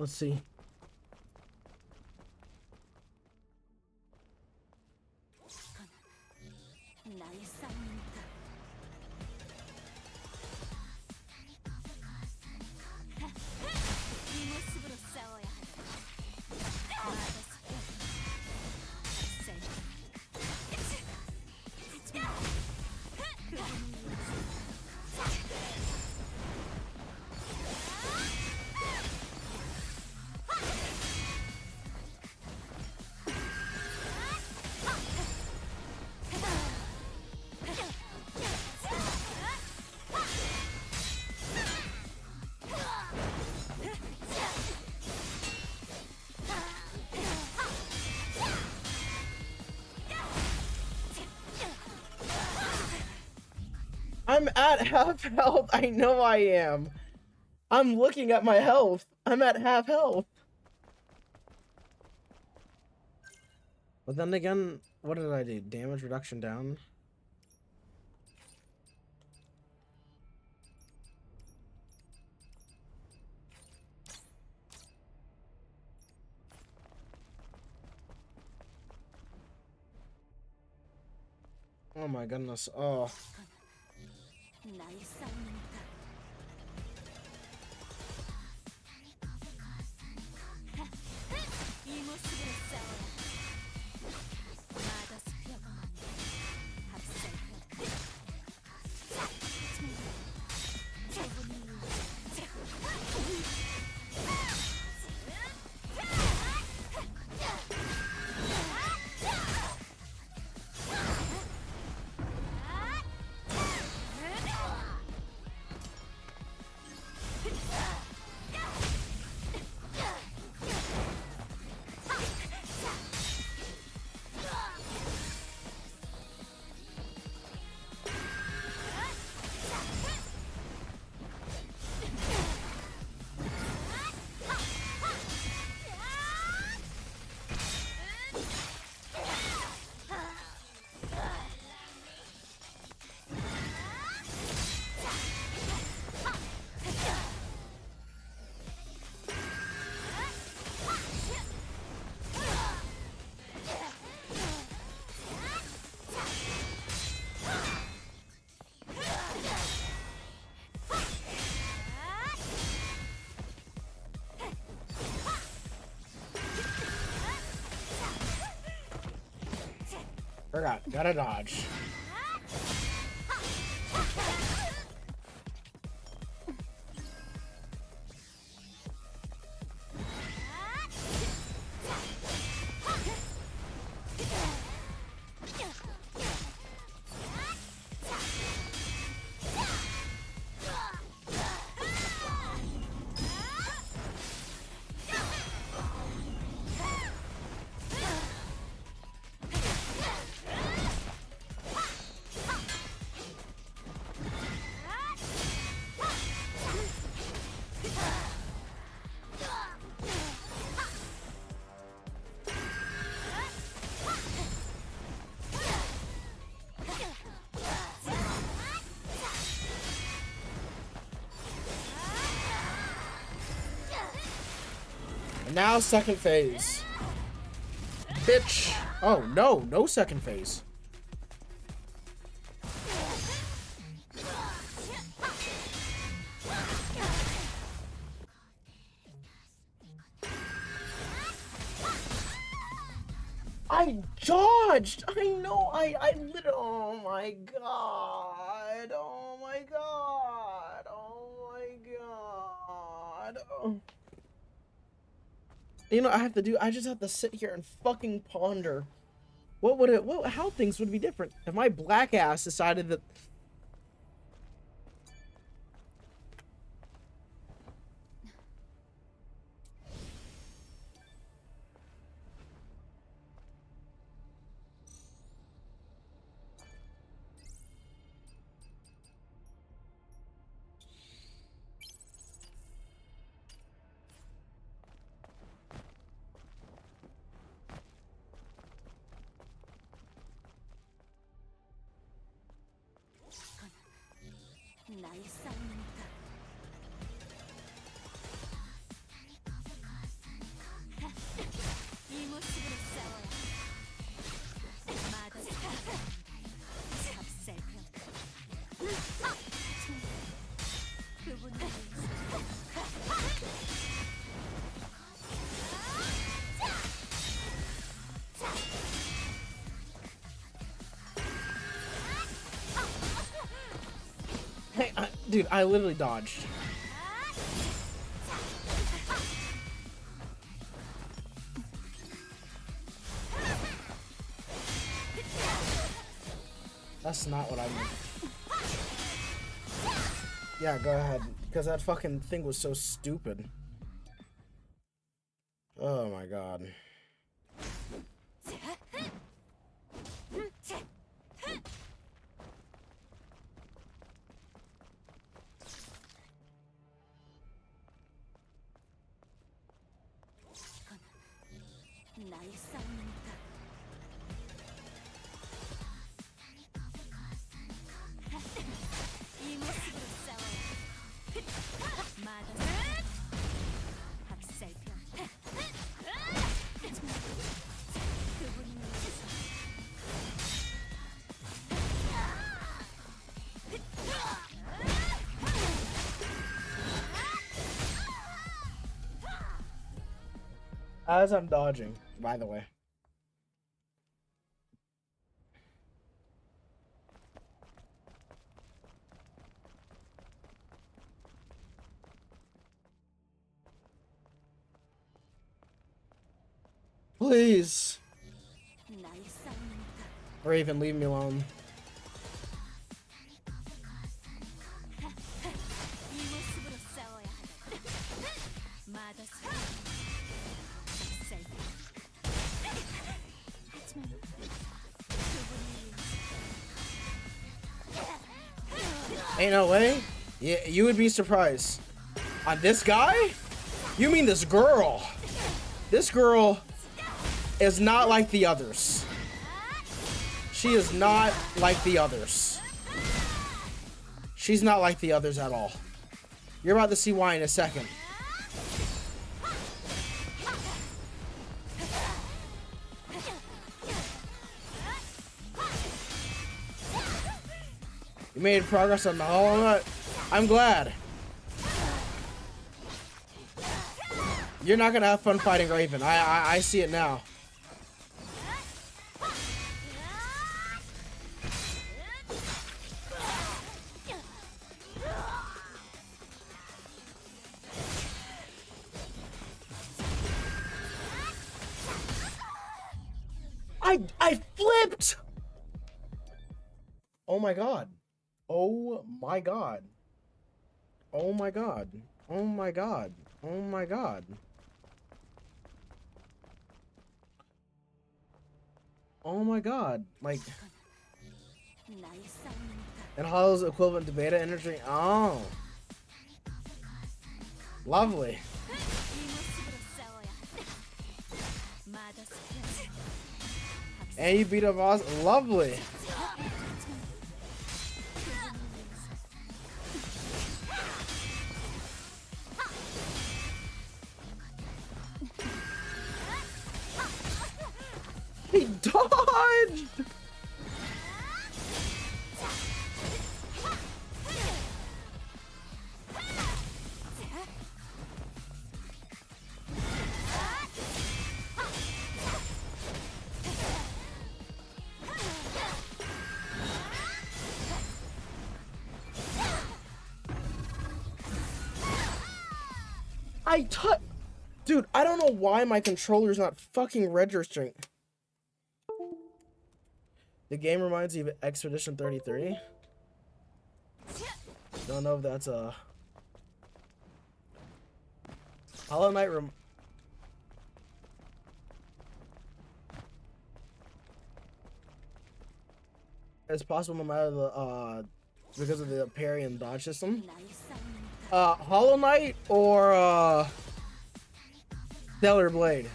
Let's see. 나의 싸움이니까. 이 모습으로 싸워야 한다. 마더스 하지만 그분을 위해서 I'm at half health. I know I am. I'm looking at my health. I'm at half health. But then again, what did I do? Damage reduction down? Oh my goodness. Oh. 나의 싸움이니까. 이 모습으로 싸워야 한다. 마더스 뼈가 합살 Forgot. Gotta dodge. And now second phase. Bitch. Oh, no. No second phase. I dodged. I know. I literally. Oh my god. Oh my god. Oh my god. Oh. You know, I just have to sit here and fucking ponder. How things would be different if my black ass decided that. 나의 싸움이니까. 그분을 위해서 Hey, dude, I literally dodged. That's not what I meant. Yeah, go ahead. Because that fucking thing was so stupid. Oh my god. 나의 싸움입니다. 이 모습으로 싸워야 마더 학살병 그분을 위해서 As I'm dodging, by the way. Please. 나의 싸움입니다. Or even leave me alone. 이 모습으로 싸워야 하다 마더 학살병 하지만 Ain't no way. Yeah, you would be surprised. On this guy? You mean this girl? This girl is not like the others. She is not like the others. She's not like the others at all. You're about to see why in a second. You made progress on the Hollow Knight. I'm glad. You're not gonna have fun fighting Raven. I see it now. I flipped. Oh my god. Oh my god. Oh my god. Oh my god. Oh my god. Oh my god. Like, 나의 싸움입니다. and Hollow's equivalent to beta energy. Oh. Lovely. 이 모습으로 싸워야 하다 마더 And you beat up boss. Lovely. He dodged. Dude, I don't know why my controller's not fucking registering. The game reminds me of Expedition 33. Don't know if that's a Hollow Knight it's possible no matter the because of the parry and dodge system. 나의 싸움입니다. Hollow Knight or Stellar Blade.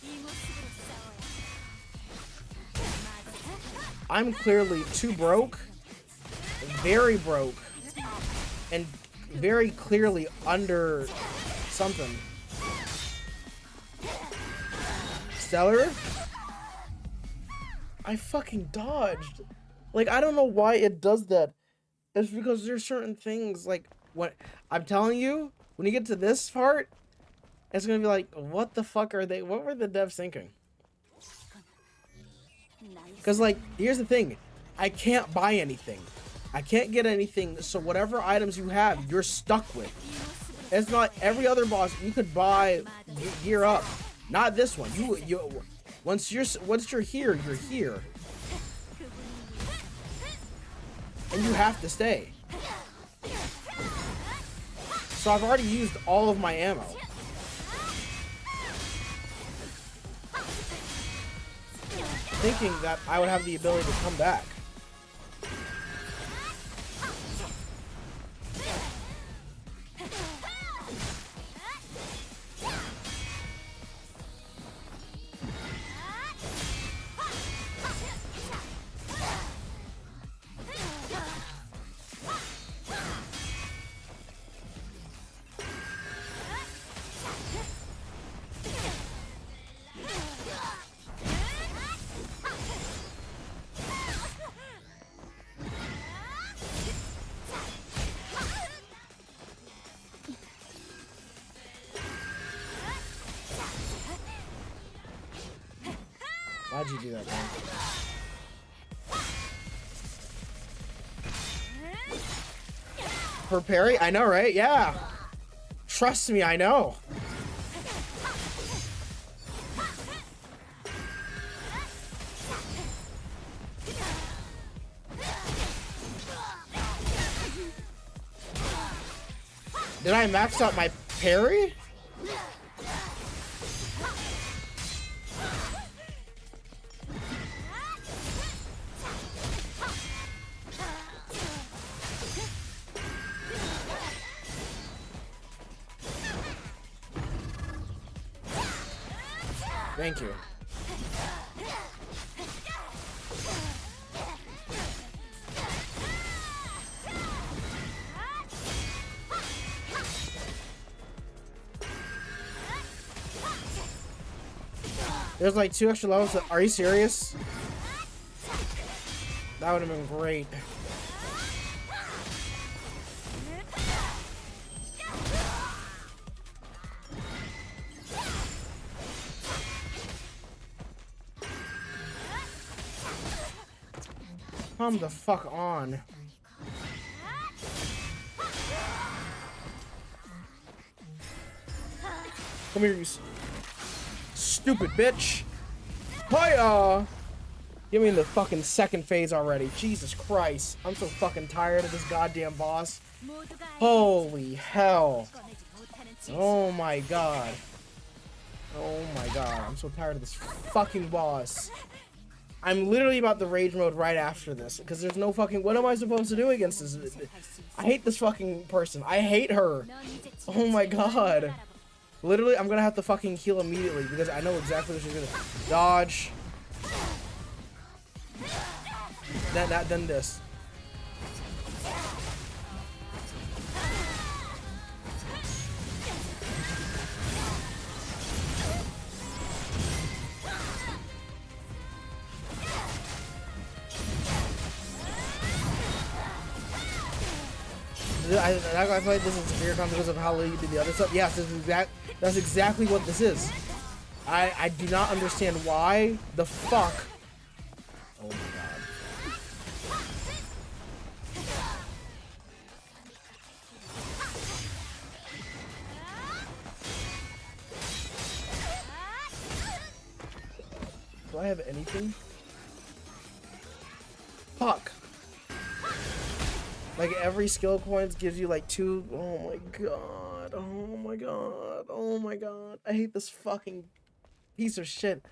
이 모습으로 싸워야 I'm clearly too broke, very broke, and very clearly under something. Stellar? I fucking dodged. Like, I don't know why it does that. It's because there's certain things, like, what I'm telling you, when you get to this part, it's gonna be like, what the fuck are they, what were the devs thinking? Because, like, here's the thing, I can't buy anything. I can't get anything, so whatever items you have, you're stuck with. It's not every other boss you could buy gear up. Not this one. You once you're here, you're here. And you have to stay. So I've already used all of my ammo. Thinking that I would have the ability to come back. Why'd you do that, man? Her parry? I know, right? Yeah. Trust me, I know. Did I max out my parry? Thank you. There's like 2 extra levels. Are you serious? That would have been great. Come the fuck on. Come here, you stupid bitch. Hiya! Give me the fucking second phase already. Jesus Christ. I'm so fucking tired of this goddamn boss. Holy hell. Oh my god. Oh my god. I'm so tired of this fucking boss. I'm literally about the rage mode right after this, because there's no fucking, what am I supposed to do against this? I hate this fucking person. I hate her. Oh my god. Literally, I'm gonna have to fucking heal immediately, because I know exactly what she's gonna dodge. Then this. I feel like this is severe consequence of how you did the other stuff. Yes, that's exactly what this is. I do not understand why the fuck. Oh my god. Do I have anything? Fuck. Like, every skill points gives you like 2. Oh my god. Oh my god. Oh my god. I hate this fucking piece of shit.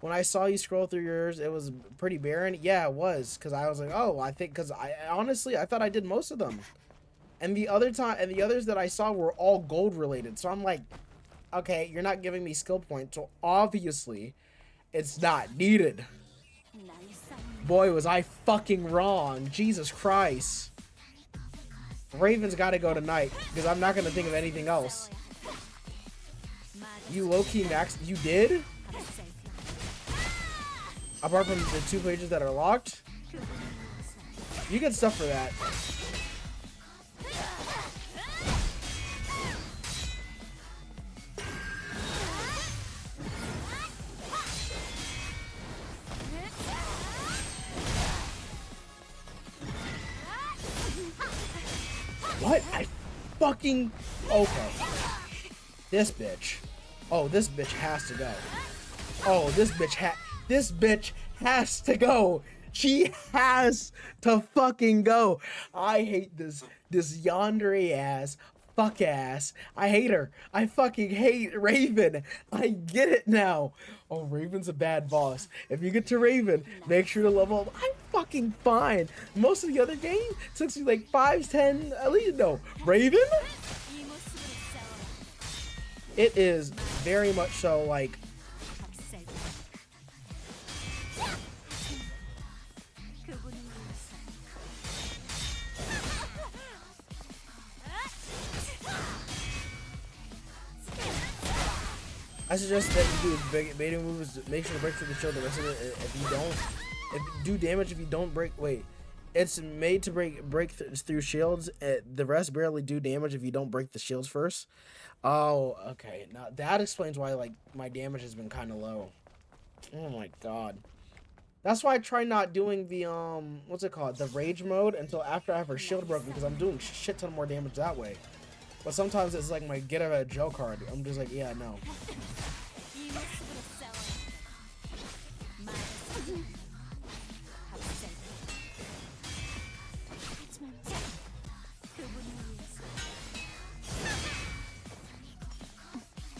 When I saw you scroll through yours, it was pretty barren. Yeah, it was. Because I was like, oh, I think, because I honestly, I thought I did most of them. And the others that I saw were all gold related. So I'm like, okay, you're not giving me skill points. So obviously, it's not needed. Boy, was I fucking wrong. Jesus Christ. Raven's got to go tonight, because I'm not going to think of anything else. You low-key maxed. You did? Apart from the 2 pages that are locked? You get stuff for that. What? I fucking... Okay. This bitch. Oh, this bitch has to go. Oh, this bitch has to go. She has to fucking go. I hate this yandere ass, fuck ass. I hate her. I fucking hate Raven. I get it now. Oh, Raven's a bad boss. If you get to Raven, make sure to level up. I'm fucking fine. Most of the other game takes me like 5, 10, at least, no. Raven? It is very much so like... I suggest that you do baiting moves. Make sure to break through the shield. The rest of it, if you don't, do damage. If you don't break, wait, it's made to break through shields. The rest barely do damage if you don't break the shields first. Oh, okay. Now that explains why like my damage has been kind of low. Oh my god. That's why I try not doing the what's it called, the rage mode until after I have her shield broken, because I'm doing shit ton more damage that way. But sometimes it's like my get out of jail card. I'm just like, yeah, no.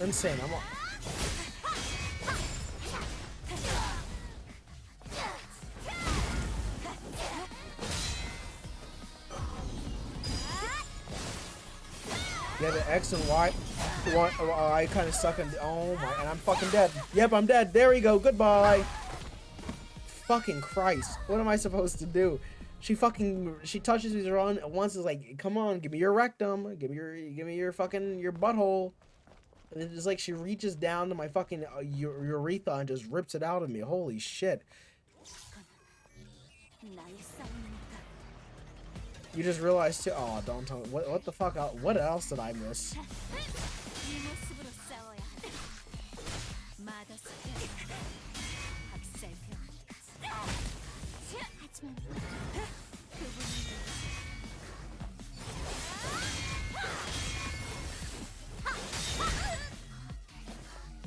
Insane. I'm on. Yeah, the X and Y, I kind of suck. Oh my, and I'm fucking dead. Yep, I'm dead. There we go. Goodbye. Fucking Christ. What am I supposed to do? She touches me wrong once. Is like, come on, give me your rectum. Give me your fucking, your butthole. And it's like she reaches down to my fucking urethra and just rips it out of me. Holy shit. You just realized too. Oh, don't tell me. What the fuck? What else did I miss?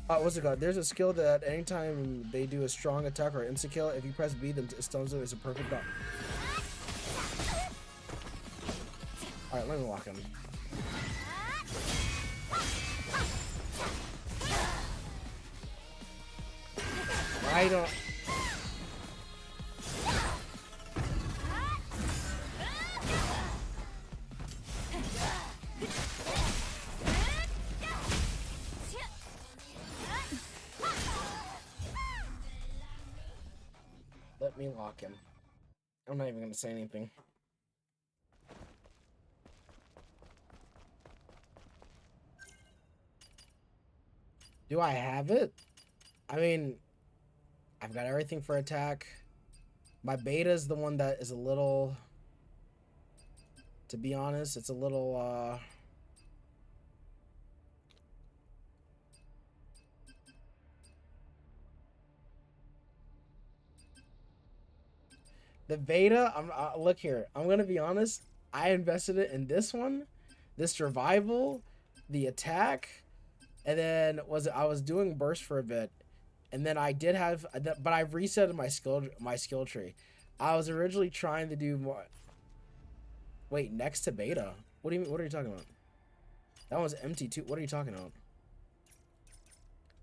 What's it called? There's a skill that anytime they do a strong attack or insta kill, if you press B, then it stuns it. It's a perfect dot. Alright, let me lock him. I don't... Let me lock him. I'm not even gonna say anything. Do I have it? I mean, I've got everything for attack. My beta is the one that is a little, to be honest, it's a little, the beta, look here, I'm going to be honest, I invested it in this one, this survival, the attack, and then I was doing burst for a bit, and then I did have, but I've reset my skill tree. I was originally trying to do more. Wait, next to beta? What do you mean? What are you talking about? That was empty too. What are you talking about?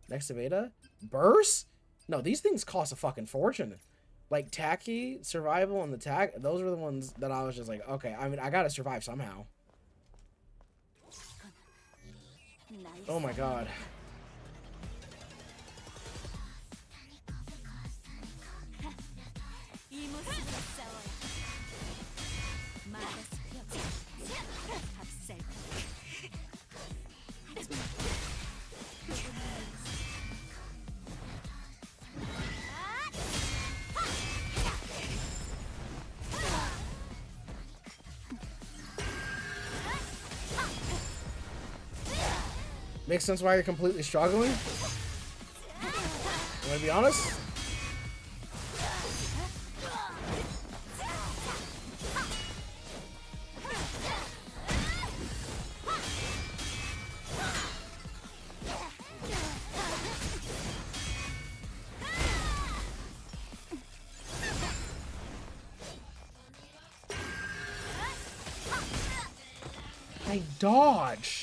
Next to beta? Burst? No, these things cost a fucking fortune. Like tacky, survival, and the tack. Those were the ones that I was just like, okay. I mean, I gotta survive somehow. Oh my god. Makes sense why you're completely struggling. I'm gonna be honest. I dodged.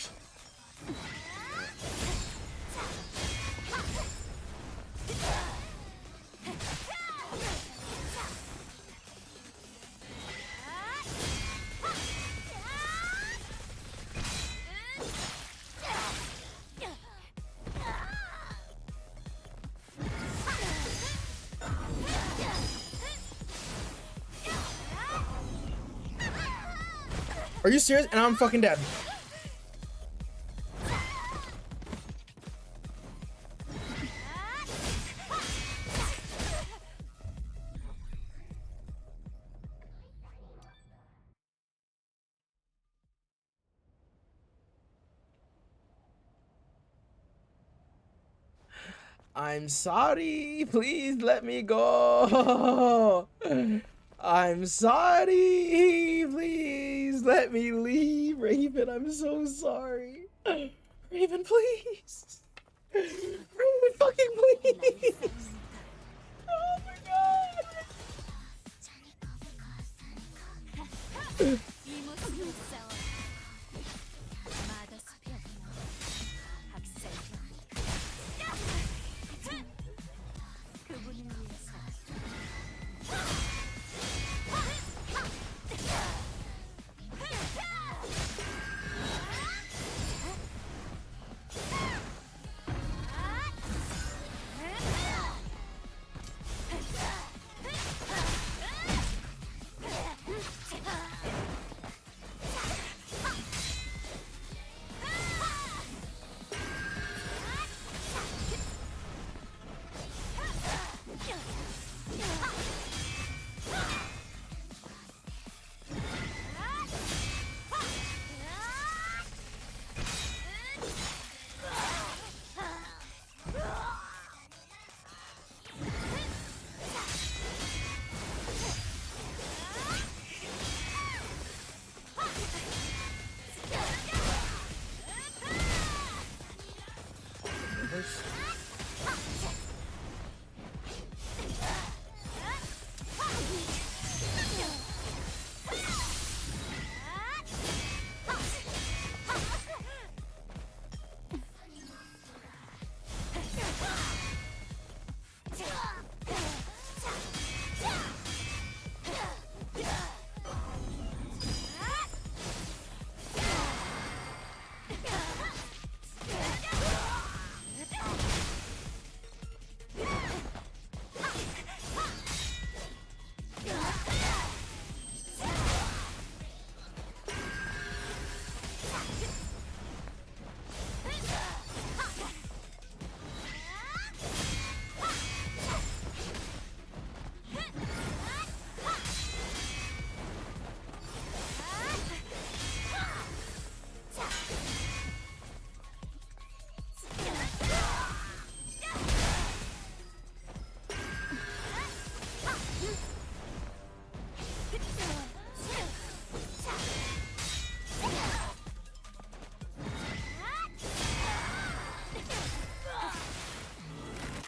Are you serious? And I'm fucking dead. I'm sorry. Please let me go. I'm sorry. Please let me leave. Raven, I'm so sorry. Raven, please. Raven, fucking please. Oh my god. 이 모습은 싸워. 마더스피어 학살형. 그분을 위해서.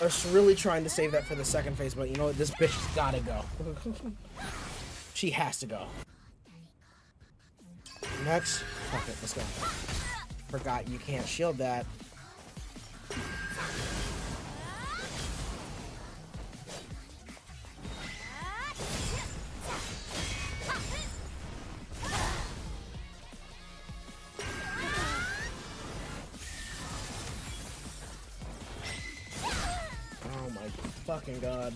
I was really trying to save that for the second phase, but you know what? This bitch has gotta go. She has to go. Next. Fuck it, let's go. Forgot you can't shield that. Oh my fucking god.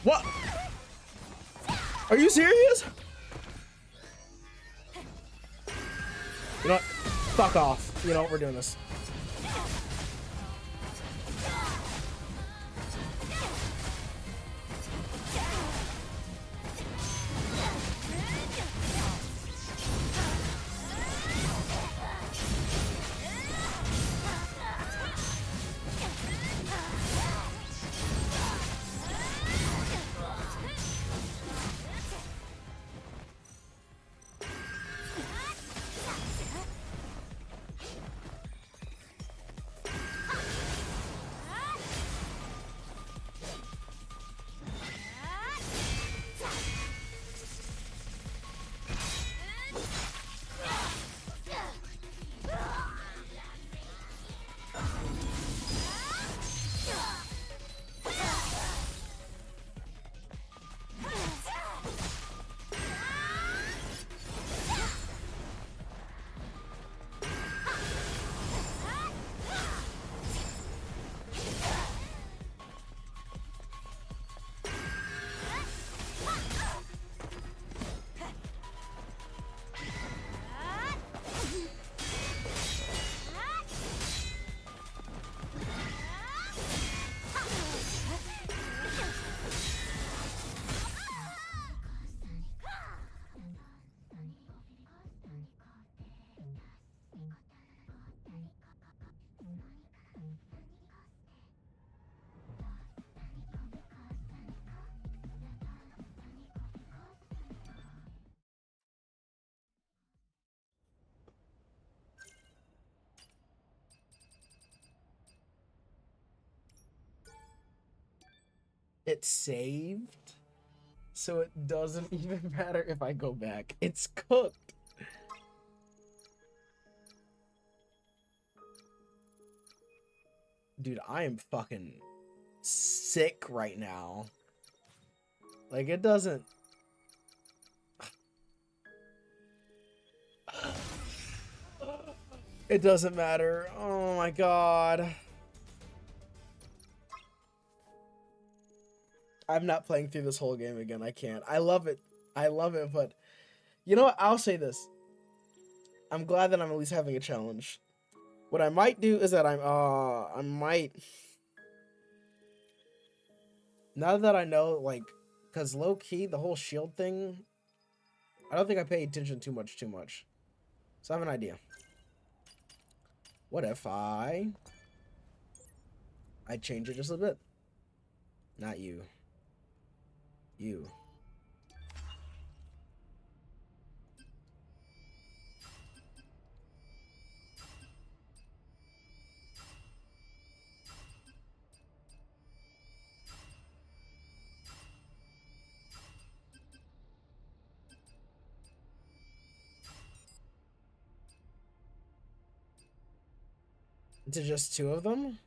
What? Are you serious? You know what? Fuck off. You know, we're doing this. It saved, so it doesn't even matter if I go back. It's cooked. Dude, I am fucking sick right now. Like, it doesn't... It doesn't matter. Oh my god. I'm not playing through this whole game again. I can't. I love it. I love it, but... You know what? I'll say this. I'm glad that I'm at least having a challenge. What I might do is that I might... Now that I know, like... Because low-key, the whole shield thing... I don't think I pay attention too much. So I have an idea. What if I change it just a bit? Not you. You. To just two of them?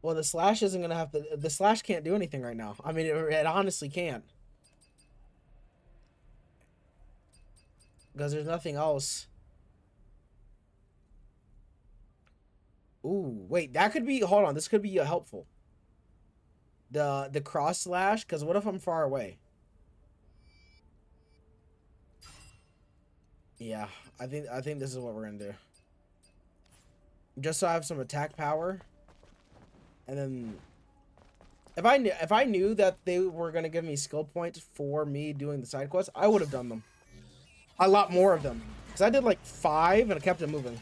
Well, the slash isn't gonna have to... The slash can't do anything right now. I mean, it honestly can't. Because there's nothing else. Ooh, wait, that could be... Hold on, this could be helpful. The cross slash, because what if I'm far away? Yeah, I think this is what we're gonna do. Just so I have some attack power. And then... If I knew that they were gonna give me skill points for me doing the side quests, I would have done them. A lot more of them. Because I did like 5 and I kept it moving.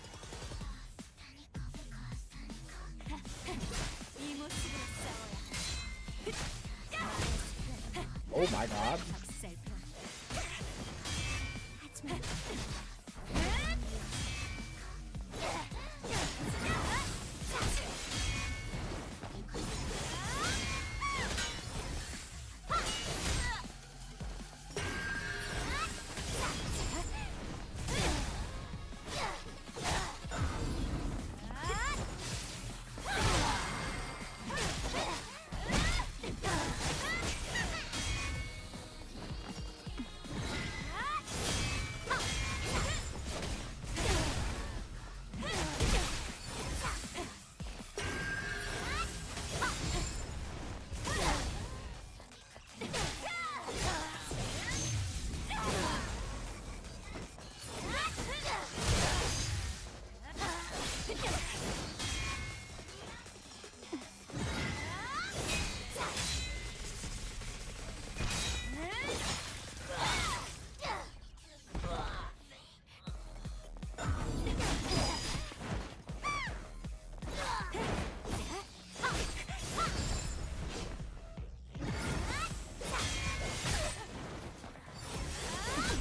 Oh my god.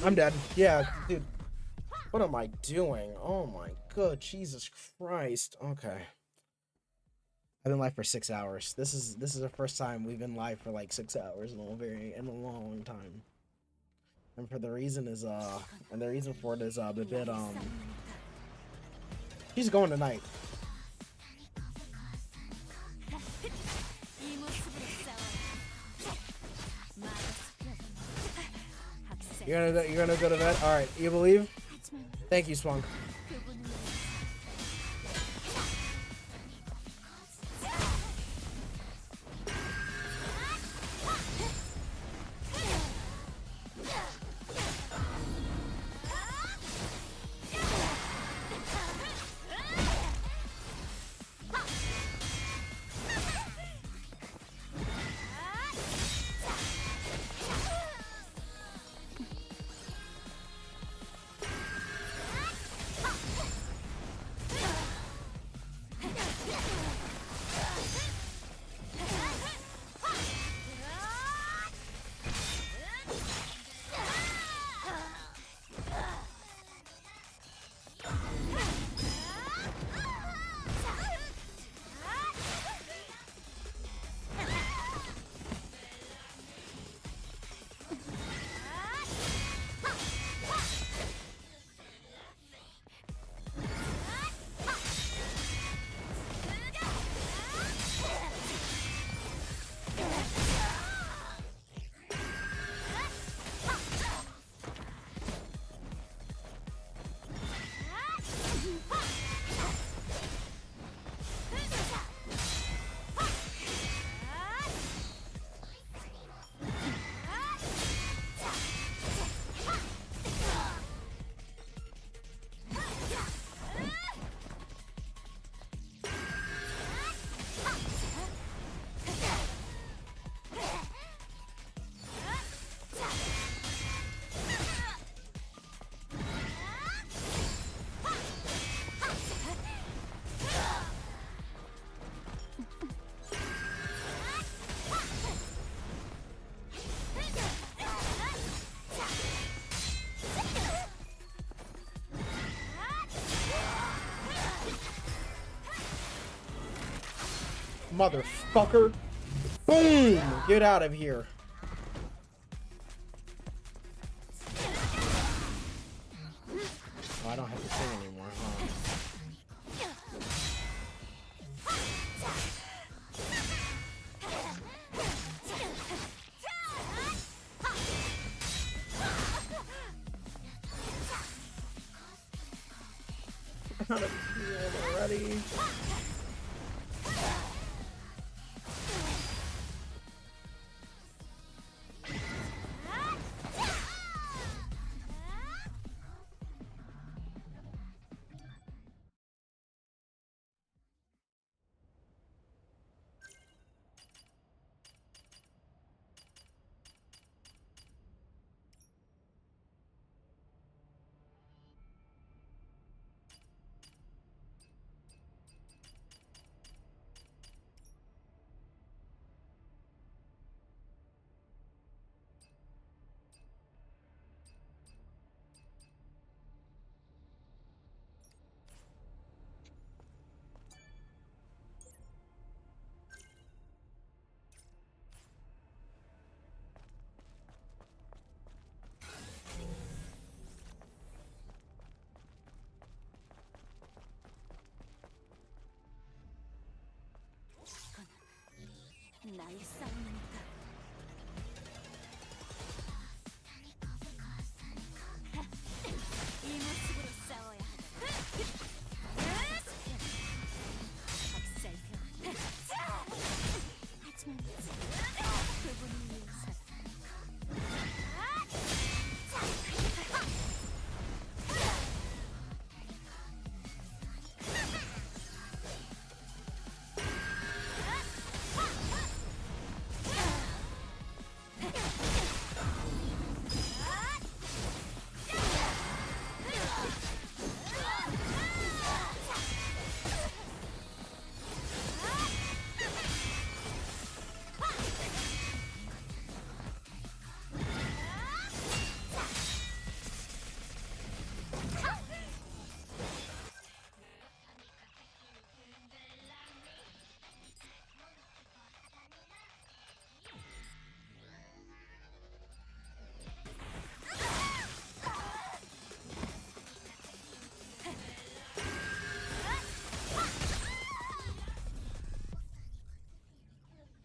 I'm dead. Yeah, dude. What am I doing? Oh my god, Jesus Christ. Okay. I've been live for 6 hours. This is the first time we've been live for like 6 hours in a long time. And for the reason is and the reason for it is a bit she's going tonight. 이 모습으로 싸워야 학생 You're gonna go to bed? Alright, you believe? 하지만 Thank you, Swunk. 그분은 Motherfucker. Boom! Get out of here. Oh, I don't have to sing anymore, huh? Out of here already. 나의 싸움이니까. 이 모습으로 싸워야 학살 하지만 그분을 위해서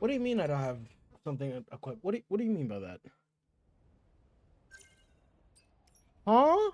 What do you mean I don't have something equipped? What do you mean by that? Huh?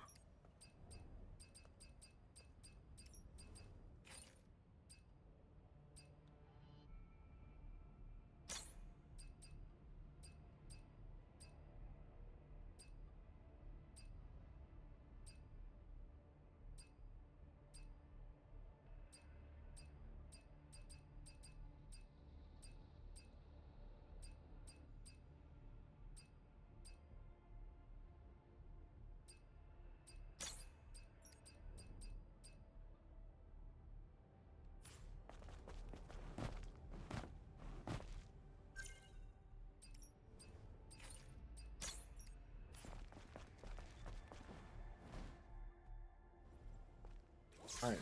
Alright.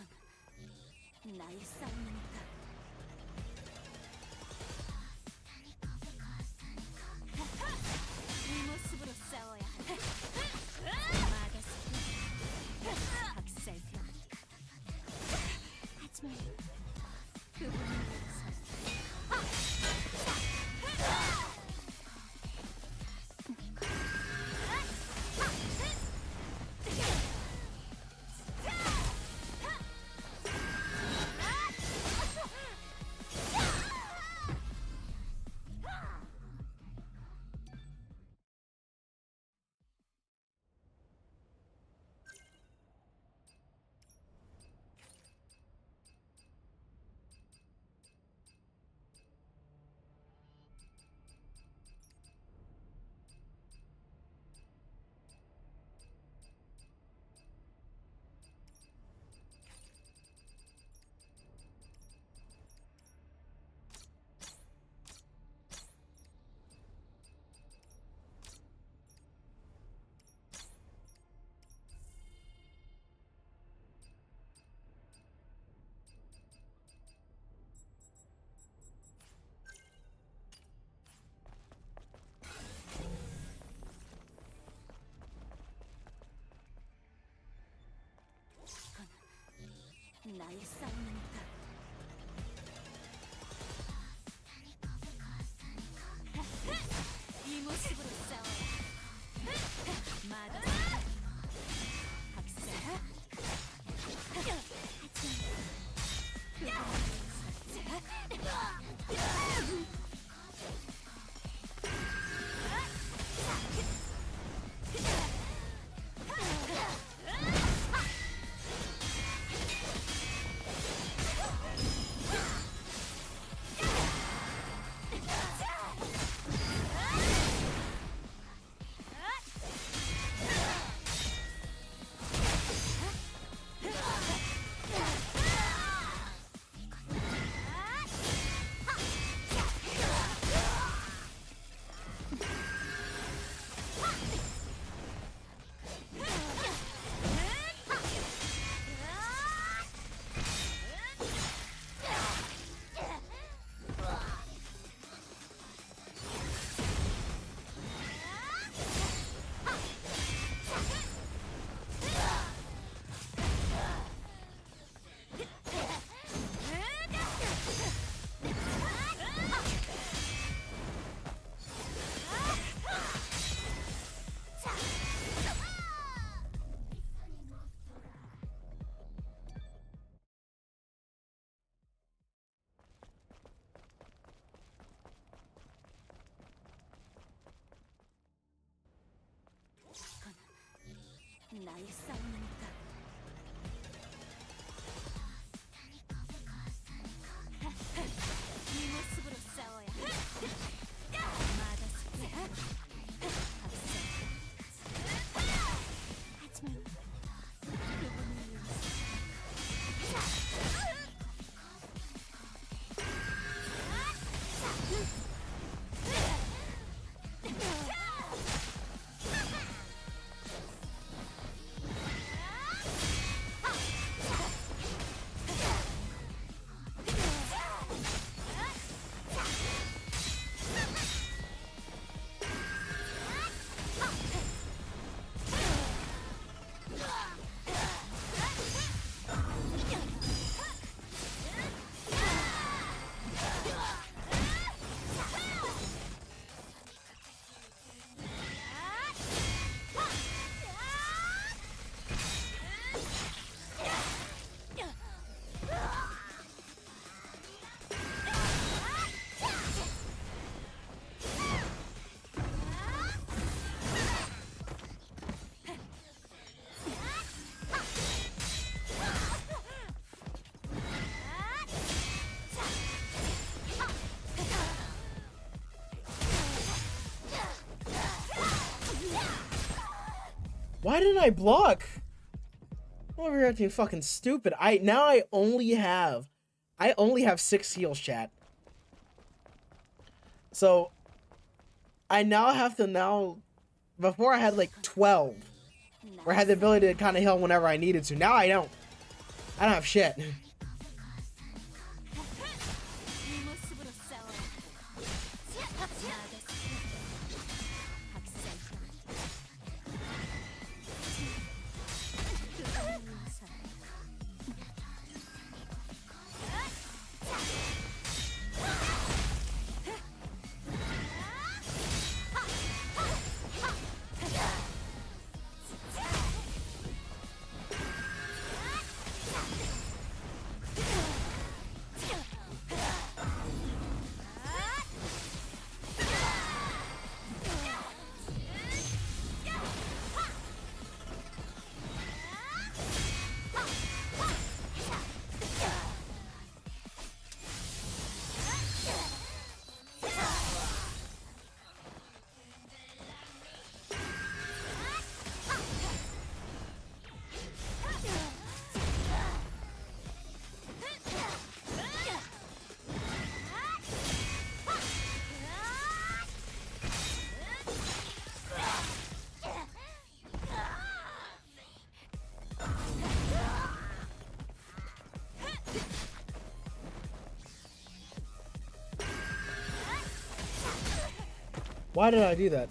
나의 싸움이니까. 이 모습으로 싸워야 해. 막았어. 박살병. 하지만 그분을 위해서. 나의 싸움이니까. 이 모습으로 싸워야 해. 막았어. 박살. 나의 싸움이니까. 이 모습으로 싸워야 해. 막았어. 박살. 하지만 그분을 위해서. Why didn't I block? I'm over here acting fucking stupid. I only have 6 heals, chat. So I now have to before I had like 12. Where I had the ability to kind of heal whenever I needed to. Now I don't. I don't have shit. 이 모습으로 싸워야 Why did I do that?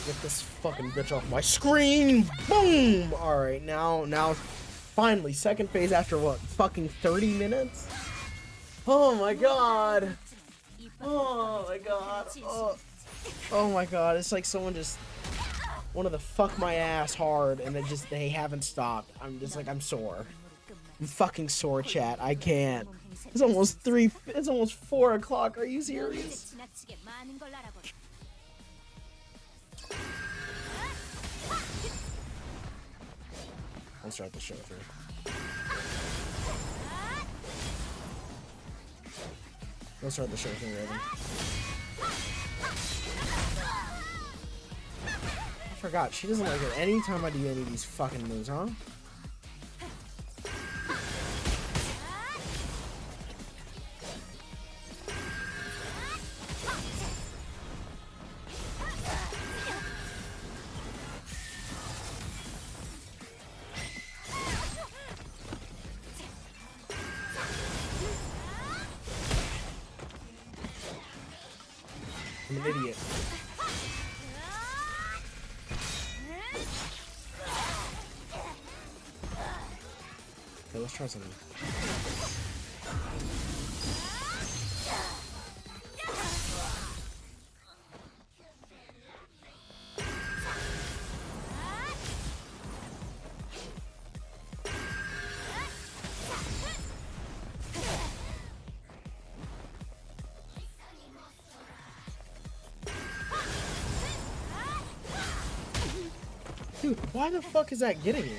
Get this fucking bitch off my screen. Boom. All right, now, finally, second phase after what? Fucking 30 minutes. Oh my god. Oh my god. Oh my god. It's like someone just wanted to fuck my ass hard, and they haven't stopped. I'm just like, I'm sore. I'm fucking sore, chat. I can't. It's almost 4 o'clock. Are you serious? 지나치게 많은 걸 알아버려. I'll start the show through. We'll start the show through, Raven. I forgot, she doesn't like it anytime I do any of these fucking moves, huh? I'm an idiot. Okay, let's try something. Dude, why the fuck is that getting me?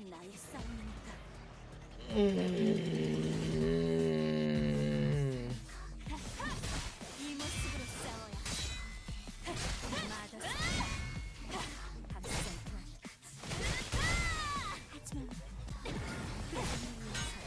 나의 싸움이니까. 이 모습으로 싸워야 마더스 학살편. 하지만 그분을 위해서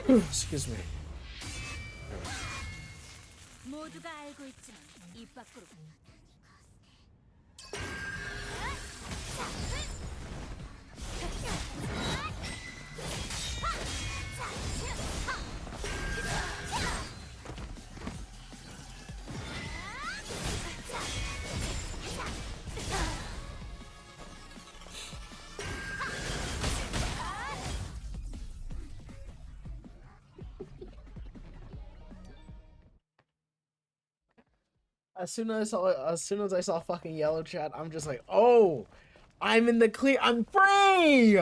Excuse me. 모두가 알고 있지만 입 밖으로 As soon as I saw fucking yellow chat, I'm just like, oh, I'm in the clear. I'm free.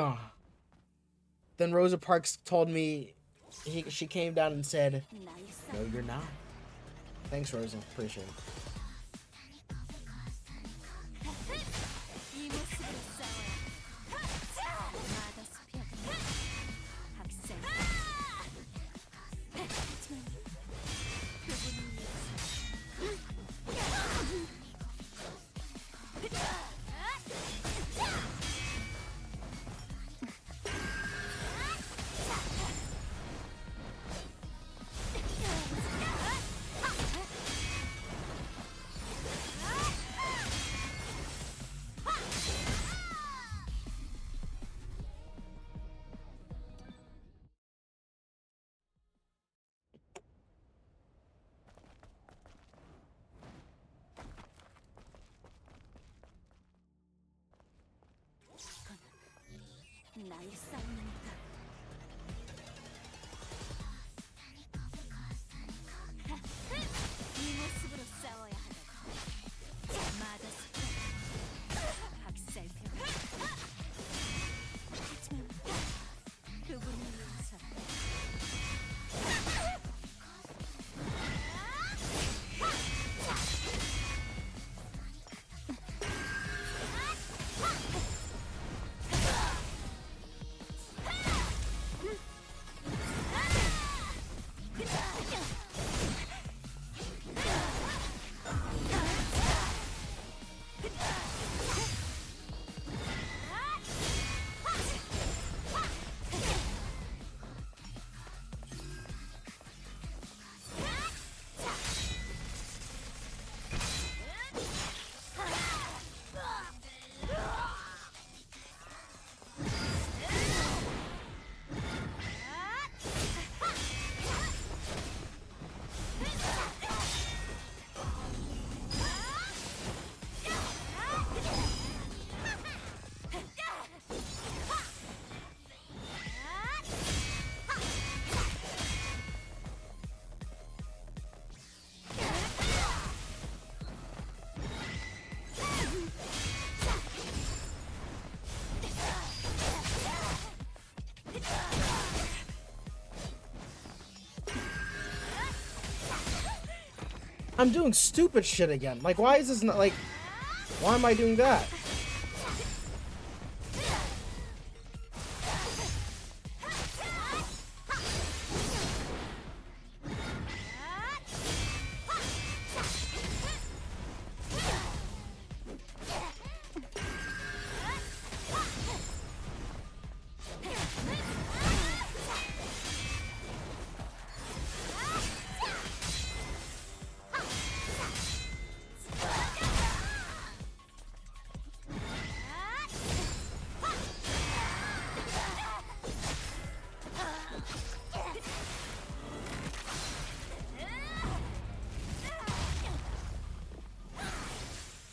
Then Rosa Parks told me, she came down and said, 나의 no, 싸움. you're not. Thanks, Rosa. Appreciate it. 이 모습으로 싸워야 마더스 편. 학살편. 하지만 그분을 위해서 나의 싸움이니까. 이 모습으로 싸워야 하다고. 마더스 편. 학살편. 하지만 그분을 위해서 I'm doing stupid shit again. Like, why is this not like? Why am I doing that?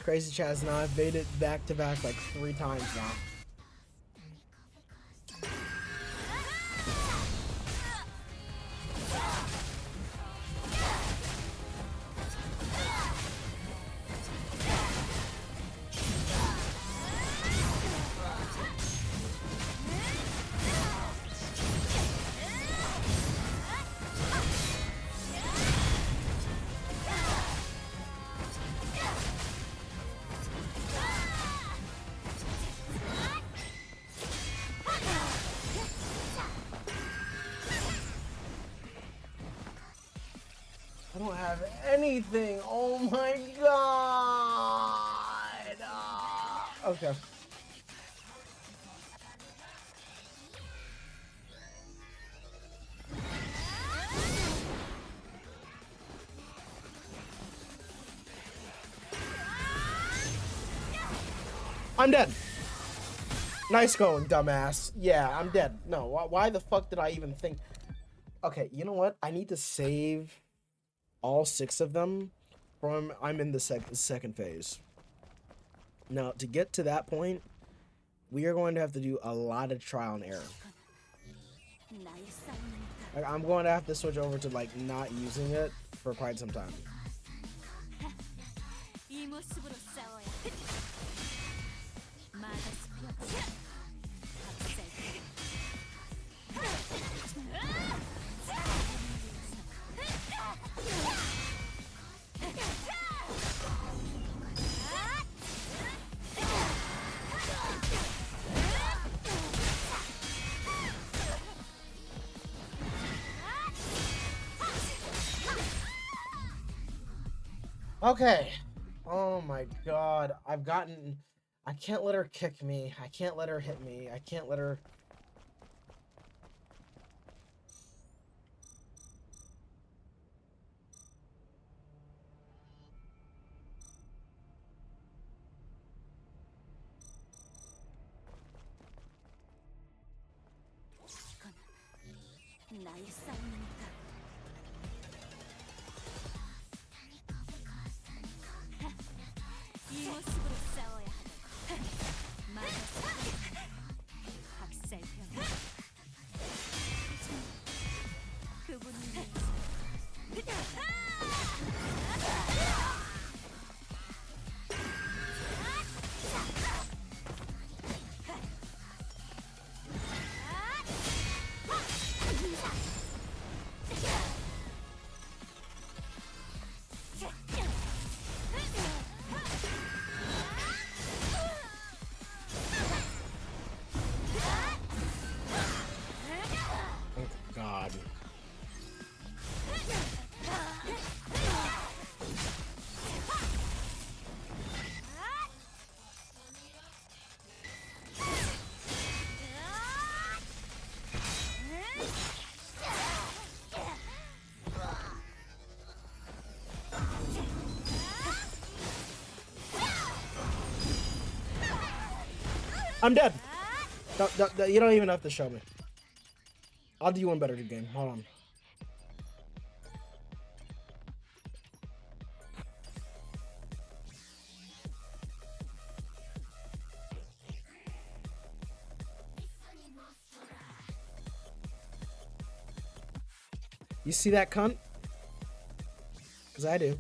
Crazy Chaz, now I've made it back to back like 3 times now. I don't have anything. Oh my god. Okay. I'm dead. Nice going, dumbass. Yeah, I'm dead. No, why the fuck did I even think? Okay, you know what? I need to save all 6 of them from I'm in the second phase. Now, to get to that point, we are going to have to do a lot of trial and error. 나의 싸움이니까. Like, I'm going to have to switch over to like not using it for quite some time. 이 모습으로 싸워야 해. 마더스 피어치. Okay. Oh my god. I can't let her kick me. I can't let her hit me. I can't let her... 이건 나의 싸움이니까. 이 모습으로 싸워야 하는 마더스 박살병. 그분을 위해서. Oh god. I'm dead. You don't even have to show me. I'll do one better game. Hold on. You see that cunt? Because I do.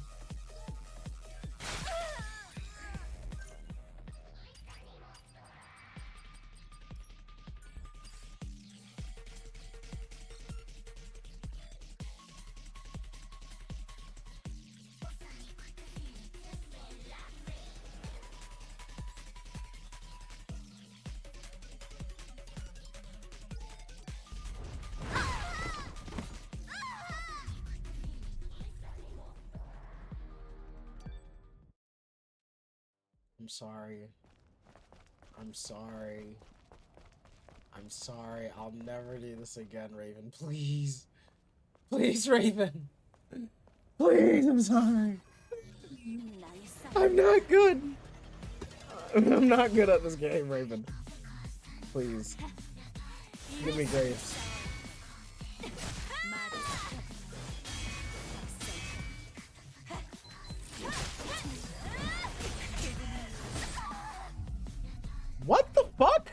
I'm sorry. I'm sorry. I'm sorry. I'll never do this again, Raven. Please. Please, Raven. Please, I'm sorry. 나의 싸움. I'm not good. I'm not good at this game, Raven. Please. Give me grace. What the fuck?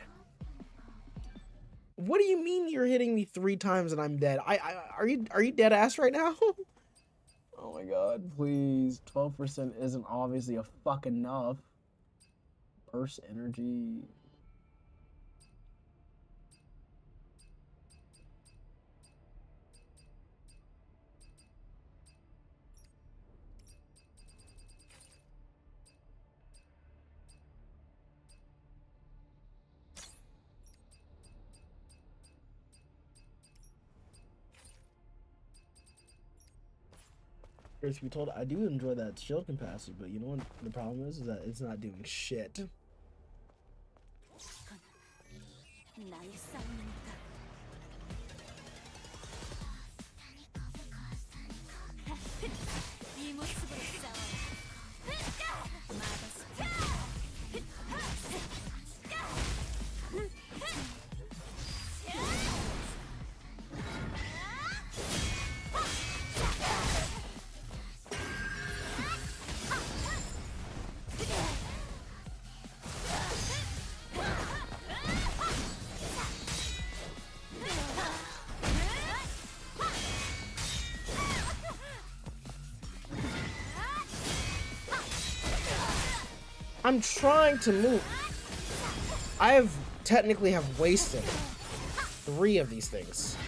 What do you mean you're hitting me 3 times and I'm dead? Are you dead ass right now? Oh my god, please. 12% isn't obviously a fuck enough. Burst energy. Truth be told, I do enjoy that shield capacity, but you know what the problem is that it's not doing shit. 나의 싸움입니다. 이 모습으로 싸워요. 마더스. I'm trying to move. I technically have wasted 3 of these things.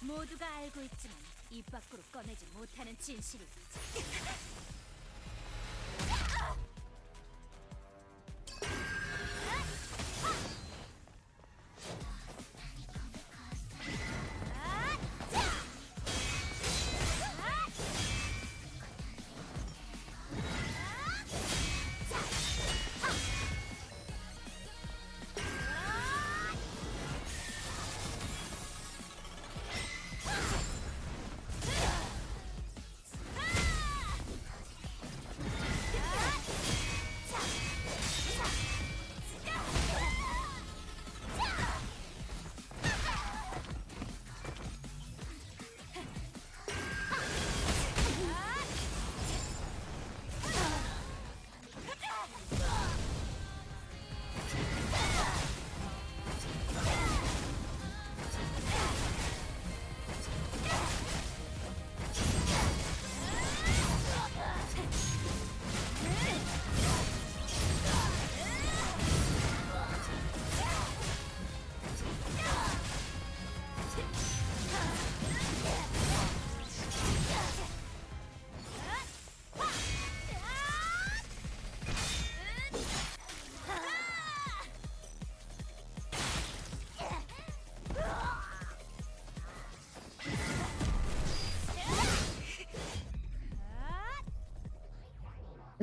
모두가 알고 있지만 입 밖으로 꺼내지 못하는 진실이 있지.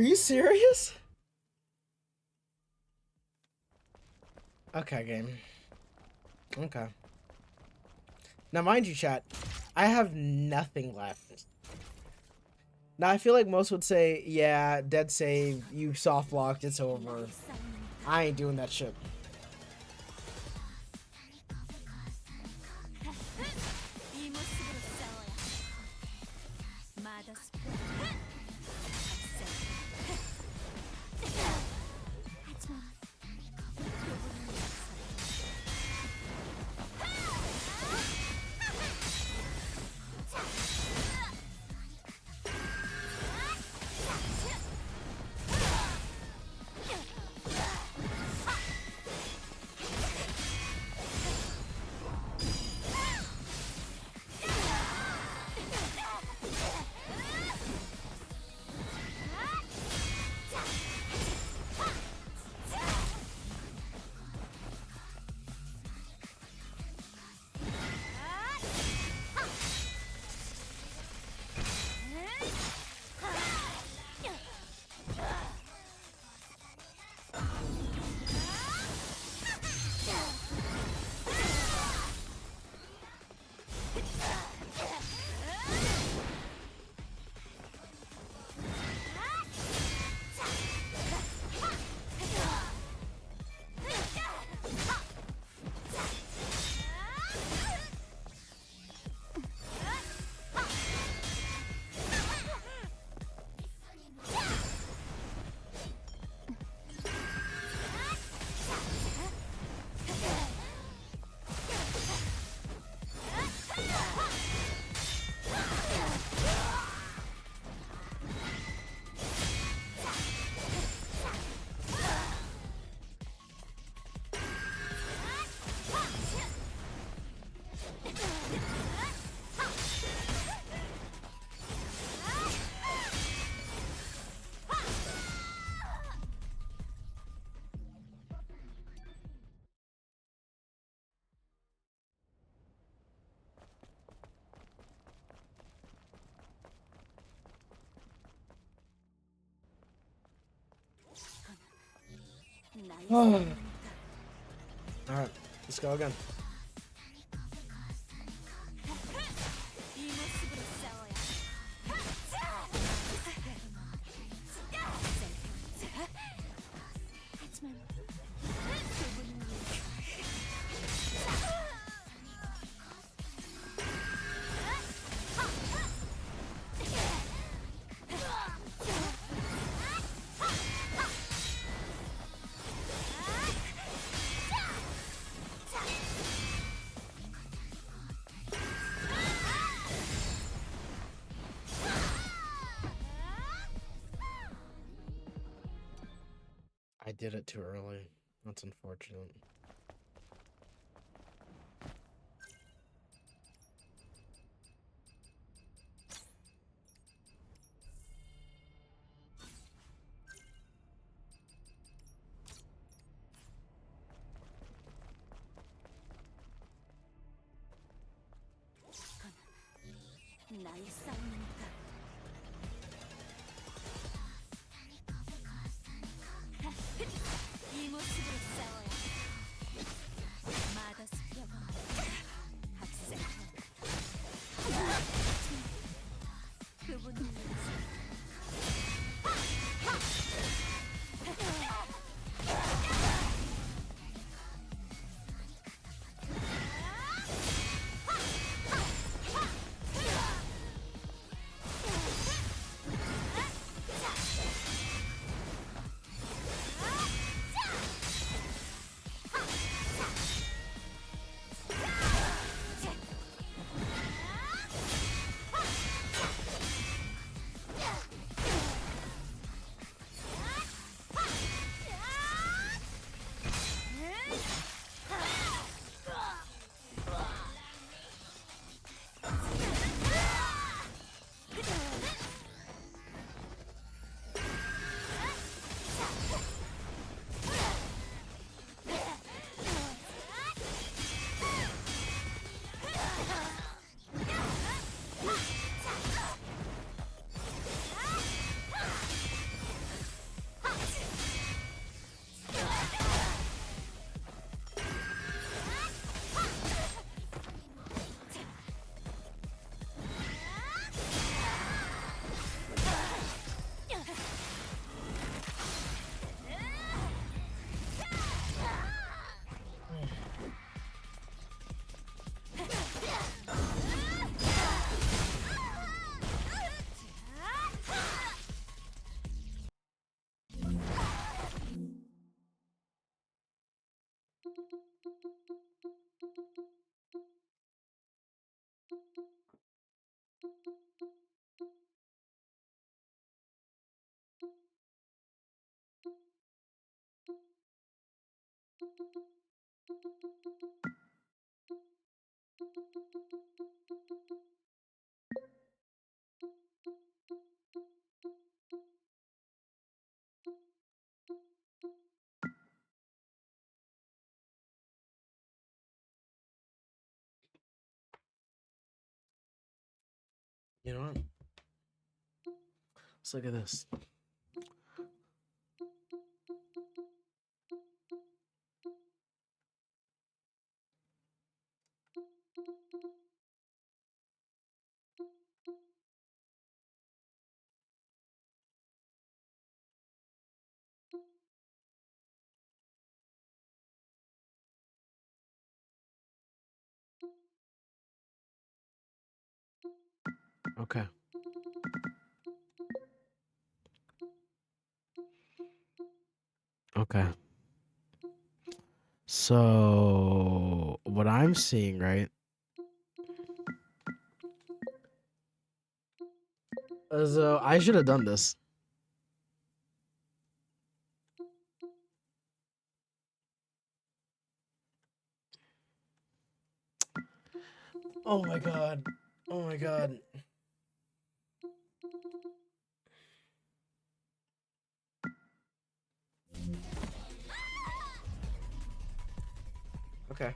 Are you serious? Okay, game. Okay. Now, mind you, chat, I have nothing left. Now, I feel like most would say, yeah, dead save, you soft blocked, it's over. I ain't doing that shit. 이 모습으로 싸워야 마더스 Alright, let's go again. 이 모습으로 싸워야 하지만 그분은 I did it too early. That's unfortunate. 나의 싸움이니까. 이 모습으로 싸워야 마더스 뼈가 학생 그분은 You know what? Let's look at this. Okay. Okay. So what I'm seeing, right, is I should have done this. Oh my god. Oh my god. Okay.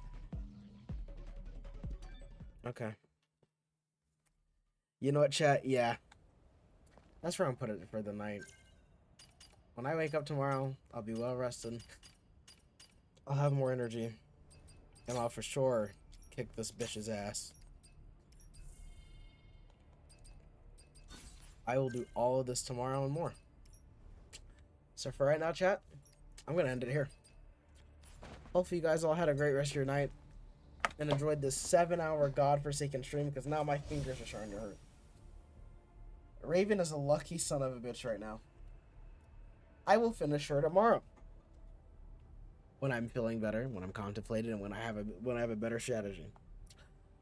Okay. You know what, chat? Yeah. That's where I'm putting it for the night. When I wake up tomorrow, I'll be well rested. I'll have more energy. And I'll for sure kick this bitch's ass. I will do all of this tomorrow and more. So for right now, chat, I'm going to end it here. Hopefully you guys all had a great rest of your night and enjoyed this 7-hour godforsaken stream, because now my fingers are starting to hurt. Raven is a lucky son of a bitch right now. I will finish her tomorrow. When I'm feeling better, when I'm contemplating, and when I have a better strategy.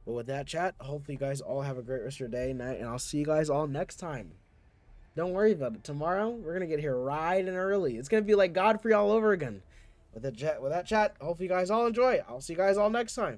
But with that, chat, hopefully you guys all have a great rest of your day, night, and I'll see you guys all next time. Don't worry about it. Tomorrow, we're going to get here right and early. It's going to be like Godfrey all over again. With that chat, hopefully you guys all enjoy. I'll see you guys all next time.